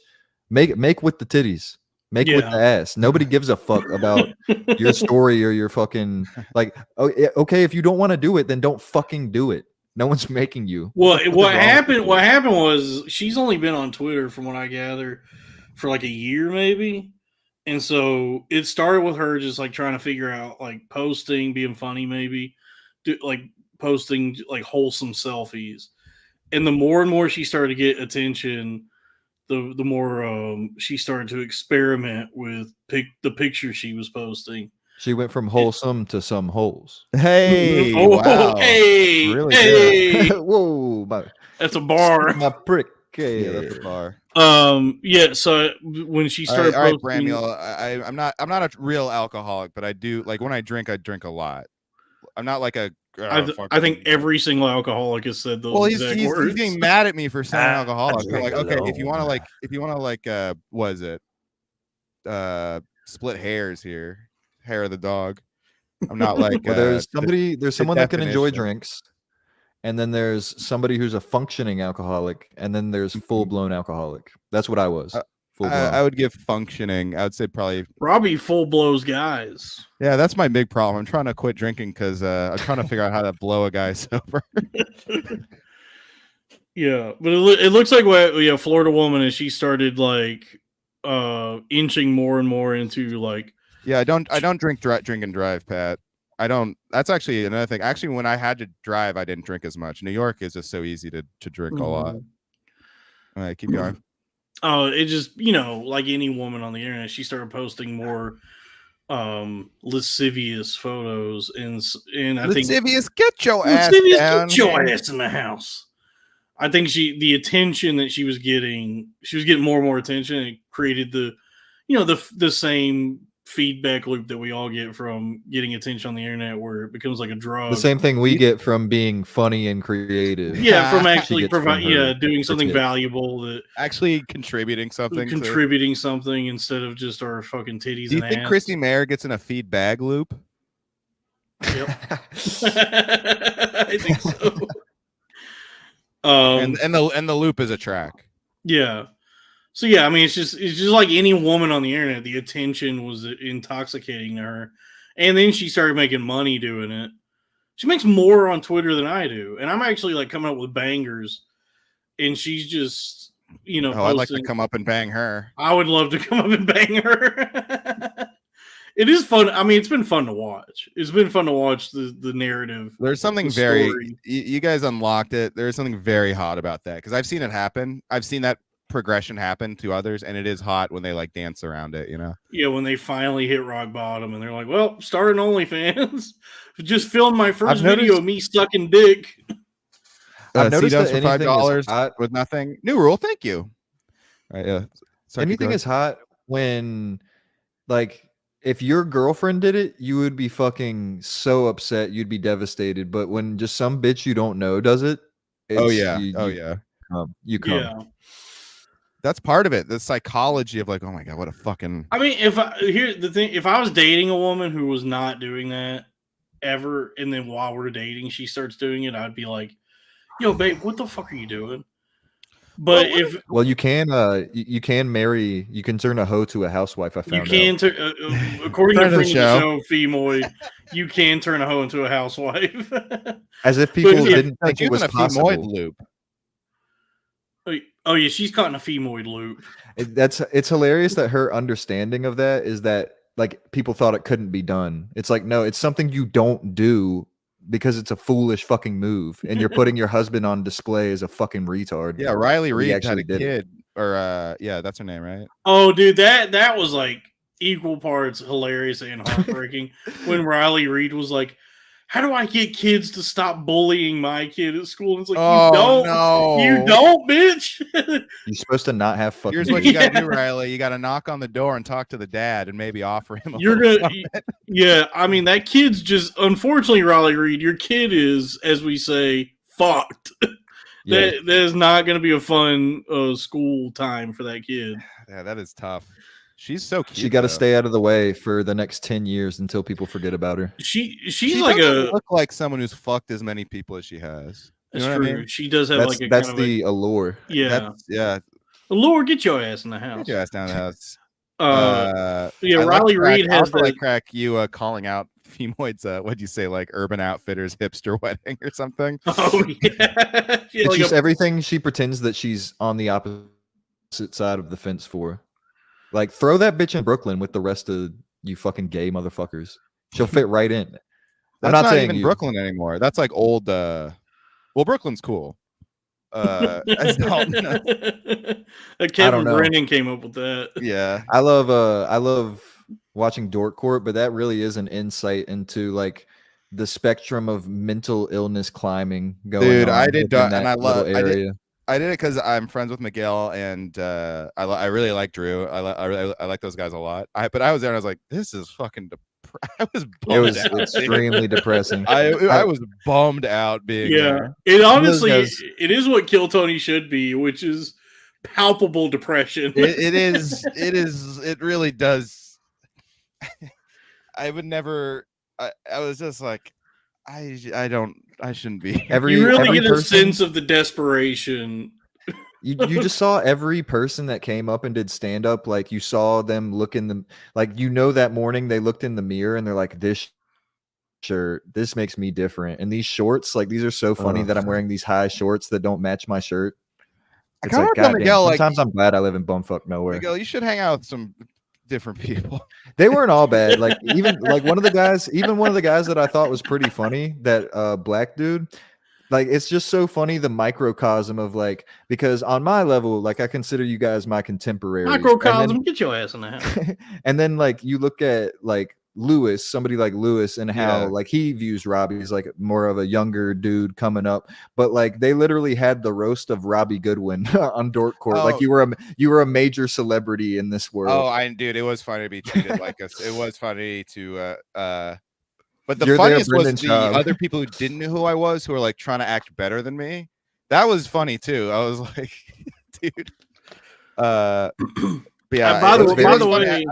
[SPEAKER 6] make with the titties. Make with
[SPEAKER 1] Yeah.
[SPEAKER 6] the ass. Nobody gives a fuck about your story or your fucking like, oh, yeah, okay, if you don't want to do it, then don't fucking do it. No one's making you.
[SPEAKER 1] Well,
[SPEAKER 6] the fuck
[SPEAKER 1] what
[SPEAKER 6] is wrong with
[SPEAKER 1] happened?
[SPEAKER 6] people?
[SPEAKER 1] What happened was she's only been on Twitter, from what I gather, for like a year, maybe. And so it started with her just like trying to figure out like posting, being funny, maybe, like posting like wholesome selfies. And the more and more she started to get attention, the more she started to experiment with the pictures she was posting.
[SPEAKER 6] She went from wholesome to some holes.
[SPEAKER 2] Hey,
[SPEAKER 1] Oh,
[SPEAKER 2] wow.
[SPEAKER 1] hey,
[SPEAKER 2] Really
[SPEAKER 1] hey,
[SPEAKER 6] Whoa, my,
[SPEAKER 1] that's a bar.
[SPEAKER 6] my prick.
[SPEAKER 2] Yeah, that's a bar.
[SPEAKER 1] Yeah. So when she started
[SPEAKER 2] all right,
[SPEAKER 1] posting,
[SPEAKER 2] Bramule, I'm not a real alcoholic, but I do like when I drink a lot. I'm not like a.
[SPEAKER 1] I think every single alcoholic has said those.
[SPEAKER 2] Well, he's
[SPEAKER 1] exact words.
[SPEAKER 2] getting mad at me for saying
[SPEAKER 5] Ah,
[SPEAKER 2] alcoholic. But like,
[SPEAKER 5] drink
[SPEAKER 2] okay, if you want
[SPEAKER 5] alone.
[SPEAKER 2] to like, what is it? Split hairs here, hair of the dog. I'm not like.
[SPEAKER 6] Well, there's
[SPEAKER 2] the
[SPEAKER 6] someone that can enjoy
[SPEAKER 2] definition.
[SPEAKER 6] drinks, and then there's somebody who's a functioning alcoholic, and then there's full blown alcoholic. That's what I was. Full blown.
[SPEAKER 2] I would give functioning. I would say probably.
[SPEAKER 1] Robbie full blows guys.
[SPEAKER 2] Yeah, that's my big problem. I'm trying to quit drinking because I'm trying to figure out how to blow a guy sober.
[SPEAKER 1] Yeah, but it looks like what Florida woman is. She started like inching more and more into like.
[SPEAKER 2] Yeah, I don't drink and drive, Pat. I don't. That's actually another thing. Actually, when I had to drive, I didn't drink as much. New York is just so easy to drink a lot. All right, keep going.
[SPEAKER 1] Oh, it just, you know, like any woman on the internet, she started posting more lascivious photos, and I think
[SPEAKER 2] lascivious, get your ass
[SPEAKER 1] lascivious,
[SPEAKER 2] down
[SPEAKER 1] get your
[SPEAKER 2] here.
[SPEAKER 1] ass in the house. I think the attention that she was getting more and more attention. It created the same feedback loop that we all get from getting attention on the internet, where it becomes like a drug.
[SPEAKER 6] The same thing we get from being funny and creative.
[SPEAKER 1] Yeah, from
[SPEAKER 6] She
[SPEAKER 1] actually
[SPEAKER 6] gets from her
[SPEAKER 1] doing something
[SPEAKER 6] tips.
[SPEAKER 1] valuable, that
[SPEAKER 2] Actually contributing something.
[SPEAKER 1] something instead of just our fucking titties.
[SPEAKER 2] Do you
[SPEAKER 1] and
[SPEAKER 2] think
[SPEAKER 1] ass.
[SPEAKER 2] Christy Maher gets in a feed bag loop?
[SPEAKER 1] Yep. I think so.
[SPEAKER 2] And the loop is a track.
[SPEAKER 1] Yeah. So yeah, I mean, it's just like any woman on the internet. The attention was intoxicating to her, and then she started making money doing it. She makes more on Twitter than I do, and I'm actually like coming up with bangers, and she's just, you know.
[SPEAKER 2] I'd like to come up and bang her.
[SPEAKER 1] I would love to come up and bang her. It is fun. I mean, it's been fun to watch. It's been fun to watch the narrative.
[SPEAKER 2] There's something you guys unlocked it. There's something very hot about that, because I've seen it happen. I've seen that progression happen to others, and it is hot when they like dance around it, you know.
[SPEAKER 1] Yeah, when they finally hit rock bottom and they're like, well, start an OnlyFans. Just filmed my first video of me sucking dick.
[SPEAKER 6] I've noticed that
[SPEAKER 2] for $5 with nothing. New rule, thank you. All right, yeah.
[SPEAKER 6] Anything is hot when, like, if your girlfriend did it, you would be fucking so upset, you'd be devastated. But when just some bitch you don't know does it, you come.
[SPEAKER 1] Yeah.
[SPEAKER 2] That's part of it. The psychology of like, oh my god, what a fucking.
[SPEAKER 1] I mean, if I was dating a woman who was not doing that ever, and then while we're dating, she starts doing it, I'd be like, yo, babe, what the fuck are you doing? But
[SPEAKER 6] you can marry, you can turn a hoe to a housewife. I found
[SPEAKER 1] according to friend of the show, Femoid, you can turn a hoe into a housewife.
[SPEAKER 6] As if people didn't think it was
[SPEAKER 2] a
[SPEAKER 6] possible.
[SPEAKER 2] Femoid loop.
[SPEAKER 1] Oh yeah, she's caught in a femoid loop.
[SPEAKER 6] It's hilarious that her understanding of that is that, like, people thought it couldn't be done. It's like, no, it's something you don't do because it's a foolish fucking move, and you're putting your husband on display as a fucking retard.
[SPEAKER 2] Yeah, Riley Reid had a kid, or yeah, that's her name, right?
[SPEAKER 1] Oh, dude, that was like equal parts hilarious and heartbreaking when Riley Reid was like, how do I get kids to stop bullying my kid at school? And it's like, you don't, bitch.
[SPEAKER 6] You're supposed to not have fucking.
[SPEAKER 2] Here's what you gotta do, Riley. You gotta knock on the door and talk to the dad, and maybe offer him.
[SPEAKER 1] Yeah. I mean, that kid's just, unfortunately, Riley Reid, your kid is, as we say, fucked.
[SPEAKER 6] Yeah.
[SPEAKER 1] That is not going to be a fun school time for that kid.
[SPEAKER 2] Yeah, that is tough. She's so cute.
[SPEAKER 6] She got to stay out of the way for the next 10 years until people forget about her.
[SPEAKER 1] She's like
[SPEAKER 2] look like someone who's fucked as many people as she has. You know what I mean?
[SPEAKER 1] She does have
[SPEAKER 6] that's the allure.
[SPEAKER 1] Yeah.
[SPEAKER 2] Yeah.
[SPEAKER 1] Allure, get your ass in the house.
[SPEAKER 2] Get your ass down the house.
[SPEAKER 1] Riley Reid has
[SPEAKER 2] like Crack, you calling out Femoid's what'd you say, like Urban Outfitters hipster wedding or something?
[SPEAKER 1] Oh yeah.
[SPEAKER 6] It's like just everything she pretends that she's on the opposite side of the fence for. Like, throw that bitch in Brooklyn with the rest of you fucking gay motherfuckers. She'll fit right in.
[SPEAKER 2] That's not saying even Brooklyn anymore. That's like old. Well, Brooklyn's cool.
[SPEAKER 1] Kevin Brennan came up with that.
[SPEAKER 2] Yeah,
[SPEAKER 6] I love watching Dork Court, but that really is an insight into like the spectrum of mental illness climbing going on.
[SPEAKER 2] Dude, I did, and I did it because I'm friends with Miguel, and I really like Drew. I like those guys a lot. But I was there and I was like, this is fucking. I was bummed.
[SPEAKER 6] It was extremely depressing.
[SPEAKER 2] I was bummed out being there.
[SPEAKER 1] It honestly, it is what Kill Tony should be, which is palpable depression.
[SPEAKER 2] It is. It really does. I would never. I was just like, I shouldn't be.
[SPEAKER 1] You really get a sense of the desperation.
[SPEAKER 6] You just saw every person that came up and did stand up. Like, you saw them look in the, like, that morning they looked in the mirror and they're like, this shirt, this makes me different. And these shorts, like, these are so funny that I'm wearing these high shorts that don't match my shirt. It's
[SPEAKER 2] kinda
[SPEAKER 6] like,
[SPEAKER 2] wanna tell
[SPEAKER 6] goddamn,
[SPEAKER 2] Miguel, like,
[SPEAKER 6] sometimes I'm glad I live in bumfuck nowhere.
[SPEAKER 2] Miguel, you should hang out with some different people.
[SPEAKER 6] They weren't all bad. Like even like one of the guys that I thought was pretty funny, that black dude. Like it's just so funny, the microcosm of like, because on my level, like I consider you guys my contemporaries.
[SPEAKER 1] Microcosm, get your ass in the house.
[SPEAKER 6] And then like you look at like Lewis, somebody like Lewis, and how
[SPEAKER 2] Yeah.
[SPEAKER 6] like he views Robbie as like more of a younger dude coming up. But like they literally had the roast of Robbie Goodwin on Dork Court. Like
[SPEAKER 2] Oh.
[SPEAKER 6] you were a major celebrity in this world.
[SPEAKER 2] Oh, dude, it was funny to be treated like us. It was funny to but the
[SPEAKER 6] You're there,
[SPEAKER 2] funniest was
[SPEAKER 6] Brendan
[SPEAKER 2] the
[SPEAKER 6] Schaub.
[SPEAKER 2] other people who didn't know who I was, who were like trying to act better than me. That was funny too. I was like, dude. But yeah,
[SPEAKER 1] by
[SPEAKER 2] it
[SPEAKER 1] the
[SPEAKER 2] was
[SPEAKER 1] way-
[SPEAKER 2] funny.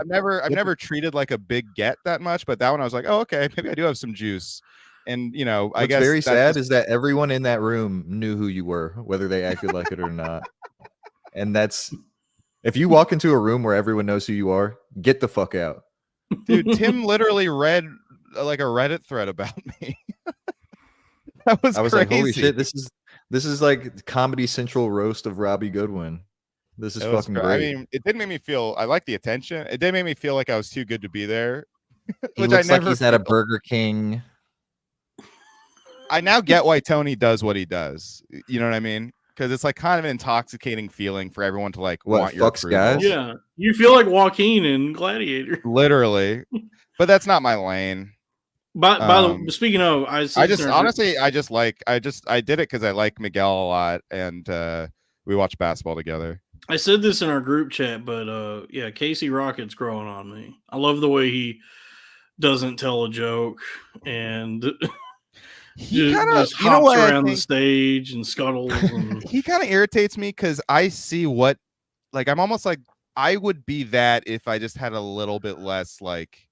[SPEAKER 2] I've never treated like a big get that much, but that one I was like, oh, okay, maybe I do have some juice. And I
[SPEAKER 6] What's
[SPEAKER 2] guess
[SPEAKER 6] very
[SPEAKER 2] that's
[SPEAKER 6] sad
[SPEAKER 2] just-
[SPEAKER 6] is that everyone in that room knew who you were, whether they acted like it or not. And that's, if you walk into a room where everyone knows who you are, get the fuck out.
[SPEAKER 2] dude, Tim literally read like a Reddit thread about me. That was
[SPEAKER 6] I was
[SPEAKER 2] crazy.
[SPEAKER 6] like, holy shit, this is like Comedy Central roast of Robbie Goodwin. This is
[SPEAKER 2] It was
[SPEAKER 6] fucking
[SPEAKER 2] I
[SPEAKER 6] great.
[SPEAKER 2] mean, it didn't make me feel. I like the attention. It did make me feel like I was too good to be there,
[SPEAKER 6] He
[SPEAKER 2] which
[SPEAKER 6] looks
[SPEAKER 2] I never.
[SPEAKER 6] like he's at a
[SPEAKER 2] feel.
[SPEAKER 6] Burger King.
[SPEAKER 2] I now get why Tony does what he does. You know what I mean? Because it's like kind of an intoxicating feeling for everyone to like
[SPEAKER 6] What,
[SPEAKER 2] want your
[SPEAKER 6] fucks
[SPEAKER 2] approval.
[SPEAKER 6] guys?
[SPEAKER 1] Yeah, you feel like Joaquin in Gladiator.
[SPEAKER 2] Literally, but that's not my lane.
[SPEAKER 1] By the speaking of, I
[SPEAKER 2] just honestly, I did it because I like Miguel a lot, and we watch basketball together.
[SPEAKER 1] I said this in our group chat, but yeah, Casey Rocket's growing on me. I love the way he doesn't tell a joke and
[SPEAKER 2] He
[SPEAKER 1] just
[SPEAKER 2] you know
[SPEAKER 1] hops
[SPEAKER 2] what I
[SPEAKER 1] around the
[SPEAKER 2] think?
[SPEAKER 1] stage and scuttles. And
[SPEAKER 2] He kind of irritates me because I see what, like, I'm almost like I would be that if I just had a little bit less like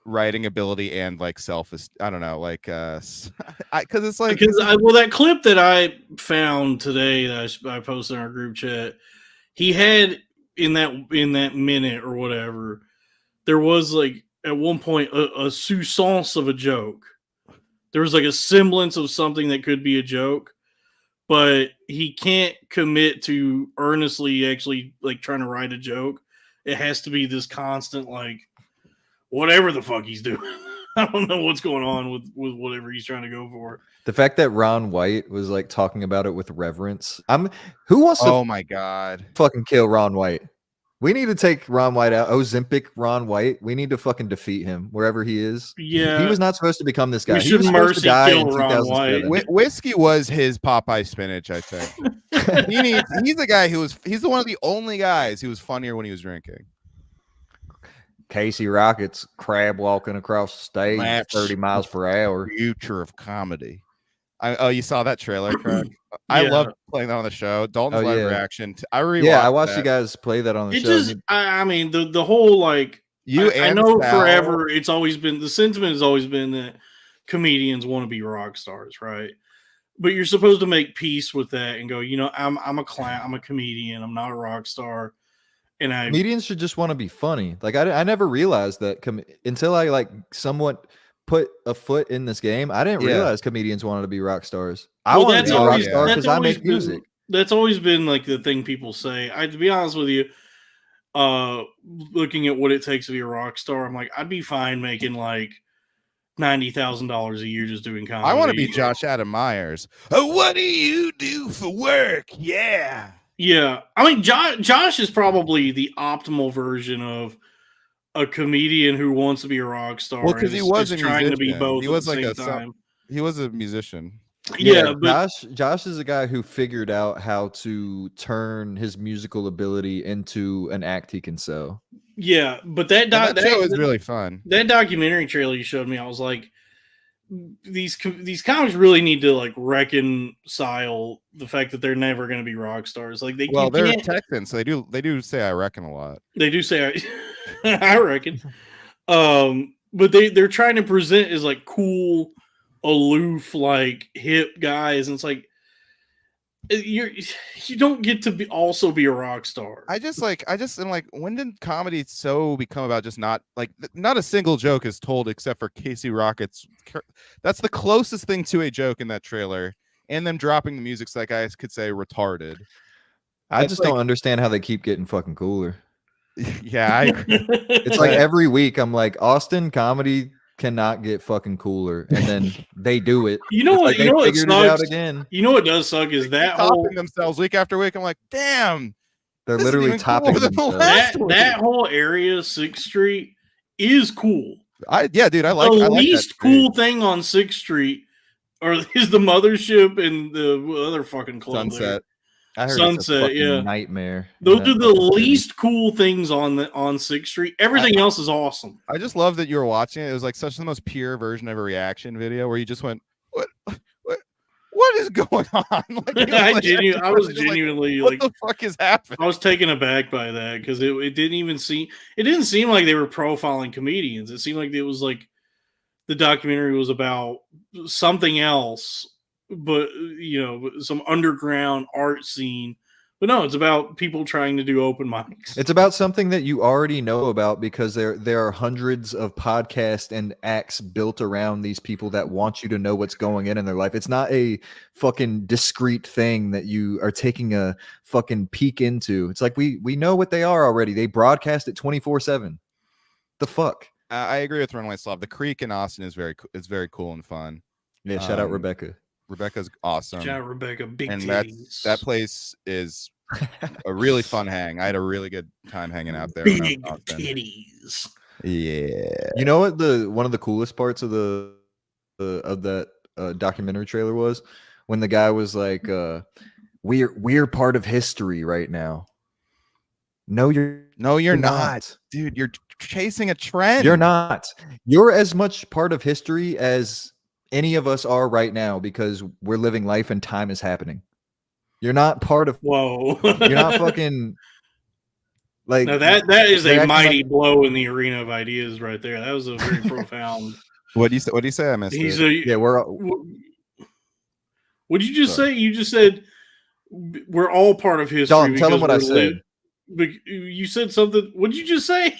[SPEAKER 2] writing ability and like I don't know, like because it's like
[SPEAKER 1] well, that clip that I found today that I posted in our group chat, he had in that minute or whatever, there was like at one point a sousance of a joke. There was like a semblance of something that could be a joke, but he can't commit to earnestly actually like trying to write a joke. It has to be this constant like whatever the fuck he's doing. I don't know what's going on with whatever he's trying to go for.
[SPEAKER 6] The fact that Ron White was like talking about it with reverence. Who wants to
[SPEAKER 2] oh my god,
[SPEAKER 6] fucking kill Ron White? We need to take Ron White out. Ozempic Ron White. We need to fucking defeat him wherever he is.
[SPEAKER 1] Yeah,
[SPEAKER 6] He was not supposed to become this guy.
[SPEAKER 1] we
[SPEAKER 6] He
[SPEAKER 1] should
[SPEAKER 6] was supposed to
[SPEAKER 1] mercy
[SPEAKER 6] die
[SPEAKER 1] kill
[SPEAKER 6] in
[SPEAKER 1] Ron
[SPEAKER 6] 2007.
[SPEAKER 1] White.
[SPEAKER 2] Whiskey was his Popeye spinach, I think. He's the guy he's the one of the only guys who was funnier when he was drinking.
[SPEAKER 6] Casey Rocket's crab walking across the stage
[SPEAKER 2] That's
[SPEAKER 6] 30 miles per hour.
[SPEAKER 2] Future of comedy. Oh, you saw that trailer, Craig? I
[SPEAKER 1] Yeah.
[SPEAKER 2] love playing that on the show. Dalton's
[SPEAKER 6] Oh,
[SPEAKER 2] live
[SPEAKER 6] yeah.
[SPEAKER 2] reaction. I rewatched.
[SPEAKER 6] Yeah, I watched
[SPEAKER 2] that.
[SPEAKER 6] you guys play that on the
[SPEAKER 1] It
[SPEAKER 6] show.
[SPEAKER 1] just, I mean, the whole like,
[SPEAKER 2] You
[SPEAKER 1] I
[SPEAKER 2] and
[SPEAKER 1] know
[SPEAKER 2] Sal-
[SPEAKER 1] forever it's always been, the sentiment has always been that comedians want to be rock stars, right? But you're supposed to make peace with that and go, I'm a clown, I'm a comedian, I'm not a rock star. And
[SPEAKER 6] Comedians should just want to be funny. Like I never realized that until I like somewhat put a foot in this game. I didn't
[SPEAKER 2] Yeah.
[SPEAKER 6] realize comedians wanted to be rock stars. I
[SPEAKER 1] Well,
[SPEAKER 6] wanted to be a rock
[SPEAKER 2] always-
[SPEAKER 6] star
[SPEAKER 1] that's
[SPEAKER 6] because I
[SPEAKER 1] always
[SPEAKER 6] make
[SPEAKER 1] been-
[SPEAKER 6] music.
[SPEAKER 1] that's always been like the thing people say. To be honest with you, looking at what it takes to be a rock star, I'm like, I'd be fine making like $90,000 a year just doing comedy.
[SPEAKER 2] I want to be Josh Adam Myers. Oh, what do you do for work? Yeah.
[SPEAKER 1] Yeah, I mean, Josh is probably the optimal version of a comedian who wants to be a rock star.
[SPEAKER 2] Well, 'cause he
[SPEAKER 1] and
[SPEAKER 2] was
[SPEAKER 1] is
[SPEAKER 2] a
[SPEAKER 1] trying to be
[SPEAKER 2] musician.
[SPEAKER 1] both.
[SPEAKER 2] He
[SPEAKER 1] at
[SPEAKER 2] was
[SPEAKER 1] the
[SPEAKER 2] like
[SPEAKER 1] same
[SPEAKER 2] a
[SPEAKER 1] time.
[SPEAKER 2] He was a musician.
[SPEAKER 1] Yeah, but
[SPEAKER 6] Josh is a guy who figured out how to turn his musical ability into an act he can sell.
[SPEAKER 1] yeah, but that
[SPEAKER 2] That show is really fun.
[SPEAKER 1] that documentary trailer you showed me, I was like, these comics really need to like reconcile the fact that they're never going to be rock stars. Like
[SPEAKER 2] Well, they're
[SPEAKER 1] can't-
[SPEAKER 2] Texans, so they do say I reckon a lot.
[SPEAKER 1] They do say I reckon. But they're trying to present as like cool, aloof, like hip guys, and it's like you don't get to also be a rock star.
[SPEAKER 2] I just am like, when did comedy so become about just not a single joke is told except for Casey Rocket's? That's the closest thing to a joke in that trailer, and them dropping the music so that guy could say retarded.
[SPEAKER 6] I
[SPEAKER 2] That's
[SPEAKER 6] just
[SPEAKER 2] like-
[SPEAKER 6] don't understand how they keep getting fucking cooler.
[SPEAKER 2] Yeah, I agree.
[SPEAKER 6] It's like every week I'm like, Austin comedy cannot get fucking cooler, and then they do it.
[SPEAKER 1] You know
[SPEAKER 6] It's
[SPEAKER 1] what?
[SPEAKER 6] like
[SPEAKER 1] You
[SPEAKER 6] they
[SPEAKER 1] know what
[SPEAKER 6] figured it out
[SPEAKER 1] sucks?
[SPEAKER 6] again.
[SPEAKER 1] You know what does suck is that whole
[SPEAKER 2] topping themselves week after week. I'm like, damn.
[SPEAKER 6] They're
[SPEAKER 2] This is
[SPEAKER 6] literally
[SPEAKER 2] even
[SPEAKER 6] topping
[SPEAKER 2] cooler than the
[SPEAKER 6] themselves.
[SPEAKER 2] last
[SPEAKER 1] that whole area, 6th Street, is cool.
[SPEAKER 2] Yeah, dude, I like
[SPEAKER 1] the
[SPEAKER 2] I like
[SPEAKER 1] least
[SPEAKER 2] that street.
[SPEAKER 1] cool thing on 6th Street is the mothership and the other fucking club there.
[SPEAKER 2] Sunset.
[SPEAKER 6] I heard it's a
[SPEAKER 1] Sunset,
[SPEAKER 6] fucking
[SPEAKER 1] yeah.
[SPEAKER 6] nightmare. in
[SPEAKER 1] Those
[SPEAKER 6] that
[SPEAKER 1] are the
[SPEAKER 6] fucking city.
[SPEAKER 1] least cool things on 6th Street. Everything else is awesome.
[SPEAKER 2] I just love that you were watching it. It was like such the most pure version of a reaction video where you just went, what is going on? Like, it was
[SPEAKER 1] I
[SPEAKER 2] like-
[SPEAKER 1] was
[SPEAKER 2] like,
[SPEAKER 1] genuinely
[SPEAKER 2] what
[SPEAKER 1] like,
[SPEAKER 2] the fuck is happening?
[SPEAKER 1] I was taken aback by that because it didn't seem like they were profiling comedians. It seemed like it was like the documentary was about something else, but some underground art scene. But no, it's about people trying to do open mics.
[SPEAKER 6] It's about something that you already know about because there are hundreds of podcasts and acts built around these people that want you to know what's going in their life. It's not a fucking discrete thing that you are taking a fucking peek into. It's like we know what they are already. They broadcast it 24/7. The fuck?
[SPEAKER 2] I agree with Runaway Slav. The Creek in Austin is very cool and fun.
[SPEAKER 6] Yeah, shout out Rebecca.
[SPEAKER 2] Rebecca's awesome.
[SPEAKER 1] Shout out Rebecca, big
[SPEAKER 2] and
[SPEAKER 1] titties.
[SPEAKER 2] that place is a really fun hang. I had a really good time hanging out there. when I was in
[SPEAKER 1] big
[SPEAKER 2] Austin.
[SPEAKER 1] titties.
[SPEAKER 2] Yeah.
[SPEAKER 6] You know what one of the coolest parts of that documentary trailer was when the guy was like, "We're part of history right now." No, you're
[SPEAKER 2] not, dude. You're chasing a trend.
[SPEAKER 6] You're not. You're as much part of history as any of us are right now because we're living life and time is happening. You're not part of.
[SPEAKER 1] Whoa.
[SPEAKER 6] You're not fucking. Like
[SPEAKER 1] No, that is
[SPEAKER 6] they're
[SPEAKER 1] a
[SPEAKER 6] acting
[SPEAKER 1] mighty
[SPEAKER 6] like-
[SPEAKER 1] blow in the arena of ideas right there. That was a very profound.
[SPEAKER 2] What do you say? What do you say? I missed
[SPEAKER 1] He's
[SPEAKER 2] it.
[SPEAKER 1] a.
[SPEAKER 6] Yeah, we're.
[SPEAKER 1] What did you just
[SPEAKER 6] Sorry.
[SPEAKER 1] say? You just said we're all part of history.
[SPEAKER 6] Dalton, tell them
[SPEAKER 1] because
[SPEAKER 6] what I
[SPEAKER 1] we're
[SPEAKER 6] said.
[SPEAKER 1] You said something. What did you just say?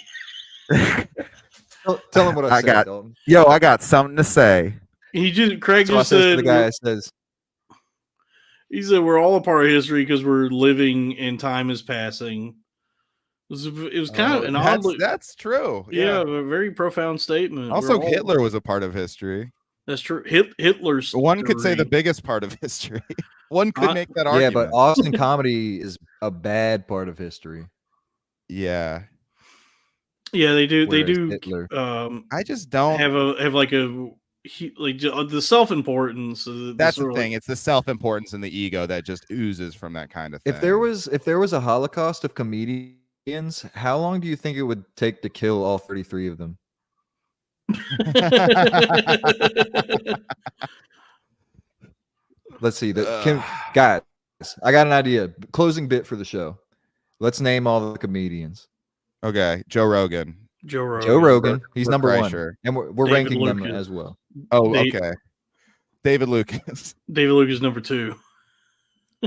[SPEAKER 6] Tell him what I said,
[SPEAKER 5] got-
[SPEAKER 6] Dalton.
[SPEAKER 5] Yo, I got something to say.
[SPEAKER 1] Craig
[SPEAKER 6] So I
[SPEAKER 1] just
[SPEAKER 6] says to
[SPEAKER 1] said
[SPEAKER 6] the guy, says,
[SPEAKER 1] he said we're all a part of history because we're living and time is passing. It was kind of an odd.
[SPEAKER 2] That's true.
[SPEAKER 1] Yeah, a very profound statement.
[SPEAKER 2] Also,
[SPEAKER 1] We're all-
[SPEAKER 2] Hitler was a part of history.
[SPEAKER 1] That's true. Hitler's.
[SPEAKER 2] One could say the
[SPEAKER 1] story.
[SPEAKER 2] biggest part of history. One could make that
[SPEAKER 6] yeah,
[SPEAKER 2] argument.
[SPEAKER 6] but Austin comedy is a bad part of history.
[SPEAKER 2] Yeah,
[SPEAKER 1] Yeah, they do. They
[SPEAKER 6] Whereas
[SPEAKER 1] do.
[SPEAKER 6] Hitler.
[SPEAKER 2] I just don't.
[SPEAKER 1] Have like the self importance.
[SPEAKER 2] That's the thing. It's the self-importance and the ego that just oozes from that kind of thing.
[SPEAKER 6] If there was a Holocaust of comedians, how long do you think it would take to kill all 33 of them? Let's see. Guys, I got an idea. Closing bit for the show. Let's name all the comedians.
[SPEAKER 2] Okay, Joe Rogan.
[SPEAKER 1] Joe Rogan.
[SPEAKER 6] Joe Rogan, he's
[SPEAKER 2] Bert
[SPEAKER 6] number
[SPEAKER 2] Kreischer.
[SPEAKER 6] one, and we're
[SPEAKER 1] David
[SPEAKER 6] ranking them
[SPEAKER 1] Lucas.
[SPEAKER 6] as well.
[SPEAKER 2] Oh,
[SPEAKER 1] Dave-
[SPEAKER 2] okay. David Lucas.
[SPEAKER 1] David Lucas number 2.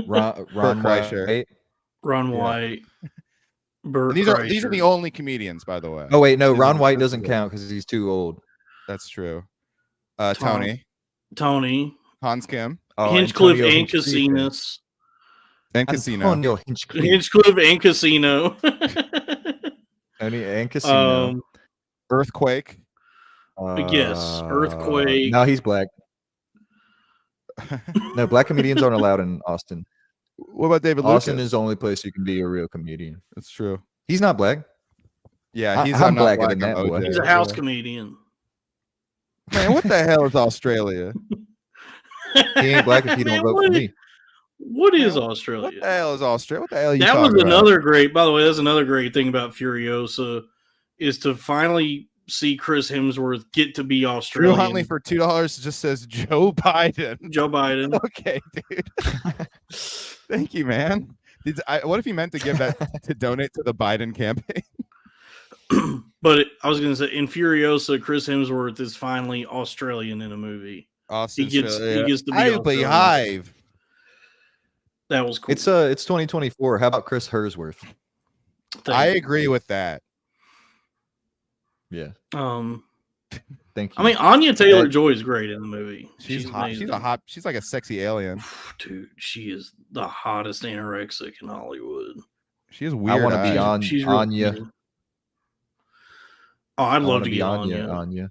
[SPEAKER 6] Ron
[SPEAKER 2] Kreischer.
[SPEAKER 6] White.
[SPEAKER 1] Ron
[SPEAKER 6] Yeah.
[SPEAKER 1] White. Bert
[SPEAKER 2] These are
[SPEAKER 1] Kreischer.
[SPEAKER 2] the only comedians, by the way.
[SPEAKER 6] Oh wait, no,
[SPEAKER 2] These
[SPEAKER 6] Ron
[SPEAKER 2] are-
[SPEAKER 6] White doesn't count because he's too old.
[SPEAKER 2] That's true.
[SPEAKER 1] Tom.
[SPEAKER 2] Tony,
[SPEAKER 1] Tony.
[SPEAKER 2] Hans Kim,
[SPEAKER 6] Oh,
[SPEAKER 1] Hinchcliffe
[SPEAKER 6] Antonio
[SPEAKER 1] and Casinas.
[SPEAKER 2] and Casino.
[SPEAKER 6] Antonio Hinchcliffe.
[SPEAKER 1] Hinchcliffe and Casino.
[SPEAKER 6] Tony and Casino.
[SPEAKER 2] Earthquake.
[SPEAKER 1] Yes, Earthquake.
[SPEAKER 6] No, he's black. No, black comedians aren't allowed in Austin.
[SPEAKER 2] What about David
[SPEAKER 6] Austin
[SPEAKER 2] Lucas?
[SPEAKER 6] is the only place you can be a real comedian.
[SPEAKER 2] That's true.
[SPEAKER 6] He's not black.
[SPEAKER 2] Yeah, he's
[SPEAKER 6] I'm
[SPEAKER 2] not
[SPEAKER 6] blacker than
[SPEAKER 2] black,
[SPEAKER 6] that
[SPEAKER 2] I'm
[SPEAKER 6] boy.
[SPEAKER 2] OJ.
[SPEAKER 1] He's a house
[SPEAKER 2] Yeah.
[SPEAKER 1] comedian.
[SPEAKER 2] Man, what the hell is Australia?
[SPEAKER 6] He ain't black if he
[SPEAKER 1] Man,
[SPEAKER 6] don't vote for me.
[SPEAKER 1] What is
[SPEAKER 2] What
[SPEAKER 1] Australia?
[SPEAKER 2] the hell is Australia? What the hell are you
[SPEAKER 1] That was
[SPEAKER 2] talking about?
[SPEAKER 1] another great. By the way, that's another great thing about Furiosa is to finally see Chris Hemsworth get to be
[SPEAKER 2] Drew
[SPEAKER 1] Australian.
[SPEAKER 2] Huntley for $2 just says Joe Biden.
[SPEAKER 1] Joe Biden.
[SPEAKER 2] Okay, dude. Thank you, man. What if he meant to give that to donate to the Biden campaign?
[SPEAKER 1] But I was going to say, in Furiosa, Chris Hemsworth is finally Australian in a movie.
[SPEAKER 2] Austin,
[SPEAKER 1] He gets to be
[SPEAKER 2] I
[SPEAKER 1] Australian.
[SPEAKER 2] Hive.
[SPEAKER 1] That was cool.
[SPEAKER 6] It's 2024. How about Chris Hemsworth?
[SPEAKER 1] Thank
[SPEAKER 2] I
[SPEAKER 1] you.
[SPEAKER 2] agree with that.
[SPEAKER 6] Yeah. Thank you.
[SPEAKER 1] I mean, Anya Taylor-Joy is great in the movie.
[SPEAKER 2] She's hot. She's
[SPEAKER 1] amazing.
[SPEAKER 2] a hot. She's like a sexy alien.
[SPEAKER 1] Dude, she is the hottest anorexic in Hollywood.
[SPEAKER 2] She is weird.
[SPEAKER 6] I want to be
[SPEAKER 2] eyes.
[SPEAKER 6] on
[SPEAKER 1] She's real
[SPEAKER 6] Anya.
[SPEAKER 1] weird. Oh, I'd
[SPEAKER 6] I
[SPEAKER 1] love
[SPEAKER 6] wanna
[SPEAKER 1] to
[SPEAKER 6] be
[SPEAKER 1] get
[SPEAKER 6] Anya.
[SPEAKER 1] Anya.
[SPEAKER 6] Anya.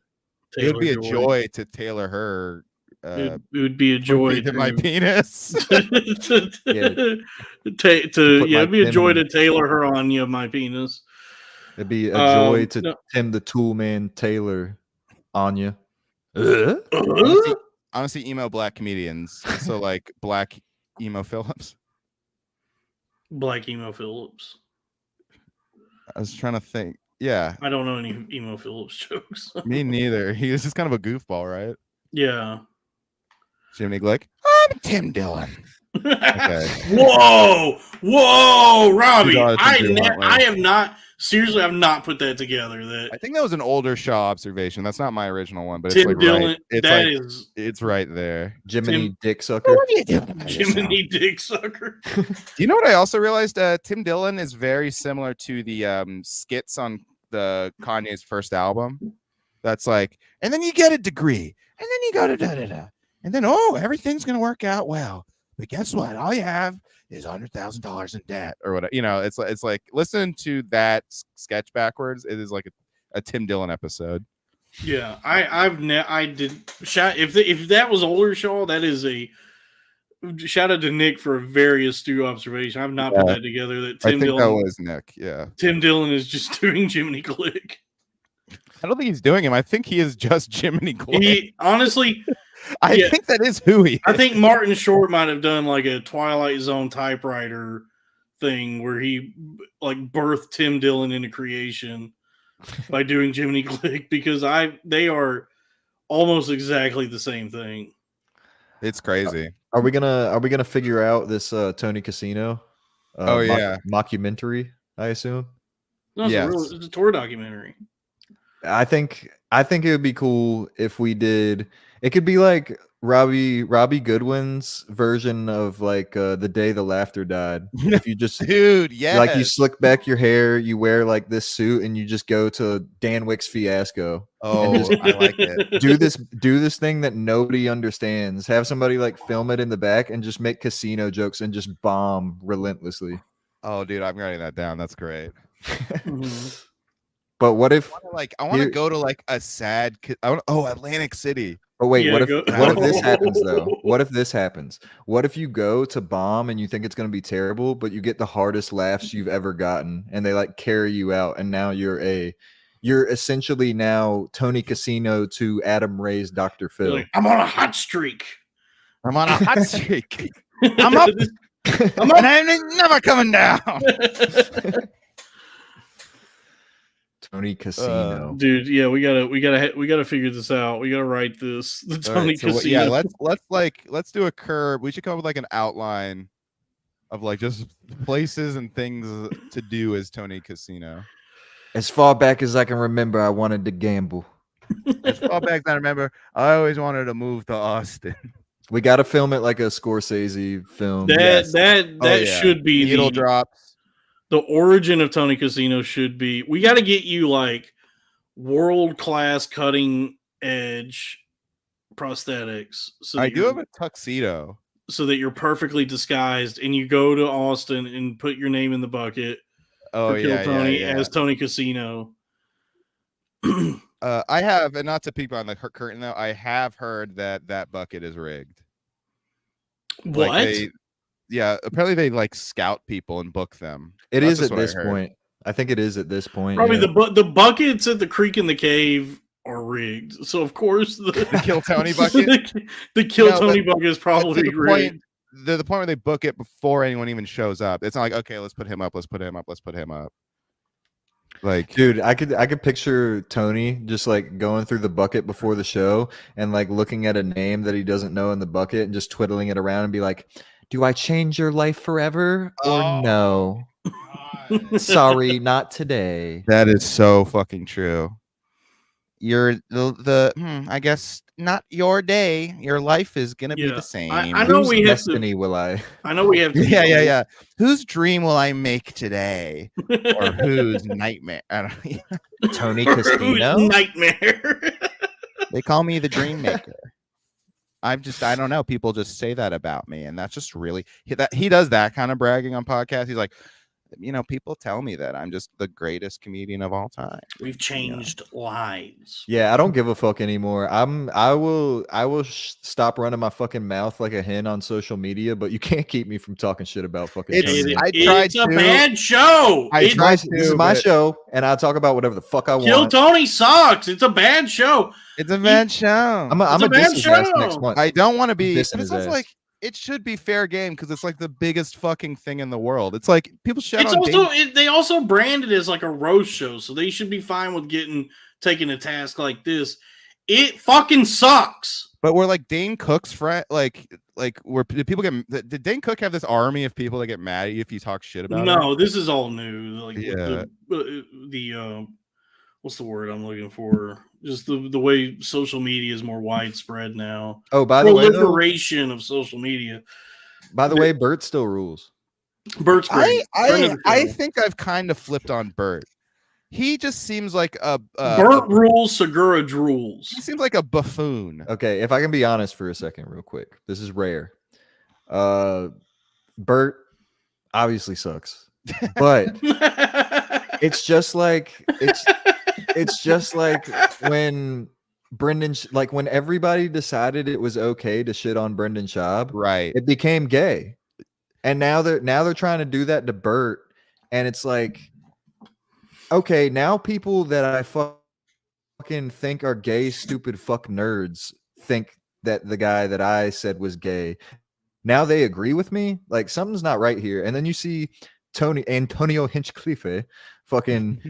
[SPEAKER 2] It would be a
[SPEAKER 1] Taylor-Joy.
[SPEAKER 2] joy to tailor her.
[SPEAKER 1] It would be a joy
[SPEAKER 2] to my penis.
[SPEAKER 1] to
[SPEAKER 6] put
[SPEAKER 1] it'd be a
[SPEAKER 6] my
[SPEAKER 1] joy
[SPEAKER 6] pin
[SPEAKER 1] to tailor her Anya my penis.
[SPEAKER 6] It'd be a joy to
[SPEAKER 1] no.
[SPEAKER 6] Tim the Toolman Taylor. Anya.
[SPEAKER 2] Honestly, emo black comedians. So like black emo Phillips.
[SPEAKER 1] Black Emo Phillips.
[SPEAKER 2] I was trying to think. Yeah,
[SPEAKER 1] I don't know any Emo Phillips jokes.
[SPEAKER 2] me neither. He was just kind of a goofball, right?
[SPEAKER 1] Yeah.
[SPEAKER 2] Jiminy Glick. I'm Tim Dillon. Okay.
[SPEAKER 1] Whoa, Robbie!
[SPEAKER 2] $2 from Drew Huntley.
[SPEAKER 1] I have not seriously. I've not put that together.
[SPEAKER 2] I
[SPEAKER 1] That
[SPEAKER 2] think that was an older Shaw observation. That's not my original one, but
[SPEAKER 1] Tim
[SPEAKER 2] it's like
[SPEAKER 1] Dillon.
[SPEAKER 2] right. It's
[SPEAKER 1] That
[SPEAKER 2] like
[SPEAKER 1] is
[SPEAKER 2] it's right there.
[SPEAKER 6] Jiminy Dick Sucker.
[SPEAKER 2] What are you doing?
[SPEAKER 1] Jiminy Dick Sucker.
[SPEAKER 2] Do you know what I also realized? Tim Dillon is very similar to the skits on the Kanye's first album. That's like, and then you get a degree, and then you go to da-da-da. And then, everything's going to work out well. But guess what? All you have is $100,000 in debt or whatever. You know, it's like listen to that sketch backwards. It is like a Tim Dillon episode.
[SPEAKER 1] Yeah, I did. If that was older Shaw, that is a shout out to Nick for a very astute observation. I've not put that together. That
[SPEAKER 2] I
[SPEAKER 1] Tim
[SPEAKER 2] think that
[SPEAKER 1] Dillon
[SPEAKER 2] was Nick. Yeah.
[SPEAKER 1] Tim Dillon is just doing Jiminy Glick.
[SPEAKER 2] I don't think he's doing him. I think he is just Jiminy Glick.
[SPEAKER 1] He honestly,
[SPEAKER 2] I
[SPEAKER 1] yeah.
[SPEAKER 2] think that is who he is.
[SPEAKER 1] I think Martin Short might have done like a Twilight Zone typewriter thing where he like birthed Tim Dillon into creation by doing Jiminy Glick because they are almost exactly the same thing.
[SPEAKER 2] It's crazy.
[SPEAKER 6] Are we gonna figure out this Tony Casino? Mockumentary, I assume.
[SPEAKER 1] No,
[SPEAKER 2] Yes.
[SPEAKER 1] it's a tour documentary.
[SPEAKER 6] I think it would be cool if we did. It could be like Robbie Goodwin's version of like The Day the Laughter Died. If you just
[SPEAKER 2] Dude, yeah.
[SPEAKER 6] like you slick back your hair, you wear like this suit, and you just go to Dan Wick's Fiasco.
[SPEAKER 2] Oh, I like it.
[SPEAKER 6] Do this thing that nobody understands. Have somebody like film it in the back and just make casino jokes and just bomb relentlessly.
[SPEAKER 2] Oh, dude, I'm writing that down. That's great.
[SPEAKER 6] But what if
[SPEAKER 2] I want to go to like a sad Atlantic City.
[SPEAKER 6] Oh wait,
[SPEAKER 1] Yeah,
[SPEAKER 6] what if this happens though?
[SPEAKER 1] go.
[SPEAKER 6] What if this happens? What if you go to bomb and you think it's going to be terrible, but you get the hardest laughs you've ever gotten, and they like carry you out, and now you're essentially now Tony Casino to Adam Ray's Dr. Phil.
[SPEAKER 1] Like, I'm on a hot streak.
[SPEAKER 2] I'm on a hot streak. I'm up. And I'm never coming down.
[SPEAKER 6] Tony Casino.
[SPEAKER 1] Dude, yeah, we gotta figure this out. We gotta write this. The Tony Casino.
[SPEAKER 2] Let's do a curve. We should come up with like an outline of like just places and things to do as Tony Casino.
[SPEAKER 6] As far back as I can remember, I wanted to gamble.
[SPEAKER 2] As far back as I remember, I always wanted to move to Austin.
[SPEAKER 6] We got to film it like a Scorsese film.
[SPEAKER 1] That should be
[SPEAKER 2] needle drops.
[SPEAKER 1] The origin of Tony Casino should be. We got to get you like world-class cutting edge prosthetics. So
[SPEAKER 2] I do have a tuxedo.
[SPEAKER 1] So that you're perfectly disguised, and you go to Austin and put your name in the bucket.
[SPEAKER 2] Oh
[SPEAKER 1] Kill Tony as Tony Casino.
[SPEAKER 2] I have, and not to peek behind the curtain though, I have heard that bucket is rigged.
[SPEAKER 1] What?
[SPEAKER 2] Like apparently they like scout people and book them.
[SPEAKER 6] It is at this point. I think it is at this point.
[SPEAKER 1] Probably the buckets at the Creek in the Cave are rigged. So of course the
[SPEAKER 2] Kill Tony bucket.
[SPEAKER 1] the Kill Tony bucket is probably rigged.
[SPEAKER 2] The point where they book it before anyone even shows up. It's not like, okay, let's put him up. Let's put him up. Let's put him up. Like,
[SPEAKER 6] dude, I could picture Tony just like going through the bucket before the show and like looking at a name that he doesn't know in the bucket and just twiddling it around and be like, "Do I change your life forever or no? Sorry, not today."
[SPEAKER 2] That is so fucking true. You're I guess
[SPEAKER 4] not your day. Your life is gonna be
[SPEAKER 1] Yeah.
[SPEAKER 4] the same.
[SPEAKER 1] I know
[SPEAKER 6] Whose
[SPEAKER 1] we have to.
[SPEAKER 6] destiny will I?
[SPEAKER 1] I know we have to.
[SPEAKER 4] Yeah. Whose dream will I make today, or whose nightmare? I don't.
[SPEAKER 6] Tony
[SPEAKER 1] Whose
[SPEAKER 6] Casino?
[SPEAKER 1] nightmare.
[SPEAKER 4] They call me the dream maker. I don't know. People just say that about me, and that's just really he does that kind of bragging on podcasts. He's like, people tell me that I'm just the greatest comedian of all time.
[SPEAKER 1] We've changed lives.
[SPEAKER 6] Yeah, I don't give a fuck anymore. I will stop running my fucking mouth like a hen on social media, but you can't keep me from talking shit about fucking. Tony.
[SPEAKER 1] It's a bad show.
[SPEAKER 6] This is my show, and I talk about whatever the fuck I
[SPEAKER 1] Kill
[SPEAKER 6] want.
[SPEAKER 1] Tony sucks. It's a bad show.
[SPEAKER 4] It's a bad show.
[SPEAKER 6] I'm a
[SPEAKER 1] bad
[SPEAKER 6] diss his ass
[SPEAKER 1] show.
[SPEAKER 6] next month.
[SPEAKER 4] I don't want to be.
[SPEAKER 6] Dissing
[SPEAKER 4] It
[SPEAKER 6] his
[SPEAKER 4] sounds
[SPEAKER 6] ass.
[SPEAKER 4] like it should be fair game because it's like the biggest fucking thing in the world. It's like people shut
[SPEAKER 1] It's
[SPEAKER 4] on.
[SPEAKER 1] also they also branded it as like a roast show, so they should be fine with getting taken a task like this. It fucking sucks.
[SPEAKER 4] But we're like Dane Cook's friend. Like where did people get? Did Dane Cook have this army of people that get mad at you if you talk shit about?
[SPEAKER 1] No,
[SPEAKER 4] him?
[SPEAKER 1] this is all new. Like
[SPEAKER 4] Yeah.
[SPEAKER 1] the what's the word I'm looking for? Just the way social media is more widespread now.
[SPEAKER 6] Oh, by the way, though,
[SPEAKER 1] Proliferation of social media.
[SPEAKER 6] Bert still rules.
[SPEAKER 1] Bert's great.
[SPEAKER 4] I think I've kind of flipped on Bert. He just seems like
[SPEAKER 1] Bert rules, Segura drools.
[SPEAKER 4] He seems like a buffoon.
[SPEAKER 6] Okay, if I can be honest for a second, real quick, this is rare. Bert obviously sucks, but it's just like when Brendan, when everybody decided it was okay to shit on Brendan Schaub,
[SPEAKER 4] right?
[SPEAKER 6] It became gay, and now they're trying to do that to Bert, and it's like, okay, now people that I fucking think are gay, stupid fuck nerds think that the guy that I said was gay. Now they agree with me. Like something's not right here. And then you see Antonio Hinchcliffe, fucking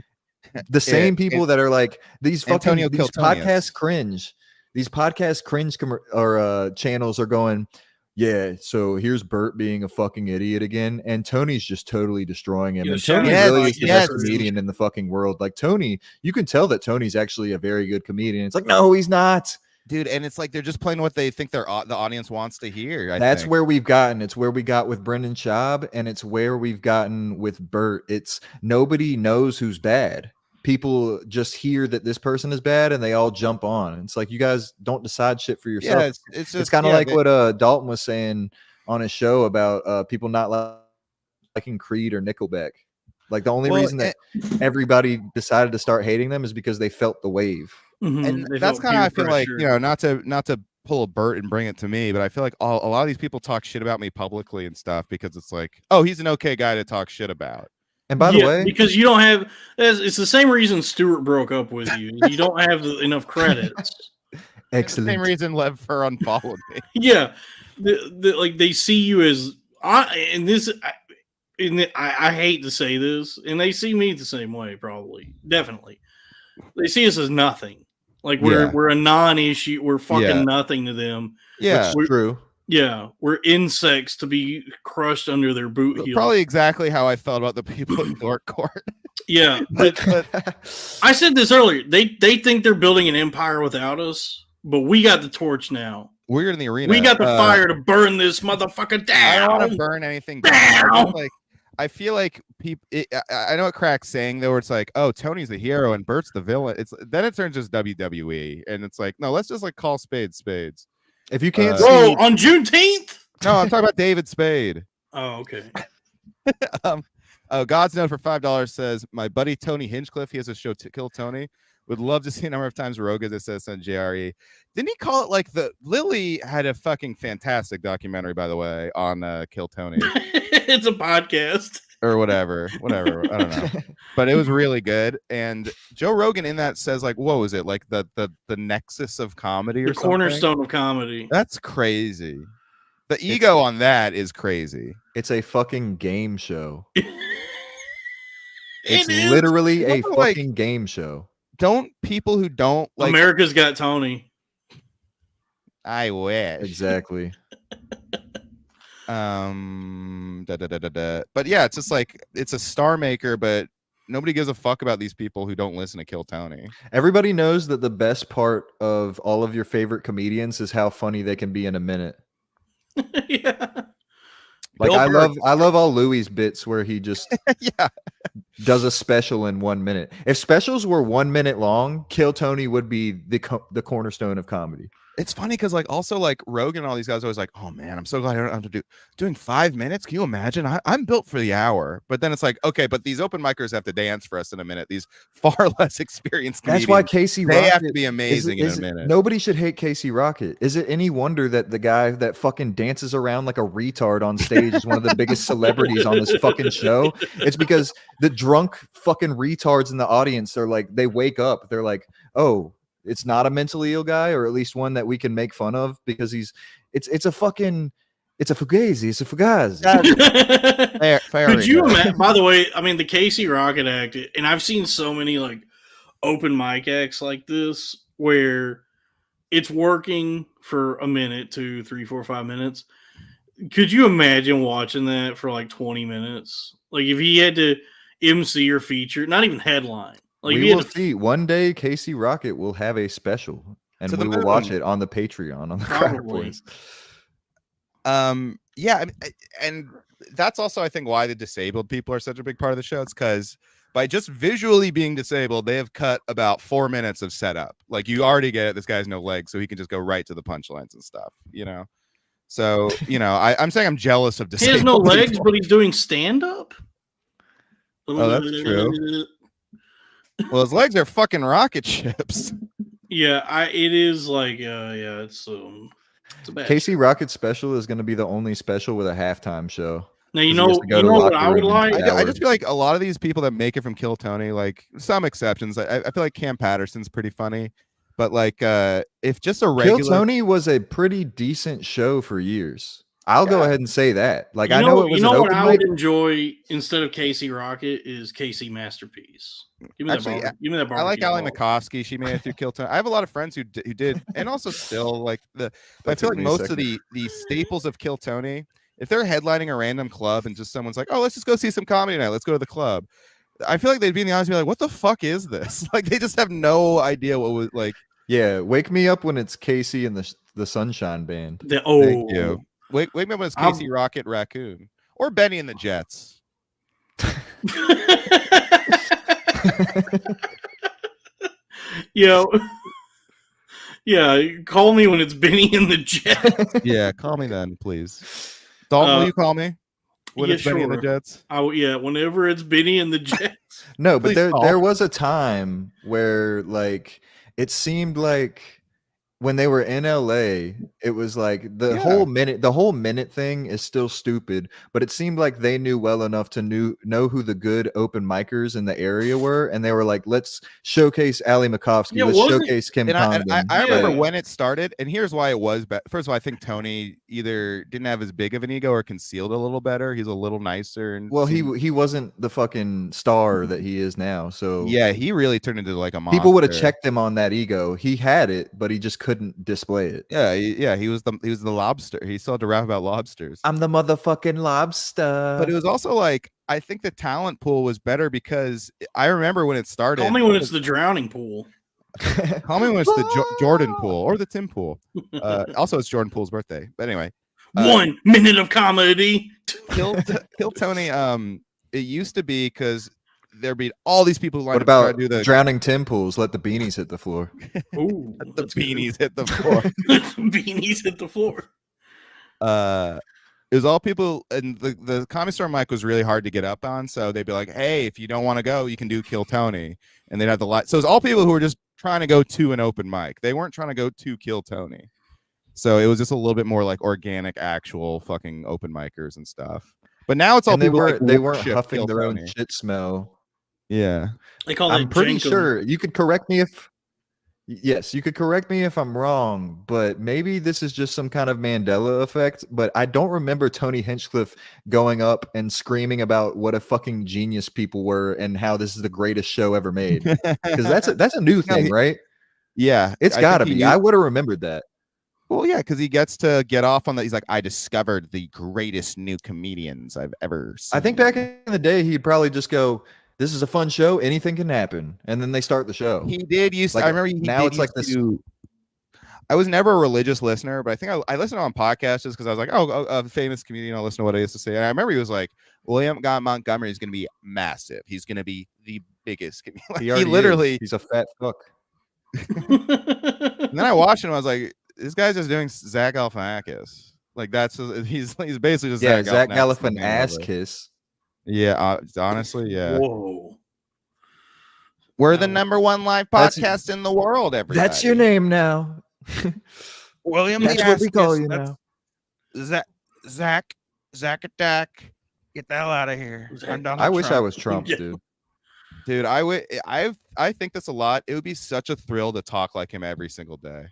[SPEAKER 6] the same people that are like these fucking these podcast cringe. These podcast cringe channels are going, yeah, so here's Bert being a fucking idiot again, and Tony's just totally destroying him. And Tony really is the best comedian in the fucking world. Like Tony, you can tell that Tony's actually a very good comedian. It's like, no, he's not,
[SPEAKER 4] dude. And it's like they're just playing what they think the audience wants to hear.
[SPEAKER 6] That's where we've gotten. It's where we got with Brendan Schaub, and it's where we've gotten with Bert. It's nobody knows who's bad. People just hear that this person is bad and they all jump on. It's like, you guys don't decide shit for yourself.
[SPEAKER 4] Yeah,
[SPEAKER 6] it's kind of like what Dalton was saying on his show about people not liking Creed or Nickelback. Like the only reason that everybody decided to start hating them is because they felt the wave.
[SPEAKER 4] Mm-hmm. And that's kind of, I feel like, not to pull a Bert and bring it to me, but I feel like a lot of these people talk shit about me publicly and stuff because it's like, oh, he's an okay guy to talk shit about.
[SPEAKER 6] And by the way,
[SPEAKER 1] because you don't have, it's the same reason Stewart broke up with you. You don't have enough credits.
[SPEAKER 6] Excellent.
[SPEAKER 4] Same reason Lev Fur unfollowed me.
[SPEAKER 1] Yeah, like they see you as I hate to say this, and they see me the same way. Probably, definitely, they see us as nothing. Like we're a non-issue. We're fucking nothing to them.
[SPEAKER 4] Yeah,
[SPEAKER 6] true.
[SPEAKER 1] Yeah, we're insects to be crushed under their boot heels.
[SPEAKER 4] Probably exactly how I felt about the people in Dork Court.
[SPEAKER 1] Yeah, but I said this earlier. They think they're building an empire without us, but we got the torch now.
[SPEAKER 4] We're in the arena.
[SPEAKER 1] We got the fire to burn this motherfucker down.
[SPEAKER 4] I don't want to burn anything down. I feel like people. I know what Crack's saying though, where it's like, oh, Tony's the hero and Bert's the villain. Then it turns just WWE, and it's like, no, let's just like call spades spades.
[SPEAKER 6] If you can't
[SPEAKER 1] see on Juneteenth.
[SPEAKER 4] No, I'm talking about David Spade.
[SPEAKER 1] Oh, okay.
[SPEAKER 4] God's Note for $5 says, my buddy Tony Hinchcliffe, he has a show Kill Tony. Would love to see a number of times Rogue, as it says on JRE. Didn't he call it like Lily had a fucking fantastic documentary, by the way, on Kill Tony.
[SPEAKER 1] It's a podcast.
[SPEAKER 4] Or whatever. I don't know. But it was really good. And Joe Rogan in that says, like, what was it? Like the nexus of comedy or
[SPEAKER 1] the
[SPEAKER 4] something?
[SPEAKER 1] Cornerstone of comedy.
[SPEAKER 4] That's crazy. The ego on that is crazy.
[SPEAKER 6] It's a fucking game show.
[SPEAKER 1] It's
[SPEAKER 6] literally a fucking game show.
[SPEAKER 4] Don't people who don't like
[SPEAKER 1] America's Got Tony.
[SPEAKER 4] I wish.
[SPEAKER 6] Exactly.
[SPEAKER 4] But yeah, it's just like it's a star maker, but nobody gives a fuck about these people who don't listen to Kill Tony.
[SPEAKER 6] Everybody knows that the best part of all of your favorite comedians is how funny they can be in a minute.
[SPEAKER 1] Yeah.
[SPEAKER 6] Like
[SPEAKER 4] Bill Burr.
[SPEAKER 6] I love all Louis' bits where he just
[SPEAKER 4] Yeah.
[SPEAKER 6] does a special in 1 minute. If specials were 1 minute long, Kill Tony would be the cornerstone of comedy.
[SPEAKER 4] It's funny because like also like Rogan and all these guys are always like, oh man, I'm so glad I don't have to do doing 5 minutes. Can you imagine? I'm built for the hour. But then it's like, okay, but these open micers have to dance for us in a minute. These far less experienced comedians,
[SPEAKER 6] That's why Casey
[SPEAKER 4] they
[SPEAKER 6] Rocket
[SPEAKER 4] have to be amazing in a minute.
[SPEAKER 6] Nobody should hate Casey Rocket. Is it any wonder that the guy that fucking dances around like a retard on stage is one of the biggest celebrities on this fucking show? It's because the drunk fucking retards in the audience are like, they wake up, they're like, oh, it's not a mentally ill guy, or at least one that we can make fun of because it's a fugazi. It's a fugazi.
[SPEAKER 1] Could you imagine? By the way, I mean the Casey Rocket act, and I've seen so many like open mic acts like this where it's working for a minute, 2, 3, 4, 5 minutes. Could you imagine watching that for like 20 minutes? Like if he had to MC or feature, not even headline. Like
[SPEAKER 6] we will see. One day, Casey Rocket will have a special, and we will watch it on the Patreon on the Crack Boys.
[SPEAKER 4] Yeah, and that's also I think why the disabled people are such a big part of the show. It's because by just visually being disabled, they have cut about 4 minutes of setup. Like you already get it. This guy has no legs, so he can just go right to the punchlines and stuff. You know. So I'm saying I'm jealous of disabled.
[SPEAKER 1] He has no legs,
[SPEAKER 4] people.
[SPEAKER 1] but he's doing stand up.
[SPEAKER 4] Oh, that's true. Well, his legs are fucking rocket ships.
[SPEAKER 1] Yeah, it is like it's a bad
[SPEAKER 6] Casey Rocket's special is going to be the only special with a halftime show.
[SPEAKER 1] Now you know what I would like.
[SPEAKER 4] I just feel like a lot of these people that make it from Kill Tony, like some exceptions. I feel like Cam Patterson's pretty funny, but like if just a regular
[SPEAKER 6] Kill Tony was a pretty decent show for years. I'll go ahead and say that. Like I know it was.
[SPEAKER 1] You know what I would enjoy instead of Casey Rocket is Casey Masterpiece. Give me that. Give me that.
[SPEAKER 4] I like Ali Makovsky. She made it through Kill Tony. I have a lot of friends who did, and also still like I feel like most of the staples of Kill Tony, if they're headlining a random club and just someone's like, oh, let's just go see some comedy tonight. Let's go to the club. I feel like they'd be in the audience and be like, what the fuck is this? Like they just have no idea what was like.
[SPEAKER 6] Yeah, wake me up when it's Casey and the Sunshine Band.
[SPEAKER 4] Thank you. Wake me up when it's Casey Rocket Raccoon or Benny and the Jets.
[SPEAKER 1] Yeah, call me when it's Benny and the Jets.
[SPEAKER 4] Yeah, call me then, please. Dalton, will you call me when it's Benny and the Jets?
[SPEAKER 1] Whenever it's Benny and the Jets.
[SPEAKER 6] No, but there was a time where like it seemed like when they were in LA, it was like the whole minute thing is still stupid, but it seemed like they knew well enough to know who the good open micers in the area were, and they were like, let's showcase Ali Makovsky, let's showcase Kim Condon.
[SPEAKER 4] I remember when it started, and here's why it was first of all, I think Tony either didn't have as big of an ego or concealed a little better. He's a little nicer, and
[SPEAKER 6] he wasn't the fucking star that he is now. So
[SPEAKER 4] yeah, he really turned into like a monster.
[SPEAKER 6] People would have checked him on that ego. He had it, but he just couldn't display it.
[SPEAKER 4] He was the lobster. He still had to rap about lobsters.
[SPEAKER 6] I'm the motherfucking lobster.
[SPEAKER 4] But it was also like I think the talent pool was better because I remember when it started.
[SPEAKER 1] Call me when it's the drowning pool.
[SPEAKER 4] Call me when it's the Jordan pool or the Tim pool. Also, it's Jordan Poole's birthday. But anyway,
[SPEAKER 1] 1 minute of comedy.
[SPEAKER 4] Kill Tony. It used to be because there'd be all these people.
[SPEAKER 6] What about do the drowning Tim pools? Let the beanies hit the floor.
[SPEAKER 1] Ooh,
[SPEAKER 4] the beanies hit the floor.
[SPEAKER 1] Beanies hit the floor.
[SPEAKER 4] It was all people, and the Comedy Store mic was really hard to get up on. So they'd be like, "Hey, if you don't want to go, you can do Kill Tony," and they'd have the light. So it was all people who were just trying to go to an open mic. They weren't trying to go to Kill Tony. So it was just a little bit more like organic, actual fucking open micers and stuff. But now it's all
[SPEAKER 6] they weren't huffing their own shit smell.
[SPEAKER 4] Yeah,
[SPEAKER 1] they call
[SPEAKER 6] I'm pretty sure you could correct me if. Yes, you could correct me if I'm wrong, but maybe this is just some kind of Mandela effect. But I don't remember Tony Hinchcliffe going up and screaming about what a fucking genius people were and how this is the greatest show ever made. Because that's a new thing, right?
[SPEAKER 4] Yeah,
[SPEAKER 6] it's got to be. I would have remembered that.
[SPEAKER 4] Well, yeah, because he gets to get off on that. He's like, I discovered the greatest new comedians I've ever seen.
[SPEAKER 6] I think back in the day, he'd probably just go, this is a fun show. Anything can happen. And then they start the show.
[SPEAKER 2] He did used.
[SPEAKER 6] Like,
[SPEAKER 2] I remember
[SPEAKER 6] now it's like this.
[SPEAKER 2] I was never a religious listener, but I think I listened on podcasts just because I was like, oh, a famous comedian. I'll listen to what I used to say. And I remember he was like, William Montgomery is going to be massive. He's going to be the biggest. Like, he literally.
[SPEAKER 6] He's a fat fuck.
[SPEAKER 2] And then I watched him. I was like, this guy's just doing Zach Galifianakis. Like he's basically just
[SPEAKER 6] Zach Galifianakis kiss.
[SPEAKER 2] Yeah, honestly, yeah.
[SPEAKER 1] Whoa.
[SPEAKER 2] We're the #1 live podcast in the world. Everybody.
[SPEAKER 6] That's your name now.
[SPEAKER 2] William.
[SPEAKER 6] That's what we call you now.
[SPEAKER 2] Zach Attack. Get the hell out of here.
[SPEAKER 6] I wish I was Trump, dude.
[SPEAKER 2] Dude, I think this a lot. It would be such a thrill to talk like him every single day.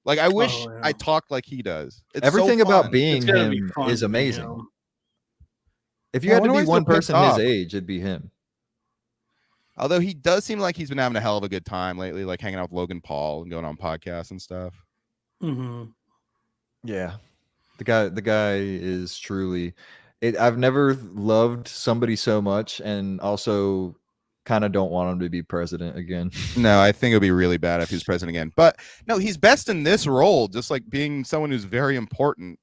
[SPEAKER 2] Like I wish I talked like he does. It's
[SPEAKER 6] Everything
[SPEAKER 2] so
[SPEAKER 6] about
[SPEAKER 2] fun.
[SPEAKER 6] being him is amazing. If you had to be one person his age, it'd be him.
[SPEAKER 2] Although he does seem like he's been having a hell of a good time lately, like hanging out with Logan Paul and going on podcasts and stuff.
[SPEAKER 1] Mm-hmm.
[SPEAKER 6] Yeah, the guy is truly. I've never loved somebody so much, and also kind of don't want him to be president again.
[SPEAKER 2] No, I think it would be really bad if he's president again. But no, he's best in this role, just like being someone who's very important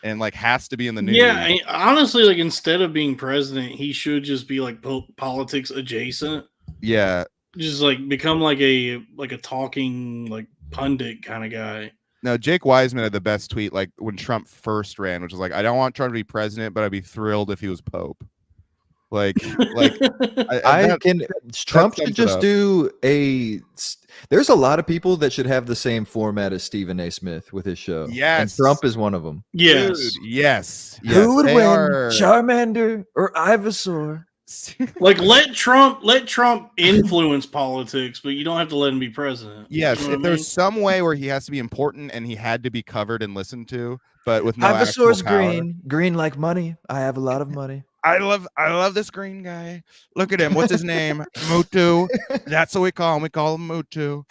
[SPEAKER 2] and like has to be in the news.
[SPEAKER 1] Yeah, honestly, like instead of being president, he should just be like politics adjacent.
[SPEAKER 2] Yeah,
[SPEAKER 1] just like become like a talking like pundit kind of guy.
[SPEAKER 2] No, Jake Wiseman had the best tweet like when Trump first ran, which was like, I don't want Trump to be president, but I'd be thrilled if he was Pope. Like
[SPEAKER 6] Trump should just do there's a lot of people that should have the same format as Stephen A. Smith with his show.
[SPEAKER 2] Yes.
[SPEAKER 6] And Trump is one of them.
[SPEAKER 1] Yes.
[SPEAKER 2] Dude, yes.
[SPEAKER 6] Who would win, Charmander or Ivysaur?
[SPEAKER 1] Like let Trump influence politics, but you don't have to let him be president.
[SPEAKER 2] Yes,
[SPEAKER 1] you know
[SPEAKER 2] if there's some way where he has to be important and he had to be covered and listened to, but with no
[SPEAKER 6] Ivysaur's
[SPEAKER 2] actual
[SPEAKER 6] green like money. I have a lot of money.
[SPEAKER 2] I love this green guy. Look at him. What's his name? Mutu. That's what we call him. We call him Mutu.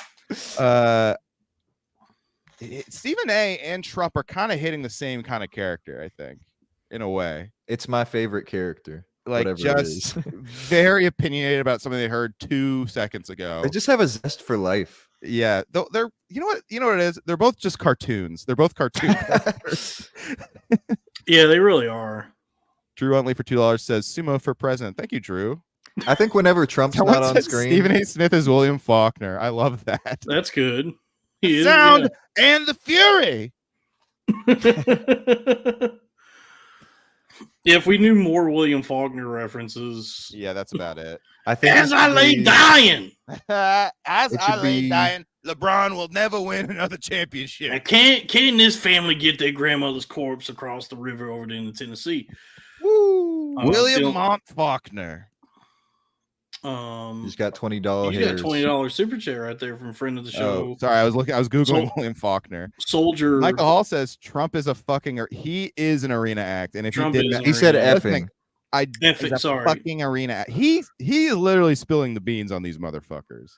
[SPEAKER 2] Stephen A. and Trump are kind of hitting the same kind of character, I think, in a way.
[SPEAKER 6] It's my favorite character.
[SPEAKER 2] Like just very opinionated about something they heard 2 seconds ago.
[SPEAKER 6] They just have a zest for life.
[SPEAKER 2] Yeah, they're you know what it is. They're both just cartoons. They're both cartoon characters.
[SPEAKER 1] Yeah, they really are.
[SPEAKER 2] Drew Huntley for $2 says sumo for president. Thank you, Drew.
[SPEAKER 6] I think whenever Trump's not on screen,
[SPEAKER 2] Stephen A. Smith is William Faulkner. I love that.
[SPEAKER 1] That's good.
[SPEAKER 2] The sound and the fury.
[SPEAKER 1] Yeah, if we knew more William Faulkner references.
[SPEAKER 2] Yeah, that's about it.
[SPEAKER 6] I think
[SPEAKER 1] as I lay dying.
[SPEAKER 2] Dying, LeBron will never win another championship.
[SPEAKER 1] Now, can this family get their grandmother's corpse across the river over into Tennessee?
[SPEAKER 2] Woo! William Faulkner.
[SPEAKER 6] He's got $20.
[SPEAKER 1] You got $20 super chat right there from friend of the show.
[SPEAKER 2] Oh, sorry, I was googling William Faulkner.
[SPEAKER 1] Soldier.
[SPEAKER 2] Michael Hall says Trump is he is an arena act, and if
[SPEAKER 1] Trump
[SPEAKER 2] he did,
[SPEAKER 6] he said effing.
[SPEAKER 1] Sorry.
[SPEAKER 2] Fucking arena act. He is literally spilling the beans on these motherfuckers.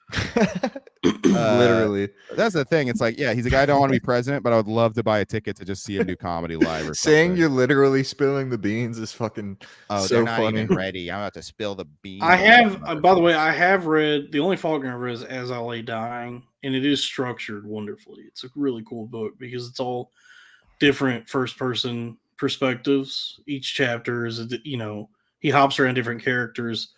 [SPEAKER 6] Literally.
[SPEAKER 2] That's the thing. It's like, yeah, he's a guy I don't want to be president, but I would love to buy a ticket to just see him do comedy live. Or
[SPEAKER 6] saying
[SPEAKER 2] something.
[SPEAKER 6] You're literally spilling the beans is fucking so
[SPEAKER 2] they're not
[SPEAKER 6] funny.
[SPEAKER 2] even ready. I'm about to spill the beans.
[SPEAKER 1] I have, by the way, I have read the only Faulkner I've read is As I Lay Dying, and it is structured wonderfully. It's a really cool book because it's all different first-person perspectives. Each chapter is, he hops around different characters,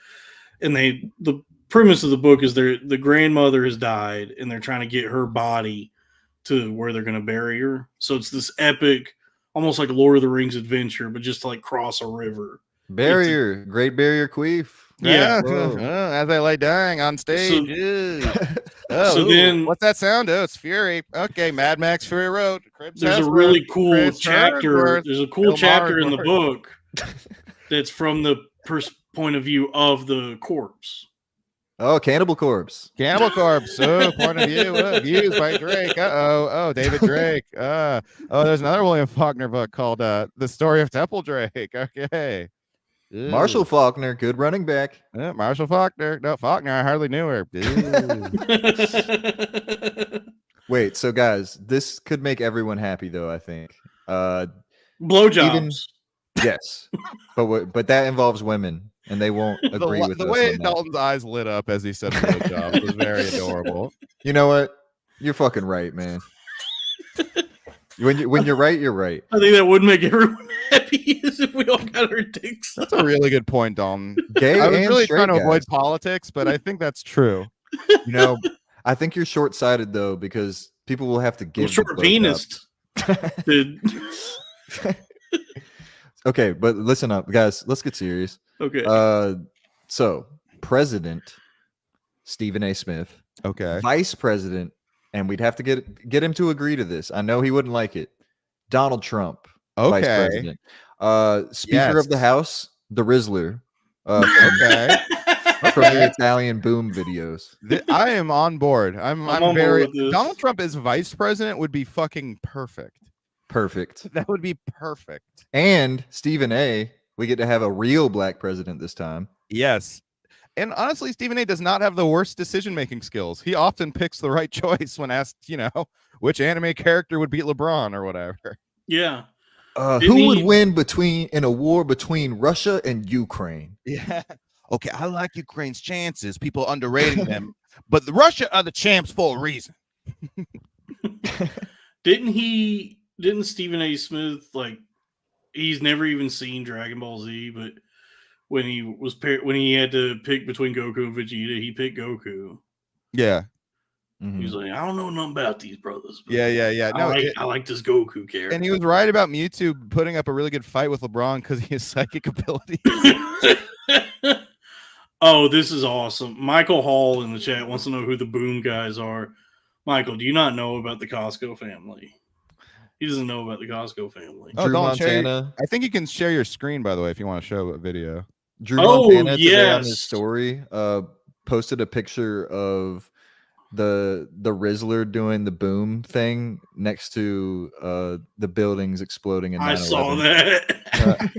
[SPEAKER 1] and the premise of the book is the grandmother has died, and they're trying to get her body to where they're going to bury her. So it's this epic, almost like Lord of the Rings adventure, but just to like cross a river.
[SPEAKER 6] Great Barrier Queef.
[SPEAKER 1] Yeah.
[SPEAKER 2] As I lay dying on stage. Then what's that sound? Oh, it's Fury. Okay, Mad Max Fury Road.
[SPEAKER 1] There's a really cool chapter. There's a cool chapter in the book that's from the point of view of the corpse.
[SPEAKER 6] Oh, Cannibal Corpse.
[SPEAKER 2] Cannibal Corpse. Oh, point of view. Views by Drake. Oh, David Drake. There's another William Faulkner book called The Story of Temple Drake. Okay. Ew.
[SPEAKER 6] Marshall Faulkner, good running back.
[SPEAKER 2] Marshall Faulkner. No, Faulkner, I hardly knew her.
[SPEAKER 6] Wait, so guys, this could make everyone happy, though, I think.
[SPEAKER 1] Blowjobs.
[SPEAKER 6] Yes. But that involves women. and they won't agree with
[SPEAKER 2] The
[SPEAKER 6] us
[SPEAKER 2] way
[SPEAKER 6] on that.
[SPEAKER 2] Dalton's eyes lit up as he said blowjob was very adorable.
[SPEAKER 6] You know what? You're fucking right, man. When you're right, you're right.
[SPEAKER 1] I think that would make everyone happy is if we all got our dicks.
[SPEAKER 2] That's a really good point, Dalton.
[SPEAKER 6] Gay
[SPEAKER 2] I was
[SPEAKER 6] and
[SPEAKER 2] really
[SPEAKER 6] straight
[SPEAKER 2] trying to
[SPEAKER 6] guys.
[SPEAKER 2] avoid politics, but I think that's true.
[SPEAKER 6] You know, I think you're short-sighted though, because people will have to
[SPEAKER 1] I'm
[SPEAKER 6] give the
[SPEAKER 1] short
[SPEAKER 6] blowjob.
[SPEAKER 1] penis. Dude.
[SPEAKER 6] Okay, but listen up, guys. Let's get serious.
[SPEAKER 1] Okay.
[SPEAKER 6] So President Stephen A. Smith,
[SPEAKER 2] Okay.
[SPEAKER 6] Vice President, and we'd have to get him to agree to this. I know he wouldn't like it. Donald Trump, Vice
[SPEAKER 2] Okay.
[SPEAKER 6] President. Speaker of the
[SPEAKER 2] Yes.
[SPEAKER 6] House, the Rizzler.
[SPEAKER 2] Okay.
[SPEAKER 6] From the Italian boom videos.
[SPEAKER 2] I am on board. I'm
[SPEAKER 1] on board
[SPEAKER 2] very
[SPEAKER 1] with this.
[SPEAKER 2] Donald Trump as vice president would be fucking perfect.
[SPEAKER 6] Perfect.
[SPEAKER 2] That would be perfect.
[SPEAKER 6] And Stephen A., we get to have a real black president this time.
[SPEAKER 2] Yes. And honestly, Stephen A does not have the worst decision-making skills. He often picks the right choice when asked, which anime character would beat LeBron or whatever.
[SPEAKER 1] Yeah.
[SPEAKER 6] Who would win in a war between Russia and Ukraine?
[SPEAKER 2] Yeah. Okay, I like Ukraine's chances. People underrating them. But Russia are the champs for a reason.
[SPEAKER 1] Didn't Stephen A. Smith, he's never even seen Dragon Ball Z, but when he had to pick between Goku and Vegeta, he picked Goku.
[SPEAKER 2] Yeah.
[SPEAKER 6] Mhm.
[SPEAKER 1] He's like, I don't know nothing about these brothers. but
[SPEAKER 2] Yeah. No,
[SPEAKER 1] I like this Goku character.
[SPEAKER 2] and he was right about Mewtwo putting up a really good fight with LeBron because he has psychic abilities.
[SPEAKER 1] Oh, this is awesome. Michael Hall in the chat wants to know who the Boom guys are. Michael, do you not know about the Costco family? He doesn't know about the Costco family.
[SPEAKER 2] Oh,
[SPEAKER 6] Drew
[SPEAKER 2] don't share
[SPEAKER 6] Montana.
[SPEAKER 2] I think you can share your screen, by the way, if you want to show a video.
[SPEAKER 6] Drew
[SPEAKER 1] Oh,
[SPEAKER 6] Montana today on his
[SPEAKER 1] yes.
[SPEAKER 6] story posted a picture of the Rizzler doing the boom thing next to the buildings exploding in 9/11.
[SPEAKER 1] I saw that.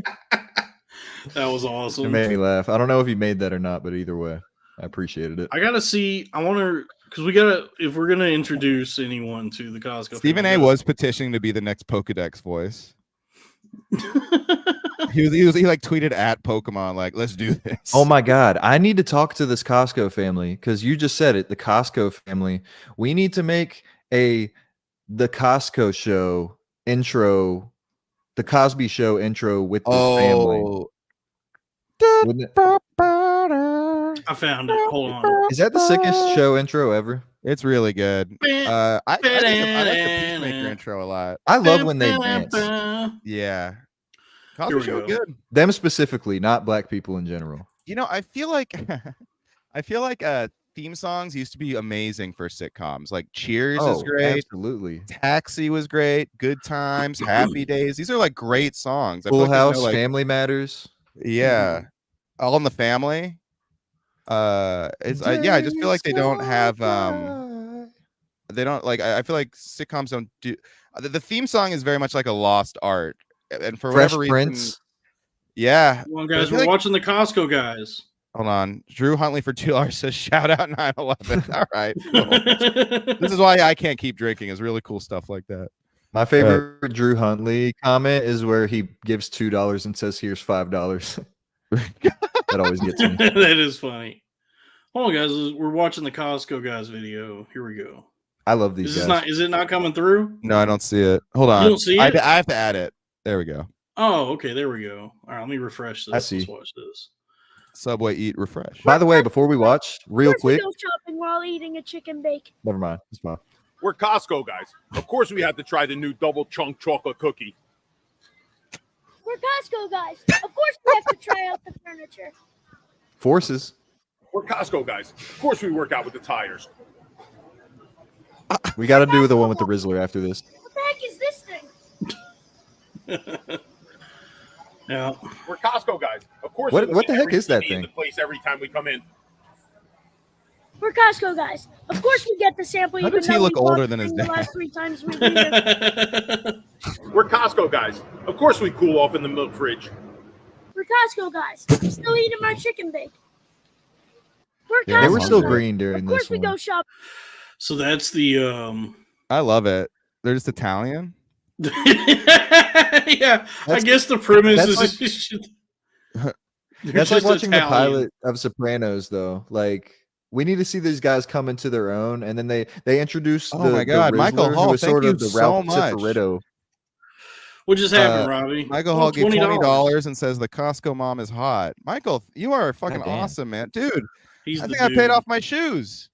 [SPEAKER 1] That was
[SPEAKER 6] It
[SPEAKER 1] awesome.
[SPEAKER 6] made me laugh. I don't know if he made that or not, but either way, I appreciated it.
[SPEAKER 1] I gotta see. I want to because if we're gonna introduce anyone to the Costco.
[SPEAKER 2] Stephen A
[SPEAKER 1] family,
[SPEAKER 2] was petitioning to be the next Pokedex voice. He tweeted at Pokemon like, let's do this.
[SPEAKER 6] Oh my God. I need to talk to this Costco family because you just said it. The Costco family. We need to make the Costco show intro, the Cosby show intro with this family. Wouldn't it-
[SPEAKER 1] I found it. Hold on.
[SPEAKER 6] Is that the sickest show intro ever?
[SPEAKER 2] It's really good. I like the Peacemaker intro a lot.
[SPEAKER 6] I love when they dance.
[SPEAKER 2] Yeah.
[SPEAKER 1] Here
[SPEAKER 2] Cosby
[SPEAKER 1] we
[SPEAKER 2] Show
[SPEAKER 1] go.
[SPEAKER 2] good.
[SPEAKER 6] Them specifically, not black people in general.
[SPEAKER 2] I feel like theme songs used to be amazing for sitcoms. Like Cheers is great.
[SPEAKER 6] Absolutely.
[SPEAKER 2] Taxi was great. Good Times, Happy Days. These are like great songs. I feel
[SPEAKER 6] Full
[SPEAKER 2] like there's
[SPEAKER 6] House,
[SPEAKER 2] no, like-
[SPEAKER 6] Family Matters.
[SPEAKER 2] Yeah. All in the Family. I just feel like they don't have they don't like I feel like sitcoms don't do the theme song is very much like a lost art. And for
[SPEAKER 6] Fresh
[SPEAKER 2] whatever
[SPEAKER 6] Prince.
[SPEAKER 2] reason, yeah.
[SPEAKER 1] Come on,
[SPEAKER 2] But I
[SPEAKER 1] guys.
[SPEAKER 2] feel
[SPEAKER 1] We're
[SPEAKER 2] like-
[SPEAKER 1] watching the Costco guys.
[SPEAKER 2] Hold on. Drew Huntley for $2 says shout out 9/11. All right. Cool. This is why I can't keep drinking, is really cool stuff like that.
[SPEAKER 6] My favorite Drew Huntley comment is where he gives $2 and says, "Here's $5." That always gets me.
[SPEAKER 1] That is funny. Hold on, guys. We're watching the Costco guys video. Here we go.
[SPEAKER 6] I love these guys.
[SPEAKER 1] Is it not coming through?
[SPEAKER 2] No, I don't see it. Hold on.
[SPEAKER 1] You don't see it?
[SPEAKER 2] I have to add it. There we go.
[SPEAKER 1] Oh, okay. There we go. All right, let me refresh this.
[SPEAKER 6] I see.
[SPEAKER 1] Let's watch this.
[SPEAKER 2] Subway, eat, refresh.
[SPEAKER 6] By the way, before we watch, real
[SPEAKER 8] Of course we
[SPEAKER 6] quick.
[SPEAKER 8] go shopping while eating a chicken bake.
[SPEAKER 6] Never mind. It's fine.
[SPEAKER 9] We're Costco guys. Of course we had to try the new double chunk chocolate cookie.
[SPEAKER 8] We're Costco guys. Of course we have to try out the furniture.
[SPEAKER 6] Forces.
[SPEAKER 9] We're Costco guys. Of course we work out with the tires.
[SPEAKER 6] We got to do the one with the Rizzler after this.
[SPEAKER 8] What the heck is this thing?
[SPEAKER 1] Yeah.
[SPEAKER 9] We're Costco guys. Of course.
[SPEAKER 6] What
[SPEAKER 9] we look
[SPEAKER 6] the
[SPEAKER 9] at
[SPEAKER 6] heck
[SPEAKER 9] every
[SPEAKER 6] is that
[SPEAKER 9] TV in
[SPEAKER 6] thing?
[SPEAKER 9] the place every time we come in.
[SPEAKER 8] We're Costco guys. Of course we get the sample.
[SPEAKER 2] How
[SPEAKER 8] even
[SPEAKER 2] does he
[SPEAKER 8] though
[SPEAKER 2] look
[SPEAKER 8] we bought
[SPEAKER 2] older
[SPEAKER 8] the
[SPEAKER 2] than his
[SPEAKER 8] thing the
[SPEAKER 2] dad?
[SPEAKER 8] last 3 times we eat it.
[SPEAKER 9] We're Costco guys. Of course we cool off in the milk fridge.
[SPEAKER 8] We're Costco guys. I'm still eating my chicken bake. We're
[SPEAKER 6] Yeah, they were
[SPEAKER 8] Costco
[SPEAKER 6] still
[SPEAKER 8] guys.
[SPEAKER 6] green
[SPEAKER 8] Of
[SPEAKER 6] during
[SPEAKER 8] course
[SPEAKER 6] this
[SPEAKER 8] we go
[SPEAKER 6] one.
[SPEAKER 8] shop.
[SPEAKER 1] So that's the
[SPEAKER 2] I love it. They're just Italian.
[SPEAKER 1] yeah. I guess the premise
[SPEAKER 6] that's
[SPEAKER 1] is
[SPEAKER 6] That's like
[SPEAKER 1] just
[SPEAKER 6] watching the
[SPEAKER 1] Italian.
[SPEAKER 6] pilot of Sopranos, though. Like, we need to see these guys come into their own, and then they introduce
[SPEAKER 4] Oh my
[SPEAKER 6] the
[SPEAKER 4] God, Michael
[SPEAKER 6] Rizzler,
[SPEAKER 4] Hall,
[SPEAKER 6] who is
[SPEAKER 4] thank
[SPEAKER 6] sort
[SPEAKER 4] you
[SPEAKER 6] of the
[SPEAKER 4] so
[SPEAKER 6] Ralph
[SPEAKER 4] much.
[SPEAKER 6] Cifaretto.
[SPEAKER 1] What just happened, Robbie?
[SPEAKER 4] Michael
[SPEAKER 1] Oh,
[SPEAKER 4] Hall gave
[SPEAKER 1] $20.
[SPEAKER 4] $20 and says the Costco mom is hot. Michael, you are fucking
[SPEAKER 6] Goddamn.
[SPEAKER 4] awesome, man. Dude,
[SPEAKER 1] He's
[SPEAKER 4] I
[SPEAKER 1] the
[SPEAKER 4] think I
[SPEAKER 1] dude.
[SPEAKER 4] paid off my shoes.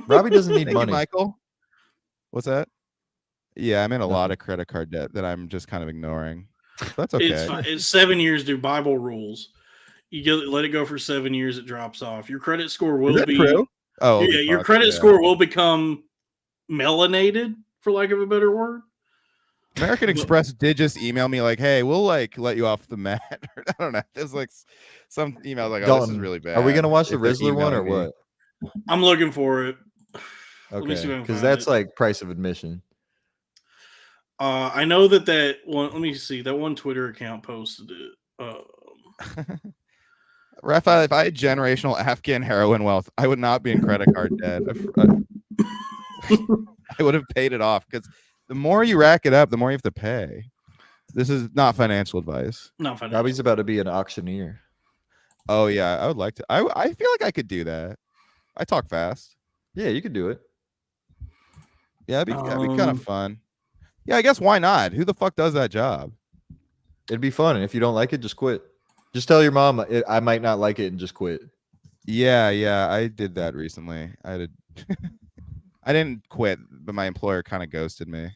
[SPEAKER 6] Robbie doesn't need
[SPEAKER 4] Thank
[SPEAKER 6] money.
[SPEAKER 4] you, Michael. What's that? Yeah, I'm in a lot
[SPEAKER 6] Nothing.
[SPEAKER 4] of credit card debt that I'm just kind of ignoring. That's okay.
[SPEAKER 1] It's fine. It's 7 years, dude. Bible rules. You get, let it go for 7 years. It drops off. Your credit score will
[SPEAKER 4] Is that
[SPEAKER 1] be.
[SPEAKER 4] true? Oh,
[SPEAKER 1] Yeah, your
[SPEAKER 4] fuck,
[SPEAKER 1] credit
[SPEAKER 4] yeah.
[SPEAKER 1] score will become melanated, for lack of a better word.
[SPEAKER 4] American Express did just email me like, "Hey, we'll like let you off the mat." I don't know. There's like some email like, "Oh, this is
[SPEAKER 6] Dalton,
[SPEAKER 4] really bad."
[SPEAKER 6] Are we gonna watch the
[SPEAKER 4] if they're
[SPEAKER 6] Rizzler one or
[SPEAKER 4] emailing me.
[SPEAKER 6] what?
[SPEAKER 1] I'm looking for it. Let me see if I
[SPEAKER 6] Okay,
[SPEAKER 1] can
[SPEAKER 6] because
[SPEAKER 1] find
[SPEAKER 6] that's
[SPEAKER 1] it.
[SPEAKER 6] like price of admission.
[SPEAKER 1] I know that one. Let me see. That one Twitter account posted it.
[SPEAKER 4] Raphael, if I had generational Afghan heroin wealth, I would not be in credit card debt. I would have paid it off because the more you rack it up, the more you have to pay. This is not financial advice.
[SPEAKER 1] Not fine.
[SPEAKER 6] Robbie's about to be an auctioneer.
[SPEAKER 4] Oh yeah, I would like to. I feel like I could do that. I talk fast.
[SPEAKER 6] Yeah, you could do it.
[SPEAKER 4] Yeah, that'd be kind of fun. Yeah, I guess why not? Who the fuck does that job?
[SPEAKER 6] It'd be fun, and if you don't like it, just quit. Just tell your mom I might not like it and just quit.
[SPEAKER 4] Yeah, I did that recently. I did. I didn't quit, but my employer kind of ghosted me.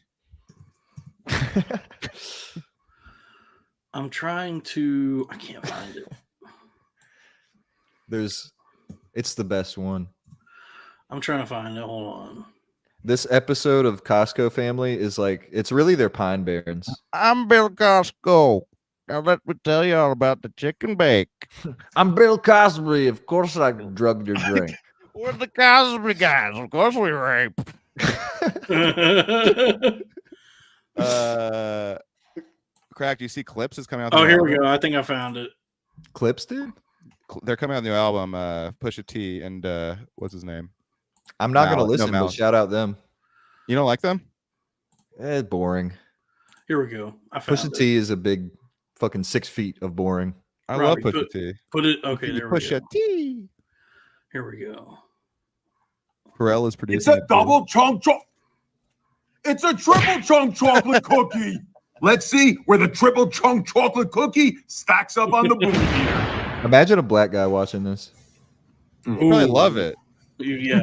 [SPEAKER 1] I'm trying to. I can't find it.
[SPEAKER 6] It's the best one.
[SPEAKER 1] I'm trying to find it. Hold on.
[SPEAKER 6] This episode of Costco Family is like, it's really their Pine Barrens.
[SPEAKER 4] I'm Bill Costco. Now let me tell you all about the chicken bake.
[SPEAKER 6] I'm Bill Cosby. Of course I drugged your drink.
[SPEAKER 4] We're the Cosby guys. Of course we rape. Crack, do you see Clips is coming out?
[SPEAKER 1] Oh, here we go. I think I found it.
[SPEAKER 6] Clips, dude?
[SPEAKER 4] They're coming out with a new album, Pusha T and what's his name?
[SPEAKER 6] I'm not going to
[SPEAKER 4] Malice.
[SPEAKER 6] listen,
[SPEAKER 4] No,
[SPEAKER 6] but
[SPEAKER 4] Malice.
[SPEAKER 6] shout out them.
[SPEAKER 4] You don't like them?
[SPEAKER 6] It's boring.
[SPEAKER 1] Here we go. I found
[SPEAKER 6] Pusha
[SPEAKER 1] it.
[SPEAKER 6] T is a big fucking 6 feet of boring.
[SPEAKER 4] I
[SPEAKER 1] Robbie,
[SPEAKER 4] love Pusha T.
[SPEAKER 1] Put it. Okay, there we
[SPEAKER 4] Pusha
[SPEAKER 1] go.
[SPEAKER 4] T.
[SPEAKER 1] Here we go.
[SPEAKER 4] Pharrell is producing.
[SPEAKER 9] It's a
[SPEAKER 4] it, too.
[SPEAKER 9] double chunk chocolate. It's a triple chunk chocolate cookie. Let's see where the triple chunk chocolate cookie stacks up on the boom meter.
[SPEAKER 6] Imagine a black guy watching this.
[SPEAKER 4] You probably love it.
[SPEAKER 1] Yeah.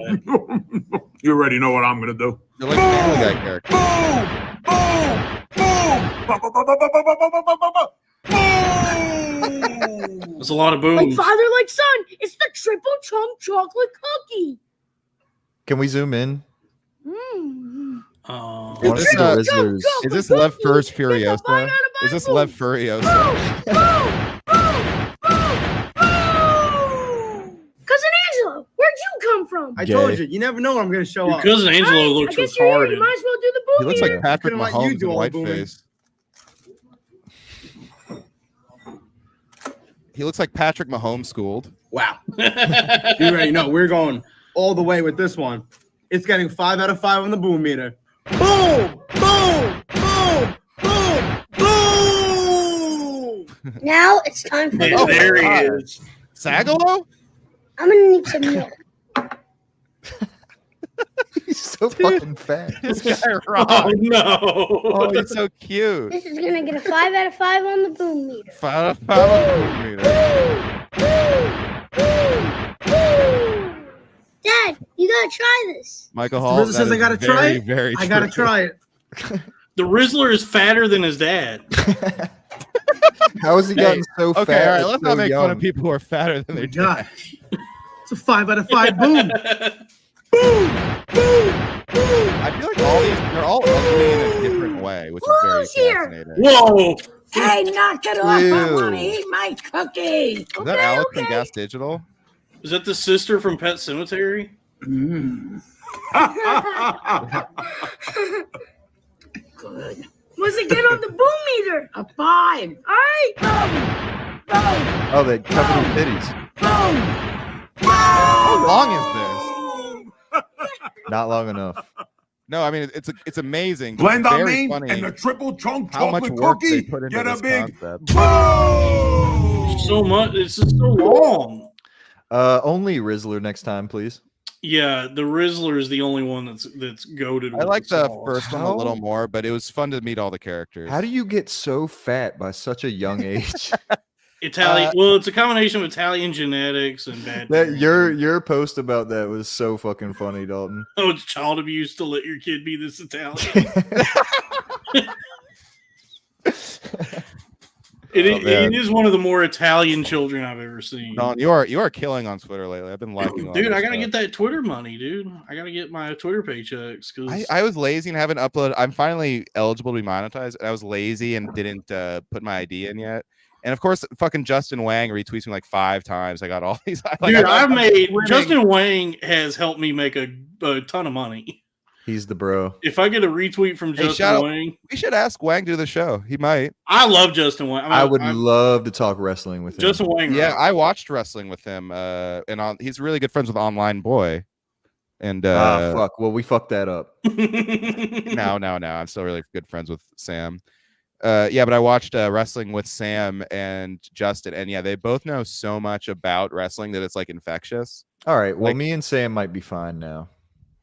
[SPEAKER 9] You already know what I'm gonna do.
[SPEAKER 4] They're like Family Guy characters.
[SPEAKER 9] Boom!
[SPEAKER 1] There's a lot of
[SPEAKER 8] Like
[SPEAKER 1] booms.
[SPEAKER 8] father, like son. It's the triple chunk chocolate cookie.
[SPEAKER 6] Can we zoom in?
[SPEAKER 8] Mm.
[SPEAKER 6] I want to see the
[SPEAKER 8] Triple
[SPEAKER 6] Rizzlers.
[SPEAKER 8] chunk
[SPEAKER 4] Is
[SPEAKER 8] chocolate
[SPEAKER 4] this Lev
[SPEAKER 8] cookie.
[SPEAKER 4] Fur's
[SPEAKER 8] Get the vine
[SPEAKER 4] Furiosa?
[SPEAKER 8] out of
[SPEAKER 4] Is this
[SPEAKER 8] my
[SPEAKER 4] Lev
[SPEAKER 8] boom.
[SPEAKER 4] Furiosa?
[SPEAKER 8] Boom, boom, boom, boom. Cousin Angelo, where'd you come from?
[SPEAKER 10] I
[SPEAKER 6] Gay.
[SPEAKER 10] told you, you never know when I'm going to show
[SPEAKER 1] Your
[SPEAKER 10] up.
[SPEAKER 1] cousin Angelo
[SPEAKER 8] Alright,
[SPEAKER 1] looks
[SPEAKER 8] I guess you're here. You
[SPEAKER 1] retarded.
[SPEAKER 8] might as well do the boom
[SPEAKER 4] He looks
[SPEAKER 8] meter.
[SPEAKER 4] like Patrick
[SPEAKER 10] couldn't let you
[SPEAKER 4] Mahomes
[SPEAKER 10] do
[SPEAKER 4] in
[SPEAKER 10] all the booming.
[SPEAKER 4] whiteface. He looks like Patrick Mahomes schooled.
[SPEAKER 10] Wow. You already know. We're going all the way with this one. It's getting 5 out of 5 on the boom meter. Boom! Boom! Boom! Boom! Boom!
[SPEAKER 8] Now it's time for
[SPEAKER 1] Yeah, there he is.
[SPEAKER 4] Sagalo?
[SPEAKER 8] I'm gonna need some milk.
[SPEAKER 6] He's so fucking fat.
[SPEAKER 4] This guy
[SPEAKER 1] Oh
[SPEAKER 4] Rob.
[SPEAKER 1] no!
[SPEAKER 4] Oh, he's so cute.
[SPEAKER 8] This is gonna get a 5 out of 5 on the boom meter.
[SPEAKER 4] Follow me.
[SPEAKER 8] Dad, you gotta try this.
[SPEAKER 4] Michael Hall.
[SPEAKER 10] Rizzo
[SPEAKER 4] that
[SPEAKER 10] says I
[SPEAKER 4] is
[SPEAKER 10] gotta try
[SPEAKER 4] very,
[SPEAKER 10] it.
[SPEAKER 4] Very
[SPEAKER 10] I gotta
[SPEAKER 4] true.
[SPEAKER 10] try it.
[SPEAKER 1] The Rizzler is fatter than his dad.
[SPEAKER 6] How has he gotten so fat?
[SPEAKER 4] Okay, all right.
[SPEAKER 6] and
[SPEAKER 4] Let's
[SPEAKER 6] so
[SPEAKER 4] not make fun
[SPEAKER 6] young?
[SPEAKER 4] of people who are fatter than their dad.
[SPEAKER 10] God. It's a 5 out of 5 boom.
[SPEAKER 4] I feel like all these—they're all ugly in a different way, which is very
[SPEAKER 8] Who's here?
[SPEAKER 4] fascinating.
[SPEAKER 1] Whoa!
[SPEAKER 8] Hey, knock it off. I
[SPEAKER 6] Ew.
[SPEAKER 8] wanna eat my cookie.
[SPEAKER 4] Is that Alex from Gas Digital?
[SPEAKER 1] Is that the sister from Pet Cemetery?
[SPEAKER 10] Mm.
[SPEAKER 8] Good. What's it get on the boom meter? A 5. All right. Boom.
[SPEAKER 6] Oh, they covered in titties.
[SPEAKER 8] Boom.
[SPEAKER 4] How long is this?
[SPEAKER 6] Not long enough.
[SPEAKER 4] No, I mean it's amazing.
[SPEAKER 9] Blend
[SPEAKER 4] It's
[SPEAKER 9] on
[SPEAKER 4] very
[SPEAKER 9] me
[SPEAKER 4] funny
[SPEAKER 9] and the triple chunk
[SPEAKER 4] how much
[SPEAKER 9] chocolate
[SPEAKER 4] work they
[SPEAKER 9] cookie.
[SPEAKER 4] put into
[SPEAKER 9] Get a
[SPEAKER 4] this
[SPEAKER 9] big
[SPEAKER 4] concept.
[SPEAKER 9] boom!
[SPEAKER 1] watched so much. It's just so long.
[SPEAKER 6] Only Rizzler next time, please.
[SPEAKER 1] Yeah, the Rizzler is the only one that's goaded.
[SPEAKER 2] I like the first one a little more, but it was fun to meet all the characters.
[SPEAKER 6] How do you get so fat by such a young age?
[SPEAKER 1] Italian. Well, it's a combination of Italian genetics and bad.
[SPEAKER 6] That your post about that was so fucking funny, Dalton.
[SPEAKER 1] Oh, it's child abuse to let your kid be this Italian. It is one of the more Italian children I've ever seen.
[SPEAKER 2] Don, you are killing on Twitter lately. I've been liking.
[SPEAKER 1] Dude, I gotta get that Twitter money, dude. I gotta get my Twitter paychecks because
[SPEAKER 2] I was lazy and haven't uploaded. I'm finally eligible to be monetized. And I was lazy and didn't put my ID in yet. And of course, fucking Justin Wang retweets me like 5 times. I got all these.
[SPEAKER 1] Justin Wang has helped me make a ton of money.
[SPEAKER 6] He's the bro.
[SPEAKER 1] If I get a retweet from Justin Wang,
[SPEAKER 2] we should ask Wang to do the show. He might.
[SPEAKER 1] I love Justin Wang.
[SPEAKER 6] I would love to talk wrestling with him.
[SPEAKER 1] Justin Wang.
[SPEAKER 2] Yeah, I watched wrestling with him. He's really good friends with Online Boy. And
[SPEAKER 6] fuck. Well, we fucked that up.
[SPEAKER 2] No. I'm still really good friends with Sam. But I watched wrestling with Sam and Justin, and yeah, they both know so much about wrestling that it's like infectious.
[SPEAKER 6] All right. Well, me and Sam might be fine now.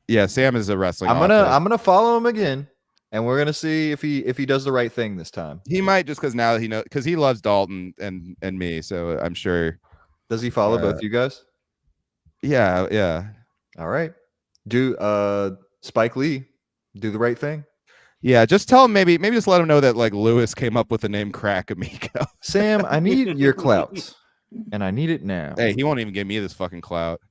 [SPEAKER 2] Yeah, Sam is a wrestling.
[SPEAKER 6] I'm gonna follow him again, and we're gonna see if he does the right thing this time.
[SPEAKER 2] He might, just because now he knows, because he loves Dalton and me, so I'm sure.
[SPEAKER 6] Does he follow both you guys?
[SPEAKER 2] Yeah.
[SPEAKER 6] All right. Do Spike Lee do the right thing?
[SPEAKER 2] Yeah, just tell him maybe just let him know that like Lewis came up with the name Crack Amico.
[SPEAKER 6] Sam, I need your clout, and I need it now.
[SPEAKER 2] Hey, he won't even give me this fucking clout.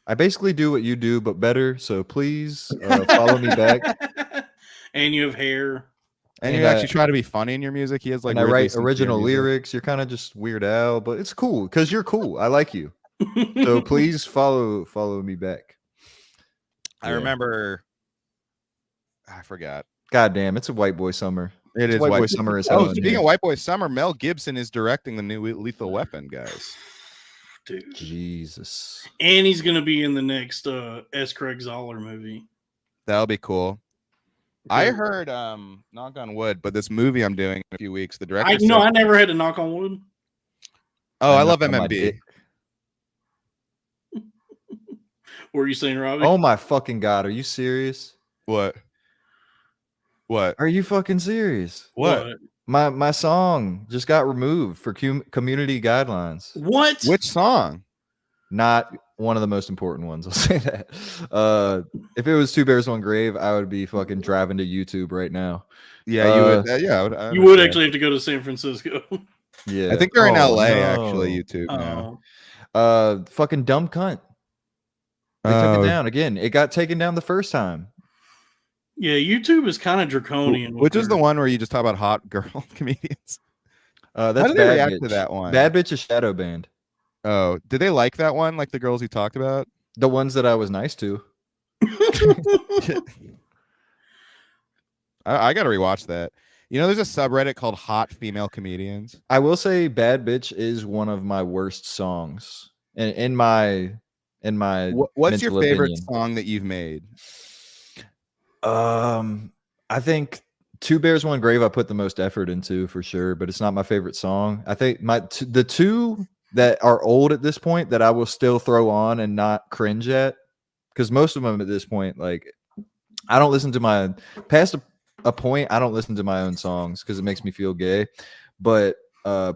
[SPEAKER 6] I basically do what you do, but better. So please follow me back.
[SPEAKER 1] And you have hair.
[SPEAKER 2] And you actually try to be funny in your music. He has like.
[SPEAKER 6] I write original lyrics. You're kind of just Weird Al, but it's cool because you're cool. I like you. So please follow me back.
[SPEAKER 2] I remember. I forgot.
[SPEAKER 6] God damn, it's a white boy summer.
[SPEAKER 2] It is
[SPEAKER 6] white boy summer.
[SPEAKER 2] Speaking of white boy summer, Mel Gibson is directing the new Lethal Weapon, guys.
[SPEAKER 1] Dude.
[SPEAKER 6] Jesus.
[SPEAKER 1] And he's gonna be in the next S. Craig Zoller movie.
[SPEAKER 2] That'll be cool. I heard knock on wood, but this movie I'm doing in a few weeks, the director
[SPEAKER 1] I never had to knock on wood.
[SPEAKER 2] Oh, I love MMB.
[SPEAKER 1] What were you saying, Robbie?
[SPEAKER 6] Oh my fucking god, are you serious?
[SPEAKER 2] What?
[SPEAKER 6] Are you fucking serious?
[SPEAKER 2] What?
[SPEAKER 6] My song just got removed for community guidelines.
[SPEAKER 1] What?
[SPEAKER 2] Which song?
[SPEAKER 6] Not one of the most important ones. I'll say that. If it was Two Bears, One Grave, I would be fucking driving to YouTube right now.
[SPEAKER 2] Yeah, you would. Yeah,
[SPEAKER 1] you would actually have to go to San Francisco.
[SPEAKER 6] Yeah,
[SPEAKER 2] I think they're in LA actually. YouTube now.
[SPEAKER 6] Fucking dumb cunt. They took it down again. It got taken down the first time.
[SPEAKER 1] Yeah, YouTube is kind of draconian.
[SPEAKER 2] Which is the one where you just talk about hot girl comedians?
[SPEAKER 6] That's
[SPEAKER 2] How did
[SPEAKER 6] Bad
[SPEAKER 2] they react
[SPEAKER 6] Bitch.
[SPEAKER 2] to that one?
[SPEAKER 6] Bad Bitch is shadow banned.
[SPEAKER 2] Oh, did they like that one? Like the girls you talked about?
[SPEAKER 6] The ones that I was nice to.
[SPEAKER 2] I got to rewatch that. You know, there's a subreddit called Hot Female Comedians.
[SPEAKER 6] I will say Bad Bitch is one of my worst songs. In my
[SPEAKER 2] What's your favorite
[SPEAKER 6] opinion.
[SPEAKER 2] song that you've made?
[SPEAKER 6] I think Two Bears, One Grave I put the most effort into for sure, but it's not my favorite song. I think the two that are old at this point that I will still throw on and not cringe at, because most of them at this point, like I don't listen to my past a point. I don't listen to my own songs because it makes me feel gay. But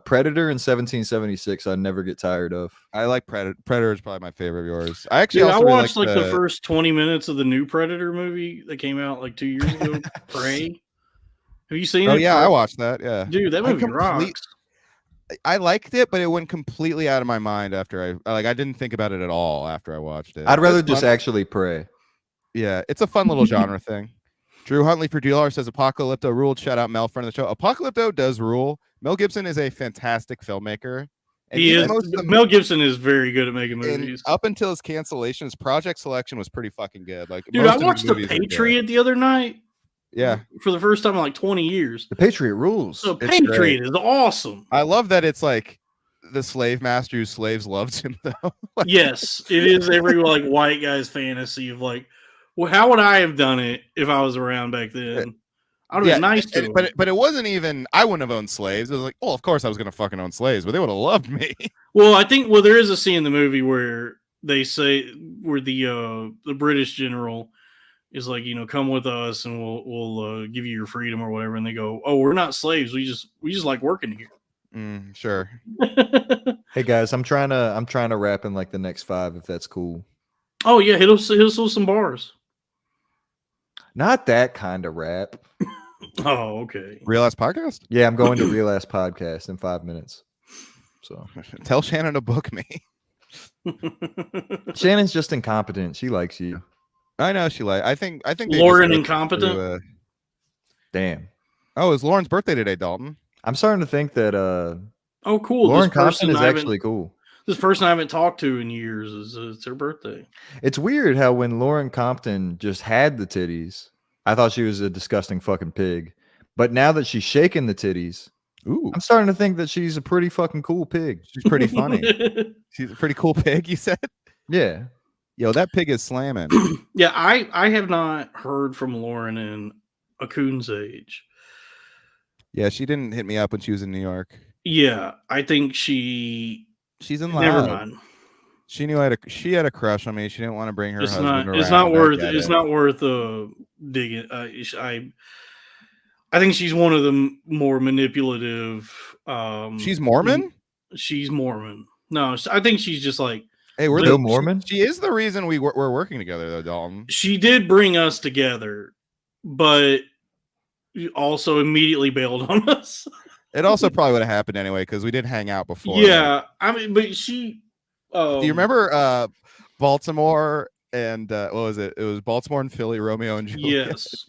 [SPEAKER 6] Predator and 1776, I never get tired of.
[SPEAKER 2] I like Predator. Predator is probably my favorite of yours. I actually
[SPEAKER 1] Dude,
[SPEAKER 2] also
[SPEAKER 1] I
[SPEAKER 2] really
[SPEAKER 1] watched like the first 20 minutes of the new Predator movie that came out like 2 years ago. Prey. Have you seen it?
[SPEAKER 2] Oh yeah, I watched that. Yeah,
[SPEAKER 1] dude, that movie rocks.
[SPEAKER 2] I liked it, but it went completely out of my mind after I didn't think about it at all after I watched it.
[SPEAKER 6] I'd rather just actually pray.
[SPEAKER 2] Yeah, it's a fun little genre thing. Drew Huntley for DLR says Apocalypto ruled. Shout out Mel, friend of the show. Apocalypto does rule. Mel Gibson is a fantastic filmmaker. And
[SPEAKER 1] He is. Mel Gibson is very good at making movies.
[SPEAKER 2] Up until his cancellation, his project selection was pretty fucking good. Like,
[SPEAKER 1] dude, I watched The Patriot the other night.
[SPEAKER 2] Yeah,
[SPEAKER 1] for the first time in like 20 years.
[SPEAKER 6] The Patriot rules.
[SPEAKER 1] The Patriot is awesome.
[SPEAKER 2] I love that it's like the slave master whose slaves loved him though.
[SPEAKER 1] Yes, it is every like white guy's fantasy of like, well, how would I have done it if I was around back then? I'd have been nice to him.
[SPEAKER 2] But it wasn't even. I wouldn't have owned slaves. It was like, well, of course I was gonna fucking own slaves, but they would have loved me.
[SPEAKER 1] Well, I think there is a scene in the movie where they say where the British general is like, come with us and we'll give you your freedom or whatever, and they go, oh, we're not slaves. We just like working here.
[SPEAKER 2] Sure.
[SPEAKER 6] Hey guys, I'm trying to wrap in like the next 5 if that's cool.
[SPEAKER 1] Oh yeah, he'll some bars.
[SPEAKER 6] Not that kind of rap.
[SPEAKER 1] Oh, okay.
[SPEAKER 2] Real Ass Podcast?
[SPEAKER 6] Yeah, I'm going to Real Ass Podcast in 5 minutes. So
[SPEAKER 2] tell Shannon to book me.
[SPEAKER 6] Shannon's just incompetent. She likes you.
[SPEAKER 2] I know she I think
[SPEAKER 1] Lauren incompetent.
[SPEAKER 6] Damn.
[SPEAKER 2] Oh, it's Lauren's birthday today, Dalton.
[SPEAKER 6] I'm starting to think that
[SPEAKER 1] oh cool.
[SPEAKER 6] Lauren Compton is actually cool.
[SPEAKER 1] This person I haven't talked to in years it's her birthday.
[SPEAKER 6] It's weird how when Lauren Compton just had the titties, I thought she was a disgusting fucking pig. But now that she's shaking the titties, I'm starting to think that she's a pretty fucking cool pig.
[SPEAKER 2] She's pretty funny. She's a pretty cool pig, you said?
[SPEAKER 6] Yeah.
[SPEAKER 2] Yo, that pig is slamming.
[SPEAKER 1] Yeah, I have not heard from Lauren in a coon's age.
[SPEAKER 2] Yeah, she didn't hit me up when she was in New York.
[SPEAKER 1] Yeah, I think
[SPEAKER 2] she's in love.
[SPEAKER 1] Never mind.
[SPEAKER 2] She knew she had a crush on me. She didn't want to bring her husband around.
[SPEAKER 1] It's not worth digging. I think she's one of the more manipulative.
[SPEAKER 2] She's Mormon?
[SPEAKER 1] She's Mormon. No, I think she's just like,
[SPEAKER 2] hey, we're
[SPEAKER 6] the Mormon.
[SPEAKER 2] She is the reason we're working together, though, Dalton.
[SPEAKER 1] She did bring us together, but also immediately bailed on us.
[SPEAKER 2] It also probably would have happened anyway because we did hang out before.
[SPEAKER 1] Yeah, I mean, but she.
[SPEAKER 2] Do you remember Baltimore and what was it? It was Baltimore and Philly, Romeo and Juliet.
[SPEAKER 1] Yes,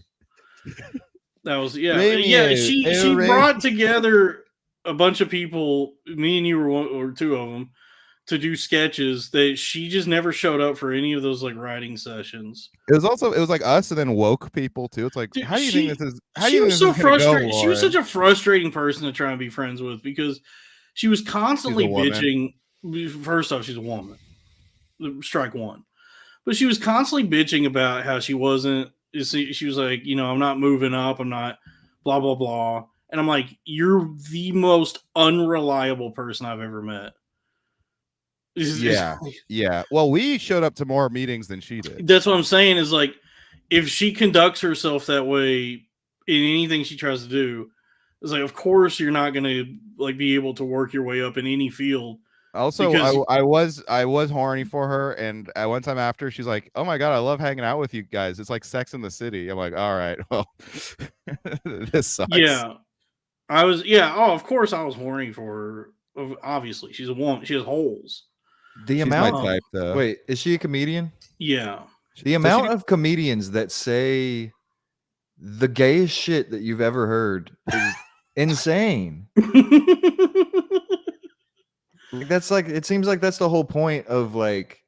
[SPEAKER 1] that was yeah. She brought together a bunch of people. Me and you were one or two of them to do sketches. That she just never showed up for any of those like writing sessions.
[SPEAKER 2] It was like us and then woke people too. It's like, dude, how do you think this is?
[SPEAKER 1] She was so frustrated. She was such a frustrating person to try and be friends with because she was constantly bitching. First off, she's a woman. Strike one. But she was constantly bitching about how she wasn't. She was like, I'm not moving up. I'm not blah, blah, blah. And I'm like, you're the most unreliable person I've ever met.
[SPEAKER 2] Yeah. Well, we showed up to more meetings than she did.
[SPEAKER 1] That's what I'm saying is like, if she conducts herself that way in anything she tries to do, it's like, of course you're not going to like be able to work your way up in any field.
[SPEAKER 2] Also, I was horny for her, and at one time after, she's like, "Oh my god, I love hanging out with you guys. It's like Sex in the City." I'm like, "All right, well, this sucks."
[SPEAKER 1] Yeah, I was. Yeah, oh, of course, I was horny for her. Obviously, she's a woman. She has holes.
[SPEAKER 6] The amount. Type, though. Wait, is she a comedian?
[SPEAKER 1] Yeah.
[SPEAKER 6] The amount of comedians that say the gayest shit that you've ever heard is insane. That's like, it seems like that's the whole point of like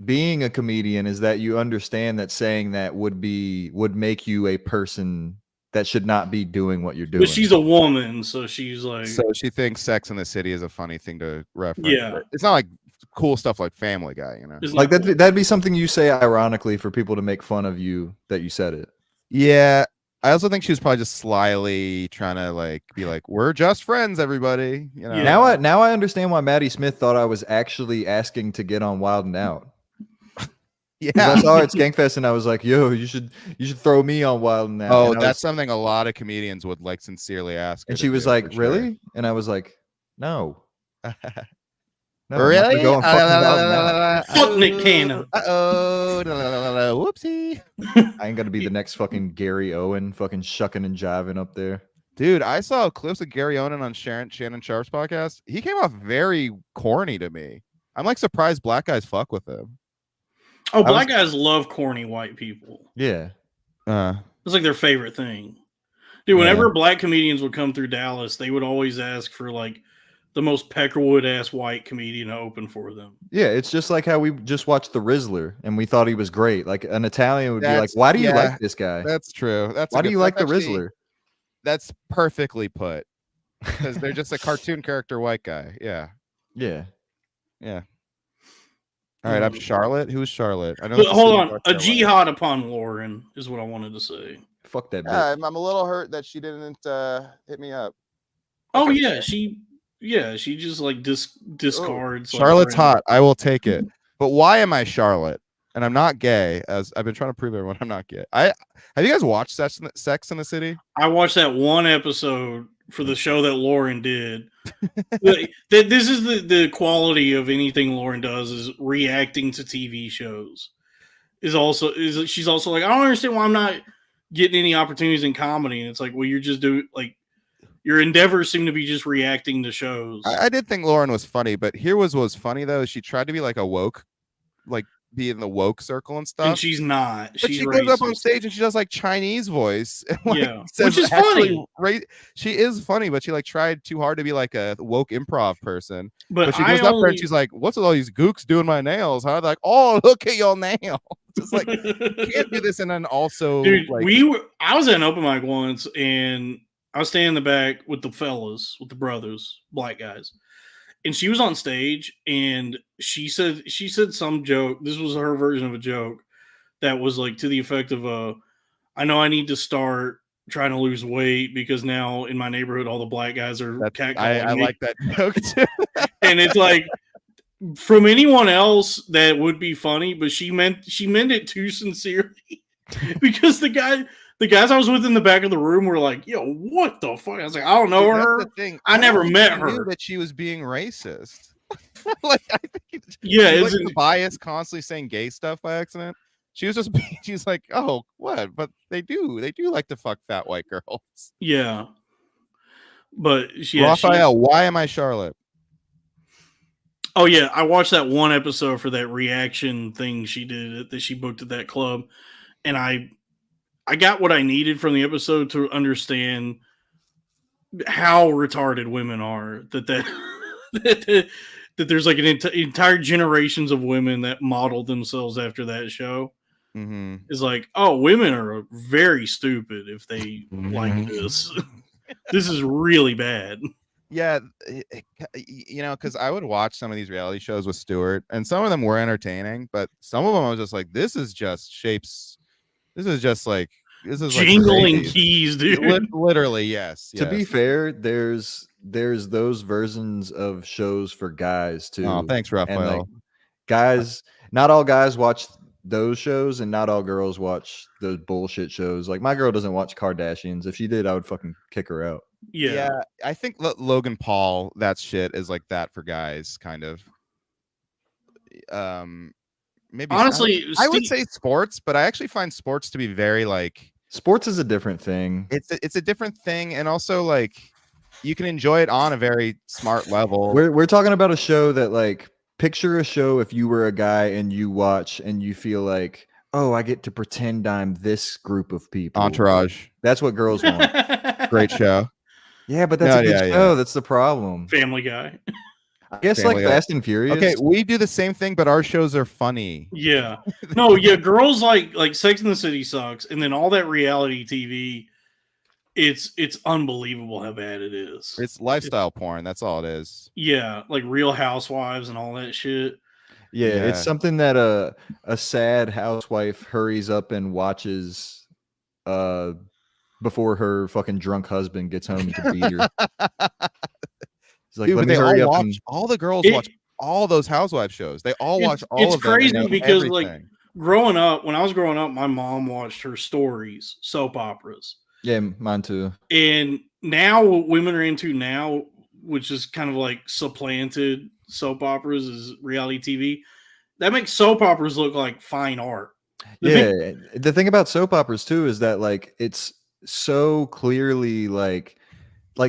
[SPEAKER 6] being a comedian is that you understand that saying that would make you a person that should not be doing what you're doing.
[SPEAKER 1] But she's a woman, so she's like,
[SPEAKER 2] so she thinks Sex in the City is a funny thing to reference.
[SPEAKER 1] Yeah,
[SPEAKER 2] it's not like cool stuff like Family Guy,
[SPEAKER 6] like that'd be something you say ironically for people to make fun of you that you said it.
[SPEAKER 2] Yeah. I also think she was probably just slyly trying to like be like, we're just friends, everybody.
[SPEAKER 6] Yeah. Now I understand why Maddie Smith thought I was actually asking to get on Wild 'N Out. Yeah, I saw her at Skankfest and I was like, yo, you should throw me on Wild 'N Out.
[SPEAKER 2] Oh, that's something a lot of comedians would like sincerely ask.
[SPEAKER 6] And she was like, really? Sure. And I was like, no.
[SPEAKER 2] No, really?
[SPEAKER 1] Fuck Nick Cannon.
[SPEAKER 2] Whoopsie.
[SPEAKER 6] I ain't gonna be the next fucking Gary Owen fucking shucking and jiving up there.
[SPEAKER 2] Dude, I saw clips of Gary Owen on Shannon Sharp's podcast. He came off very corny to me. I'm like surprised black guys fuck with him.
[SPEAKER 1] Oh, black guys love corny white people.
[SPEAKER 6] Yeah.
[SPEAKER 1] It's like their favorite thing. Dude, whenever black comedians would come through Dallas, they would always ask for like the most Peckerwood ass white comedian to open for them.
[SPEAKER 6] Yeah, it's just like how we just watched The Rizzler and we thought he was great. Like an Italian would be like, "Why do you like this guy?"
[SPEAKER 2] That's true.
[SPEAKER 6] Why do you like The Rizzler?
[SPEAKER 2] That's perfectly put. Because they're just a cartoon character white guy. Yeah.
[SPEAKER 6] Yeah.
[SPEAKER 2] Yeah. All right, I'm Charlotte. Who's Charlotte? I know.
[SPEAKER 1] But hold on, a jihad upon Lauren is what I wanted to say.
[SPEAKER 6] Fuck that bitch.
[SPEAKER 4] Yeah, I'm a little hurt that she didn't hit me up.
[SPEAKER 1] Oh yeah, she just like discards. like,
[SPEAKER 4] Charlotte's
[SPEAKER 1] random-
[SPEAKER 4] hot. I will take it. But why am I Charlotte? And I'm not gay, as I've been trying to prove everyone I'm not gay. Have you guys watched Sex in the City?
[SPEAKER 1] I watched that one episode for the show that Lauren did. This is the quality of anything Lauren does is reacting to TV shows. She's also like, I don't understand why I'm not getting any opportunities in comedy. And it's like, well, you're just doing like your endeavors seem to be just reacting to shows.
[SPEAKER 4] I did think Lauren was funny, but here was funny though. She tried to be like a woke, like be in the woke circle and stuff.
[SPEAKER 1] And she's not.
[SPEAKER 4] But
[SPEAKER 1] She's
[SPEAKER 4] she goes up on
[SPEAKER 1] racist.
[SPEAKER 4] stage and she does like Chinese voice. And, like,
[SPEAKER 1] Yeah,
[SPEAKER 4] says
[SPEAKER 1] which is
[SPEAKER 4] actually
[SPEAKER 1] funny.
[SPEAKER 4] She is funny, but she like tried too hard to be like a woke improv person.
[SPEAKER 1] But
[SPEAKER 4] she goes up there and she's like, "What's with all these gooks doing my nails?" Huh? Like, "Oh, look at your nail." Just like you can't do this and then also
[SPEAKER 1] dude,
[SPEAKER 4] like
[SPEAKER 1] I was at an open mic once and I was standing in the back with the fellas, with the brothers, black guys. And she was on stage and she said some joke. This was her version of a joke that was like to the effect of I know I need to start trying to lose weight because now in my neighborhood all the black guys are catcalling
[SPEAKER 4] I
[SPEAKER 1] me.
[SPEAKER 4] like that joke too.
[SPEAKER 1] And it's like from anyone else that would be funny, but she meant it too sincerely because the guys I was with in the back of the room were like, "Yo, what the fuck?" I was like, "I don't know
[SPEAKER 4] Dude,
[SPEAKER 1] her.
[SPEAKER 4] that's the thing.
[SPEAKER 1] I never
[SPEAKER 4] don't
[SPEAKER 1] met
[SPEAKER 4] think she knew
[SPEAKER 1] her."
[SPEAKER 4] that she was being racist. Like I think
[SPEAKER 1] Yeah,
[SPEAKER 4] she,
[SPEAKER 1] it's
[SPEAKER 4] like, the bias constantly saying gay stuff by accident. She was just she's like, "Oh, what?" But they do like to fuck fat white girls.
[SPEAKER 1] yeah. But yeah,
[SPEAKER 4] Raphael, why am I Charlotte?
[SPEAKER 1] oh yeah, I watched that one episode for that reaction thing she did that she booked at that club, and I got what I needed from the episode to understand how retarded women are. That there's like an entire generations of women that modeled themselves after that show.
[SPEAKER 4] Mm-hmm.
[SPEAKER 1] Is like, oh, women are very stupid if they like this. This is really bad.
[SPEAKER 4] Yeah, you know, because I would watch some of these reality shows with Stuart, and some of them were entertaining, but some of them I was just like, this is just like
[SPEAKER 1] Jingling
[SPEAKER 4] crazy.
[SPEAKER 1] keys, dude.
[SPEAKER 4] Literally, yes.
[SPEAKER 6] To be fair, there's those versions of shows for guys too.
[SPEAKER 4] Oh, thanks, Raphael.
[SPEAKER 6] And like, guys, not all guys watch those shows, and not all girls watch those bullshit shows. Like my girl doesn't watch Kardashians. If she did, I would fucking kick her out.
[SPEAKER 1] Yeah.
[SPEAKER 4] I think Logan Paul, that shit is like that for guys, kind of. Maybe
[SPEAKER 1] honestly,
[SPEAKER 4] I would say sports, but I actually find sports to be very like
[SPEAKER 6] sports is a different thing.
[SPEAKER 4] It's a different thing, and also like you can enjoy it on a very smart level.
[SPEAKER 6] We're talking about a show that like picture a show if you were a guy and you watch and you feel like, oh, I get to pretend I'm this group of people.
[SPEAKER 4] Entourage.
[SPEAKER 6] That's what girls want.
[SPEAKER 4] Great show.
[SPEAKER 6] Yeah, but that's a good show. That's the problem.
[SPEAKER 1] Family Guy.
[SPEAKER 6] I guess
[SPEAKER 4] Family
[SPEAKER 6] like
[SPEAKER 4] Guy.
[SPEAKER 6] Fast and Furious.
[SPEAKER 4] Okay, we do the same thing, but our shows are funny.
[SPEAKER 1] Yeah. No, yeah, girls like Sex and the City sucks, and then all that reality TV, it's unbelievable how bad it is.
[SPEAKER 4] It's lifestyle porn, that's all it is.
[SPEAKER 1] Yeah, like Real Housewives and all that shit.
[SPEAKER 6] Yeah, it's something that a sad housewife hurries up and watches before her fucking drunk husband gets home and can beat her. He's like,
[SPEAKER 4] dude,
[SPEAKER 6] let
[SPEAKER 4] but
[SPEAKER 6] me
[SPEAKER 4] they
[SPEAKER 6] hurry
[SPEAKER 4] all
[SPEAKER 6] up
[SPEAKER 4] watch
[SPEAKER 6] and...
[SPEAKER 4] all the girls watch all those housewife shows. They all watch all
[SPEAKER 1] it's
[SPEAKER 4] of them.
[SPEAKER 1] crazy
[SPEAKER 4] They know
[SPEAKER 1] because
[SPEAKER 4] everything.
[SPEAKER 1] like growing up, when I was growing up, my mom watched her stories, soap operas.
[SPEAKER 6] Yeah, mine too.
[SPEAKER 1] And now what women are into now, which is kind of like supplanted soap operas, is reality TV. That makes soap operas look like fine art.
[SPEAKER 6] The thing about soap operas too is that like it's so clearly like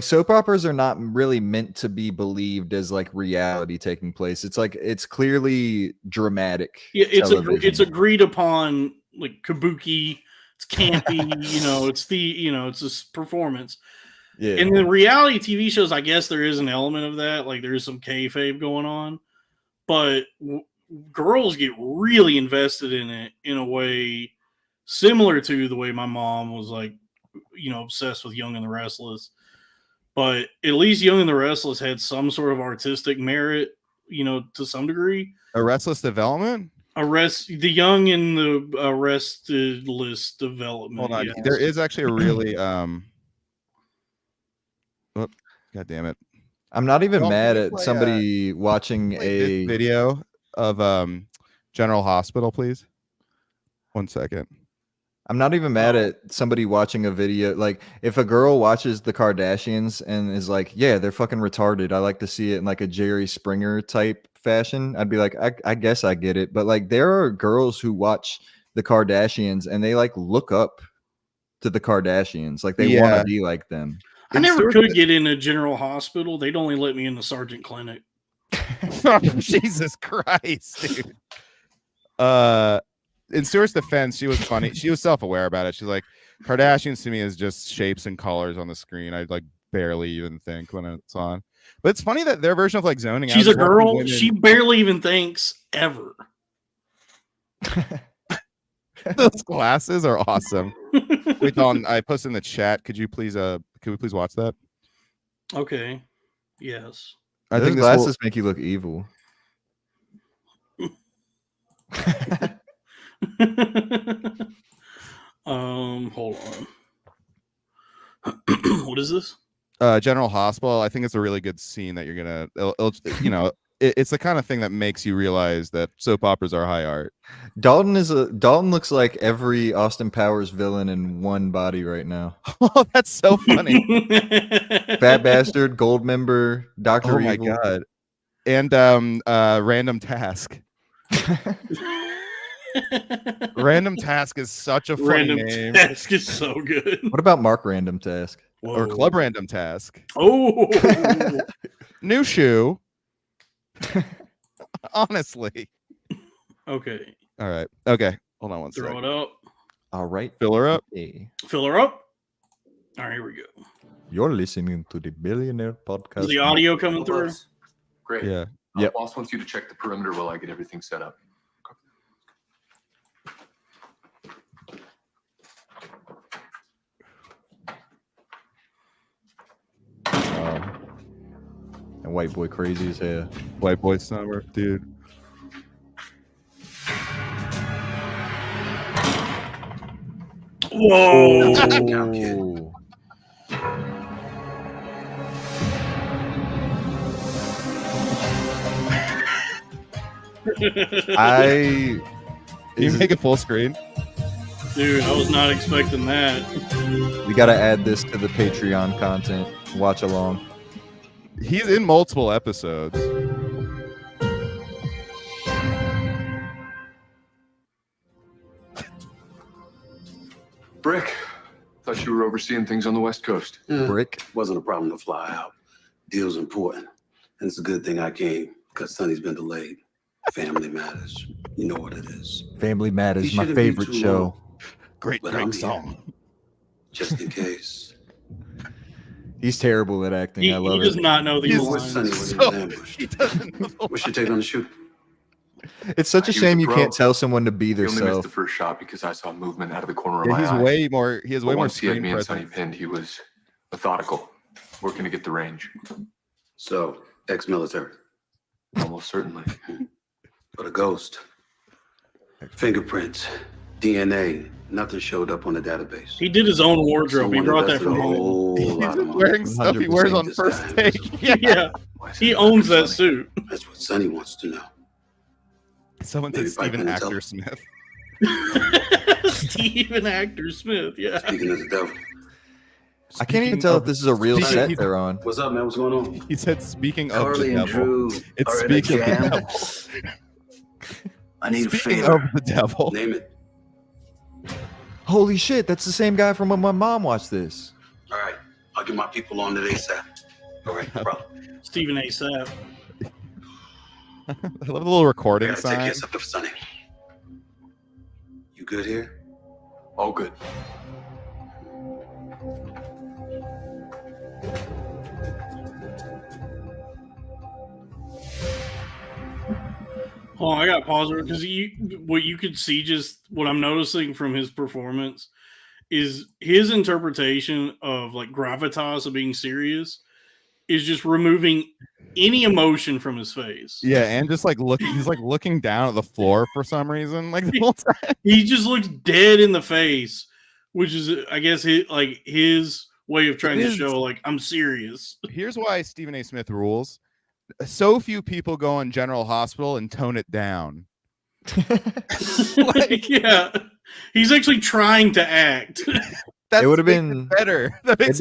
[SPEAKER 6] soap operas are not really meant to be believed as like reality taking place. It's like it's clearly dramatic.
[SPEAKER 1] Yeah, it's agreed upon, like kabuki. It's campy, it's this performance.
[SPEAKER 6] Yeah.
[SPEAKER 1] And the reality TV shows, I guess there is an element of that. Like there is some kayfabe going on, but girls get really invested in it in a way similar to the way my mom was like, obsessed with Young and the Restless. But at least Young and the Restless had some sort of artistic merit, to some degree.
[SPEAKER 4] A Restless Development?
[SPEAKER 1] the young in the arrested list development.
[SPEAKER 4] Hold on.
[SPEAKER 1] yes.
[SPEAKER 4] There is actually a really God damn it.
[SPEAKER 6] I'm not even
[SPEAKER 4] Well,
[SPEAKER 6] mad
[SPEAKER 4] can you
[SPEAKER 6] at
[SPEAKER 4] play,
[SPEAKER 6] somebody watching
[SPEAKER 4] Play
[SPEAKER 6] a
[SPEAKER 4] this video of General Hospital, please. 1 second.
[SPEAKER 6] I'm not even mad at somebody watching a video. Like, if a girl watches the Kardashians and is like, yeah, they're fucking retarded, I like to see it in like a Jerry Springer type fashion, I'd be like, I guess I get it. But like, there are girls who watch the Kardashians and they like look up to the Kardashians. Like, they want to be like them.
[SPEAKER 1] I never could get into General Hospital. They'd only let me in the Sergeant Clinic.
[SPEAKER 4] Jesus Christ, dude. In Stuart's defense, she was funny. She was self-aware about it. She's like, Kardashians to me is just shapes and colors on the screen. I like barely even think when it's on. But it's funny that their version of like zoning.
[SPEAKER 1] She's
[SPEAKER 4] out
[SPEAKER 1] a girl. She barely even thinks ever.
[SPEAKER 4] Those glasses are awesome. Wait, Dalton, I posted in the chat. Could we please watch that?
[SPEAKER 1] Okay. Yes.
[SPEAKER 6] I think glasses make you look evil.
[SPEAKER 1] Hold on. What is this?
[SPEAKER 4] General Hospital. I think it's a really good scene that you're gonna, it's the kind of thing that makes you realize that soap operas are high art.
[SPEAKER 6] Dalton looks like every Austin Powers villain in one body right now.
[SPEAKER 4] Oh, that's so funny.
[SPEAKER 6] Fat Bastard, Goldmember, Dr.
[SPEAKER 4] Oh my
[SPEAKER 6] Evil.
[SPEAKER 4] god. And Random Task. Random Task is such a funny
[SPEAKER 1] Random
[SPEAKER 4] name.
[SPEAKER 1] Task is so good.
[SPEAKER 6] What about Mark Random Task?
[SPEAKER 1] Whoa.
[SPEAKER 4] Or Club Random Task.
[SPEAKER 1] Oh,
[SPEAKER 4] New shoe. Honestly.
[SPEAKER 1] Okay.
[SPEAKER 4] All right. Okay. Hold on one second.
[SPEAKER 1] Throw it up.
[SPEAKER 6] All right.
[SPEAKER 4] Fill her up.
[SPEAKER 6] Hey.
[SPEAKER 1] Fill her up. All right, here we go.
[SPEAKER 6] You're listening to the Billionaire Podcast.
[SPEAKER 1] Is the audio coming through?
[SPEAKER 11] Great.
[SPEAKER 4] Yeah.
[SPEAKER 6] Yep.
[SPEAKER 11] Boss wants you to check the perimeter while I get everything set up.
[SPEAKER 6] And White Boy Crazy as hell.
[SPEAKER 4] White Boy Summer, dude.
[SPEAKER 1] Whoa.
[SPEAKER 6] Oh.
[SPEAKER 4] Can you make it full screen?
[SPEAKER 1] Dude, I was not expecting that.
[SPEAKER 6] We got to add this to the Patreon content. Watch along.
[SPEAKER 4] He's in multiple episodes.
[SPEAKER 11] Brick, thought you were overseeing things on the West Coast.
[SPEAKER 6] Brick.
[SPEAKER 12] Wasn't a problem to fly out. Deal's important. And it's a good thing I came, because Sonny's been delayed. Family matters. You know what it is.
[SPEAKER 6] Family Matters,
[SPEAKER 12] He
[SPEAKER 6] my
[SPEAKER 12] shouldn't be
[SPEAKER 6] favorite
[SPEAKER 12] too
[SPEAKER 6] show.
[SPEAKER 12] long,
[SPEAKER 4] Great,
[SPEAKER 12] but
[SPEAKER 4] great
[SPEAKER 12] I'm here,
[SPEAKER 4] song.
[SPEAKER 12] just in case.
[SPEAKER 6] He's terrible at acting.
[SPEAKER 1] He
[SPEAKER 6] I love
[SPEAKER 1] does
[SPEAKER 6] it.
[SPEAKER 1] not know these
[SPEAKER 12] With Sonny
[SPEAKER 1] lines.
[SPEAKER 12] when he was ambushed.
[SPEAKER 4] He doesn't know.
[SPEAKER 12] What's your take on the shooting?
[SPEAKER 6] It's such a
[SPEAKER 11] He was
[SPEAKER 6] shame
[SPEAKER 11] a
[SPEAKER 6] you
[SPEAKER 11] pro.
[SPEAKER 6] can't tell someone to be
[SPEAKER 11] He only missed
[SPEAKER 6] themselves.
[SPEAKER 11] the first shot because I saw movement out of the corner of
[SPEAKER 4] Yeah,
[SPEAKER 11] my
[SPEAKER 4] he's
[SPEAKER 11] eye.
[SPEAKER 4] way more. He has way
[SPEAKER 11] But
[SPEAKER 4] more
[SPEAKER 11] once he had
[SPEAKER 4] screen
[SPEAKER 11] me and Sonny
[SPEAKER 4] presence.
[SPEAKER 11] pinned, he was methodical, working to get the range.
[SPEAKER 12] So, ex-military,
[SPEAKER 11] Almost certainly.
[SPEAKER 12] but a ghost. Fingerprints, DNA, nothing showed up on the database.
[SPEAKER 1] He did his own wardrobe. He
[SPEAKER 12] Someone
[SPEAKER 1] brought that
[SPEAKER 12] invested
[SPEAKER 1] from
[SPEAKER 12] a
[SPEAKER 1] home.
[SPEAKER 12] whole
[SPEAKER 4] He's
[SPEAKER 12] lot of
[SPEAKER 4] just
[SPEAKER 12] money.
[SPEAKER 4] wearing stuff he wears on
[SPEAKER 12] 100%
[SPEAKER 4] first
[SPEAKER 12] this
[SPEAKER 4] take.
[SPEAKER 12] guy.
[SPEAKER 4] Yeah.
[SPEAKER 1] Yeah,
[SPEAKER 12] Why is
[SPEAKER 1] he
[SPEAKER 12] it
[SPEAKER 1] owns
[SPEAKER 12] funny?
[SPEAKER 1] that suit.
[SPEAKER 12] That's what Sonny wants to know.
[SPEAKER 4] Someone said
[SPEAKER 12] Maybe by
[SPEAKER 4] Stephen
[SPEAKER 12] Penn and
[SPEAKER 4] Actor
[SPEAKER 12] Teller.
[SPEAKER 4] Smith.
[SPEAKER 1] Stephen Actor Smith. Yeah.
[SPEAKER 12] Speaking of the devil.
[SPEAKER 6] I can't even
[SPEAKER 4] Speaking
[SPEAKER 6] tell
[SPEAKER 4] of-
[SPEAKER 6] if this is a real
[SPEAKER 4] speaking-
[SPEAKER 6] set they're on.
[SPEAKER 12] What's up, man? What's going on?
[SPEAKER 4] He said, "Speaking of the
[SPEAKER 12] Farley and
[SPEAKER 4] devil."
[SPEAKER 12] Drew
[SPEAKER 4] It's
[SPEAKER 12] are in a
[SPEAKER 4] speaking of the
[SPEAKER 12] jam.
[SPEAKER 4] devil.
[SPEAKER 12] I need a
[SPEAKER 4] Speaking
[SPEAKER 12] favor.
[SPEAKER 4] of the devil.
[SPEAKER 12] Name it.
[SPEAKER 6] Holy shit, that's the same guy from when my mom watched this.
[SPEAKER 12] All right. I'll get my people on today, ASAP. All right, no problem.
[SPEAKER 1] Stephen A. Sapp.
[SPEAKER 4] I love the little recording
[SPEAKER 12] I gotta take
[SPEAKER 4] sign.
[SPEAKER 12] care of something for Sonny. You good here?
[SPEAKER 11] All good.
[SPEAKER 1] Oh, I got to pause it because what you could see, just what I'm noticing from his performance, is his interpretation of like gravitas of being serious is just removing any emotion from his face.
[SPEAKER 2] Yeah, and just like he's like looking down at the floor for some reason, like the whole time.
[SPEAKER 1] He just looks dead in the face, which is, I guess, his way of trying to show, like, I'm serious.
[SPEAKER 2] Here's why Stephen A. Smith rules. So few people go in General Hospital and tone it down.
[SPEAKER 1] Like, yeah, he's actually trying to act.
[SPEAKER 6] It would have been
[SPEAKER 2] better.
[SPEAKER 6] It'd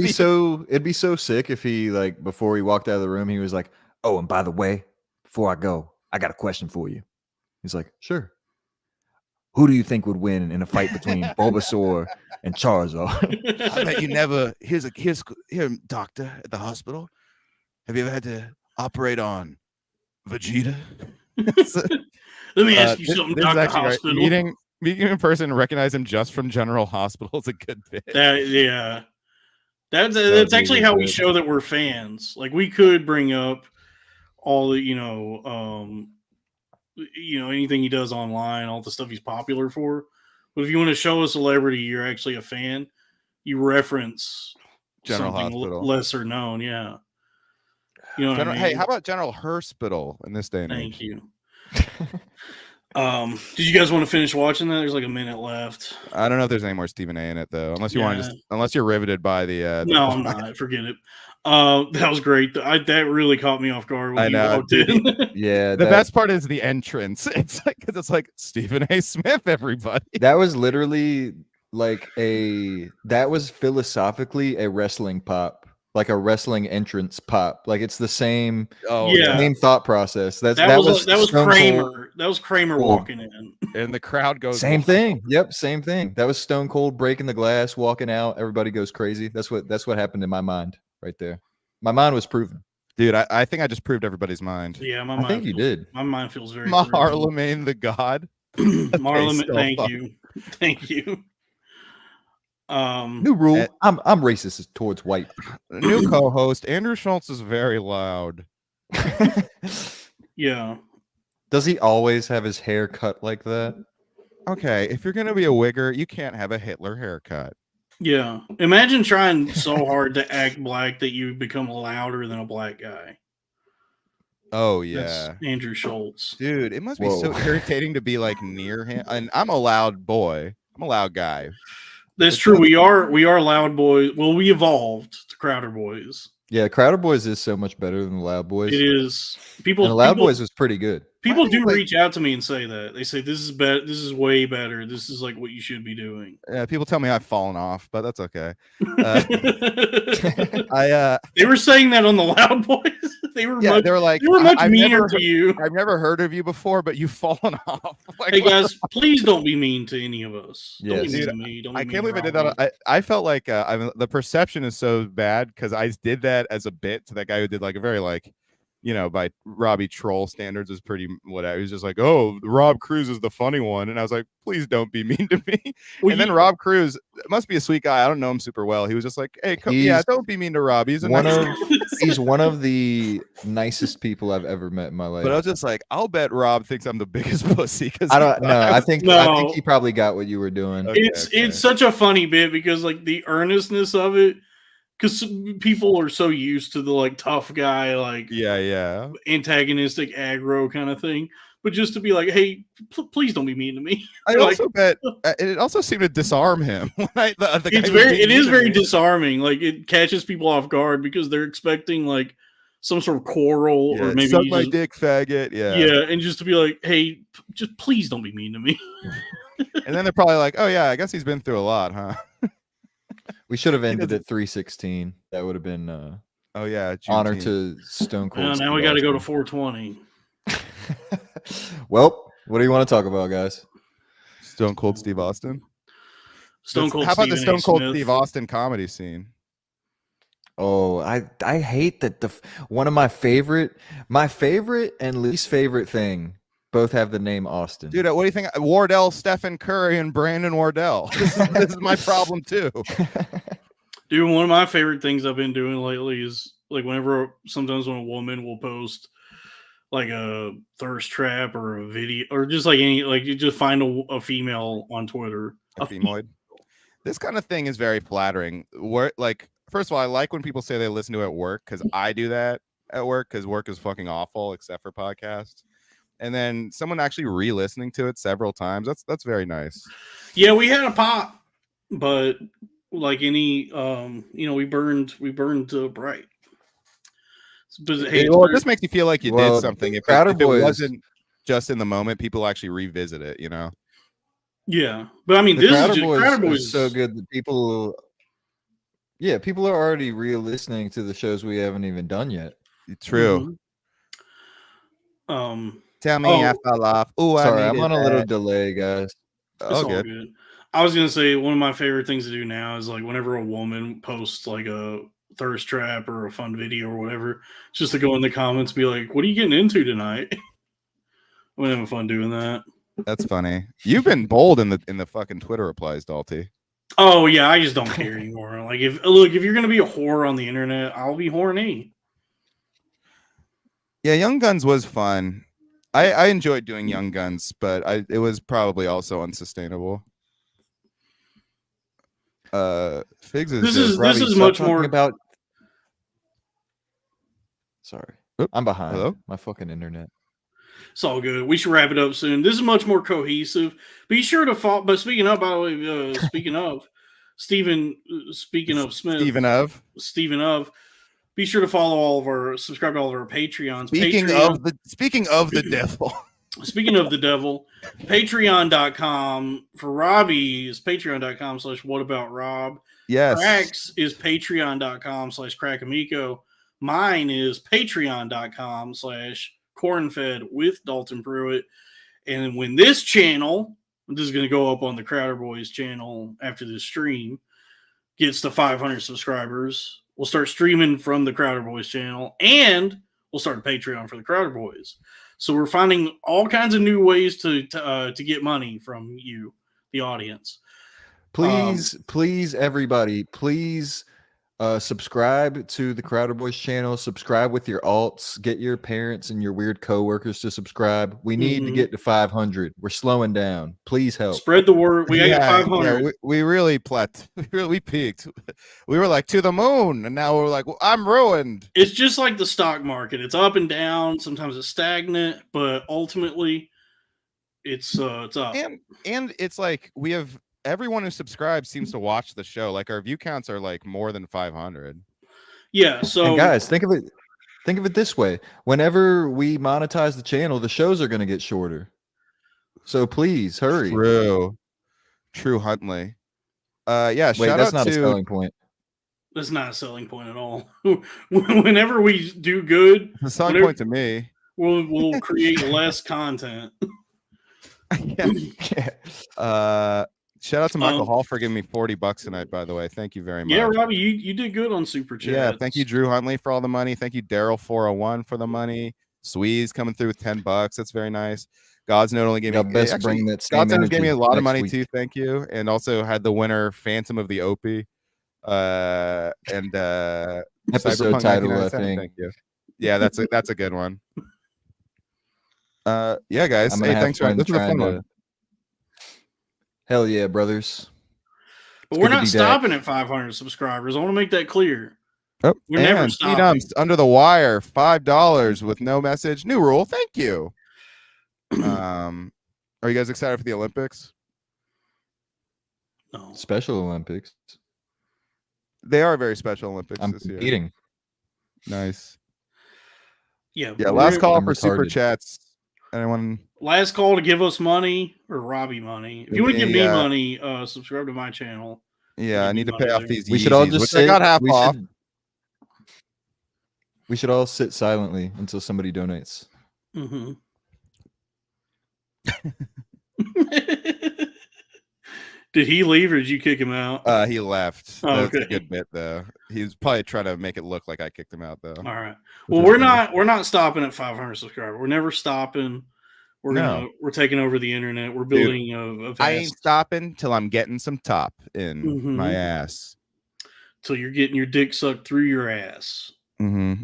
[SPEAKER 6] be so sick if he, like, before he walked out of the room, he was like, "Oh, and by the way, before I go, I got a question for you." He's like, "Sure. Who do you think would win in a fight between Bulbasaur and Charizard?"
[SPEAKER 5] I bet you never. Here, doctor at the hospital. Have you ever had to operate on Vegeta?
[SPEAKER 1] Let me ask you something, Dr. Hospital.
[SPEAKER 2] Meeting him in person and recognize him just from General Hospital is a good bit.
[SPEAKER 1] That's actually how we show that we're fans. Like, we could bring up all the, anything he does online, all the stuff he's popular for. But if you want to show a celebrity you're actually a fan, you reference
[SPEAKER 2] General
[SPEAKER 1] something
[SPEAKER 2] Hospital.
[SPEAKER 1] lesser known. Yeah. You know what I mean?
[SPEAKER 2] Hey, how about General Hospital in this day and age?
[SPEAKER 1] Thank you. Did you guys want to finish watching that? There's like a minute left.
[SPEAKER 2] I don't know if there's any more Stephen A in it though, unless you want to unless you're riveted by the.
[SPEAKER 1] No, I'm not. Forget it. That was great. That really caught me off guard when you walked in.
[SPEAKER 6] Yeah,
[SPEAKER 2] the best part is the entrance. It's like, because it's like Stephen A. Smith. Everybody.
[SPEAKER 6] That was literally like that was philosophically a wrestling pop. Like a wrestling entrance pop, like it's the same, same thought process. That was
[SPEAKER 1] Kramer.
[SPEAKER 6] Cold.
[SPEAKER 1] That was Kramer walking in,
[SPEAKER 2] and the crowd goes
[SPEAKER 6] same thing. Yep, same thing. That was Stone Cold breaking the glass, walking out. Everybody goes crazy. That's what happened in my mind right there. My mind was proven,
[SPEAKER 2] dude. I think I just proved everybody's mind.
[SPEAKER 1] Yeah,
[SPEAKER 6] I think you did.
[SPEAKER 1] My mind feels very.
[SPEAKER 2] Maher the God.
[SPEAKER 1] Thank you.
[SPEAKER 6] New rule. I'm racist towards white.
[SPEAKER 2] New co-host Andrew Schultz is very loud.
[SPEAKER 1] Yeah.
[SPEAKER 6] Does he always have his hair cut like that?
[SPEAKER 2] Okay, if you're gonna be a wigger, you can't have a Hitler haircut.
[SPEAKER 1] Yeah. Imagine trying so hard to act black that you become louder than a black guy.
[SPEAKER 2] Oh yeah,
[SPEAKER 1] that's Andrew Schultz.
[SPEAKER 2] Dude, it must be so irritating to be like near him. And I'm a loud boy. I'm a loud guy.
[SPEAKER 1] That's true. We are Loud Boys. Well, we evolved to Crowder Boys.
[SPEAKER 6] Yeah, Crowder Boys is so much better than the Loud Boys.
[SPEAKER 1] It is.
[SPEAKER 6] And the Loud Boys was pretty good.
[SPEAKER 1] People do reach out to me and say that. They say this is better. This is way better. This is like what you should be doing.
[SPEAKER 2] Yeah, people tell me I've fallen off, but that's okay.
[SPEAKER 1] They were saying that on the Loud Boys. They were much meaner to you.
[SPEAKER 2] I've never heard of you before, but you've fallen off. Like,
[SPEAKER 1] hey guys, please don't be mean to any of us.
[SPEAKER 6] Yes.
[SPEAKER 1] Don't be mean to me. Don't be
[SPEAKER 2] I
[SPEAKER 1] mean
[SPEAKER 2] can't believe I did
[SPEAKER 1] Robbie.
[SPEAKER 2] that. I felt like the perception is so bad because I did that as a bit to that guy who did like a very like, by Robbie troll standards is pretty whatever. He was just like, oh, Rob Cruz is the funny one. And I was like, please don't be mean to me.
[SPEAKER 1] Well,
[SPEAKER 2] and then Rob Cruz must be a sweet guy. I don't know him super well. He was just like, hey, don't be mean to Rob. He's
[SPEAKER 6] he's one of the nicest people I've ever met in my life.
[SPEAKER 2] But I was just like, I'll bet Rob thinks I'm the biggest pussy. Because
[SPEAKER 6] I don't know. I think he probably got what you were doing.
[SPEAKER 1] It's such a funny bit because like the earnestness of it. Because people are so used to the like tough guy, like antagonistic aggro kind of thing, but just to be like, hey, please don't be mean to me.
[SPEAKER 2] I also bet it also seemed to disarm him.
[SPEAKER 1] It is very disarming. Like it catches people off guard because they're expecting like some sort of quarrel or maybe
[SPEAKER 2] suck my dick, faggot.
[SPEAKER 1] Yeah, and just to be like, hey, just please don't be mean to me.
[SPEAKER 2] And then they're probably like, oh yeah, I guess he's been through a lot, huh?
[SPEAKER 6] We should have ended at 316. That would have been honor to Stone Cold.
[SPEAKER 1] Now we got to go to 420.
[SPEAKER 6] Well, what do you want to talk about, guys?
[SPEAKER 2] Stone Cold Steve Austin.
[SPEAKER 1] How
[SPEAKER 2] about the Stone Cold Steve Austin comedy scene?
[SPEAKER 6] Oh, I hate that one of my favorite and least favorite thing both have the name Austin.
[SPEAKER 2] Dude, what do you think? Wardell, Stephen Curry, and Brandon Wardell. This is my problem too.
[SPEAKER 1] Dude, one of my favorite things I've been doing lately is like sometimes when a woman will post like a thirst trap or a video or just like you just find a female on Twitter.
[SPEAKER 2] A femoid. This kind of thing is very flattering. Where like
[SPEAKER 4] first of all, I like when people say they listen to it at work because I do that at work because work is fucking awful except for podcasts. And then someone actually re-listening to it several times. That's very nice.
[SPEAKER 1] Yeah, we had a pop, but like any, we burned bright. But
[SPEAKER 4] It just makes you feel like you did something. If
[SPEAKER 6] Crowder
[SPEAKER 4] it
[SPEAKER 6] Boys
[SPEAKER 4] wasn't just in the moment, people actually revisit it.
[SPEAKER 1] Yeah, but I mean,
[SPEAKER 6] the
[SPEAKER 1] this
[SPEAKER 6] Crowder
[SPEAKER 1] is
[SPEAKER 6] Boys
[SPEAKER 1] Crowder Boys
[SPEAKER 6] is so good that people are already re-listening to the shows we haven't even done yet.
[SPEAKER 4] True. Tell me I fell off. Oh,
[SPEAKER 6] sorry, I'm on a little delay, guys.
[SPEAKER 1] It's all good. I was gonna say one of my favorite things to do now is like whenever a woman posts like a thirst trap or a fun video or whatever, just to go in the comments, and be like, "What are you getting into tonight?" I'm having fun doing that.
[SPEAKER 4] That's funny. You've been bold in the fucking Twitter replies, Dalty.
[SPEAKER 1] Oh yeah, I just don't care anymore. Like if you're gonna be a whore on the internet, I'll be horny.
[SPEAKER 4] Yeah, Young Guns was fun. I enjoyed doing Young Guns, but it was probably also unsustainable. Figs is
[SPEAKER 1] this is much more
[SPEAKER 6] about. Sorry, I'm behind.
[SPEAKER 4] Hello?
[SPEAKER 6] My fucking internet.
[SPEAKER 1] It's all good. We should wrap it up soon. This is much more cohesive. Be sure to follow. But speaking of, by the way, speaking of Stephen of, be sure to subscribe to all of our Patreons.
[SPEAKER 4] Speaking of the devil.
[SPEAKER 1] Speaking of the devil, patreon.com for Robbie is patreon.com/whataboutrob.
[SPEAKER 4] Yes.
[SPEAKER 1] Cracks is patreon.com/Crack Amico. Mine is patreon.com/cornfed with Dalton Pruitt. And when this channel, this is going to go up on the Crowder Boys channel after this stream, gets to 500 subscribers, we'll start streaming from the Crowder Boys channel, and we'll start a Patreon for the Crowder Boys. So we're finding all kinds of new ways to get money from you, the audience.
[SPEAKER 6] Please, everybody, please subscribe to the Crowder Boys channel. Subscribe with your alts. Get your parents and your weird coworkers to subscribe. We need to get to 500. We're slowing down. Please help.
[SPEAKER 1] Spread the word. We got 500.
[SPEAKER 4] Yeah, we really we peaked. We were like to the moon, and now we're like, well, I'm ruined.
[SPEAKER 1] It's just like the stock market. It's up and down. Sometimes it's stagnant, but ultimately, it's up.
[SPEAKER 4] And it's like we have. Everyone who subscribes seems to watch the show. Like our view counts are like more than 500.
[SPEAKER 1] Yeah. So
[SPEAKER 6] and guys, think of it this way. Whenever we monetize the channel, the shows are going to get shorter. So please hurry.
[SPEAKER 4] True Huntley. Yeah.
[SPEAKER 6] Wait, that's not a selling point.
[SPEAKER 1] That's not a selling point at all. Whenever we do good,
[SPEAKER 4] it's a selling point to me.
[SPEAKER 1] We'll create less content.
[SPEAKER 4] Shout out to Michael Hall for giving me $40 tonight, by the way. Thank you very much.
[SPEAKER 1] Yeah, Robbie, you did good on Super Chat.
[SPEAKER 4] Yeah, thank you, Drew Huntley, for all the money. Thank you, Daryl401 for the money. Sweeze coming through with $10. That's very nice. God's Note only gave me God's Note gave me a lot of money too. Thank you, and also had the winner Phantom of the Opie, and
[SPEAKER 6] episode title. I think.
[SPEAKER 4] Thank you. Yeah, that's a good one. Yeah, guys. Hey, thanks for this was a fun one.
[SPEAKER 6] Hell yeah, brothers.
[SPEAKER 1] But we're not stopping at 500 subscribers. I want to make that clear.
[SPEAKER 4] Oh,
[SPEAKER 1] we're never stopping.
[SPEAKER 4] Under the wire, $5 with no message. New rule. Thank you. Are you guys excited for the Olympics?
[SPEAKER 1] No.
[SPEAKER 6] Special Olympics.
[SPEAKER 4] They are very special Olympics
[SPEAKER 6] I'm
[SPEAKER 4] this year.
[SPEAKER 6] Eating.
[SPEAKER 4] Nice.
[SPEAKER 1] Yeah.
[SPEAKER 4] Last call for super chats. Anyone?
[SPEAKER 1] Last call to give us money or Robbie money. If you want to give me money, subscribe to my channel.
[SPEAKER 4] Yeah, I need to pay off these.
[SPEAKER 6] We should all just sit.
[SPEAKER 4] I got half off.
[SPEAKER 6] We should all sit silently until somebody donates.
[SPEAKER 1] Mm-hmm. Did he leave or did you kick him out?
[SPEAKER 4] He left. That's a good bit though. He's probably trying to make it look like I kicked him out though.
[SPEAKER 1] All right. Well, we're not stopping at 500 subscribers. We're never stopping. We're taking over the internet. We're building a vast...
[SPEAKER 4] I ain't stopping till I'm getting some top in my ass.
[SPEAKER 1] Till you're getting your dick sucked through your ass.
[SPEAKER 4] Yeah.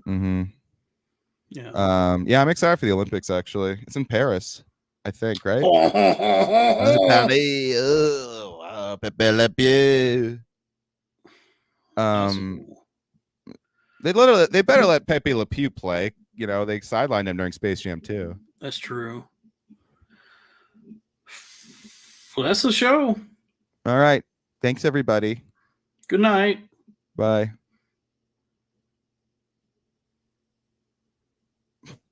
[SPEAKER 4] Yeah, I'm excited for the Olympics actually. It's in Paris, I think, right? They better let Pepe Le Pew play. You know, they sidelined him during Space Jam 2.
[SPEAKER 1] That's true. Well, that's the show.
[SPEAKER 4] All right. Thanks, everybody.
[SPEAKER 1] Good night.
[SPEAKER 4] Bye.